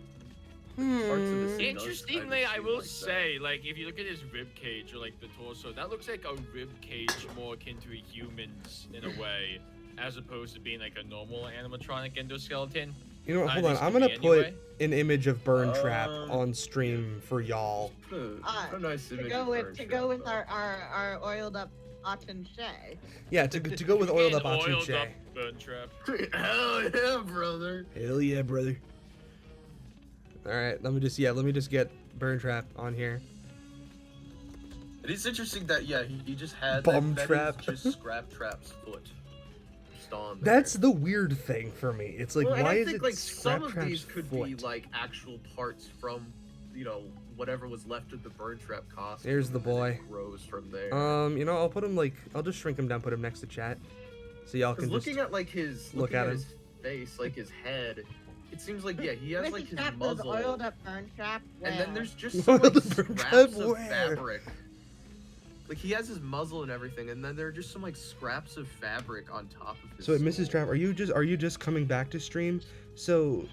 Speaker 1: Hmm.
Speaker 4: Parts of the suit does
Speaker 5: Interestingly,
Speaker 4: kinda
Speaker 5: I
Speaker 4: seem
Speaker 5: will
Speaker 4: like that.
Speaker 5: say, like, if you look at his rib cage or like the torso, that looks like a rib cage more akin to a human's in a way, as opposed to being like a normal animatronic endoskeleton.
Speaker 1: You know what? Hold
Speaker 5: This
Speaker 1: on. I'm
Speaker 5: could
Speaker 1: gonna
Speaker 5: be
Speaker 1: put
Speaker 5: anyway.
Speaker 1: an image of Burntrap
Speaker 4: Um,
Speaker 1: on stream for y'all.
Speaker 4: Put a nice
Speaker 6: To
Speaker 4: image
Speaker 6: go
Speaker 4: of
Speaker 6: with
Speaker 4: Burntrap up.
Speaker 6: our oiled up Atenche.
Speaker 1: Yeah, to go with oiled up
Speaker 5: An oiled
Speaker 1: Atunche.
Speaker 5: up Burntrap.
Speaker 4: Hell yeah, brother.
Speaker 1: Hell yeah, brother. All right, let me just get Burntrap on here.
Speaker 4: It is interesting that he just had
Speaker 1: Bum
Speaker 4: that
Speaker 1: trap.
Speaker 4: is just Scrap Trap's foot.
Speaker 2: collapsed on there.
Speaker 1: That's the weird thing for me. It's like,
Speaker 2: Well, and
Speaker 1: why
Speaker 2: I
Speaker 1: is
Speaker 2: think,
Speaker 1: it
Speaker 2: like, some of
Speaker 1: Scraptrap's
Speaker 2: these could
Speaker 1: foot?
Speaker 2: be like actual parts from, you know, whatever was left of the burn trap costume.
Speaker 1: There's the
Speaker 2: and then
Speaker 1: boy.
Speaker 2: it grows from there.
Speaker 1: You know, I'll put him like, I'll just shrink him down, put him next to chat, so y'all can
Speaker 2: Because
Speaker 1: just
Speaker 2: looking at like his
Speaker 1: look at him.
Speaker 2: his face, like his head, it seems like he has like his
Speaker 6: Trap
Speaker 2: muzzle,
Speaker 6: oiled up burn trap.
Speaker 2: and then
Speaker 6: Where?
Speaker 2: there's just some
Speaker 1: Oiled
Speaker 2: like,
Speaker 1: up burn
Speaker 2: scraps
Speaker 1: trap
Speaker 2: of
Speaker 1: where?
Speaker 2: fabric. Like he has his muzzle and everything, and then there are just some like scraps of fabric on top of his.
Speaker 1: So, Mrs.
Speaker 2: skull.
Speaker 1: Trap, are you just coming back to stream? So,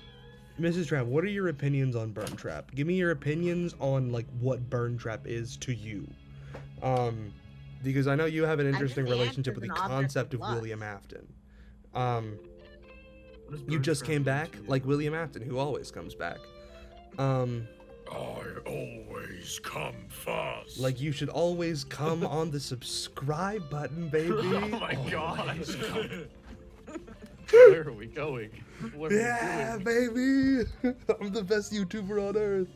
Speaker 1: Mrs. Trap, what are your opinions on Burn Trap? Give me your opinions on like what Burn Trap is to you. Because I know you have an interesting
Speaker 6: the
Speaker 1: relationship
Speaker 6: answer's
Speaker 1: with the
Speaker 6: an object
Speaker 1: concept of
Speaker 6: of lust.
Speaker 1: William Afton.
Speaker 2: What does
Speaker 1: You
Speaker 2: burn
Speaker 1: just
Speaker 2: trap
Speaker 1: came
Speaker 2: mean
Speaker 1: back
Speaker 2: to you?
Speaker 1: like William Afton, who always comes back.
Speaker 5: I always come first.
Speaker 1: Like you should always come on the subscribe button, baby.
Speaker 5: Oh my god.
Speaker 4: Where are we going? What are we
Speaker 1: Yeah,
Speaker 4: doing?
Speaker 1: baby! I'm the best YouTuber on earth.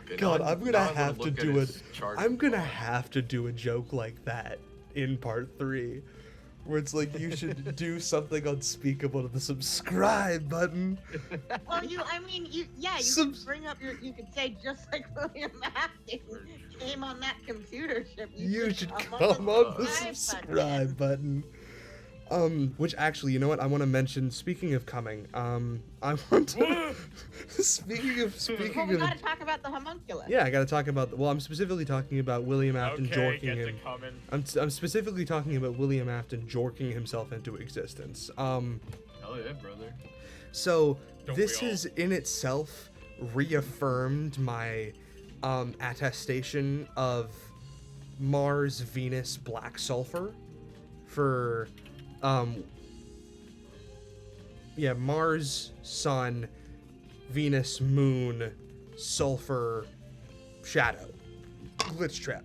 Speaker 2: Okay,
Speaker 1: God,
Speaker 2: now
Speaker 1: I'm gonna
Speaker 2: now I wanna
Speaker 1: have to
Speaker 2: look at
Speaker 1: do it.
Speaker 2: his chart
Speaker 1: I'm gonna
Speaker 2: bar.
Speaker 1: have to do a joke like that in part 3, where it's like you should do something unspeakable to the subscribe button.
Speaker 6: Well, you
Speaker 1: Subs-
Speaker 6: could bring up you could say just like William Afton came on that computer chip.
Speaker 1: You should come
Speaker 6: on
Speaker 1: on the
Speaker 6: button.
Speaker 1: subscribe button. Which actually, you know what? I want to mention. Speaking of coming, I want to. speaking
Speaker 6: Well,
Speaker 1: of.
Speaker 6: we gotta talk about the homunculus.
Speaker 1: Yeah, I gotta talk about. Well, I'm specifically talking about William Afton
Speaker 5: Okay,
Speaker 1: jorking
Speaker 5: get to
Speaker 1: him.
Speaker 5: coming.
Speaker 1: I'm specifically talking about William Afton jorking himself into existence.
Speaker 2: Hell yeah, brother.
Speaker 1: So
Speaker 5: Don't
Speaker 1: this
Speaker 5: we all?
Speaker 1: has in itself reaffirmed my attestation of Mars, Venus, black sulfur for Mars, Sun, Venus, Moon, Sulfur, Shadow, Glitch Trap.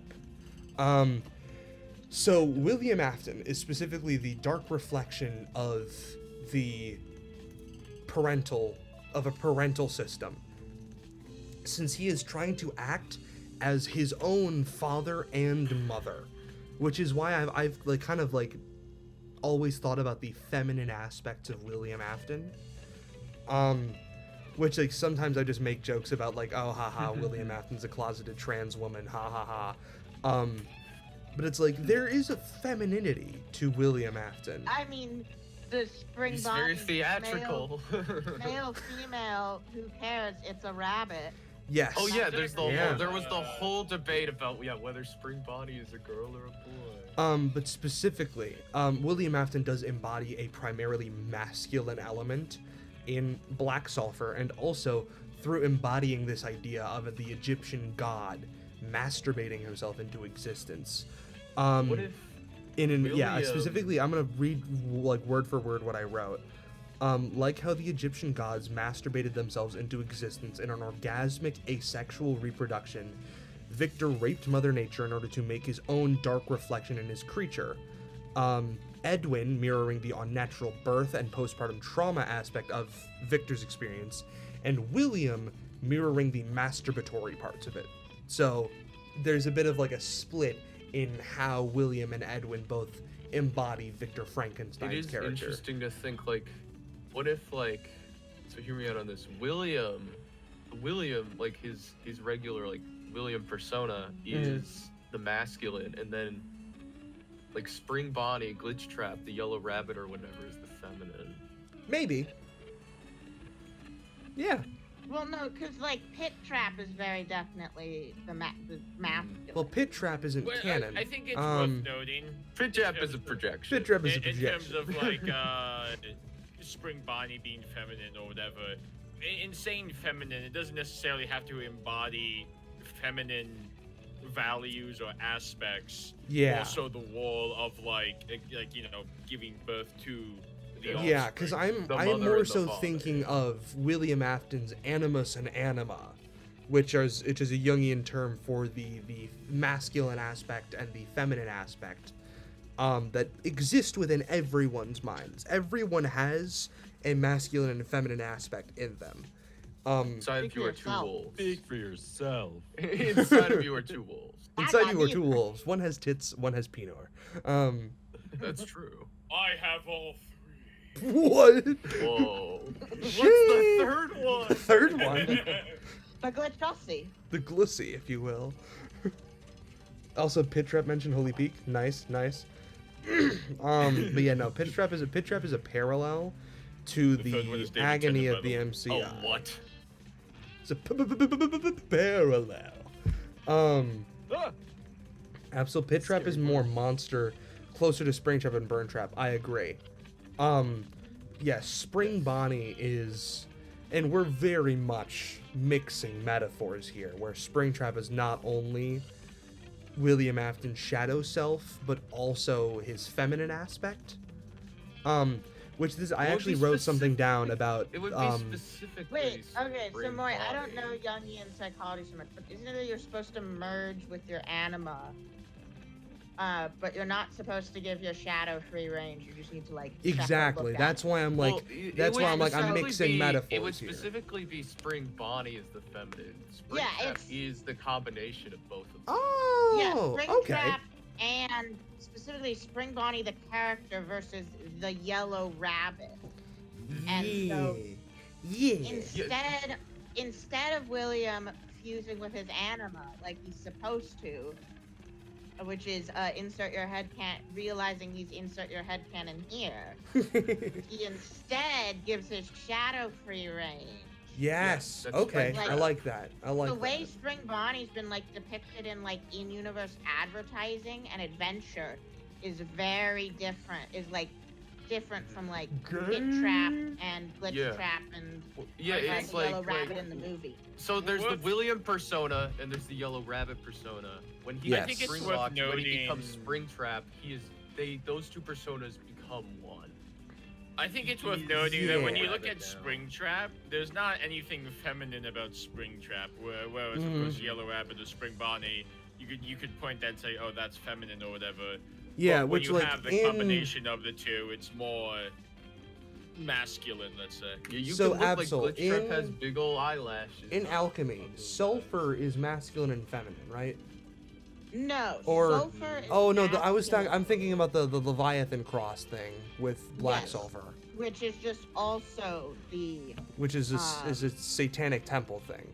Speaker 1: So William Afton is specifically the dark reflection of a parental system, since he is trying to act as his own father and mother, which is why I've like kind of like always thought about the feminine aspects of William Afton. Which like sometimes I just make jokes about like, oh haha, William Afton's a closeted trans woman, ha ha ha. But it's like there is a femininity to William Afton.
Speaker 6: I mean, the spring
Speaker 2: He's
Speaker 6: body,
Speaker 2: very theatrical.
Speaker 6: male, female, who cares? It's a rabbit.
Speaker 1: Yes.
Speaker 2: Oh yeah, there was the
Speaker 5: Yeah.
Speaker 2: whole debate about whether Spring Bonnie is a girl or a boy.
Speaker 1: But specifically, William Afton does embody a primarily masculine element in Black Sulfur, and also through embodying this idea of the Egyptian god masturbating himself into existence.
Speaker 2: What if William-
Speaker 1: Specifically, I'm gonna read like word for word what I wrote. Like how the Egyptian gods masturbated themselves into existence in an orgasmic asexual reproduction, Victor raped Mother Nature in order to make his own dark reflection in his creature. Edwin, mirroring the unnatural birth and postpartum trauma aspect of Victor's experience, and William mirroring the masturbatory parts of it. So there's a bit of like a split in how William and Edwin both embody Victor
Speaker 2: It
Speaker 1: Frankenstein's
Speaker 2: is
Speaker 1: character.
Speaker 2: interesting to think like, what if like, so hear me out on this. William, like his regular like William persona is the masculine, and then like Spring Bonnie, Glitch Trap, the Yellow Rabbit or whatever is the feminine.
Speaker 1: Maybe. Yeah.
Speaker 6: Well, no, because like Pit Trap is very definitely the masculine.
Speaker 1: Well, Pit Trap isn't
Speaker 5: Well,
Speaker 1: canon.
Speaker 5: I think it's
Speaker 1: Um,
Speaker 5: worth noting
Speaker 2: Pit Trap is a projection.
Speaker 1: Pit Trap is a
Speaker 5: in terms
Speaker 1: projection.
Speaker 5: of like Spring Bonnie being feminine or whatever. In saying feminine, it doesn't necessarily have to embody feminine values or aspects.
Speaker 1: Yeah.
Speaker 5: Also, the wall of like giving birth to the
Speaker 1: Yeah, because
Speaker 5: offspring.
Speaker 2: The
Speaker 1: I'm
Speaker 2: mother
Speaker 1: more
Speaker 2: and the
Speaker 1: so
Speaker 2: father.
Speaker 1: thinking of William Afton's animus and anima, which is a Jungian term for the masculine aspect and the feminine aspect that exist within everyone's minds. Everyone has a masculine and feminine aspect in them.
Speaker 2: Inside of
Speaker 6: Speak
Speaker 2: you
Speaker 6: for
Speaker 2: are two
Speaker 6: yourself.
Speaker 2: wolves.
Speaker 4: Speak for yourself.
Speaker 2: Inside of you are two wolves.
Speaker 1: Inside
Speaker 6: got
Speaker 1: you are
Speaker 6: me.
Speaker 1: 2 wolves. One has tits, one has Pinot.
Speaker 2: That's true.
Speaker 5: I have all three.
Speaker 1: What?
Speaker 2: Whoa. What's the
Speaker 1: Sheesh.
Speaker 2: third one?
Speaker 1: The third one.
Speaker 6: The glitchossi.
Speaker 1: The glissy, if you will. Also, Pit Trap mentioned Holy Peak. Nice, nice. But yeah, no, Pit Trap is a parallel to
Speaker 5: The third one
Speaker 1: the
Speaker 5: is David
Speaker 1: agony
Speaker 5: Tennant,
Speaker 1: of
Speaker 5: by
Speaker 1: the
Speaker 5: the way.
Speaker 1: MCI.
Speaker 2: Oh, what?
Speaker 1: It's a parallel. Absol Pit Trap is more monster, closer to Spring Trap and Burn Trap. I agree. Yes, Spring Bonnie is, and we're very much mixing metaphors here, where Spring Trap is not only William Afton's shadow self, but also his feminine aspect. Which this I
Speaker 2: Would
Speaker 1: actually
Speaker 2: be
Speaker 1: wrote something down
Speaker 2: specifically-
Speaker 1: about.
Speaker 2: It would be specifically.
Speaker 6: Wait, okay, so
Speaker 2: Spring
Speaker 6: Maury, I don't
Speaker 2: Bonnie.
Speaker 6: know Jungian psychology so much, but isn't it that you're supposed to merge with your anima? But you're not supposed to give your shadow free range. You just need to like check or
Speaker 1: Exactly.
Speaker 6: look at
Speaker 1: That's
Speaker 6: it.
Speaker 1: why I'm like.
Speaker 2: Well, it
Speaker 1: that's
Speaker 2: would
Speaker 1: why I'm like I'm
Speaker 2: specifically
Speaker 1: mixing
Speaker 2: be-
Speaker 1: metaphors
Speaker 2: It would
Speaker 1: here.
Speaker 2: specifically be Spring Bonnie as the feminine. Spring
Speaker 6: Yeah,
Speaker 2: Trap
Speaker 6: it's-
Speaker 2: is the combination of both of them.
Speaker 6: Yeah,
Speaker 1: Oh,
Speaker 6: Spring
Speaker 1: okay.
Speaker 6: Trap and specifically Spring Bonnie the character versus the Yellow Rabbit. And so
Speaker 1: yeah.
Speaker 6: instead of William fusing with his anima like he's supposed to, which is insert your head realizing he's insert your head cannon here, he instead gives his shadow free range.
Speaker 1: Yes.
Speaker 2: that's
Speaker 1: Okay.
Speaker 6: like-
Speaker 1: I like that. I like
Speaker 6: The way
Speaker 1: that.
Speaker 6: Spring Bonnie's been like depicted in like in-universe advertising and adventure is very different. Is like different from like Pit Trap and Glitch
Speaker 2: Yeah.
Speaker 6: Trap and
Speaker 2: Yeah, it's
Speaker 6: the
Speaker 2: like,
Speaker 6: Yellow Rabbit
Speaker 2: like
Speaker 6: in the movie.
Speaker 2: so there's the
Speaker 5: What?
Speaker 2: William persona and there's the Yellow Rabbit persona. When he
Speaker 1: Yes.
Speaker 2: I think it's
Speaker 5: worth
Speaker 2: when he
Speaker 5: noting-
Speaker 2: becomes Spring Trap, those two personas become one.
Speaker 5: I think it's worth
Speaker 2: He's-
Speaker 5: noting that when you
Speaker 2: yeah.
Speaker 5: look at
Speaker 2: Now.
Speaker 5: Spring Trap, there's not anything feminine about Spring Trap. Whereas of course Yellow Rabbit or Spring Bonnie, you could point that and say, oh, that's feminine or whatever.
Speaker 1: Yeah,
Speaker 5: But when
Speaker 1: which
Speaker 5: you
Speaker 1: like
Speaker 5: have the
Speaker 1: in
Speaker 5: combination of the two, it's more masculine, let's say.
Speaker 2: Yeah, you
Speaker 1: So,
Speaker 2: can look
Speaker 1: Absol,
Speaker 2: like Glitch Trap
Speaker 1: in-
Speaker 2: has big ol' eyelashes.
Speaker 1: in alchemy, sulfur is masculine and feminine, right?
Speaker 6: No,
Speaker 1: Or-
Speaker 6: sulfur is
Speaker 1: Oh no,
Speaker 6: masculine,
Speaker 1: I'm thinking about the Leviathan cross thing with black
Speaker 6: Yes.
Speaker 1: sulfur,
Speaker 6: which is just also the
Speaker 1: which is is a satanic temple thing.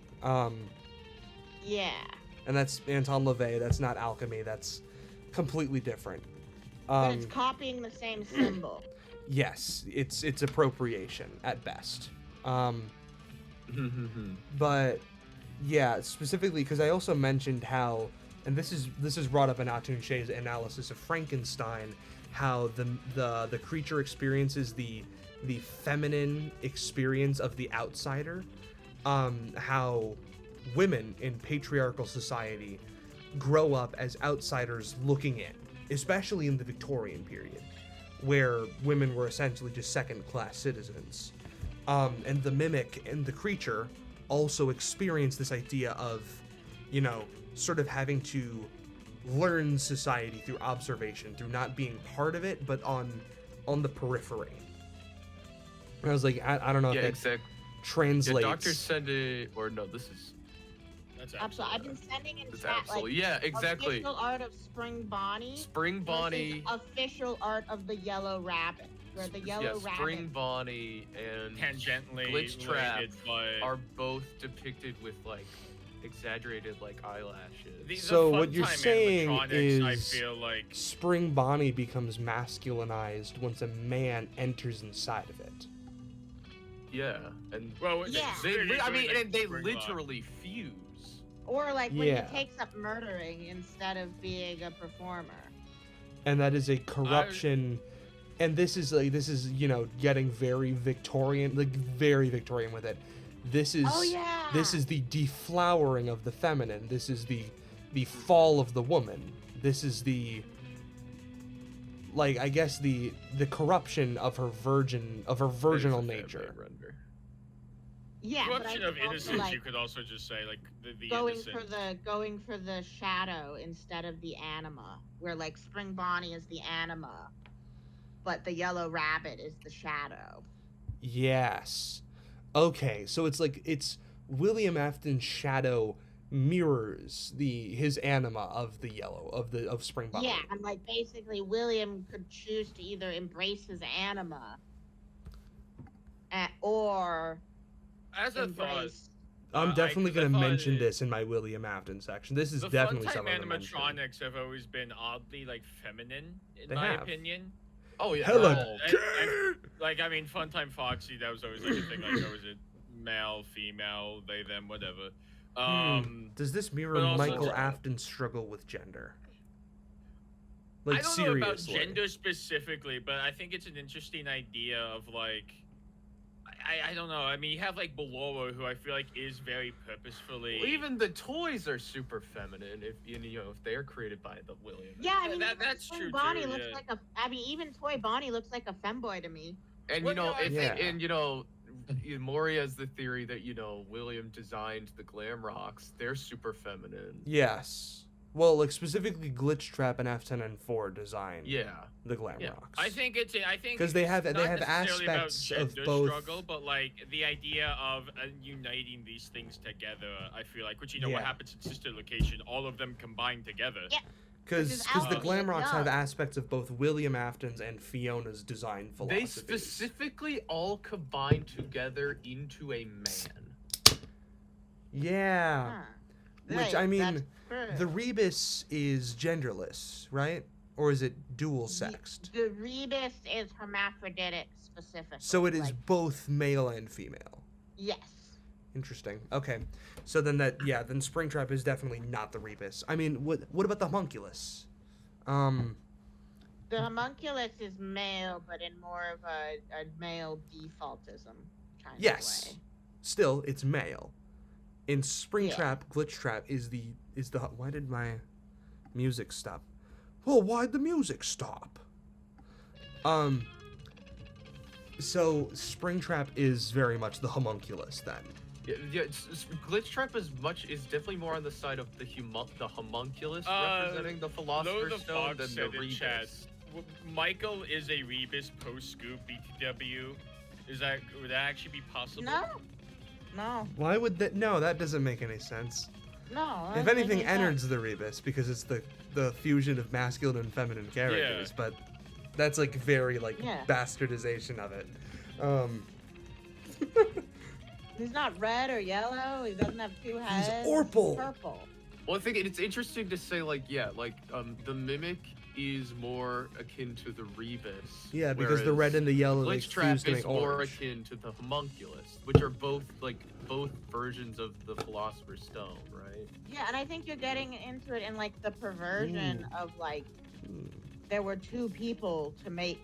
Speaker 6: yeah.
Speaker 1: And that's Anton LaVey. That's not alchemy. That's completely different.
Speaker 6: But it's copying the same symbol.
Speaker 1: Yes, it's appropriation at best. But yeah, specifically because I also mentioned how, and this is brought up in Atun Shea's analysis of Frankenstein, how the creature experiences the feminine experience of the outsider, how women in patriarchal society grow up as outsiders looking in, especially in the Victorian period, where women were essentially just second-class citizens. And the mimic and the creature also experience this idea of, you know, sort of having to learn society through observation, through not being part of it, but on the periphery. And I was like, I don't know
Speaker 2: Yeah,
Speaker 1: if that
Speaker 2: exactly.
Speaker 1: translates.
Speaker 2: Yeah, Dr. Sende, or no, this is
Speaker 5: That's
Speaker 6: Absolutely. I've been sending in
Speaker 2: It's
Speaker 6: chat
Speaker 2: Absol.
Speaker 6: like
Speaker 2: Yeah, exactly.
Speaker 6: official art of Spring Bonnie.
Speaker 2: Spring Bonnie.
Speaker 6: versus official art of the Yellow Rabbit, where the Yellow
Speaker 2: Yeah,
Speaker 6: Rabbit.
Speaker 2: Spring Bonnie and
Speaker 5: tangentially
Speaker 2: Glitch Trap
Speaker 5: related, but
Speaker 2: are both depicted with like exaggerated like eyelashes.
Speaker 5: the
Speaker 1: So
Speaker 5: fun
Speaker 1: what you're
Speaker 5: time
Speaker 1: saying
Speaker 5: animatronics, I
Speaker 1: is
Speaker 5: feel like
Speaker 1: Spring Bonnie becomes masculinized once a man enters inside of it.
Speaker 2: Yeah, and
Speaker 5: well,
Speaker 6: Yeah.
Speaker 2: I mean, and they
Speaker 5: Spring Bonnie.
Speaker 2: literally fuse.
Speaker 6: Or like when
Speaker 1: Yeah.
Speaker 6: he takes up murdering instead of being a performer.
Speaker 1: And that is a corruption. And this is you know, getting very Victorian, like very Victorian with it. This is
Speaker 6: Oh yeah.
Speaker 1: this is the deflowering of the feminine. This is the fall of the woman. This is the, like, I guess the corruption of her virginal nature.
Speaker 6: Yeah, but I
Speaker 5: corruption of
Speaker 6: think also,
Speaker 5: innocence.
Speaker 6: like,
Speaker 5: you could also just say like the
Speaker 6: going
Speaker 5: innocent.
Speaker 6: going for the shadow instead of the anima, where like Spring Bonnie is the anima, but the Yellow Rabbit is the shadow.
Speaker 1: Yes. Okay, so it's William Afton's shadow mirrors his anima of the yellow of Spring Bonnie.
Speaker 6: Yeah, and like basically William could choose to either embrace his anima or
Speaker 5: As a thought,
Speaker 6: embrace.
Speaker 1: I'm definitely
Speaker 5: I
Speaker 1: gonna
Speaker 5: thought
Speaker 1: mention
Speaker 5: it-
Speaker 1: this in my William Afton section. This is
Speaker 5: the
Speaker 1: definitely
Speaker 5: Funtime
Speaker 1: something to mention.
Speaker 5: animatronics have always been oddly like feminine, in
Speaker 1: They
Speaker 5: my
Speaker 1: have.
Speaker 5: opinion.
Speaker 2: Oh yeah.
Speaker 1: Hello.
Speaker 5: I mean, Funtime Foxy, that was always like a thing. Like, was it male, female, they, them, whatever.
Speaker 1: Does this mirror
Speaker 5: but also-
Speaker 1: Michael Afton's struggle with gender? Like
Speaker 5: I don't
Speaker 1: seriously.
Speaker 5: know about gender specifically, but I think it's an interesting idea of like, I don't know. I mean, you have like Boloro, who I feel like is very purposefully.
Speaker 2: Well, even the toys are super feminine. If if they're created by the William.
Speaker 6: Yeah, I mean,
Speaker 5: that's
Speaker 6: Spring
Speaker 5: true
Speaker 6: Bonnie
Speaker 5: too.
Speaker 6: looks
Speaker 5: Yeah.
Speaker 6: like a. I mean, even Toy Bonnie looks like a femboy to me.
Speaker 2: And
Speaker 5: Well, no, I
Speaker 1: think-
Speaker 2: Maury has the theory that William designed the glam rocks. They're super feminine.
Speaker 1: Yes. Well, like specifically Glitch Trap and F10 and 4 designed
Speaker 2: Yeah.
Speaker 1: the glam
Speaker 2: Yeah.
Speaker 1: rocks.
Speaker 5: I think
Speaker 1: 'Cause they have-
Speaker 5: it's
Speaker 1: they
Speaker 5: not
Speaker 1: have
Speaker 5: necessarily about
Speaker 1: aspects of
Speaker 5: gender
Speaker 1: both-
Speaker 5: struggle, but like the idea of uniting these things together. I feel like, which what
Speaker 1: Yeah.
Speaker 5: happens in Sister Location, all of them combined together.
Speaker 6: Yeah.
Speaker 1: Because
Speaker 6: Which is
Speaker 1: the
Speaker 6: Albie
Speaker 1: glam
Speaker 6: and
Speaker 1: rocks have
Speaker 6: Young.
Speaker 1: aspects of both William Afton's and Fiona's design
Speaker 2: They
Speaker 1: philosophies.
Speaker 2: specifically all combine together into a man.
Speaker 1: Yeah.
Speaker 6: Huh.
Speaker 1: Which,
Speaker 6: Right,
Speaker 1: I mean,
Speaker 6: that's true.
Speaker 1: The Rebus is genderless, right? Or is it dual sexed?
Speaker 6: The Rebus is hermaphroditic specifically.
Speaker 1: So it is
Speaker 6: like,
Speaker 1: both male and female.
Speaker 6: yes.
Speaker 1: Interesting. Okay. So then then Springtrap is definitely not the Rebus. I mean, what about the homunculus?
Speaker 6: The homunculus is male, but in more of a male defaultism kind
Speaker 1: Yes.
Speaker 6: of way.
Speaker 1: Still, it's male. In Springtrap, Glitch Trap is the why did my music stop? Well, why'd the music stop? So Springtrap is very much the homunculus then.
Speaker 2: Yeah, Glitch Trap is definitely more on the side of the homunculus representing the Philosopher's
Speaker 5: Though the
Speaker 2: Stone
Speaker 5: Fox
Speaker 2: than
Speaker 5: said
Speaker 2: the
Speaker 5: in chat,
Speaker 2: Rebus.
Speaker 5: Michael is a Rebus post-scoop BTW. Would that actually be possible?
Speaker 6: No.
Speaker 1: Why would that? No, that doesn't make any sense.
Speaker 6: No.
Speaker 1: If
Speaker 6: that
Speaker 1: anything,
Speaker 6: doesn't make sense.
Speaker 1: Ennard's the Rebus because it's the fusion of masculine and feminine characters. But that's like very like
Speaker 6: Yeah.
Speaker 1: bastardization of it.
Speaker 6: He's not red or yellow. He doesn't have two heads.
Speaker 1: Orpal.
Speaker 6: He's purple.
Speaker 2: Well, I think it's interesting to say the Mimic is more akin to the Rebus.
Speaker 1: Yeah, because the
Speaker 2: whereas
Speaker 1: red and the yellow they
Speaker 2: Glitch Trap
Speaker 1: fused to
Speaker 2: is
Speaker 1: make
Speaker 2: more
Speaker 1: orange.
Speaker 2: akin to the homunculus, which are both versions of the Philosopher's Stone, right?
Speaker 6: Yeah, and I think you're getting into it in like the perversion of like there were two people to make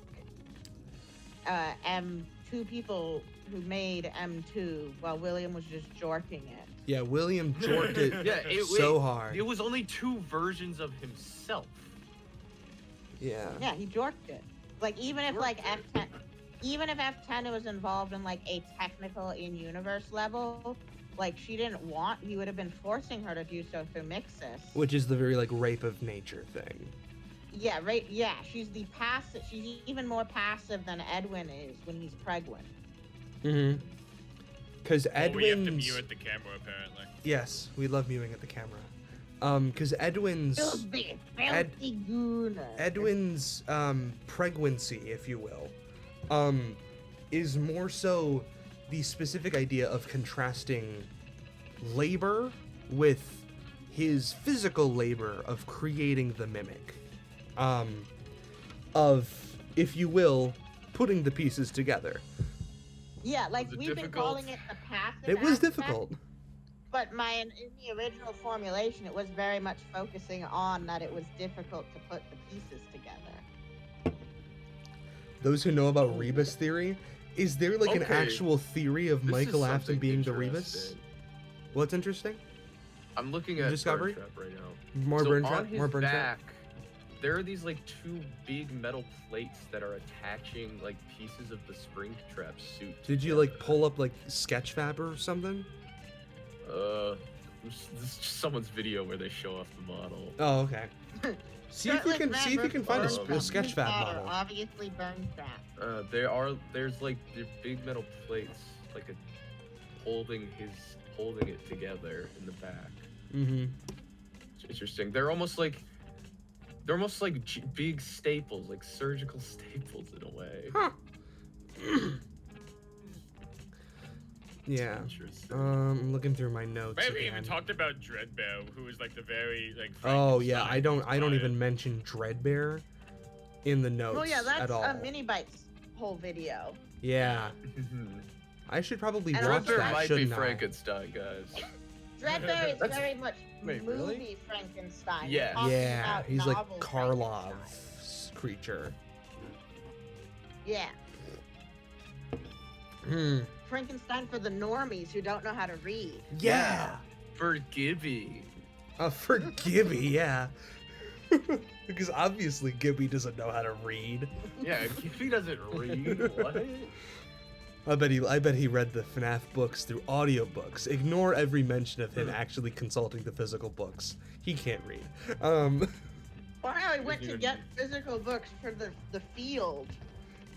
Speaker 6: two people who made M2 while William was just jorking it.
Speaker 1: Yeah, William jorked it
Speaker 2: Yeah,
Speaker 1: so hard.
Speaker 2: It was only two versions of himself.
Speaker 1: Yeah.
Speaker 6: Yeah, he jorked it. Like even if like F10 even if F10 was involved in like a technical in-universe level, like she didn't want, he would have been forcing her to do so through Mixus.
Speaker 1: Which is the very like rape of nature thing.
Speaker 6: Yeah, right. Yeah, she's the passive. She's even more passive than Edwin is when he's pregnant.
Speaker 1: Mm-hmm. Because
Speaker 5: We have to
Speaker 1: Edwin's
Speaker 5: mute the camera apparently.
Speaker 1: yes, we love mewing at the camera. Because Edwin's
Speaker 6: Filthy, filthy gooner.
Speaker 1: Edwin's pregnancy, if you will, is more so the specific idea of contrasting labor with his physical labor of creating the mimic. Of, if you will, putting the pieces together.
Speaker 6: Yeah, like
Speaker 2: Was it
Speaker 6: we've been
Speaker 2: difficult?
Speaker 6: calling it the passive.
Speaker 1: It was
Speaker 6: aspect,
Speaker 1: difficult.
Speaker 6: But in the original formulation, it was very much focusing on that it was difficult to put the pieces together.
Speaker 1: Those who know about Rebus theory, is there like an
Speaker 2: Okay.
Speaker 1: actual theory of
Speaker 2: This is
Speaker 1: Michael Afton
Speaker 2: something
Speaker 1: being the Rebus?
Speaker 2: interesting.
Speaker 1: What's interesting?
Speaker 2: I'm looking at
Speaker 1: Discovery?
Speaker 2: Burn Trap right now.
Speaker 1: More
Speaker 2: So
Speaker 1: burn
Speaker 2: on
Speaker 1: trap?
Speaker 2: his
Speaker 1: More burn
Speaker 2: back,
Speaker 1: trap?
Speaker 2: there are these like two big metal plates that are attaching like pieces of the spring trap suit.
Speaker 1: Did you like pull up like Sketchfab or something?
Speaker 2: This is someone's video where they show off the model.
Speaker 1: Oh, okay. See if you can find a
Speaker 2: Burn Trap.
Speaker 1: Sketchfab model.
Speaker 6: Obviously, burn trap.
Speaker 2: There's like the big metal plates, like a holding it together in the back.
Speaker 1: Mm-hmm.
Speaker 2: It's interesting. They're almost like big staples, like surgical staples in a way.
Speaker 1: Huh. Yeah.
Speaker 2: Interesting.
Speaker 1: I'm looking through my notes.
Speaker 5: Maybe we
Speaker 1: again.
Speaker 5: even talked about Dreadbear, who was like the very like.
Speaker 1: Oh yeah, I
Speaker 5: Frankenstein
Speaker 1: don't
Speaker 5: vibe.
Speaker 1: even mention Dreadbear in the notes
Speaker 6: Well, yeah, that's
Speaker 1: at all.
Speaker 6: Mini Bites' whole video.
Speaker 1: Yeah, I should probably
Speaker 6: And
Speaker 1: watch
Speaker 6: also
Speaker 2: Dreadbear
Speaker 1: that,
Speaker 2: might be
Speaker 1: shouldn't I?
Speaker 2: Frankenstein, guys.
Speaker 6: Dreadbear is
Speaker 2: That's-
Speaker 6: very much
Speaker 4: Wait,
Speaker 6: movie
Speaker 4: really?
Speaker 6: Frankenstein.
Speaker 2: Yeah.
Speaker 6: Talking
Speaker 1: Yeah,
Speaker 6: about
Speaker 1: he's like
Speaker 6: novel
Speaker 1: Karlov's
Speaker 6: Frankenstein.
Speaker 1: creature.
Speaker 6: Yeah,
Speaker 1: Hmm.
Speaker 6: Frankenstein for the normies who don't know how to read.
Speaker 1: Yeah.
Speaker 2: For Gibby.
Speaker 1: For Gibby, yeah. Because obviously Gibby doesn't know how to read.
Speaker 2: Yeah, Gibby doesn't read. What?
Speaker 1: I bet he read the FNAF books through audiobooks. Ignore every mention of him actually consulting the physical books. He can't read.
Speaker 6: Or how he went to get physical books for the field.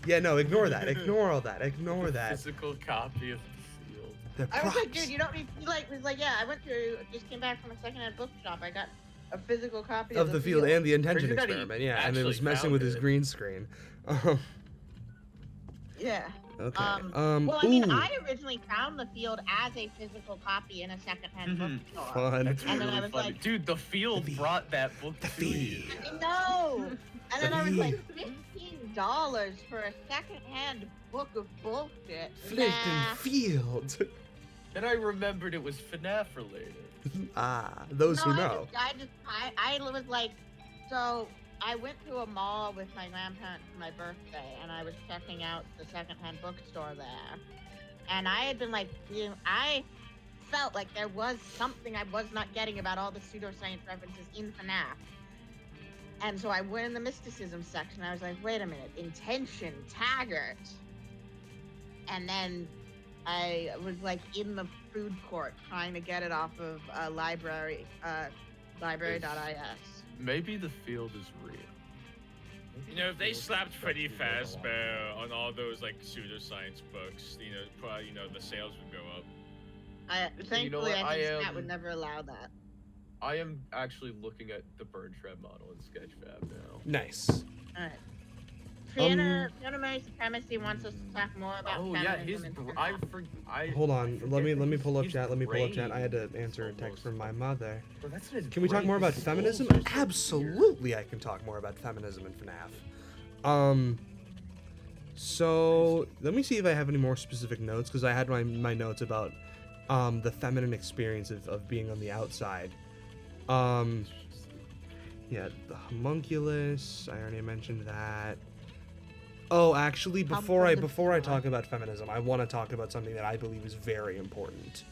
Speaker 1: Yeah, no, ignore that. Ignore all that. Ignore that.
Speaker 2: Physical copy of the field.
Speaker 1: They're
Speaker 6: I was like,
Speaker 1: props.
Speaker 6: dude, you don't need. He was like, yeah, I went to, just came back from a secondhand bookshop. I got a physical copy
Speaker 1: Of the field and the intention
Speaker 2: Crazy that he
Speaker 1: experiment, yeah, and it was
Speaker 2: actually
Speaker 1: messing
Speaker 2: found
Speaker 1: with his
Speaker 2: it.
Speaker 1: green screen.
Speaker 6: Yeah.
Speaker 1: Okay.
Speaker 6: Well, I mean,
Speaker 1: ooh,
Speaker 6: I originally found the field as a physical copy in a secondhand
Speaker 2: Mhm.
Speaker 6: bookstore.
Speaker 1: fun.
Speaker 2: That's
Speaker 6: And then
Speaker 2: really
Speaker 6: I was
Speaker 2: funny.
Speaker 6: like-
Speaker 2: Dude, the field
Speaker 1: The
Speaker 2: brought that book
Speaker 1: The
Speaker 2: to you.
Speaker 1: field.
Speaker 6: I know. And then I was
Speaker 1: The
Speaker 6: like, $15 for a secondhand book of bullshit.
Speaker 1: Flint
Speaker 6: Nah.
Speaker 1: and Field.
Speaker 2: And I remembered it was FNAF related.
Speaker 1: Those who
Speaker 6: No,
Speaker 1: know.
Speaker 6: I was like, so I went to a mall with my grandparents for my birthday, and I was checking out the secondhand bookstore there. And I had been like, I felt like there was something I was not getting about all the pseudoscience references in FNAF. And so I went in the mysticism section. I was like, wait a minute, intention, Taggart. And then I was like in the food court trying to get it off of library, library.is.
Speaker 2: Maybe the field is real.
Speaker 5: You know, if they slapped Freddy Fazbear on all those like pseudoscience books, probably the sales would go up.
Speaker 6: Thankfully,
Speaker 2: what?
Speaker 6: I think
Speaker 2: I
Speaker 6: Stat
Speaker 2: am-
Speaker 6: would never allow that.
Speaker 2: I am actually looking at the bird trap model in Sketchfab now.
Speaker 1: Nice.
Speaker 6: All right. Fiona Mary Supremacy wants us to talk more about
Speaker 2: Oh yeah,
Speaker 6: feminism
Speaker 2: his.
Speaker 6: and
Speaker 2: I
Speaker 1: Hold on. Let me pull up
Speaker 2: his
Speaker 1: chat. Let me pull up chat. I had to
Speaker 2: brain
Speaker 1: answer a
Speaker 2: is
Speaker 1: text
Speaker 2: almost
Speaker 1: from my
Speaker 2: like-
Speaker 1: mother.
Speaker 2: Bro, that's in his
Speaker 1: Can we talk
Speaker 2: brain.
Speaker 1: more about
Speaker 2: His
Speaker 1: feminism?
Speaker 2: goals are so weird.
Speaker 1: Absolutely, I can talk more about feminism in FNAF. So let me see if I have any more specific notes, because I had my notes about the feminine experience of being on the outside. Yeah, the homunculus. I already mentioned that. Oh, actually, before I talk about feminism, I want to talk about something that I believe is very important.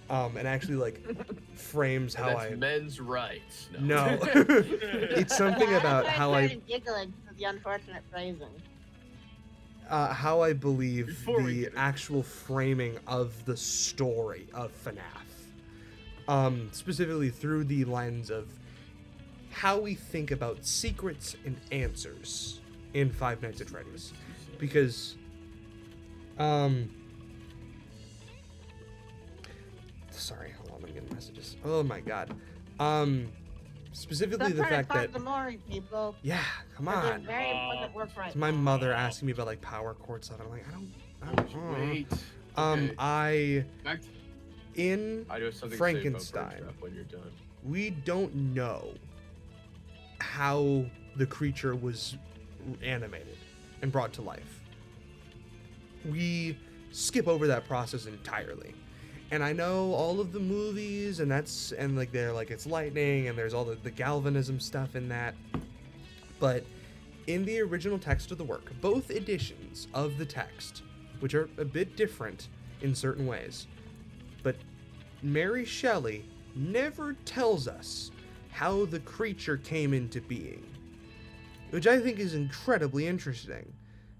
Speaker 1: And actually like frames
Speaker 2: And
Speaker 1: how
Speaker 2: that's men's rights.
Speaker 1: No. It's something
Speaker 6: Yeah,
Speaker 1: about
Speaker 6: that's why
Speaker 1: how
Speaker 6: I started giggling because of the unfortunate phrasing.
Speaker 1: how I believe
Speaker 2: Before we
Speaker 1: the
Speaker 2: get into
Speaker 1: actual framing of the story of FNAF, specifically through the lens of how we think about secrets and answers in Five Nights at Freddy's, because sorry, hold on, I'm getting messages. Oh my god. Specifically
Speaker 6: Stop
Speaker 1: the
Speaker 6: trying
Speaker 1: fact
Speaker 6: to talk
Speaker 1: that
Speaker 6: to Maury, people.
Speaker 1: yeah, come
Speaker 6: They're doing
Speaker 1: on.
Speaker 6: very important work right
Speaker 1: It's my
Speaker 6: now.
Speaker 1: mother asking me about like power chord stuff, and I'm like, I don't know.
Speaker 2: Wait. Okay.
Speaker 1: I
Speaker 2: Back to-
Speaker 1: in
Speaker 2: I do have something
Speaker 1: Frankenstein.
Speaker 2: to say about bird trap when you're done.
Speaker 1: we don't know how the creature was animated and brought to life. We skip over that process entirely. And I know all of the movies and like they're like it's lightning and there's all the galvanism stuff in that. But in the original text of the work, both editions of the text, which are a bit different in certain ways, but Mary Shelley never tells us how the creature came into being, which I think is incredibly interesting,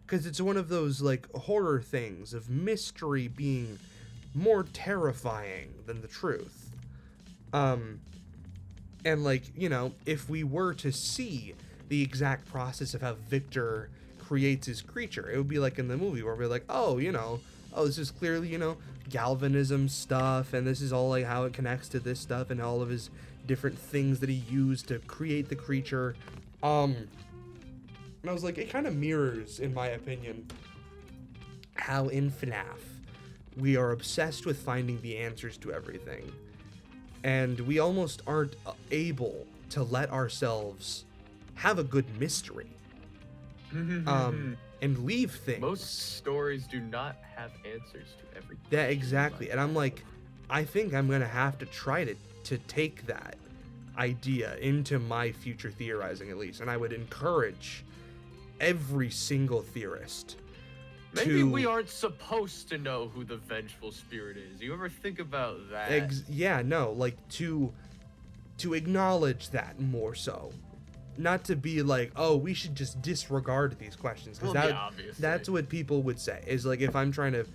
Speaker 1: because it's one of those like horror things of mystery being more terrifying than the truth. And like, you know, if we were to see the exact process of how Victor creates his creature, it would be like in the movie where we're like, oh, you know, oh, this is clearly, galvanism stuff, and this is all like how it connects to this stuff and all of his different things that he used to create the creature. And I was like, it kind of mirrors, in my opinion, how in FNAF we are obsessed with finding the answers to everything, and we almost aren't able to let ourselves have a good mystery, and leave things.
Speaker 2: Most stories do not have answers to everything.
Speaker 1: Yeah, exactly. And I'm like, I think I'm gonna have to try to take that idea into my future theorizing, at least. And I would encourage every single theorist
Speaker 2: Maybe we aren't supposed to know who the vengeful spirit is. You ever think about that?
Speaker 1: To acknowledge that more so. Not to be like, oh, we should just disregard these questions, because that's what people would say. Is like, if I'm trying to,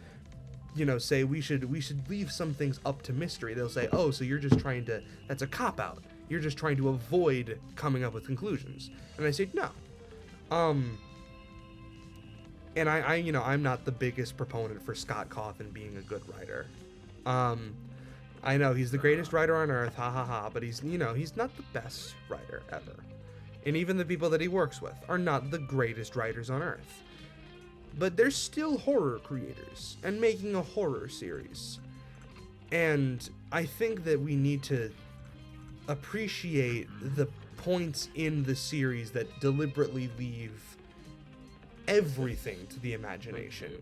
Speaker 1: say we should leave some things up to mystery, they'll say, oh, so you're just trying to, that's a cop out. You're just trying to avoid coming up with conclusions. And I say no. And I'm not the biggest proponent for Scott Cawthon being a good writer. I know he's the greatest writer on earth, ha ha ha, but he's not the best writer ever. And even the people that he works with are not the greatest writers on earth. But they're still horror creators and making a horror series. And I think that we need to appreciate the points in the series that deliberately leave everything to the imagination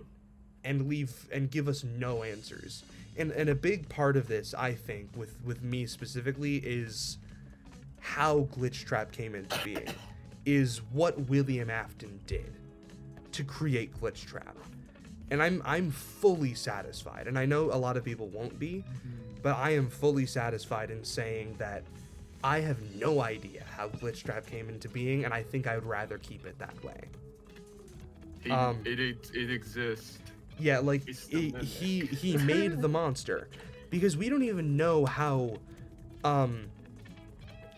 Speaker 1: and give us no answers. And a big part of this, I think, with me specifically, is how Glitchtrap came into being, is what William Afton did to create Glitchtrap. And I'm fully satisfied, and I know a lot of people won't be, but I am fully satisfied in saying that I have no idea how Glitchtrap came into being, and I think I would rather keep it that way.
Speaker 2: It exists.
Speaker 1: Yeah, like he made the monster, because we don't even know how F10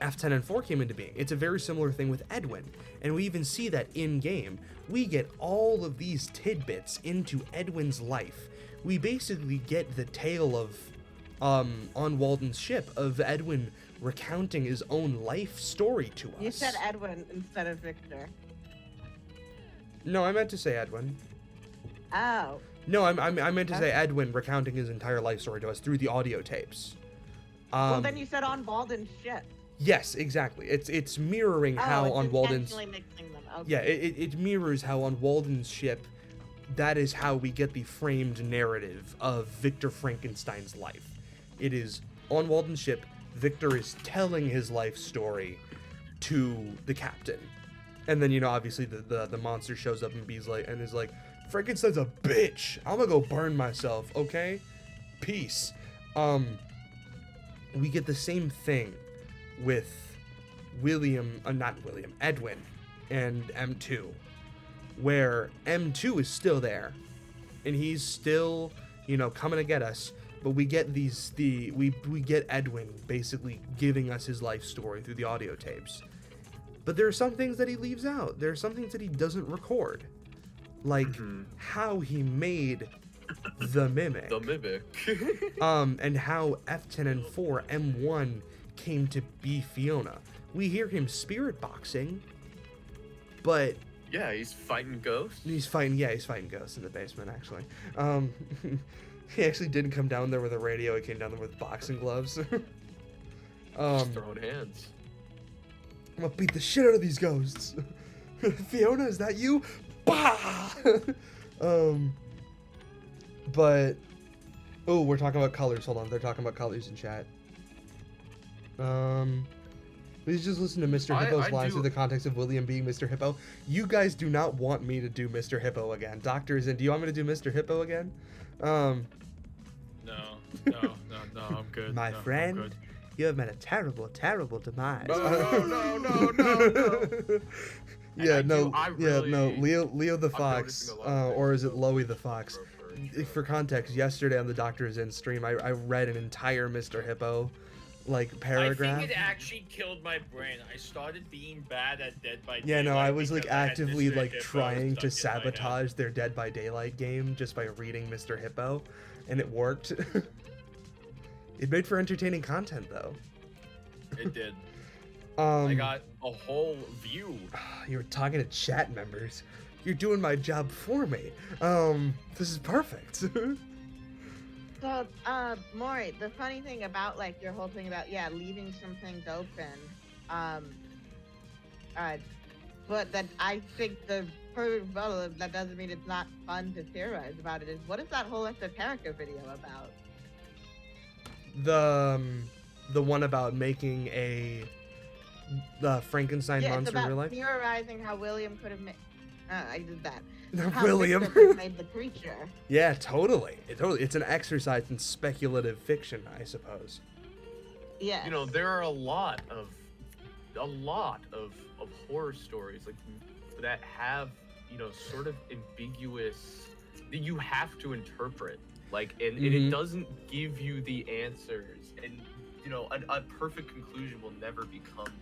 Speaker 1: and 4 came into being. It's a very similar thing with Edwin, and we even see that in game. We get all of these tidbits into Edwin's life. We basically get the tale of on Walden's ship of Edwin recounting his own life story to us.
Speaker 6: You said Edwin instead of Victor.
Speaker 1: No, I meant to say Edwin.
Speaker 6: Oh.
Speaker 1: No, I meant to say Edwin recounting his entire life story to us through the audio tapes.
Speaker 6: Well, then you said on Walden's ship.
Speaker 1: Yes, exactly. It's mirroring how on Walden's.
Speaker 6: Mixing them. Okay.
Speaker 1: Yeah, it mirrors how on Walden's ship. That is how we get the framed narrative of Victor Frankenstein's life. It is on Walden's ship. Victor is telling his life story to the captain, and then obviously the monster shows up and is like, Frankenstein's a bitch. I'm gonna go burn myself. Okay, peace. We get the same thing with Edwin and M2, where M2 is still there, and he's still, coming to get us. But we get we get Edwin basically giving us his life story through the audio tapes. But there are some things that he leaves out. There are some things that he doesn't record, like how he made the mimic.
Speaker 2: The mimic.
Speaker 1: And how F10 and 4 M1 came to be Fiona. We hear him spirit boxing, but
Speaker 2: yeah, he's fighting ghosts.
Speaker 1: He's fighting ghosts in the basement, actually. He actually didn't come down there with a radio. He came down there with boxing gloves.
Speaker 2: Just throwing hands.
Speaker 1: I'm gonna beat the shit out of these ghosts. Fiona, is that you? Bah! But we're talking about colors. Hold on, they're talking about colors in chat. Please just listen to Mr. Hippo's lines in the context of William being Mr. Hippo. You guys do not want me to do Mr. Hippo again. Doctor is in. Do you want me to do Mr. Hippo again?
Speaker 5: No, I'm good.
Speaker 1: My friend, you have met a terrible, terrible demise.
Speaker 2: No.
Speaker 1: Yeah, Leo the Fox, or is it Loey the Fox? For context, yesterday on the Doctor is In stream, I read an entire Mr. Hippo like paragraph.
Speaker 5: I think it actually killed my brain. I started being bad at Dead by Daylight.
Speaker 1: Yeah, no, I was like
Speaker 5: because I had
Speaker 1: actively
Speaker 5: Mr.
Speaker 1: like
Speaker 5: Hippo
Speaker 1: trying to
Speaker 5: stuck in my head.
Speaker 1: sabotage their Dead by Daylight game just by reading Mr. Hippo, and it worked. It made for entertaining content though.
Speaker 5: It did.
Speaker 1: I
Speaker 5: I got a whole view.
Speaker 1: You were talking to chat members. You're doing my job for me. This is perfect.
Speaker 6: So, Maury, the funny thing about like your whole thing about leaving some things open, but that I think well, that doesn't mean it's not fun to theorize about it. Is what is that whole esoterica video about?
Speaker 1: The one about making the Frankenstein
Speaker 6: Yeah, it's
Speaker 1: monster in
Speaker 6: about
Speaker 1: real life.
Speaker 6: theorizing how William could have made. I did that. How
Speaker 1: William.
Speaker 6: Victor could have made the creature.
Speaker 1: Yeah, totally. It's an exercise in speculative fiction, I suppose.
Speaker 6: Yeah.
Speaker 2: You know, there are a lot of horror stories like that have, you know, sort of ambiguous that you have to interpret. Like, and it doesn't give you the answers, and you know, a perfect conclusion will never be come to.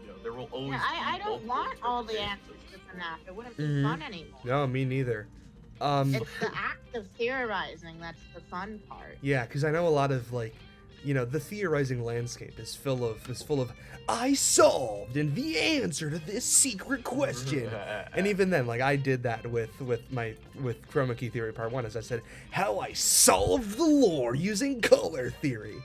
Speaker 2: You know, there will always.
Speaker 6: I
Speaker 2: be
Speaker 6: don't
Speaker 2: multiple
Speaker 6: want all the answers
Speaker 2: interpretations.
Speaker 6: to FNAF. It wouldn't be fun anymore.
Speaker 1: No, me neither.
Speaker 6: It's the act of theorizing that's the fun part.
Speaker 1: Yeah, because I know a lot of like, you know, the theorizing landscape is full of I solved and the answer to this secret question. And even then, like I did that with Chroma Key Theory Part 1, as I said, how I solved the lore using color theory.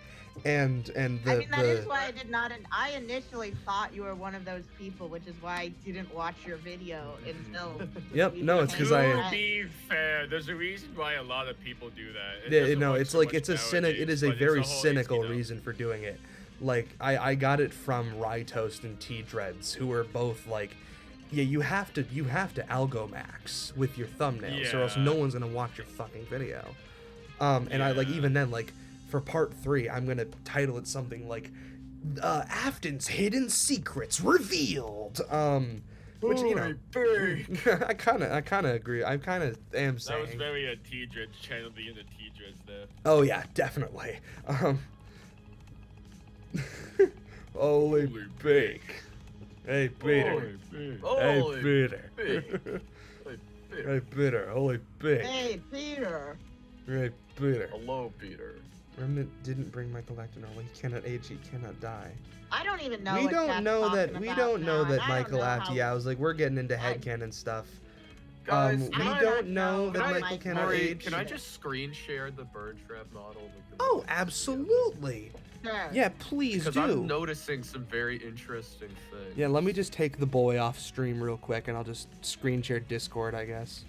Speaker 1: And
Speaker 6: that is why I did not. I initially thought you were one of those people, which is why I didn't watch your video until.
Speaker 1: Yep, no, it's 'cause
Speaker 5: To be fair, there's a reason why a lot of people do that. It
Speaker 1: yeah,
Speaker 5: doesn't
Speaker 1: no,
Speaker 5: work
Speaker 1: it's
Speaker 5: so
Speaker 1: like
Speaker 5: much
Speaker 1: it's a cynic.
Speaker 5: nowadays,
Speaker 1: It is a
Speaker 5: but it's
Speaker 1: very
Speaker 5: whole
Speaker 1: cynical
Speaker 5: you know,
Speaker 1: reason for doing it. Like I got it from Rytoast and T Dreads, who are both like, yeah, you have to algo max with your thumbnails, or else no one's gonna watch your fucking video. And I like even then like. For part 3, I'm gonna title it something like Afton's Hidden Secrets Revealed. Which you know, I kind of agree. I kind of am saying
Speaker 5: that was very a T-Dreads channel, the unit T-Dreads there.
Speaker 1: Oh yeah, definitely. Holy bake. Hey Peter. Hey Peter. Hey Peter. Holy bake.
Speaker 6: Hey Peter.
Speaker 1: Hey Peter.
Speaker 2: Hello, Peter.
Speaker 1: Remnant didn't bring Michael back to normal. He cannot age. He cannot die.
Speaker 6: I don't even know.
Speaker 1: We
Speaker 6: what
Speaker 1: don't
Speaker 6: Dad's
Speaker 1: know
Speaker 6: talking
Speaker 1: that. We
Speaker 6: about
Speaker 1: don't know
Speaker 6: now,
Speaker 1: that
Speaker 6: and I don't
Speaker 1: Michael
Speaker 6: know
Speaker 1: after.
Speaker 6: how-
Speaker 1: Yeah, I was like, we're getting into headcanon stuff.
Speaker 2: Guys,
Speaker 1: we
Speaker 2: can I-
Speaker 1: don't know
Speaker 6: can
Speaker 1: that
Speaker 6: I-
Speaker 1: Michael cannot
Speaker 2: Maury,
Speaker 1: age.
Speaker 2: can I just screen share the bird trap model?
Speaker 1: Oh, absolutely.
Speaker 6: Sure.
Speaker 1: Yeah, please
Speaker 2: Because
Speaker 1: do.
Speaker 2: I'm noticing some very interesting things.
Speaker 1: Yeah, let me just take the boy off stream real quick, and I'll just screen share Discord, I guess.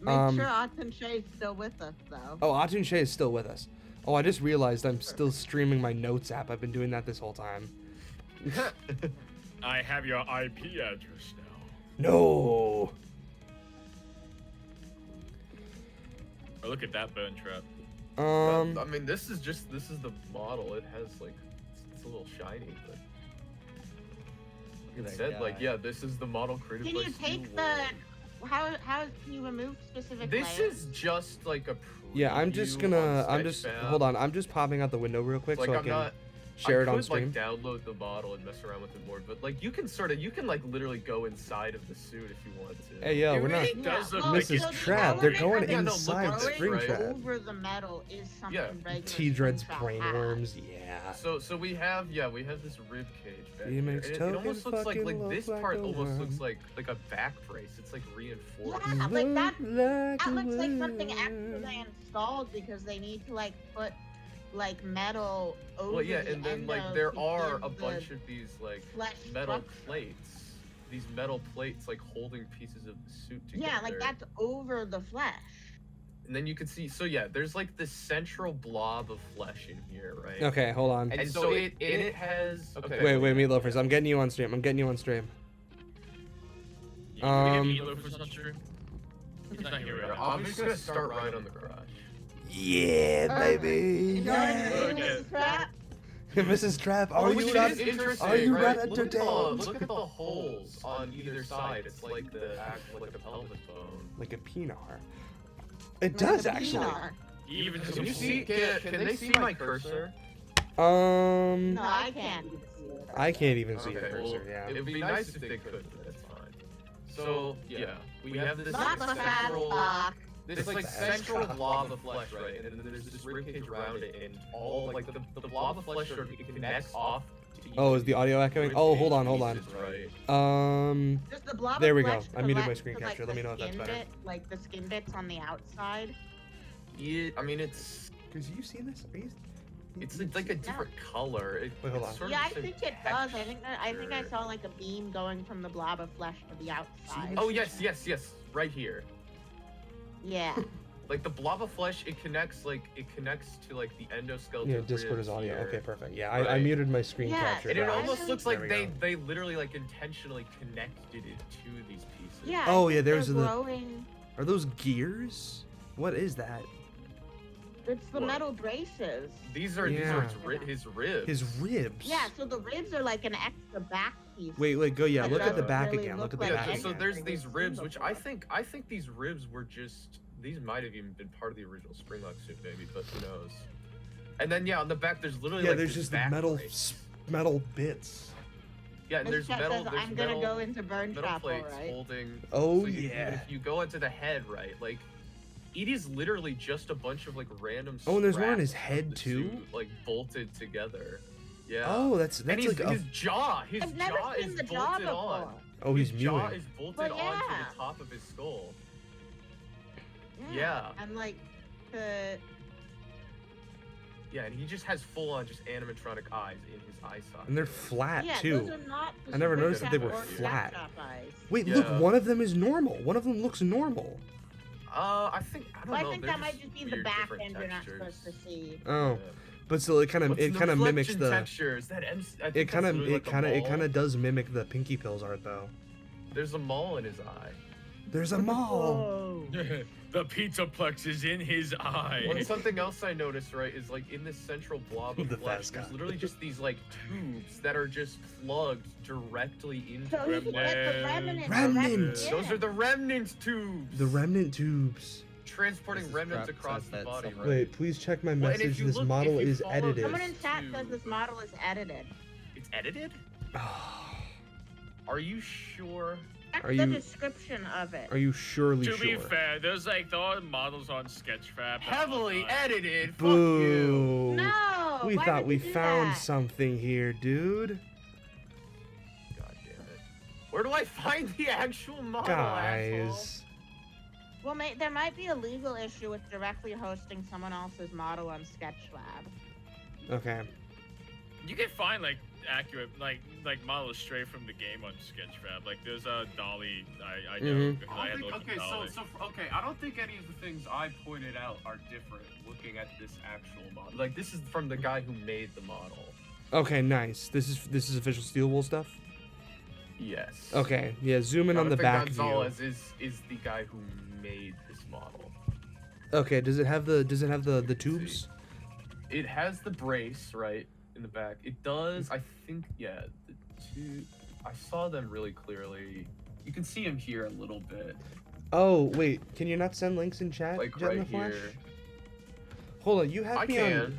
Speaker 6: Make sure Aten Shay's still with us, though.
Speaker 1: Oh, Atun Shay is still with us. Oh, I just realized I'm still streaming my notes app. I've been doing that this whole time.
Speaker 5: I have your IP address now.
Speaker 1: No.
Speaker 5: Oh, look at that burn trap.
Speaker 2: I mean, this is the model. It has like, it's a little shiny, but. It said like, yeah, this is the model created
Speaker 6: Can
Speaker 2: by
Speaker 6: you take
Speaker 2: Stu
Speaker 6: the?
Speaker 2: Ward.
Speaker 6: How can you remove specific
Speaker 2: This
Speaker 6: layers?
Speaker 2: is just like a.
Speaker 1: Yeah, I'm just
Speaker 2: preview
Speaker 1: gonna.
Speaker 2: on
Speaker 1: I'm just.
Speaker 2: Sketchfab.
Speaker 1: Hold on. I'm just popping out the window real quick
Speaker 2: Like
Speaker 1: so I
Speaker 2: I'm
Speaker 1: can
Speaker 2: not.
Speaker 1: share it
Speaker 2: I
Speaker 1: on
Speaker 2: could
Speaker 1: stream.
Speaker 2: like download the model and mess around with it more, but like you can like literally go inside of the suit if you want to.
Speaker 1: Hey yo,
Speaker 5: It
Speaker 1: we're not.
Speaker 5: really does look
Speaker 6: well,
Speaker 5: like
Speaker 1: Mrs.
Speaker 6: so
Speaker 5: it's
Speaker 6: the
Speaker 1: Trap, they're
Speaker 6: element
Speaker 1: going
Speaker 6: of
Speaker 2: Yeah, no, look
Speaker 1: inside
Speaker 2: at this,
Speaker 1: Springtrap.
Speaker 2: right?
Speaker 6: over the metal is something
Speaker 2: Yeah.
Speaker 6: regular.
Speaker 1: T Dread's
Speaker 6: Springtrap has.
Speaker 1: brainworms. Yeah.
Speaker 2: So we have this rib cage back
Speaker 1: He
Speaker 2: here.
Speaker 1: makes
Speaker 2: And it
Speaker 1: token
Speaker 2: almost looks like
Speaker 1: fucking
Speaker 2: this
Speaker 1: look
Speaker 2: part
Speaker 1: like a
Speaker 2: almost looks
Speaker 1: worm.
Speaker 2: like a back brace. It's like reinforced.
Speaker 6: Yeah, like that.
Speaker 1: Look
Speaker 6: That
Speaker 1: like
Speaker 6: looks
Speaker 1: a
Speaker 6: like something extra
Speaker 1: worm.
Speaker 6: they installed because they need to like put like metal over
Speaker 2: Well, yeah,
Speaker 6: the
Speaker 2: and then
Speaker 6: end
Speaker 2: like
Speaker 6: of
Speaker 2: there
Speaker 6: to
Speaker 2: are
Speaker 6: give
Speaker 2: a
Speaker 6: the
Speaker 2: bunch of these like
Speaker 6: flesh
Speaker 2: metal
Speaker 6: structure.
Speaker 2: plates. These metal plates like holding pieces of the suit together.
Speaker 6: Yeah, like that's over the flesh.
Speaker 2: And then you can see, so yeah, there's like this central blob of flesh in here, right?
Speaker 1: Okay, hold on.
Speaker 2: And so it has. Okay.
Speaker 1: Wait, Meatloafers. I'm getting you on stream. I'm getting you on stream.
Speaker 5: You can get Meatloafers on stream. He's not here right now.
Speaker 2: I'm just gonna start right on the garage.
Speaker 1: Yeah, baby.
Speaker 5: Okay.
Speaker 1: Mrs. Trap, are
Speaker 2: Which
Speaker 1: you not?
Speaker 2: is interesting,
Speaker 1: Are you
Speaker 2: right?
Speaker 1: not
Speaker 2: Look at the-
Speaker 1: entertained?
Speaker 2: Look at the holes on either side. It's like the actual, like a pelvic bone.
Speaker 1: Like a pinar. It does actually.
Speaker 5: Even
Speaker 2: Can
Speaker 5: some
Speaker 2: you see? Can they see my cursor?
Speaker 6: No, I can't even see it.
Speaker 1: I can't even see the
Speaker 2: Okay, well,
Speaker 1: cursor. Yeah.
Speaker 2: it would be nice if they could, but that's fine. So yeah, we have this
Speaker 6: Lava
Speaker 2: central,
Speaker 6: block.
Speaker 2: this like central blob of flesh, right? And then there's this ribcage around it, and all like the blob of flesh sort of connects off. To
Speaker 1: Oh, is the audio echoing? Oh, hold on, hold on.
Speaker 2: pieces, Right.
Speaker 6: Does the blob
Speaker 1: There
Speaker 6: of
Speaker 1: we go.
Speaker 6: flesh
Speaker 1: I muted my
Speaker 6: collect
Speaker 1: screen
Speaker 6: to, like,
Speaker 1: capture. Let me
Speaker 6: the
Speaker 1: know if that's
Speaker 6: skin
Speaker 1: better.
Speaker 6: bit, like the skin bits on the outside?
Speaker 2: Yeah, I mean it's
Speaker 1: Cause you seen this?
Speaker 2: it's like a different color.
Speaker 1: Wait, hold
Speaker 2: it's
Speaker 1: on.
Speaker 2: sort of
Speaker 6: Yeah, I
Speaker 2: the same
Speaker 6: think it does. I think I
Speaker 2: texture.
Speaker 6: saw like a beam going from the blob of flesh to the outside.
Speaker 2: Oh yes, right here.
Speaker 6: Yeah.
Speaker 2: Like the blob of flesh, it connects to like the endoskeleton.
Speaker 1: Yeah, Discord is
Speaker 2: ribs
Speaker 1: audio.
Speaker 2: here.
Speaker 1: Okay, perfect. Yeah, I
Speaker 2: Right.
Speaker 1: muted my screen
Speaker 6: Yeah,
Speaker 1: capture.
Speaker 2: And it
Speaker 6: Yeah,
Speaker 1: now.
Speaker 2: almost looks
Speaker 1: There
Speaker 2: like
Speaker 1: we go.
Speaker 2: they literally like intentionally connected it to these pieces.
Speaker 6: Yeah.
Speaker 1: Oh,
Speaker 6: I
Speaker 1: yeah,
Speaker 6: think
Speaker 1: there's
Speaker 6: they're
Speaker 1: the-
Speaker 6: growing.
Speaker 1: Are those gears? What is that?
Speaker 6: It's the
Speaker 2: What?
Speaker 6: metal braces.
Speaker 2: These are
Speaker 1: Yeah.
Speaker 2: his ribs.
Speaker 1: His ribs.
Speaker 6: Yeah, so the ribs are like an extra back piece.
Speaker 1: Wait, go. Yeah,
Speaker 6: That
Speaker 1: look at the
Speaker 6: doesn't
Speaker 1: back
Speaker 6: really
Speaker 1: again.
Speaker 6: look
Speaker 1: Look at the
Speaker 6: like
Speaker 1: back
Speaker 2: Yeah,
Speaker 6: anything.
Speaker 2: so
Speaker 1: again.
Speaker 2: there's
Speaker 6: Like
Speaker 2: these
Speaker 6: we've
Speaker 2: ribs,
Speaker 6: seen
Speaker 2: which I think these ribs were just these might have even been part of the original Springlock suit, maybe, but who knows? And then yeah, on the back there's literally
Speaker 1: Yeah,
Speaker 2: like
Speaker 1: there's
Speaker 2: this
Speaker 1: just the
Speaker 2: back
Speaker 1: metal
Speaker 2: brace.
Speaker 1: metal bits.
Speaker 2: Yeah, and
Speaker 6: This
Speaker 2: there's
Speaker 6: chat
Speaker 2: metal.
Speaker 6: says,
Speaker 2: There's
Speaker 6: I'm
Speaker 2: metal.
Speaker 6: gonna go into burn
Speaker 2: metal
Speaker 6: trap,
Speaker 2: plates
Speaker 6: alright.
Speaker 2: holding.
Speaker 1: Oh,
Speaker 2: so
Speaker 1: yeah.
Speaker 2: If you go into the head, right, like it is literally just a bunch of like random.
Speaker 1: Oh, and there's one on
Speaker 2: straps
Speaker 1: his head,
Speaker 2: of the
Speaker 1: too?
Speaker 2: suit, like bolted together. Yeah.
Speaker 1: Oh, that's
Speaker 2: and he's,
Speaker 1: like a.
Speaker 2: his jaw. His
Speaker 6: I've never
Speaker 2: jaw
Speaker 6: seen
Speaker 2: is
Speaker 6: the jaw
Speaker 2: bolted
Speaker 6: before.
Speaker 2: on.
Speaker 1: Oh, he's
Speaker 2: His jaw
Speaker 1: mewing.
Speaker 2: is bolted
Speaker 6: But
Speaker 2: onto
Speaker 6: yeah.
Speaker 2: the top of his skull.
Speaker 6: Yeah.
Speaker 2: Yeah.
Speaker 6: And like the
Speaker 2: Yeah, and he just has full on just animatronic eyes in his eye socket.
Speaker 1: And they're flat
Speaker 6: yeah,
Speaker 1: too.
Speaker 6: those are not the
Speaker 1: I never
Speaker 6: spring
Speaker 1: noticed that they
Speaker 6: trap
Speaker 1: were
Speaker 6: or
Speaker 1: flat.
Speaker 6: trap eyes.
Speaker 1: Wait,
Speaker 2: Yeah.
Speaker 1: look, one of them is normal. One of them looks normal.
Speaker 2: I think I don't
Speaker 6: Well,
Speaker 2: know.
Speaker 6: I think
Speaker 2: they're
Speaker 6: that might just be the
Speaker 2: weird
Speaker 6: back
Speaker 2: different
Speaker 6: end you're not
Speaker 2: textures.
Speaker 6: supposed to see.
Speaker 1: Oh,
Speaker 2: Yeah.
Speaker 1: but still, it kind of
Speaker 2: What's
Speaker 1: it
Speaker 2: the
Speaker 1: kind of mimics
Speaker 2: reflection
Speaker 1: the.
Speaker 2: textures. That I think
Speaker 1: It kind
Speaker 2: that's
Speaker 1: of
Speaker 2: literally like a
Speaker 1: it kind
Speaker 2: mole.
Speaker 1: of does mimic the Pinky Pills art though.
Speaker 2: There's a mole in his eye.
Speaker 1: There's a mall.
Speaker 5: The pizzaplex is in his eye.
Speaker 2: Well, something else I noticed, right, is like in this central blob of
Speaker 1: The
Speaker 2: flesh,
Speaker 1: fast
Speaker 2: there's
Speaker 1: guy.
Speaker 2: literally just these like tubes that are just plugged directly into
Speaker 6: So he can get the remnant.
Speaker 1: Remnant!
Speaker 2: Those are the remnant tubes.
Speaker 1: The remnant tubes.
Speaker 2: Transporting
Speaker 4: This is
Speaker 2: remnants
Speaker 4: crap
Speaker 2: across
Speaker 4: says
Speaker 2: the
Speaker 4: that
Speaker 2: body,
Speaker 4: somewhere.
Speaker 2: right?
Speaker 1: Wait, please check my
Speaker 2: Well, and if
Speaker 1: message.
Speaker 2: you
Speaker 1: This
Speaker 2: look-
Speaker 1: model
Speaker 2: if you
Speaker 1: is
Speaker 2: follow
Speaker 1: edited.
Speaker 6: Someone in chat says
Speaker 2: to-
Speaker 6: this model is edited.
Speaker 2: It's edited? Are you sure?
Speaker 6: That's
Speaker 1: Are
Speaker 6: the
Speaker 1: you-
Speaker 6: description of it.
Speaker 1: Are you surely
Speaker 5: To
Speaker 1: sure?
Speaker 5: be fair, there's like the models on Sketchfab. that
Speaker 2: Heavily
Speaker 5: are-
Speaker 2: edited. Fuck you.
Speaker 1: Boo!
Speaker 6: No!
Speaker 1: We
Speaker 6: why
Speaker 1: thought
Speaker 6: would
Speaker 1: we
Speaker 6: you do
Speaker 1: found
Speaker 6: that?
Speaker 1: something here, dude.
Speaker 2: God damn it. Where do I find the actual model, asshole?
Speaker 1: Guys.
Speaker 6: Well, there might be a legal issue with directly hosting someone else's model on SketchLab.
Speaker 1: Okay.
Speaker 5: You can find like accurate like models straight from the game on Sketchfab. Like there's a Dolly I know
Speaker 1: Mhm.
Speaker 5: because I had to look at Dolly.
Speaker 2: I don't think any of the things I pointed out are different looking at this actual model. Like this is from the guy who made the model.
Speaker 1: Okay, nice. This is official Steel Wool stuff.
Speaker 2: Yes.
Speaker 1: Okay, yeah. Zoom in on the
Speaker 2: Jonathan
Speaker 1: back view.
Speaker 2: Gonzalez is the guy who made this model.
Speaker 1: Okay, does it have the tubes?
Speaker 2: It has the brace right in the back. It does. I think yeah. The two. I saw them really clearly. You can see him here a little bit,
Speaker 1: Oh wait, can you not send links in chat?
Speaker 2: like
Speaker 1: Jet in
Speaker 2: right
Speaker 1: the Flash?
Speaker 2: here.
Speaker 1: Hold on, you have
Speaker 2: I
Speaker 1: me
Speaker 2: can.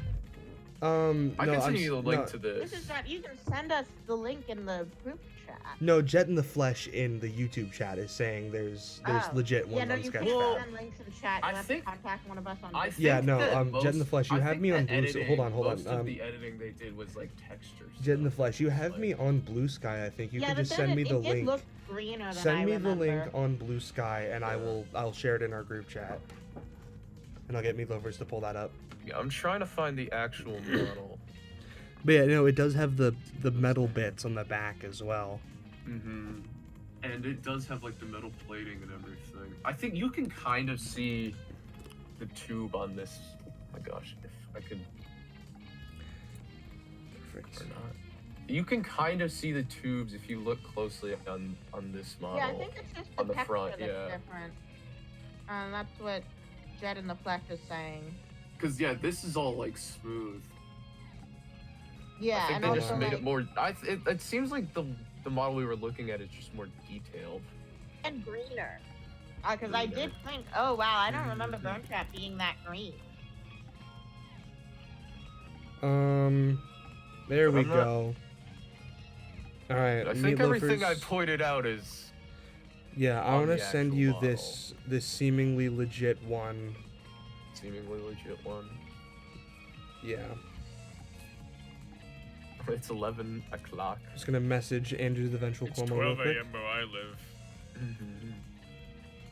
Speaker 1: on.
Speaker 2: I
Speaker 1: no,
Speaker 2: can
Speaker 1: I'm
Speaker 2: send you the link
Speaker 1: no,
Speaker 2: to
Speaker 6: This
Speaker 2: this.
Speaker 6: is not. You can send us the link in the group chat.
Speaker 1: No, Jet in the Flesh in the YouTube chat is saying there's
Speaker 6: Oh.
Speaker 1: legit ones
Speaker 6: Yeah, no,
Speaker 1: on
Speaker 6: you
Speaker 1: Sketchfab.
Speaker 6: can't send links in chat. You
Speaker 2: I
Speaker 6: have
Speaker 2: think-
Speaker 6: to contact one of us on
Speaker 2: I
Speaker 6: Discord.
Speaker 1: Yeah,
Speaker 2: think
Speaker 1: no,
Speaker 2: that
Speaker 1: Jet in the Flesh, you
Speaker 2: I
Speaker 1: have
Speaker 2: think
Speaker 1: me on
Speaker 2: that
Speaker 1: Blue.
Speaker 2: editing,
Speaker 1: Hold on.
Speaker 2: Most of
Speaker 1: Um,
Speaker 2: the editing they did was like textures.
Speaker 1: Jet in the Flesh, you have me on Blue Sky. I think you
Speaker 6: yeah,
Speaker 1: could
Speaker 6: but
Speaker 1: just
Speaker 6: then
Speaker 1: send me the
Speaker 6: it did
Speaker 1: link.
Speaker 6: look greener than
Speaker 1: Send
Speaker 6: I
Speaker 1: me
Speaker 6: remember.
Speaker 1: the link on Blue Sky, and I'll share it in our group chat, and I'll get Meatloafers to pull that up.
Speaker 2: Yeah, I'm trying to find the actual model.
Speaker 1: But yeah, no, it does have the metal bits on the back as well.
Speaker 2: Mm-hmm. And it does have like the metal plating and everything. I think you can kind of see the tube on this. Oh my gosh, if I could
Speaker 1: Perfect.
Speaker 2: or not. You can kind of see the tubes if you look closely on this model.
Speaker 6: Yeah, I think it's just the
Speaker 2: on the
Speaker 6: texture
Speaker 2: front,
Speaker 6: that's
Speaker 2: yeah.
Speaker 6: different. That's what Jet in the Flesh is saying.
Speaker 2: Because yeah, this is all like smooth.
Speaker 6: Yeah,
Speaker 2: I think
Speaker 6: and
Speaker 2: they
Speaker 6: also
Speaker 2: just made
Speaker 6: like,
Speaker 2: it more. It seems like the model we were looking at is just more detailed.
Speaker 6: and greener. Because I did think, oh wow, I don't remember Burn Trap being that green.
Speaker 1: There
Speaker 2: But
Speaker 1: we
Speaker 2: I'm not-
Speaker 1: go. All right.
Speaker 2: I think everything I
Speaker 1: meatloafers.
Speaker 2: pointed out is
Speaker 1: Yeah, I
Speaker 2: on
Speaker 1: want to
Speaker 2: the
Speaker 1: send
Speaker 2: actual
Speaker 1: you
Speaker 2: model.
Speaker 1: this seemingly legit one.
Speaker 2: seemingly legit one.
Speaker 1: Yeah.
Speaker 2: It's 11 o'clock.
Speaker 1: Just gonna message Andrew the Vengeful
Speaker 5: It's
Speaker 1: Cuomo
Speaker 5: 12
Speaker 1: real quick.
Speaker 5: a.m. where I live.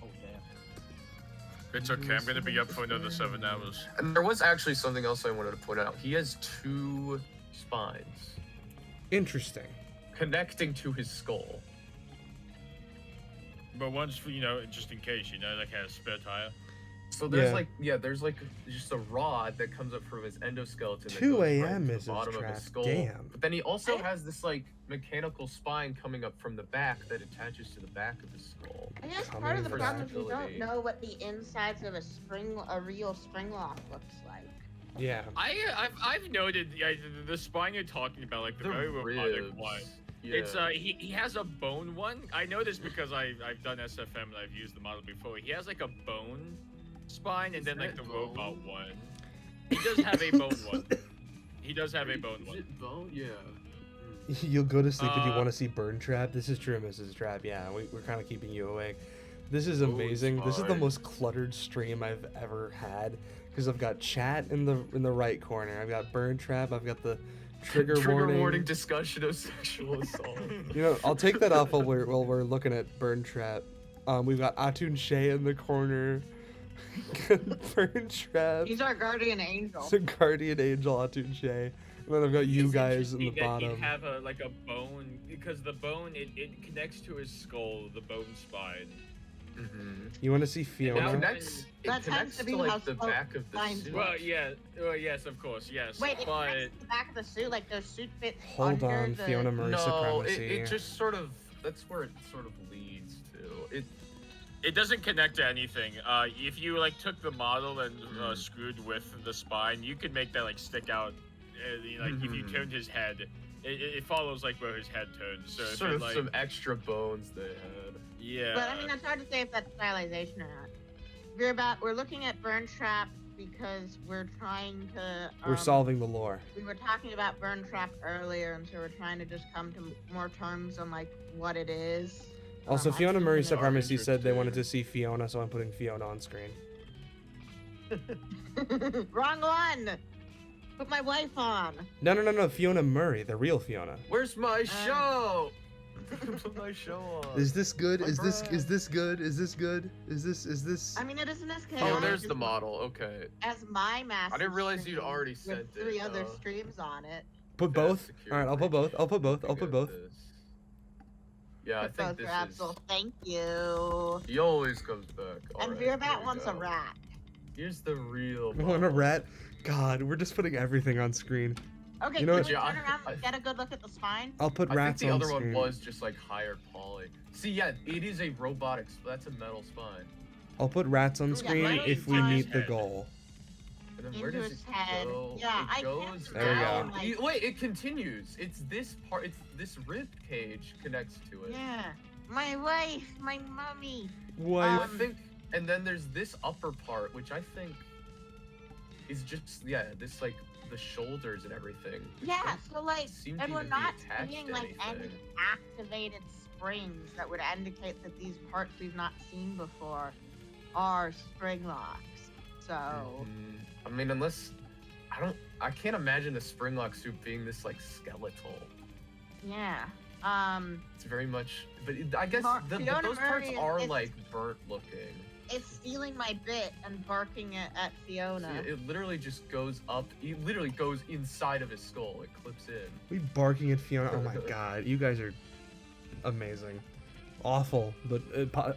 Speaker 7: Oh damn.
Speaker 5: It's okay. I'm gonna be up for another 7 hours.
Speaker 2: And there was actually something else I wanted to point out. He has 2 spines
Speaker 1: Interesting.
Speaker 2: connecting to his skull.
Speaker 5: But once, just in case, like a spare tire.
Speaker 2: So there's
Speaker 1: Yeah.
Speaker 2: there's just a rod that comes up from his endoskeleton. that
Speaker 1: 2
Speaker 2: goes right
Speaker 1: a.m.
Speaker 2: to
Speaker 1: is
Speaker 2: the
Speaker 1: his
Speaker 2: bottom of
Speaker 1: trap.
Speaker 2: his skull.
Speaker 1: Damn.
Speaker 2: But then he also has this mechanical spine coming up from the back that attaches to the back of his skull.
Speaker 6: I guess
Speaker 1: Coming
Speaker 6: part of the
Speaker 1: for
Speaker 6: problem is we don't
Speaker 2: stability.
Speaker 6: know what the insides of a real spring lock looks like.
Speaker 1: Yeah.
Speaker 5: I've noted the spine you're talking about, like the very robotic one.
Speaker 2: Yeah.
Speaker 5: It's he has a bone one. I know this because I've done SFM and I've used the model before. He has like a bone spine and
Speaker 2: Is
Speaker 5: then like
Speaker 2: that
Speaker 5: the
Speaker 2: bone?
Speaker 5: robot one. He does have a bone one. He does have a bone
Speaker 2: Is
Speaker 5: one.
Speaker 2: it bone? Yeah.
Speaker 1: You'll go to sleep if you
Speaker 5: Uh,
Speaker 1: want to see Burn Trap. This is true, Mrs. Trap. Yeah, we're kind of keeping you awake. This is
Speaker 2: Oh,
Speaker 1: amazing.
Speaker 2: it's
Speaker 1: This is the
Speaker 2: fine.
Speaker 1: most cluttered stream I've ever had because I've got chat in the right corner. I've got Burn Trap. I've got the trigger warning.
Speaker 2: discussion of sexual assault.
Speaker 1: I'll take that off while we're looking at Burn Trap. We've got Atun Shea in the corner. Burn Trap.
Speaker 6: He's our guardian angel.
Speaker 1: It's a guardian angel, Atun Shea. And then I've got you
Speaker 5: It's
Speaker 1: guys in the
Speaker 5: interesting that
Speaker 1: bottom.
Speaker 5: he'd have a bone because the bone it connects to his skull, the bone spine.
Speaker 1: You want to see
Speaker 2: It
Speaker 1: Fiona?
Speaker 2: connects.
Speaker 6: That
Speaker 2: It
Speaker 6: tends
Speaker 2: connects
Speaker 6: to
Speaker 2: to
Speaker 6: be how
Speaker 2: the
Speaker 6: skull
Speaker 2: back of the
Speaker 6: spines
Speaker 2: suit.
Speaker 6: work.
Speaker 5: Well, yes, of course, yes.
Speaker 6: Wait, it
Speaker 5: but
Speaker 6: connects to the back of the suit, like those suit fits
Speaker 1: Hold
Speaker 6: under
Speaker 1: on,
Speaker 6: the...
Speaker 1: Fiona Murray
Speaker 2: No,
Speaker 1: supremacy.
Speaker 2: it just sort of. That's where it sort of leads to.
Speaker 5: it doesn't connect to anything. If you took the model and screwed with the spine, you could make that stick out. If you turned his head, it follows where his head turns. So if
Speaker 2: Sort
Speaker 5: it,
Speaker 2: of some extra bones they had.
Speaker 5: yeah.
Speaker 6: But I mean, it's hard to say if that's stylization or not. We're looking at Burn Trap because we're trying to...
Speaker 1: We're solving the lore.
Speaker 6: We were talking about Burn Trap earlier, and so we're trying to just come to more terms on what it is.
Speaker 1: Also,
Speaker 6: I
Speaker 1: Fiona
Speaker 6: think
Speaker 1: Murray
Speaker 6: it's
Speaker 1: Supremacy said they
Speaker 2: interesting.
Speaker 1: wanted to see Fiona, so I'm putting Fiona on screen.
Speaker 6: Wrong one! Put my wife on!
Speaker 1: No, Fiona Murray, the real Fiona.
Speaker 2: Where's my show? Put my show on.
Speaker 1: Is this good?
Speaker 2: My
Speaker 1: Is this
Speaker 2: breath.
Speaker 1: good? Is this good? Is this?
Speaker 6: I mean, it isn't as
Speaker 2: Oh,
Speaker 6: chaotic
Speaker 2: there's
Speaker 6: as-
Speaker 2: the model. Okay.
Speaker 6: as my massive
Speaker 2: I didn't realize you'd
Speaker 6: stream
Speaker 2: already
Speaker 6: with
Speaker 2: sent it,
Speaker 6: 3 other
Speaker 2: uh,
Speaker 6: streams on it.
Speaker 1: Put
Speaker 2: Okay,
Speaker 1: both.
Speaker 2: secure
Speaker 1: All right, I'll put both. I'll put both. I'll put both.
Speaker 2: Yeah, I
Speaker 6: Put
Speaker 2: think
Speaker 6: both
Speaker 2: this
Speaker 6: for
Speaker 2: is.
Speaker 6: Absol. Thank you.
Speaker 2: He always comes back.
Speaker 6: And
Speaker 2: Alright, here
Speaker 6: Veerbat
Speaker 2: we
Speaker 6: wants a
Speaker 2: go.
Speaker 6: rat.
Speaker 2: Here's the real.
Speaker 1: I want a
Speaker 2: model.
Speaker 1: rat. God, we're just putting everything on screen.
Speaker 6: Okay,
Speaker 1: You know
Speaker 6: can
Speaker 1: what?
Speaker 6: we
Speaker 2: Yeah,
Speaker 6: turn around
Speaker 2: I-
Speaker 6: and get a good look at the spine?
Speaker 1: I'll put
Speaker 2: I think
Speaker 1: rats
Speaker 2: the
Speaker 1: on
Speaker 2: other
Speaker 1: screen.
Speaker 2: one was just higher poly. See, yeah, it is a robotic. That's a metal spine.
Speaker 1: I'll put rats on
Speaker 6: Yeah,
Speaker 1: screen
Speaker 6: right
Speaker 1: if we
Speaker 6: on
Speaker 1: meet
Speaker 5: his
Speaker 1: the
Speaker 5: head.
Speaker 1: goal.
Speaker 2: And then where
Speaker 6: Into
Speaker 2: does
Speaker 6: his
Speaker 2: it
Speaker 6: head.
Speaker 2: go?
Speaker 6: Yeah,
Speaker 2: it
Speaker 6: I can't
Speaker 2: goes
Speaker 1: There we
Speaker 2: down.
Speaker 1: go.
Speaker 2: Wait, it continues. It's this part. It's this rib cage connects to it.
Speaker 6: Yeah. My wife, my mummy.
Speaker 1: Wife.
Speaker 2: I think, and then there's this upper part, which I think is just this the shoulders and everything.
Speaker 6: Yeah, so
Speaker 2: seem
Speaker 6: and
Speaker 2: to
Speaker 6: we're
Speaker 2: even be
Speaker 6: not
Speaker 2: attached
Speaker 6: seeing
Speaker 2: to
Speaker 6: any
Speaker 2: anything.
Speaker 6: activated springs that would indicate that these parts we've not seen before are spring locks. So
Speaker 2: I mean, unless I can't imagine the spring lock suit being this skeletal.
Speaker 6: yeah.
Speaker 2: It's very much, but I guess
Speaker 6: Mar-
Speaker 2: but
Speaker 6: Fiona
Speaker 2: those parts
Speaker 6: Murray
Speaker 2: are
Speaker 6: is-
Speaker 2: burnt looking.
Speaker 6: It's stealing my bit and barking at Fiona.
Speaker 2: See, it literally just goes up. It literally goes inside of his skull. It clips in.
Speaker 1: We barking at Fiona. Oh my god, you guys are amazing. Awful, but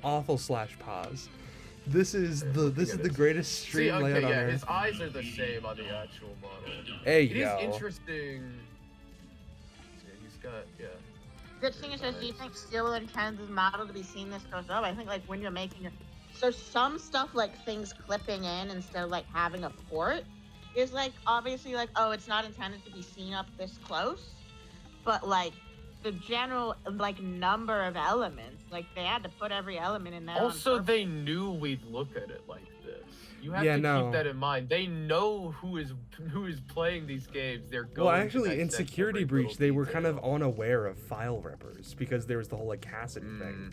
Speaker 1: awful / pause. This is the greatest
Speaker 2: See,
Speaker 1: stream layout
Speaker 2: okay,
Speaker 1: on
Speaker 2: yeah,
Speaker 1: earth.
Speaker 2: his eyes are the same on the actual model.
Speaker 1: Hey
Speaker 2: It is
Speaker 1: yo.
Speaker 2: interesting. See, he's got
Speaker 6: Good thing is, do you think Steel intends his model to be seen this close up? I think when you're making it, so some stuff things clipping in instead of having a port is obviously oh, it's not intended to be seen up this close, but the general number of elements, they had to put every element in there. on
Speaker 2: Also,
Speaker 6: purpose.
Speaker 2: they knew we'd look at it like this. You have
Speaker 1: Yeah,
Speaker 2: to
Speaker 1: no.
Speaker 2: keep that in mind. They know who is playing these games. They're going.
Speaker 1: Well,
Speaker 2: to
Speaker 1: actually, in
Speaker 2: dissect
Speaker 1: Security
Speaker 2: every
Speaker 1: Breach,
Speaker 2: little
Speaker 1: they were kind of
Speaker 2: detail.
Speaker 1: unaware of file rippers because there was the whole like Cassidy thing.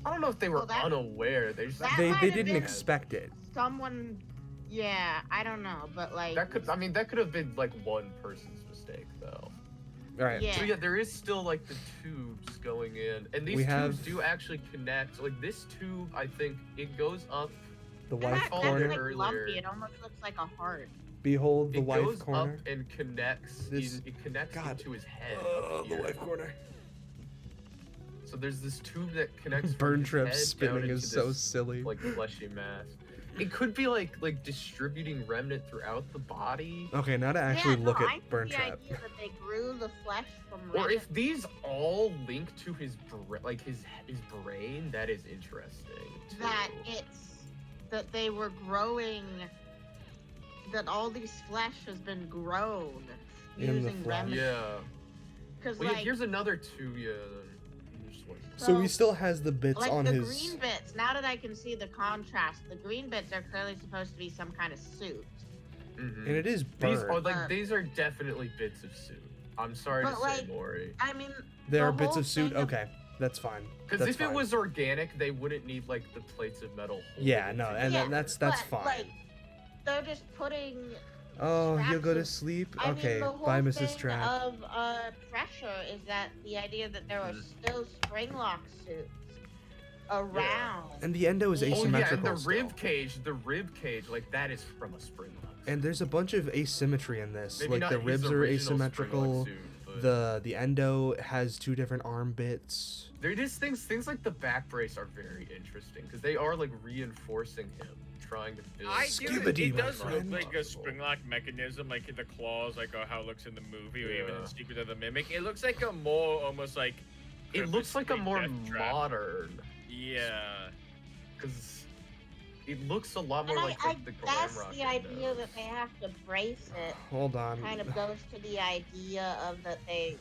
Speaker 2: I don't know if they were
Speaker 6: Well, that-
Speaker 2: unaware. They just
Speaker 6: that
Speaker 1: They
Speaker 6: might have
Speaker 1: didn't
Speaker 6: been-
Speaker 1: expect it.
Speaker 6: Someone, yeah, I don't know, but like
Speaker 2: that could. I mean, that could have been like one person's mistake, though.
Speaker 1: All right.
Speaker 6: Yeah.
Speaker 2: So yeah, there is still like the tubes going in, and these
Speaker 1: We
Speaker 2: tubes
Speaker 1: have-
Speaker 2: do actually connect. Like this tube, I think it goes up.
Speaker 1: The
Speaker 6: and
Speaker 1: wife
Speaker 6: that,
Speaker 1: corner.
Speaker 6: that's like
Speaker 2: earlier.
Speaker 6: lumpy. It almost looks like a heart.
Speaker 1: Behold the
Speaker 2: It
Speaker 1: wife
Speaker 2: goes
Speaker 1: corner.
Speaker 2: up and connects.
Speaker 1: This-
Speaker 2: It connects
Speaker 1: God.
Speaker 2: into his head.
Speaker 1: Oh,
Speaker 2: up
Speaker 1: the
Speaker 2: here.
Speaker 1: wife corner.
Speaker 2: So there's this tube that connects. from
Speaker 1: Burn
Speaker 2: his
Speaker 1: trap
Speaker 2: head down
Speaker 1: spinning
Speaker 2: into
Speaker 1: is so
Speaker 2: this,
Speaker 1: silly.
Speaker 2: Like fleshy mass. It could be like distributing remnant throughout the body.
Speaker 1: Okay, now to actually
Speaker 6: yeah,
Speaker 1: look
Speaker 6: no, I
Speaker 1: at
Speaker 6: see
Speaker 1: Burn
Speaker 6: the
Speaker 1: Trap.
Speaker 6: idea that they grew the flesh from
Speaker 2: Or
Speaker 6: rabbit.
Speaker 2: if these all link to his his brain, that is interesting. Too.
Speaker 6: that it's that they were growing, that all these flesh has been grown
Speaker 1: In the
Speaker 6: using
Speaker 1: flesh.
Speaker 6: remnants.
Speaker 2: Yeah.
Speaker 6: Because
Speaker 2: Well, yeah,
Speaker 6: like,
Speaker 2: here's another tube. Yeah. Just like-
Speaker 1: So he
Speaker 6: So,
Speaker 1: still has the bits
Speaker 6: like
Speaker 1: on
Speaker 6: the
Speaker 1: his.
Speaker 6: green bits. Now that I can see the contrast, the green bits are clearly supposed to be some kind of suit.
Speaker 2: Mhm.
Speaker 1: And it is
Speaker 2: These are
Speaker 1: burned.
Speaker 6: Burn.
Speaker 2: these are definitely bits of suit. I'm sorry
Speaker 6: But,
Speaker 2: to say,
Speaker 6: like,
Speaker 2: Maury.
Speaker 6: I mean,
Speaker 1: There
Speaker 6: the
Speaker 1: are bits
Speaker 6: whole
Speaker 1: of suit.
Speaker 6: thing of-
Speaker 1: Okay, that's fine.
Speaker 2: Because
Speaker 1: That's
Speaker 2: if
Speaker 1: fine.
Speaker 2: it was organic, they wouldn't need like the plates of metal. holding
Speaker 1: Yeah,
Speaker 2: it
Speaker 1: no,
Speaker 2: together.
Speaker 1: and
Speaker 6: Yeah,
Speaker 1: that's
Speaker 6: but,
Speaker 1: fine.
Speaker 6: Like, they're just putting.
Speaker 1: Oh, you'll go to
Speaker 6: scraps of-
Speaker 1: sleep.
Speaker 6: I
Speaker 1: Okay,
Speaker 6: mean, the whole
Speaker 1: bye, Mrs.
Speaker 6: thing
Speaker 1: Trap.
Speaker 6: of pressure is that the idea that there are still spring lock suits around.
Speaker 1: And the endo is
Speaker 6: Oh, yeah, and
Speaker 1: asymmetrical.
Speaker 2: and the
Speaker 1: still.
Speaker 2: rib cage, like that is from a spring lock.
Speaker 1: And there's a bunch of asymmetry in this.
Speaker 2: Maybe
Speaker 1: like
Speaker 2: not
Speaker 1: the
Speaker 2: his
Speaker 1: ribs are
Speaker 2: original
Speaker 1: asymmetrical.
Speaker 2: Springlock suit, but
Speaker 1: The endo has two different arm bits.
Speaker 2: there is things like the back brace are very interesting because they are like reinforcing him, trying to build.
Speaker 5: I do.
Speaker 1: Scuba
Speaker 5: It
Speaker 1: diva,
Speaker 5: does look
Speaker 1: friend.
Speaker 5: like a springlock mechanism, like the claws, like how it looks in the movie, or even in
Speaker 2: Yeah.
Speaker 5: Secret of the Mimic. It looks like a more almost like.
Speaker 2: It looks like a more
Speaker 5: Death Trap.
Speaker 2: modern,
Speaker 5: Yeah.
Speaker 2: because it looks a lot
Speaker 6: And
Speaker 2: more like
Speaker 6: I
Speaker 2: the
Speaker 6: guess
Speaker 2: Glamrock
Speaker 6: the idea that they have to brace it
Speaker 1: Hold on.
Speaker 6: kind of goes to the idea of that they've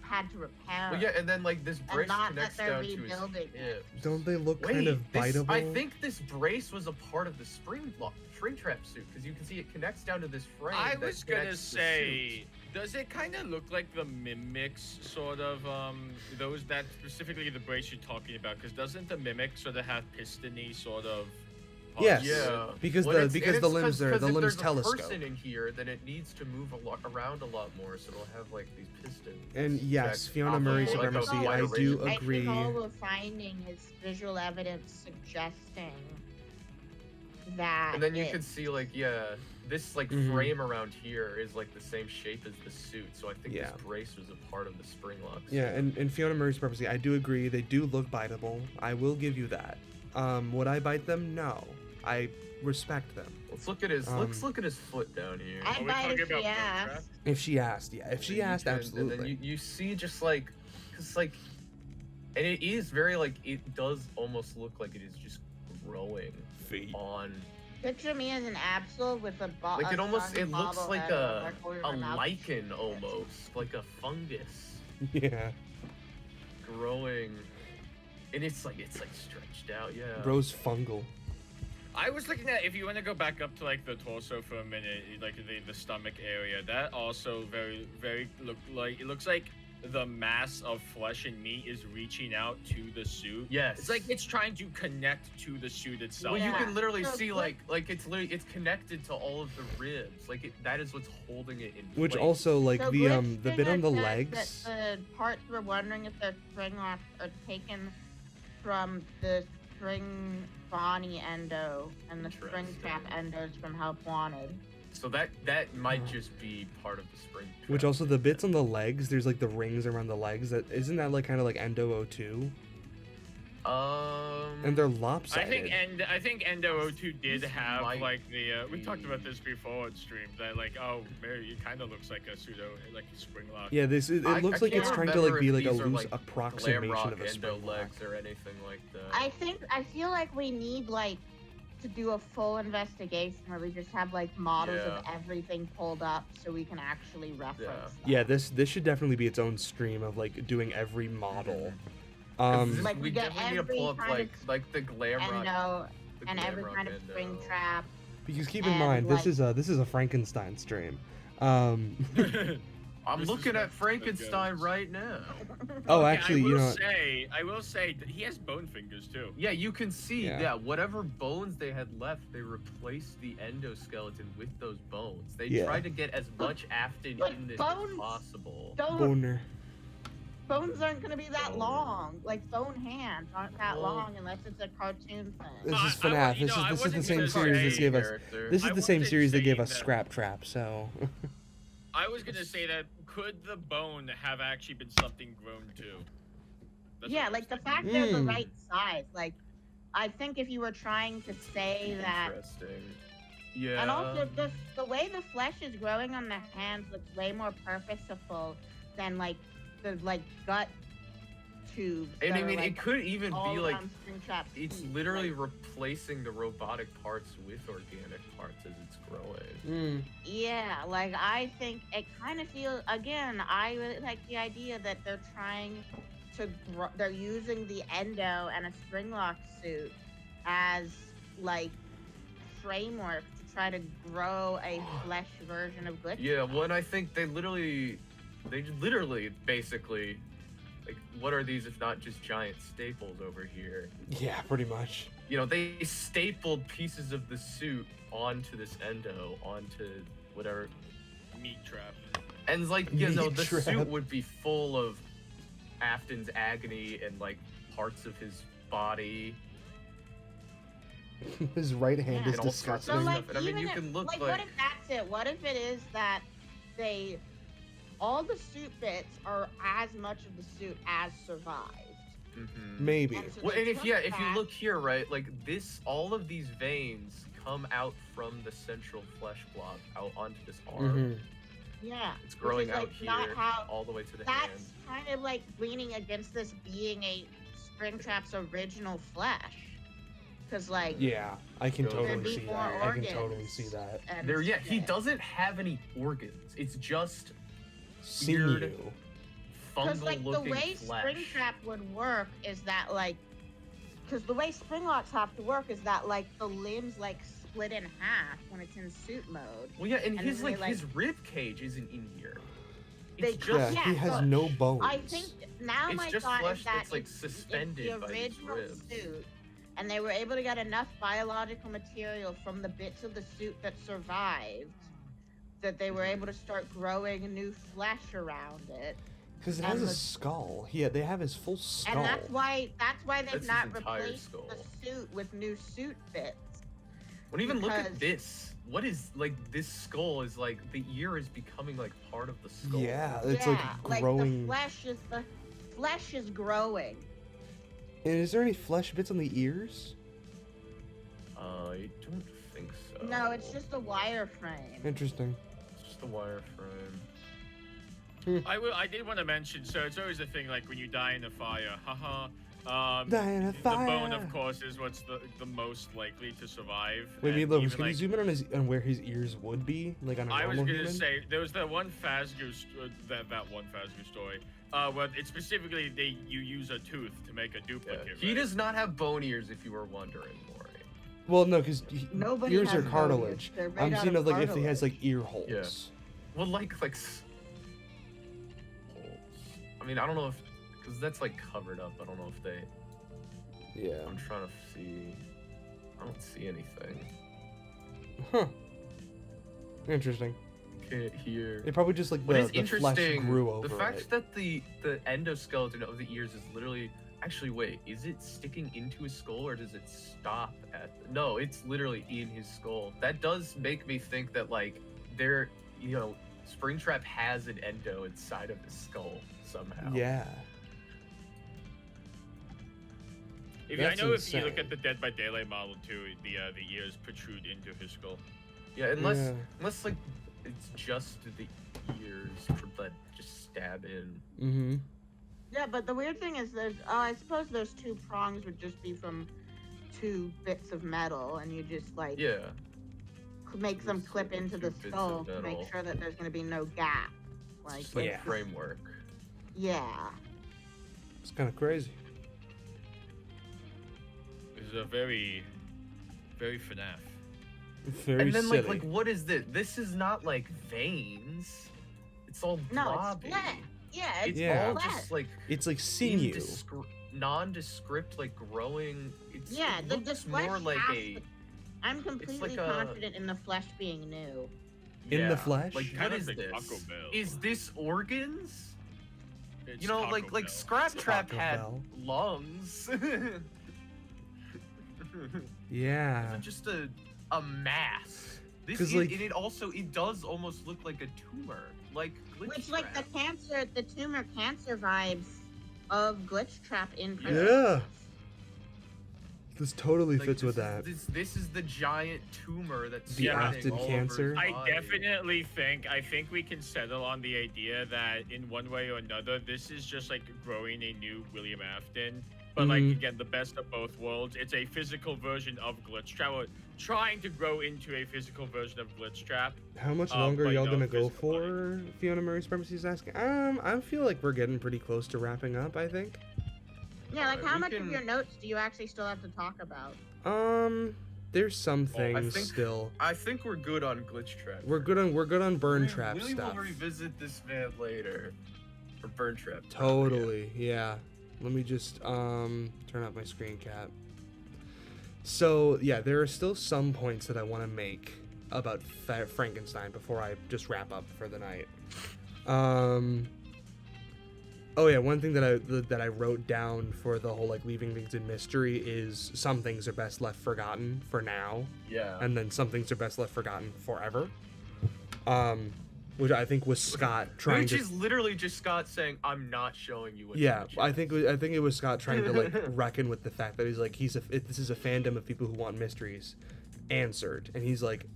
Speaker 6: had to repair.
Speaker 2: Well, yeah, and then like this brace
Speaker 6: not that
Speaker 2: connects
Speaker 6: they're
Speaker 2: down to his
Speaker 6: rebuilding it.
Speaker 2: hips.
Speaker 1: Don't they look
Speaker 2: Wait,
Speaker 1: kind of
Speaker 2: this,
Speaker 1: biteable?
Speaker 2: I think this brace was a part of the spring trap suit because you can see it connects down to this frame.
Speaker 5: I
Speaker 2: that
Speaker 5: was gonna
Speaker 2: connects the
Speaker 5: say,
Speaker 2: suit.
Speaker 5: does it kind of look like the mimics, sort of, those that specifically the brace you're talking about? Because doesn't the mimic sort of have pistony sort of?
Speaker 1: Yes.
Speaker 2: Yeah,
Speaker 1: Because
Speaker 2: Well,
Speaker 1: the
Speaker 2: it's-
Speaker 1: because
Speaker 2: and
Speaker 1: the
Speaker 2: it's
Speaker 1: limbs are
Speaker 2: 'cause
Speaker 1: the
Speaker 2: if
Speaker 1: limbs
Speaker 2: there's a
Speaker 1: telescope.
Speaker 2: person in here, then it needs to move around a lot more, so it'll have like these pistons.
Speaker 1: And yes,
Speaker 2: that
Speaker 1: Fiona
Speaker 2: operate
Speaker 1: Murray
Speaker 2: like a
Speaker 1: supremacy.
Speaker 2: wide
Speaker 1: I
Speaker 2: range
Speaker 1: do
Speaker 2: of-
Speaker 6: I
Speaker 1: agree.
Speaker 6: think all we're finding is visual evidence suggesting that.
Speaker 2: And then you
Speaker 6: it-
Speaker 2: can see like this like
Speaker 1: Mhm.
Speaker 2: frame around here is like the same shape as the suit, so I think
Speaker 1: Yeah.
Speaker 2: this brace was a part of the spring lock.
Speaker 1: Yeah, and Fiona Murray supremacy. I do agree. They do look biteable. I will give you that. Would I bite them? No. I respect them.
Speaker 2: Let's look at his let's look at his foot down here.
Speaker 6: I'd
Speaker 5: Are we
Speaker 6: bite
Speaker 5: talking
Speaker 6: if she
Speaker 5: about Burn Trap?
Speaker 6: asked.
Speaker 1: If she asked, yeah. If
Speaker 2: And
Speaker 1: she
Speaker 2: then you
Speaker 1: asked,
Speaker 2: can-
Speaker 1: absolutely.
Speaker 2: And then you see just like, cause like, and it is very like it does almost look like it is just growing
Speaker 1: Feet.
Speaker 2: on.
Speaker 6: Picture me as an Absol with a ball.
Speaker 2: Like it almost it looks like a lichen almost, like a fungus
Speaker 1: Yeah.
Speaker 2: growing, and it's like stretched out. Yeah.
Speaker 1: Bro's fungal.
Speaker 5: I was looking at, if you want to go back up to like the torso for a minute, like the stomach area, that also very it looks like the mass of flesh and meat is reaching out to the suit.
Speaker 2: Yes.
Speaker 5: It's like it's trying to connect to the suit itself.
Speaker 2: Well, you
Speaker 6: Yeah.
Speaker 2: can literally
Speaker 6: So
Speaker 2: see
Speaker 6: quick-
Speaker 2: like it's connected to all of the ribs. Like that is what's holding it in
Speaker 1: Which
Speaker 2: place.
Speaker 1: also like
Speaker 6: So
Speaker 1: the
Speaker 6: Glitch
Speaker 1: the
Speaker 6: thing
Speaker 1: bit on
Speaker 6: I
Speaker 1: the
Speaker 6: said
Speaker 1: legs.
Speaker 6: That the parts we're wondering if they're spring locks are taken from the spring Bonnie endo and the spring trap endos from Help Wanted.
Speaker 2: So that might just be part of the spring.
Speaker 1: Which
Speaker 2: trap.
Speaker 1: also the bits on the legs, there's like the rings around the legs. That isn't that like kind of like Endo 02? And they're
Speaker 5: I
Speaker 1: lopsided.
Speaker 5: think Endo 02 did
Speaker 2: This
Speaker 5: have
Speaker 2: might
Speaker 5: like the we talked
Speaker 2: be-
Speaker 5: about this before on stream, that like, oh, maybe it kind of looks like a pseudo like a spring lock.
Speaker 1: Yeah, it
Speaker 2: I
Speaker 1: looks like
Speaker 2: can't
Speaker 1: it's trying to
Speaker 2: remember
Speaker 1: like be
Speaker 2: if
Speaker 1: like a
Speaker 2: these are,
Speaker 1: loose
Speaker 2: like,
Speaker 1: approximation
Speaker 2: Glamrock
Speaker 1: of a
Speaker 2: endo
Speaker 1: spring lock.
Speaker 2: legs or anything like that.
Speaker 6: I feel like we need like to do a full investigation where we just have like models of
Speaker 2: Yeah.
Speaker 6: everything pulled up so we can actually reference them.
Speaker 1: Yeah, this should definitely be its own stream of like doing every model.
Speaker 6: Like,
Speaker 2: we
Speaker 6: we get
Speaker 2: definitely need to
Speaker 6: every
Speaker 2: pull up
Speaker 6: kind
Speaker 2: like the glam rock.
Speaker 6: endo
Speaker 2: the
Speaker 6: and
Speaker 2: glam
Speaker 6: every
Speaker 2: rock
Speaker 6: kind of spring
Speaker 2: endo.
Speaker 6: trap.
Speaker 1: Because keep in
Speaker 6: And,
Speaker 1: mind, this
Speaker 6: like-
Speaker 1: is a Frankenstein stream.
Speaker 2: I'm
Speaker 5: This is
Speaker 2: looking
Speaker 5: what
Speaker 2: at Frankenstein
Speaker 5: goes.
Speaker 2: right now.
Speaker 1: Oh,
Speaker 5: Okay,
Speaker 1: actually, you know.
Speaker 5: I will say that he has bone fingers too.
Speaker 2: Yeah, you can see,
Speaker 1: Yeah.
Speaker 2: whatever bones they had left, they replaced the endoskeleton with those bones. They
Speaker 1: Yeah.
Speaker 2: tried to get as much Afton
Speaker 6: But
Speaker 2: in this
Speaker 6: bones
Speaker 2: as possible.
Speaker 1: Boner.
Speaker 6: Bones aren't gonna be that
Speaker 2: Bone.
Speaker 6: long. Like bone hands aren't that
Speaker 2: Well-
Speaker 6: long unless it's a cartoon thing.
Speaker 1: This
Speaker 5: I-
Speaker 1: is
Speaker 5: I wa-
Speaker 1: FNAF.
Speaker 5: you
Speaker 1: This
Speaker 5: know, I
Speaker 1: is the
Speaker 5: wasn't
Speaker 1: same
Speaker 5: gonna
Speaker 1: series this
Speaker 5: say
Speaker 1: gave us.
Speaker 2: Character.
Speaker 1: This is
Speaker 5: I
Speaker 1: the same
Speaker 5: wasn't
Speaker 1: series they gave
Speaker 5: saying
Speaker 1: us
Speaker 5: that-
Speaker 1: Scrap Trap. So.
Speaker 5: I was gonna say that could the bone have actually been something grown too? That's
Speaker 6: Yeah,
Speaker 5: what I
Speaker 6: like
Speaker 5: was
Speaker 6: the
Speaker 5: thinking.
Speaker 6: fact they're the
Speaker 1: Mm.
Speaker 6: right size. Like, I think if you were trying to say that,
Speaker 2: Interesting. Yeah.
Speaker 6: and also the way the flesh is growing on the hands looks way more purposeful than like the gut tubes.
Speaker 2: And
Speaker 6: that
Speaker 2: I
Speaker 6: are,
Speaker 2: mean,
Speaker 6: like,
Speaker 2: it could even
Speaker 6: all
Speaker 2: be like
Speaker 6: around Springtrap
Speaker 2: it's
Speaker 6: feet.
Speaker 2: literally
Speaker 6: Like,
Speaker 2: replacing the robotic parts with organic parts as it's growing.
Speaker 1: Mm.
Speaker 6: yeah, like I think it kind of feels. Again, I really like the idea that they're trying to. They're using the endo and a springlock suit as like framework to try to grow a flesh version of Glitch.
Speaker 2: Yeah, well, and I think they literally basically, like, what are these if not just giant staples over here?
Speaker 1: Yeah, pretty much.
Speaker 2: You know, they stapled pieces of the suit onto this endo, onto whatever.
Speaker 5: Meat trap.
Speaker 2: And it's like, you know,
Speaker 1: Meat
Speaker 2: the
Speaker 1: trap.
Speaker 2: suit would be full of Afton's agony and like parts of his body
Speaker 1: His right hand
Speaker 6: Yeah.
Speaker 1: is
Speaker 2: and all sorts
Speaker 6: So
Speaker 2: of
Speaker 1: disgusting.
Speaker 6: like,
Speaker 2: stuff. And I mean,
Speaker 6: even
Speaker 2: you
Speaker 6: if,
Speaker 2: can look
Speaker 6: like,
Speaker 2: like
Speaker 6: what if that's it? What if it is that they, all the suit bits are as much of the suit as survived?
Speaker 2: Mhm.
Speaker 1: Maybe.
Speaker 6: And so
Speaker 2: Well,
Speaker 6: they
Speaker 2: and if
Speaker 6: took
Speaker 2: if you
Speaker 6: that-
Speaker 2: look here, right, like this, all of these veins come out from the central flesh block out onto this arm.
Speaker 1: Mhm.
Speaker 6: Yeah,
Speaker 2: It's growing
Speaker 6: which is,
Speaker 2: out
Speaker 6: like, not
Speaker 2: here,
Speaker 6: how-
Speaker 2: all the way to the hand.
Speaker 6: That's kind of like leaning against this being a Springtrap's original flesh, because like
Speaker 1: Yeah, I can
Speaker 2: There'd
Speaker 1: totally
Speaker 6: be
Speaker 1: see
Speaker 6: more
Speaker 1: that. I can totally
Speaker 6: organs.
Speaker 1: see that.
Speaker 6: and
Speaker 2: There, yeah, he
Speaker 6: shit.
Speaker 2: doesn't have any organs. It's just
Speaker 1: Sinew.
Speaker 2: Weird.
Speaker 6: Because like the
Speaker 2: fungal-looking
Speaker 6: way
Speaker 2: flesh.
Speaker 6: Springtrap would work is that like, because the way Springlocks have to work is that like the limbs like split in half when it's in suit mode.
Speaker 2: Well, yeah, and
Speaker 6: and
Speaker 2: his
Speaker 6: they,
Speaker 2: like,
Speaker 6: like-
Speaker 2: his rib cage isn't in here.
Speaker 6: They
Speaker 2: It's
Speaker 6: could-
Speaker 1: Yeah,
Speaker 2: just
Speaker 1: he
Speaker 6: yeah,
Speaker 1: has
Speaker 6: so
Speaker 1: no bones.
Speaker 6: I think now
Speaker 2: It's
Speaker 6: my
Speaker 2: just
Speaker 6: thought
Speaker 2: flesh
Speaker 6: is that
Speaker 2: that's, like,
Speaker 6: it's
Speaker 2: suspended
Speaker 6: the
Speaker 2: by these
Speaker 6: original
Speaker 2: ribs.
Speaker 6: suit, and they were able to get enough biological material from the bits of the suit that survived that they were
Speaker 2: Mhm.
Speaker 6: able to start growing new flesh around it.
Speaker 1: Because it
Speaker 6: and
Speaker 1: has a
Speaker 6: the-
Speaker 1: skull. Yeah, they have his full skull.
Speaker 6: And that's why they've
Speaker 2: That's his
Speaker 6: not
Speaker 2: entire
Speaker 6: replaced
Speaker 2: skull.
Speaker 6: the suit with new suit bits.
Speaker 2: When even look at
Speaker 6: because-
Speaker 2: this, what is like this skull is like the ear is becoming like part of the skull.
Speaker 1: Yeah, it's
Speaker 6: yeah,
Speaker 1: like growing.
Speaker 6: the flesh is growing.
Speaker 1: And is there any flesh bits on the ears?
Speaker 2: I don't think so.
Speaker 6: No, it's just a wireframe.
Speaker 1: Interesting.
Speaker 2: It's just a wireframe.
Speaker 5: I did want to mention. So it's always a thing like when you die in a fire. Haha.
Speaker 1: Die in a
Speaker 5: The bone,
Speaker 1: fire.
Speaker 5: of course, is what's the most likely to survive.
Speaker 1: Wait,
Speaker 5: and
Speaker 1: Meatloaf,
Speaker 5: even,
Speaker 1: can you
Speaker 5: like,
Speaker 1: zoom in on where his ears would be, like on a
Speaker 5: I was
Speaker 1: normal
Speaker 5: gonna
Speaker 1: human?
Speaker 5: say there was that one Fazgoo that one Fazgoo story. Where it's specifically you use a tooth to make a
Speaker 2: Yeah.
Speaker 5: duplicate.
Speaker 2: He
Speaker 5: right?
Speaker 2: does not have bone ears, if you were wondering, Maury.
Speaker 1: Well, no, because
Speaker 6: Nobody
Speaker 1: ears
Speaker 6: has
Speaker 1: are
Speaker 6: bone
Speaker 1: cartilage.
Speaker 6: ears. They're made
Speaker 1: I'm
Speaker 6: out
Speaker 1: seeing
Speaker 6: of
Speaker 1: like if he has
Speaker 6: cartilage.
Speaker 1: like ear holes.
Speaker 2: Well, like holes. I mean, I don't know if because that's like covered up. I don't know if they.
Speaker 1: Yeah.
Speaker 2: I'm trying to see. I don't see anything.
Speaker 1: Huh. Interesting.
Speaker 2: Can't hear.
Speaker 1: It probably just like
Speaker 2: What is
Speaker 1: the flesh
Speaker 2: interesting,
Speaker 1: grew over
Speaker 2: the fact
Speaker 1: it.
Speaker 2: that the endoskeleton of the ears is literally actually wait, is it sticking into his skull or does it stop at no, it's literally in his skull. That does make me think that like there, you know, Springtrap has an endo inside of his skull somehow.
Speaker 1: Yeah.
Speaker 5: I
Speaker 1: That's
Speaker 5: know if you look
Speaker 1: insane.
Speaker 5: at the Dead by Daylight model too, the ears protrude into his skull.
Speaker 2: Yeah, unless
Speaker 1: Yeah.
Speaker 2: unless like it's just the ears that just stab in.
Speaker 1: Mm-hmm.
Speaker 6: Yeah, but the weird thing is I suppose those two prongs would just be from two bits of metal, and you just like
Speaker 2: Yeah.
Speaker 6: make them
Speaker 2: Just
Speaker 6: clip
Speaker 2: like
Speaker 6: into
Speaker 2: two
Speaker 6: the
Speaker 2: bits of
Speaker 6: skull to make
Speaker 2: metal.
Speaker 6: sure that there's going to be no gap. Like,
Speaker 2: Just like
Speaker 1: Yeah.
Speaker 2: framework.
Speaker 6: yeah.
Speaker 1: It's kind of crazy.
Speaker 5: is a very, very FNAF.
Speaker 1: Very
Speaker 2: And then
Speaker 1: silly.
Speaker 2: like what is this? This is not like veins. It's all
Speaker 6: No,
Speaker 2: blobby.
Speaker 6: it's flesh. Yeah, it's
Speaker 1: Yeah.
Speaker 2: all
Speaker 6: flesh.
Speaker 2: just like
Speaker 1: It's like sinew.
Speaker 2: nondescript, like growing. It's,
Speaker 6: Yeah,
Speaker 2: it
Speaker 6: the
Speaker 2: looks
Speaker 6: flesh
Speaker 2: more like
Speaker 6: has
Speaker 2: a.
Speaker 6: to- I'm completely
Speaker 2: like a-
Speaker 6: confident in the flesh being new.
Speaker 1: In the
Speaker 2: Yeah,
Speaker 1: flesh?
Speaker 2: Like
Speaker 5: Kind
Speaker 2: what
Speaker 5: of
Speaker 2: is
Speaker 5: like
Speaker 2: this?
Speaker 5: Taco Bell.
Speaker 2: Is this organs?
Speaker 5: It's
Speaker 2: You know,
Speaker 5: Taco
Speaker 2: like
Speaker 5: Bell.
Speaker 2: Scrap Trap
Speaker 1: Taco
Speaker 2: had
Speaker 1: Bell.
Speaker 2: lungs.
Speaker 1: Yeah.
Speaker 2: It's just a mass. This
Speaker 1: 'Cause,
Speaker 2: is,
Speaker 1: like-
Speaker 2: and it does almost look like a tumor, like glitch
Speaker 6: Which, like, the
Speaker 2: trap.
Speaker 6: tumor cancer vibes of Glitch Trap in
Speaker 2: Yeah.
Speaker 1: Yeah. This totally
Speaker 2: Like,
Speaker 1: fits with
Speaker 2: this
Speaker 1: that.
Speaker 2: is- This is the giant tumor that's
Speaker 1: The
Speaker 2: spreading
Speaker 1: afted
Speaker 2: all over
Speaker 1: cancer?
Speaker 2: his
Speaker 5: I
Speaker 2: body.
Speaker 5: definitely think we can settle on the idea that in one way or another, this is just like growing a new William Afton. But like
Speaker 1: Mhm.
Speaker 5: again, the best of both worlds. It's a physical version of Glitch Trap, or trying to grow into a physical version of Glitch Trap.
Speaker 1: How much
Speaker 5: Oh,
Speaker 1: longer
Speaker 5: but
Speaker 1: are y'all
Speaker 5: no
Speaker 1: gonna go
Speaker 5: physical body.
Speaker 1: for? Fiona Marie Spermacy is asking. I feel like we're getting pretty close to wrapping up. I think.
Speaker 6: Yeah, like,
Speaker 2: Alright,
Speaker 6: how
Speaker 2: we
Speaker 6: much of
Speaker 2: can-
Speaker 6: your notes do you actually still have to talk about?
Speaker 1: There's some
Speaker 5: Oh, I
Speaker 1: things
Speaker 2: think-
Speaker 1: still.
Speaker 2: I think we're good on glitch trap.
Speaker 1: We're good on burn
Speaker 2: We-
Speaker 1: trap
Speaker 2: we
Speaker 1: stuff.
Speaker 2: will revisit this van later. Or burn trap.
Speaker 1: Totally, yeah. Let me just turn up my screen cap. So yeah, there are still some points that I want to make about Frankenstein before I just wrap up for the night. Oh yeah, one thing that I wrote down for the whole like leaving things in mystery is some things are best left forgotten for now,
Speaker 2: Yeah.
Speaker 1: and then some things are best left forgotten forever. Which I think was Scott trying
Speaker 2: Which
Speaker 1: to.
Speaker 2: is literally just Scott saying, "I'm not showing you what."
Speaker 1: Yeah,
Speaker 2: you
Speaker 1: I think it was Scott trying to like reckon with the fact that he's like this is a fandom of people who want mysteries answered, and he's like,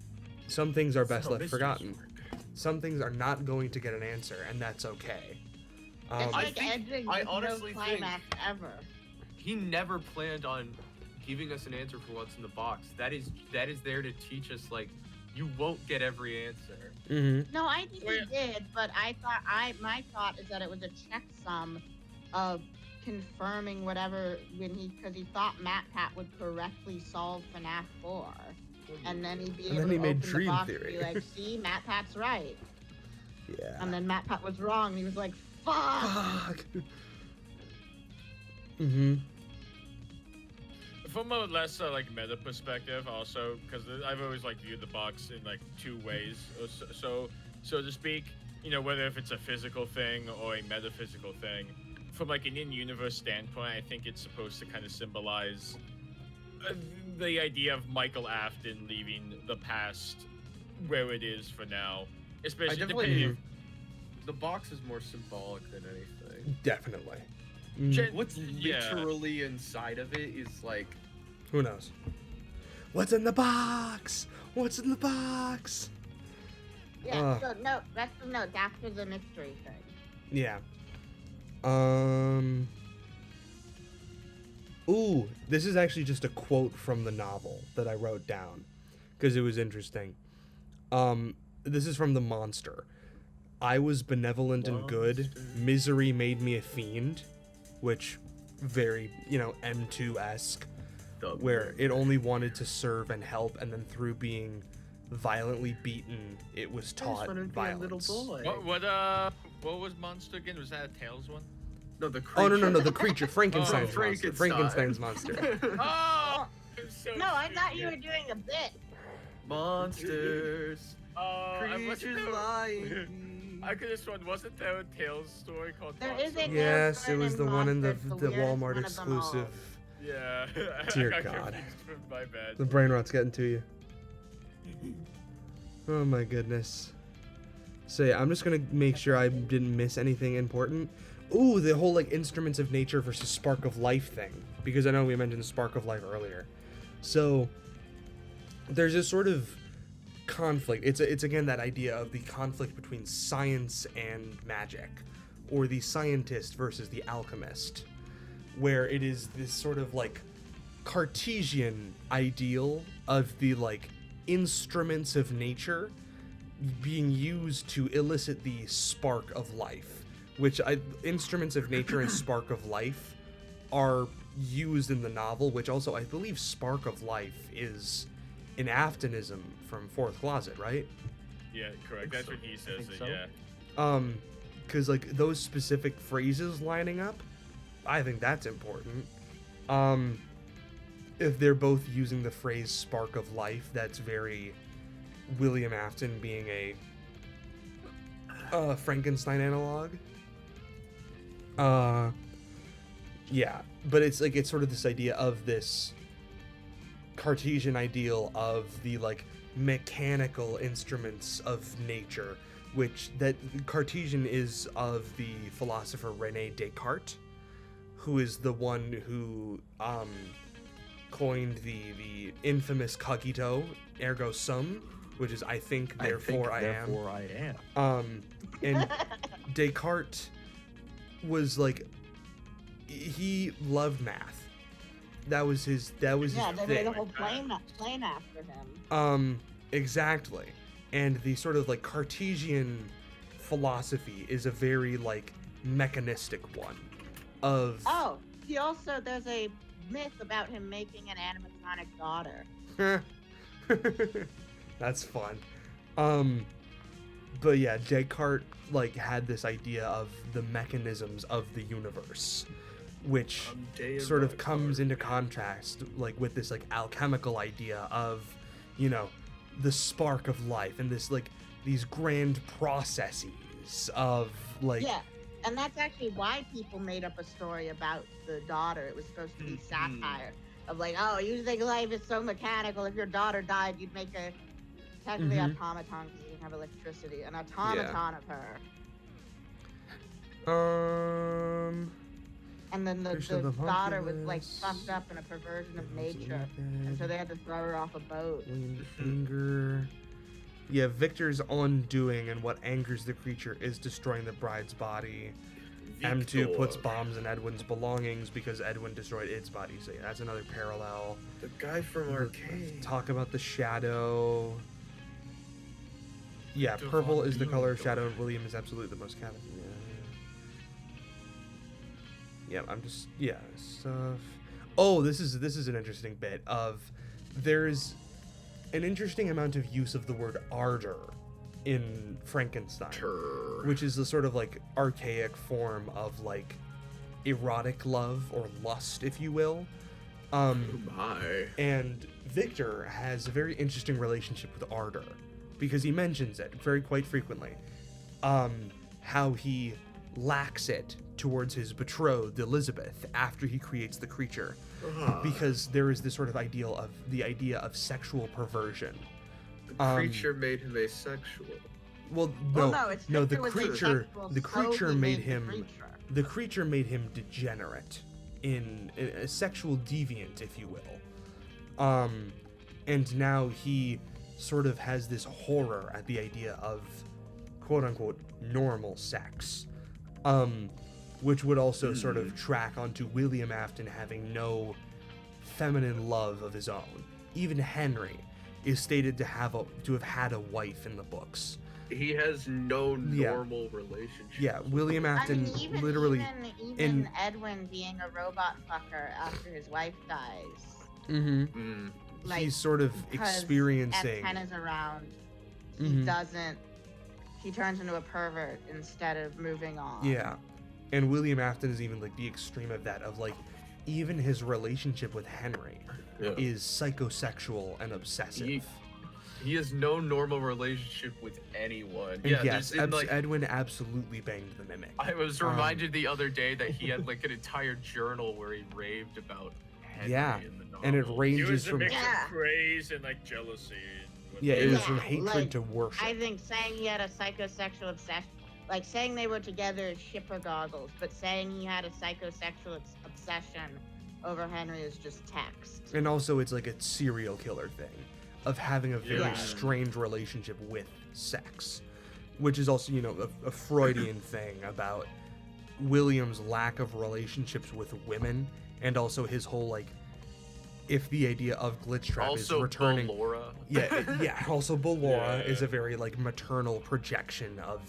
Speaker 1: some things are best left forgotten. Some things are not going to get an answer, and that's okay.
Speaker 6: It's
Speaker 2: I
Speaker 6: like
Speaker 2: think-
Speaker 6: ending
Speaker 2: I
Speaker 6: with
Speaker 2: honestly
Speaker 6: no
Speaker 2: think-
Speaker 6: climax ever.
Speaker 2: He never planned on giving us an answer for what's in the box. That is there to teach us like you won't get every answer.
Speaker 1: Mm-hmm.
Speaker 6: No, I think
Speaker 5: Well,
Speaker 6: he did, but my thought is that it was a checksum of confirming whatever because he thought MatPat would correctly solve FNAF 4. And then he'd be
Speaker 1: And
Speaker 6: able
Speaker 1: then he
Speaker 6: to
Speaker 1: made
Speaker 6: open
Speaker 1: Dream
Speaker 6: the box
Speaker 1: Theory.
Speaker 6: and be like, see, MatPat's right.
Speaker 1: Yeah.
Speaker 6: And then MatPat was wrong, and he was like, fuck!
Speaker 1: Fuck. Mm-hmm.
Speaker 5: From a less like meta perspective, also because I've always like viewed the box in like two ways, so to speak. You know, whether if it's a physical thing or a metaphysical thing. From like an in-universe standpoint, I think it's supposed to kind of symbolize the idea of Michael Afton leaving the past where it is for now, especially depending.
Speaker 2: The box is more symbolic than anything.
Speaker 1: Definitely.
Speaker 2: What's
Speaker 5: Yeah.
Speaker 2: literally inside of it is like
Speaker 1: Who knows? What's in the box? What's in the box?
Speaker 6: Yeah, so no, rest of notes after the mystery thing.
Speaker 1: Yeah. Ooh, this is actually just a quote from the novel that I wrote down because it was interesting. This is from The Monster. I was benevolent and good. Misery made me a fiend, which very, M2-esque, where it only wanted to serve and help, and then through being violently beaten, it was taught violence.
Speaker 5: What was Monster again? Was that a Tales one?
Speaker 2: No, the
Speaker 1: Oh
Speaker 2: creature.
Speaker 1: no, the creature, Frankenstein's monster.
Speaker 2: Frankenstein.
Speaker 1: Frankenstein's monster.
Speaker 5: Oh! I'm so
Speaker 6: No, I thought you were
Speaker 5: stupid.
Speaker 6: doing a bit.
Speaker 2: Monsters. Creatures lying.
Speaker 5: I could have sworn, wasn't there a Tales story called
Speaker 6: There
Speaker 5: Monster?
Speaker 6: is a
Speaker 1: Yes, it was the one in the
Speaker 6: Monster,
Speaker 1: the
Speaker 6: weirdest
Speaker 1: Walmart
Speaker 6: one of them all.
Speaker 1: exclusive.
Speaker 5: Yeah.
Speaker 1: Dear
Speaker 5: I got
Speaker 1: God.
Speaker 5: confused. My bad.
Speaker 1: The brain rot's getting to you. Oh my goodness. So yeah, I'm just gonna make sure I didn't miss anything important. Ooh, the whole like instruments of nature versus spark of life thing, because I know we mentioned spark of life earlier. So there's this sort of conflict. It's again that idea of the conflict between science and magic, or the scientist versus the alchemist, where it is this sort of like Cartesian ideal of the like instruments of nature being used to elicit the spark of life, which instruments of nature and spark of life are used in the novel, which also I believe Spark of Life is an Aftonism from Fourth Closet, right?
Speaker 5: Yeah, correct. That's what he says.
Speaker 4: think so.
Speaker 5: Yeah.
Speaker 1: Because like those specific phrases lining up, I think that's important. If they're both using the phrase "spark of life," that's very William Afton being a Frankenstein analog. Yeah, but it's like it's sort of this idea of this Cartesian ideal of the like mechanical instruments of nature, which that Cartesian is of the philosopher Rene Descartes, who is the one who coined the infamous cogito ergo sum, which is I think therefore I am.
Speaker 4: Therefore I am.
Speaker 1: And Descartes was like, he loved math. That was his
Speaker 6: Yeah, they
Speaker 1: thing.
Speaker 6: made a whole plane after him.
Speaker 1: Exactly. And the sort of like Cartesian philosophy is a very like mechanistic one of
Speaker 6: Oh, there's a myth about him making an animatronic daughter.
Speaker 1: That's fun. But yeah, Descartes like had this idea of the mechanisms of the universe, which sort of comes into contrast like with this like alchemical idea of, you know, the spark of life and this like these grand processes of like
Speaker 6: Yeah, and that's actually why people made up a story about the daughter. It was supposed to be satire of like, oh, you think life is so mechanical. If your daughter died, you'd make a technically automaton because you didn't have electricity, an automaton of her. And then the daughter was like fucked up in a perversion of nature, and so they had to throw her off a boat.
Speaker 1: Anger. Yeah, Victor's undoing and what angers the creature is destroying the bride's body. M2 puts bombs in Edwin's belongings because Edwin destroyed its body. So yeah, that's another parallel.
Speaker 2: The guy from Arcade.
Speaker 1: Talk about the shadow. Yeah, purple is the color of shadow, and William is absolutely the most canon. Yeah, I'm just stuff. Oh, this is an interesting bit of there's an interesting amount of use of the word ardor in Frankenstein, which is the sort of like archaic form of like erotic love or lust, if you will. And Victor has a very interesting relationship with ardor because he mentions it quite frequently. How he lacks it towards his betrothed Elizabeth after he creates the creature, because there is this sort of idea of sexual perversion.
Speaker 2: The creature made him asexual.
Speaker 1: Well, no, the creature made him degenerate, in a sexual deviant, if you will. And now he sort of has this horror at the idea of quote unquote normal sex. Which would also sort of track onto William Afton having no feminine love of his own. Even Henry is stated to have had a wife in the books.
Speaker 2: He has no normal relationship.
Speaker 1: Yeah, William Afton literally
Speaker 6: even Edwin being a robot fucker after his wife dies. Like,
Speaker 1: he's sort of experiencing.
Speaker 6: As Ken is around, he turns into a pervert instead of moving on.
Speaker 1: Yeah. And William Afton is even like the extreme of that, of like even his relationship with Henry is psychosexual and obsessive.
Speaker 2: He has no normal relationship with anyone.
Speaker 1: And yes, Edwin absolutely banged the Mimic.
Speaker 2: I was reminded the other day that he had like an entire journal where he raved about Henry in the novel.
Speaker 1: And it ranges
Speaker 5: He was a
Speaker 1: from
Speaker 5: mix of praise and like jealousy.
Speaker 1: it was from hatred to worship.
Speaker 6: I think saying he had a psychosexual obsession, like saying they were together is shipper goggles, but saying he had a psychosexual obsession over Henry is just text.
Speaker 1: And also it's like a serial killer thing of having a very strange relationship with sex, which is also, you know, a Freudian thing about William's lack of relationships with women, and also his whole like, if the idea of Glitchtrap is returning. Also Ballora is a very like maternal projection of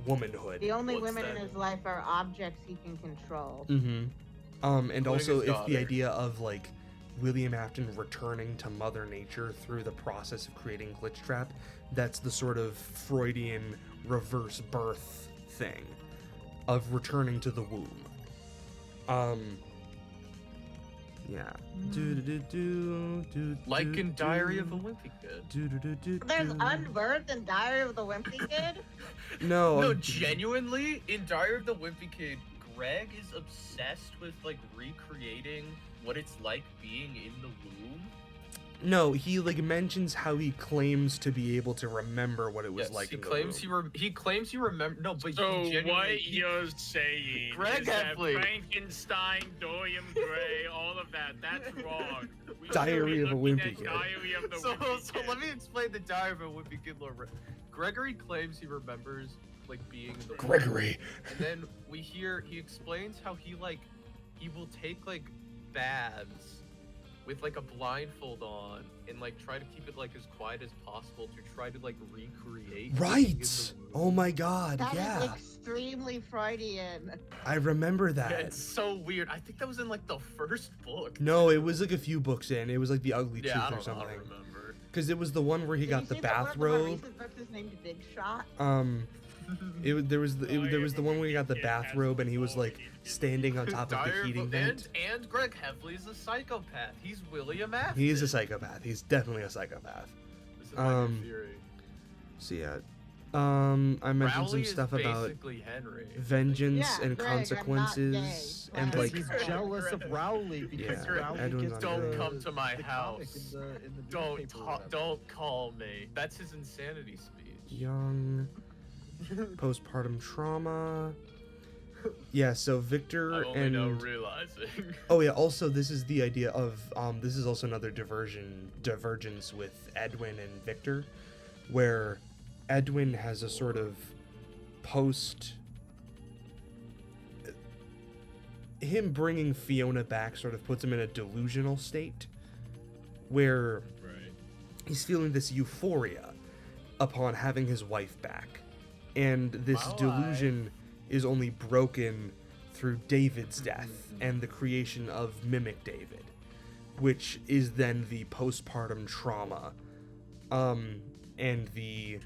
Speaker 1: womanhood.
Speaker 6: The only women in his life are objects he can control.
Speaker 1: And also
Speaker 2: his
Speaker 1: if the
Speaker 2: daughter.
Speaker 1: idea of like William Afton returning to Mother Nature through the process of creating Glitchtrap, that's the sort of Freudian reverse birth thing of returning to the womb. Yeah.
Speaker 2: Like in Diary of a Wimpy Kid.
Speaker 6: There's Unbirthed and Diary of the Wimpy Kid.
Speaker 1: No.
Speaker 2: No, genuinely, in Diary of the Wimpy Kid, Greg is obsessed with like recreating what it's like being in the womb.
Speaker 1: No, he like mentions how he claims to be able to remember what it was
Speaker 2: Yes,
Speaker 1: like
Speaker 2: he
Speaker 1: in the
Speaker 2: claims
Speaker 1: womb.
Speaker 2: he claims he remember. No, but
Speaker 5: So
Speaker 2: he genuinely,
Speaker 5: what you're saying
Speaker 2: Greg
Speaker 5: is that
Speaker 2: Heffley.
Speaker 5: Frankenstein, Dorian Gray, all of that—that's wrong. We should
Speaker 1: Diary
Speaker 5: be
Speaker 1: of a
Speaker 5: looking
Speaker 1: Wimpy
Speaker 5: at
Speaker 1: Kid.
Speaker 5: Diary of the
Speaker 2: so
Speaker 5: Wimpy Kid.
Speaker 2: let me explain the Diary of a Wimpy Kid lore. Gregory claims he remembers like being in the womb.
Speaker 1: Gregory.
Speaker 2: And then we hear he explains how he will take like baths with like a blindfold on and like try to keep it like as quiet as possible to try to like recreate being in
Speaker 1: Right.
Speaker 2: the womb.
Speaker 1: Oh my god,
Speaker 6: That is
Speaker 1: yeah.
Speaker 6: extremely Freudian.
Speaker 1: I remember that.
Speaker 2: Yeah, it's so weird. I think that was in like the first book.
Speaker 1: No, it was like a few books in. It was like The Ugly
Speaker 2: Yeah, I
Speaker 1: Truth or
Speaker 2: don't
Speaker 1: something.
Speaker 2: remember.
Speaker 1: Because it was the one where he
Speaker 6: Did
Speaker 1: got
Speaker 6: you
Speaker 1: the
Speaker 6: see that one of the more
Speaker 1: bathrobe.
Speaker 6: recent books is named Big Shot?
Speaker 1: There was the one where he got the bathrobe and he was like standing on top of the
Speaker 2: Diary
Speaker 1: heating
Speaker 2: of,
Speaker 1: vent.
Speaker 2: and Greg Heffley's a psychopath. He's William Afton.
Speaker 1: He's a psychopath. He's definitely a psychopath.
Speaker 2: This is my new
Speaker 1: um,
Speaker 2: theory.
Speaker 1: So yeah, I mentioned
Speaker 2: Rowley
Speaker 1: some
Speaker 2: is
Speaker 1: stuff about
Speaker 2: basically Henry.
Speaker 1: vengeance
Speaker 6: Yeah,
Speaker 1: and
Speaker 6: Greg, I'm not
Speaker 1: consequences
Speaker 6: gay.
Speaker 1: and
Speaker 6: Because
Speaker 1: like
Speaker 4: He's jealous of Rowley because
Speaker 1: Yeah,
Speaker 4: Rowley
Speaker 1: Edwin's
Speaker 4: gets
Speaker 1: not
Speaker 2: Don't
Speaker 1: gay.
Speaker 2: come to my
Speaker 4: the comic
Speaker 2: house.
Speaker 4: in the
Speaker 2: Don't
Speaker 4: newspaper or
Speaker 2: talk.
Speaker 4: whatever.
Speaker 2: Don't call me. That's his insanity speech.
Speaker 1: young postpartum trauma. Yeah, so Victor
Speaker 2: I'm only now
Speaker 1: and
Speaker 2: realizing.
Speaker 1: oh yeah, also this is the idea of this is also another divergence with Edwin and Victor, where Edwin has a sort of post him bringing Fiona back sort of puts him in a delusional state where
Speaker 5: Right.
Speaker 1: he's feeling this euphoria upon having his wife back, and this
Speaker 2: My
Speaker 1: delusion is only broken through David's death and the creation of Mimic David, which is then the postpartum trauma, and the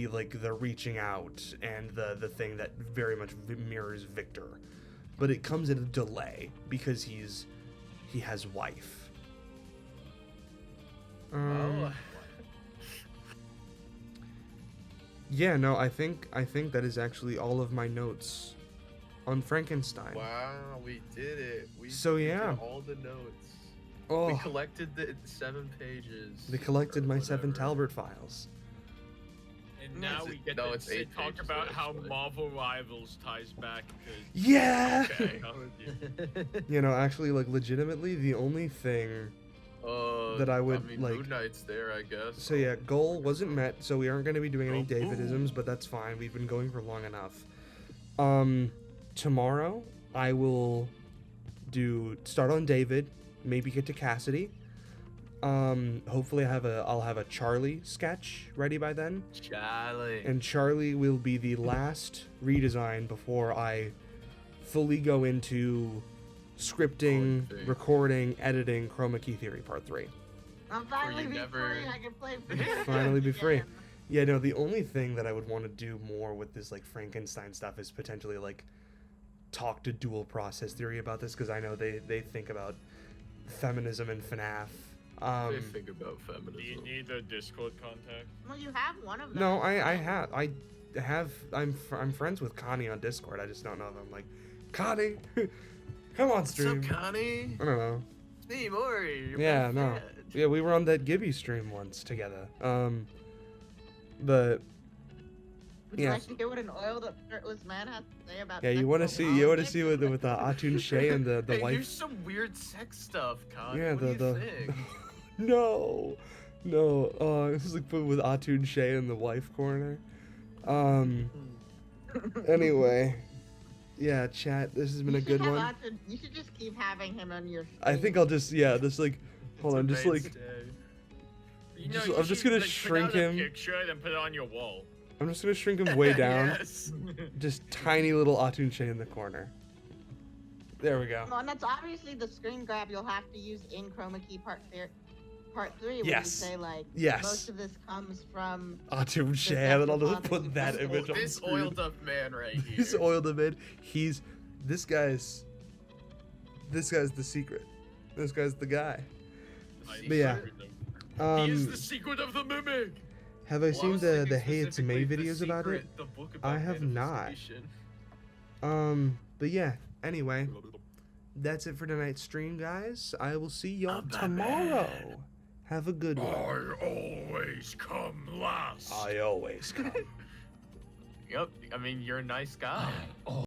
Speaker 1: like the reaching out and the thing that very much mirrors Victor, but it comes at a delay because he has wife.
Speaker 2: Oh.
Speaker 1: Yeah, no, I think that is actually all of my notes on Frankenstein.
Speaker 2: Wow, we did it.
Speaker 1: So,
Speaker 2: we
Speaker 1: yeah.
Speaker 2: did all the notes.
Speaker 1: Oh,
Speaker 2: We collected the 7 pages.
Speaker 1: they collected
Speaker 2: or
Speaker 1: my 7
Speaker 2: whatever.
Speaker 1: Talbot files.
Speaker 5: And now
Speaker 2: Is
Speaker 5: we
Speaker 2: it-
Speaker 5: get
Speaker 2: no,
Speaker 5: to
Speaker 2: it's 8
Speaker 5: talk
Speaker 2: pages,
Speaker 5: about
Speaker 2: so
Speaker 5: how
Speaker 2: it's like-
Speaker 5: Marvel Rivals ties back to.
Speaker 1: Yeah.
Speaker 5: Okay, I'm with you.
Speaker 1: You know, actually, like legitimately, the only thing. That I would,
Speaker 2: mean,
Speaker 1: like-
Speaker 2: Moon Knight's there, I guess.
Speaker 1: So yeah, goal wasn't met, so we aren't going to be doing any
Speaker 2: Oh,
Speaker 1: Davidisms, but that's fine. We've been going for long enough. Tomorrow I will start on David, maybe get to Cassidy. Hopefully I'll have a Charlie sketch ready by then.
Speaker 2: Charlie.
Speaker 1: And Charlie will be the last redesign before I fully go into scripting,
Speaker 2: Recording.
Speaker 1: recording, editing Chroma Key Theory Part 3.
Speaker 6: I'm finally
Speaker 2: you
Speaker 6: be
Speaker 2: never-
Speaker 6: free. I can play video
Speaker 1: Finally be
Speaker 6: games
Speaker 1: free.
Speaker 6: again.
Speaker 1: Yeah, no, the only thing that I would want to do more with this like Frankenstein stuff is potentially like talk to dual process theory about this, because I know they think about feminism and FNAF.
Speaker 2: They think about
Speaker 5: Do you
Speaker 2: feminism.
Speaker 5: need the Discord contact?
Speaker 6: Well, you have one of them.
Speaker 1: No, I'm friends with Connie on Discord. I just don't know if I'm like, Connie, come on
Speaker 2: What's
Speaker 1: stream.
Speaker 2: up, Connie?
Speaker 1: I don't know.
Speaker 2: It's me, Maury. You're
Speaker 1: Yeah,
Speaker 2: my
Speaker 1: no.
Speaker 2: friend.
Speaker 1: Yeah, we were on that Gibby stream once together. But
Speaker 6: Would you
Speaker 1: yeah.
Speaker 6: like to hear what an oiled up shirtless man has to say about
Speaker 1: Yeah, you want to see with Atun Shea and the
Speaker 2: Hey,
Speaker 1: wife.
Speaker 2: here's some weird sex stuff, Connie.
Speaker 1: Yeah,
Speaker 2: what do you
Speaker 1: the
Speaker 2: think?
Speaker 1: no. This is like put with Atun Shea in the wife corner. Anyway, yeah, chat. This has been a good one.
Speaker 6: You should just keep having him on your.
Speaker 1: I think I'll just like hold on, just like
Speaker 5: You
Speaker 1: Just-
Speaker 5: you
Speaker 1: I'm just
Speaker 5: should,
Speaker 1: gonna
Speaker 5: like,
Speaker 1: shrink
Speaker 5: print out
Speaker 1: him.
Speaker 5: a picture, then put it on your wall.
Speaker 1: I'm just gonna shrink him way down.
Speaker 2: Yes.
Speaker 1: Just tiny little Atun Shea in the corner. There we go.
Speaker 6: Well, and that's obviously the screen grab you'll have to use in Chroma Key Part 3 when
Speaker 1: Yes.
Speaker 6: you say like
Speaker 1: Yes.
Speaker 6: most of this comes from
Speaker 1: Oh, dude,
Speaker 6: the
Speaker 1: share it. I'll
Speaker 6: death
Speaker 1: just
Speaker 6: of
Speaker 1: put that
Speaker 6: Bobby.
Speaker 1: image on the
Speaker 2: This
Speaker 1: screen.
Speaker 2: oiled up man right here.
Speaker 1: He's oiled him in. This guy's the secret. This guy's the guy. But yeah.
Speaker 5: He is the secret of the mimic.
Speaker 1: Have I
Speaker 2: Well,
Speaker 1: seen
Speaker 2: was
Speaker 1: the
Speaker 2: thinking
Speaker 1: Hey It's May
Speaker 2: specifically The
Speaker 1: videos about it?
Speaker 2: Secret, the book
Speaker 1: I
Speaker 2: about
Speaker 1: have not.
Speaker 2: manifestation.
Speaker 1: But yeah, anyway, that's it for tonight's stream, guys. I will see y'all tomorrow. Have a good one.
Speaker 5: I always come last.
Speaker 1: I always come.
Speaker 2: Yep. I mean, you're a nice guy.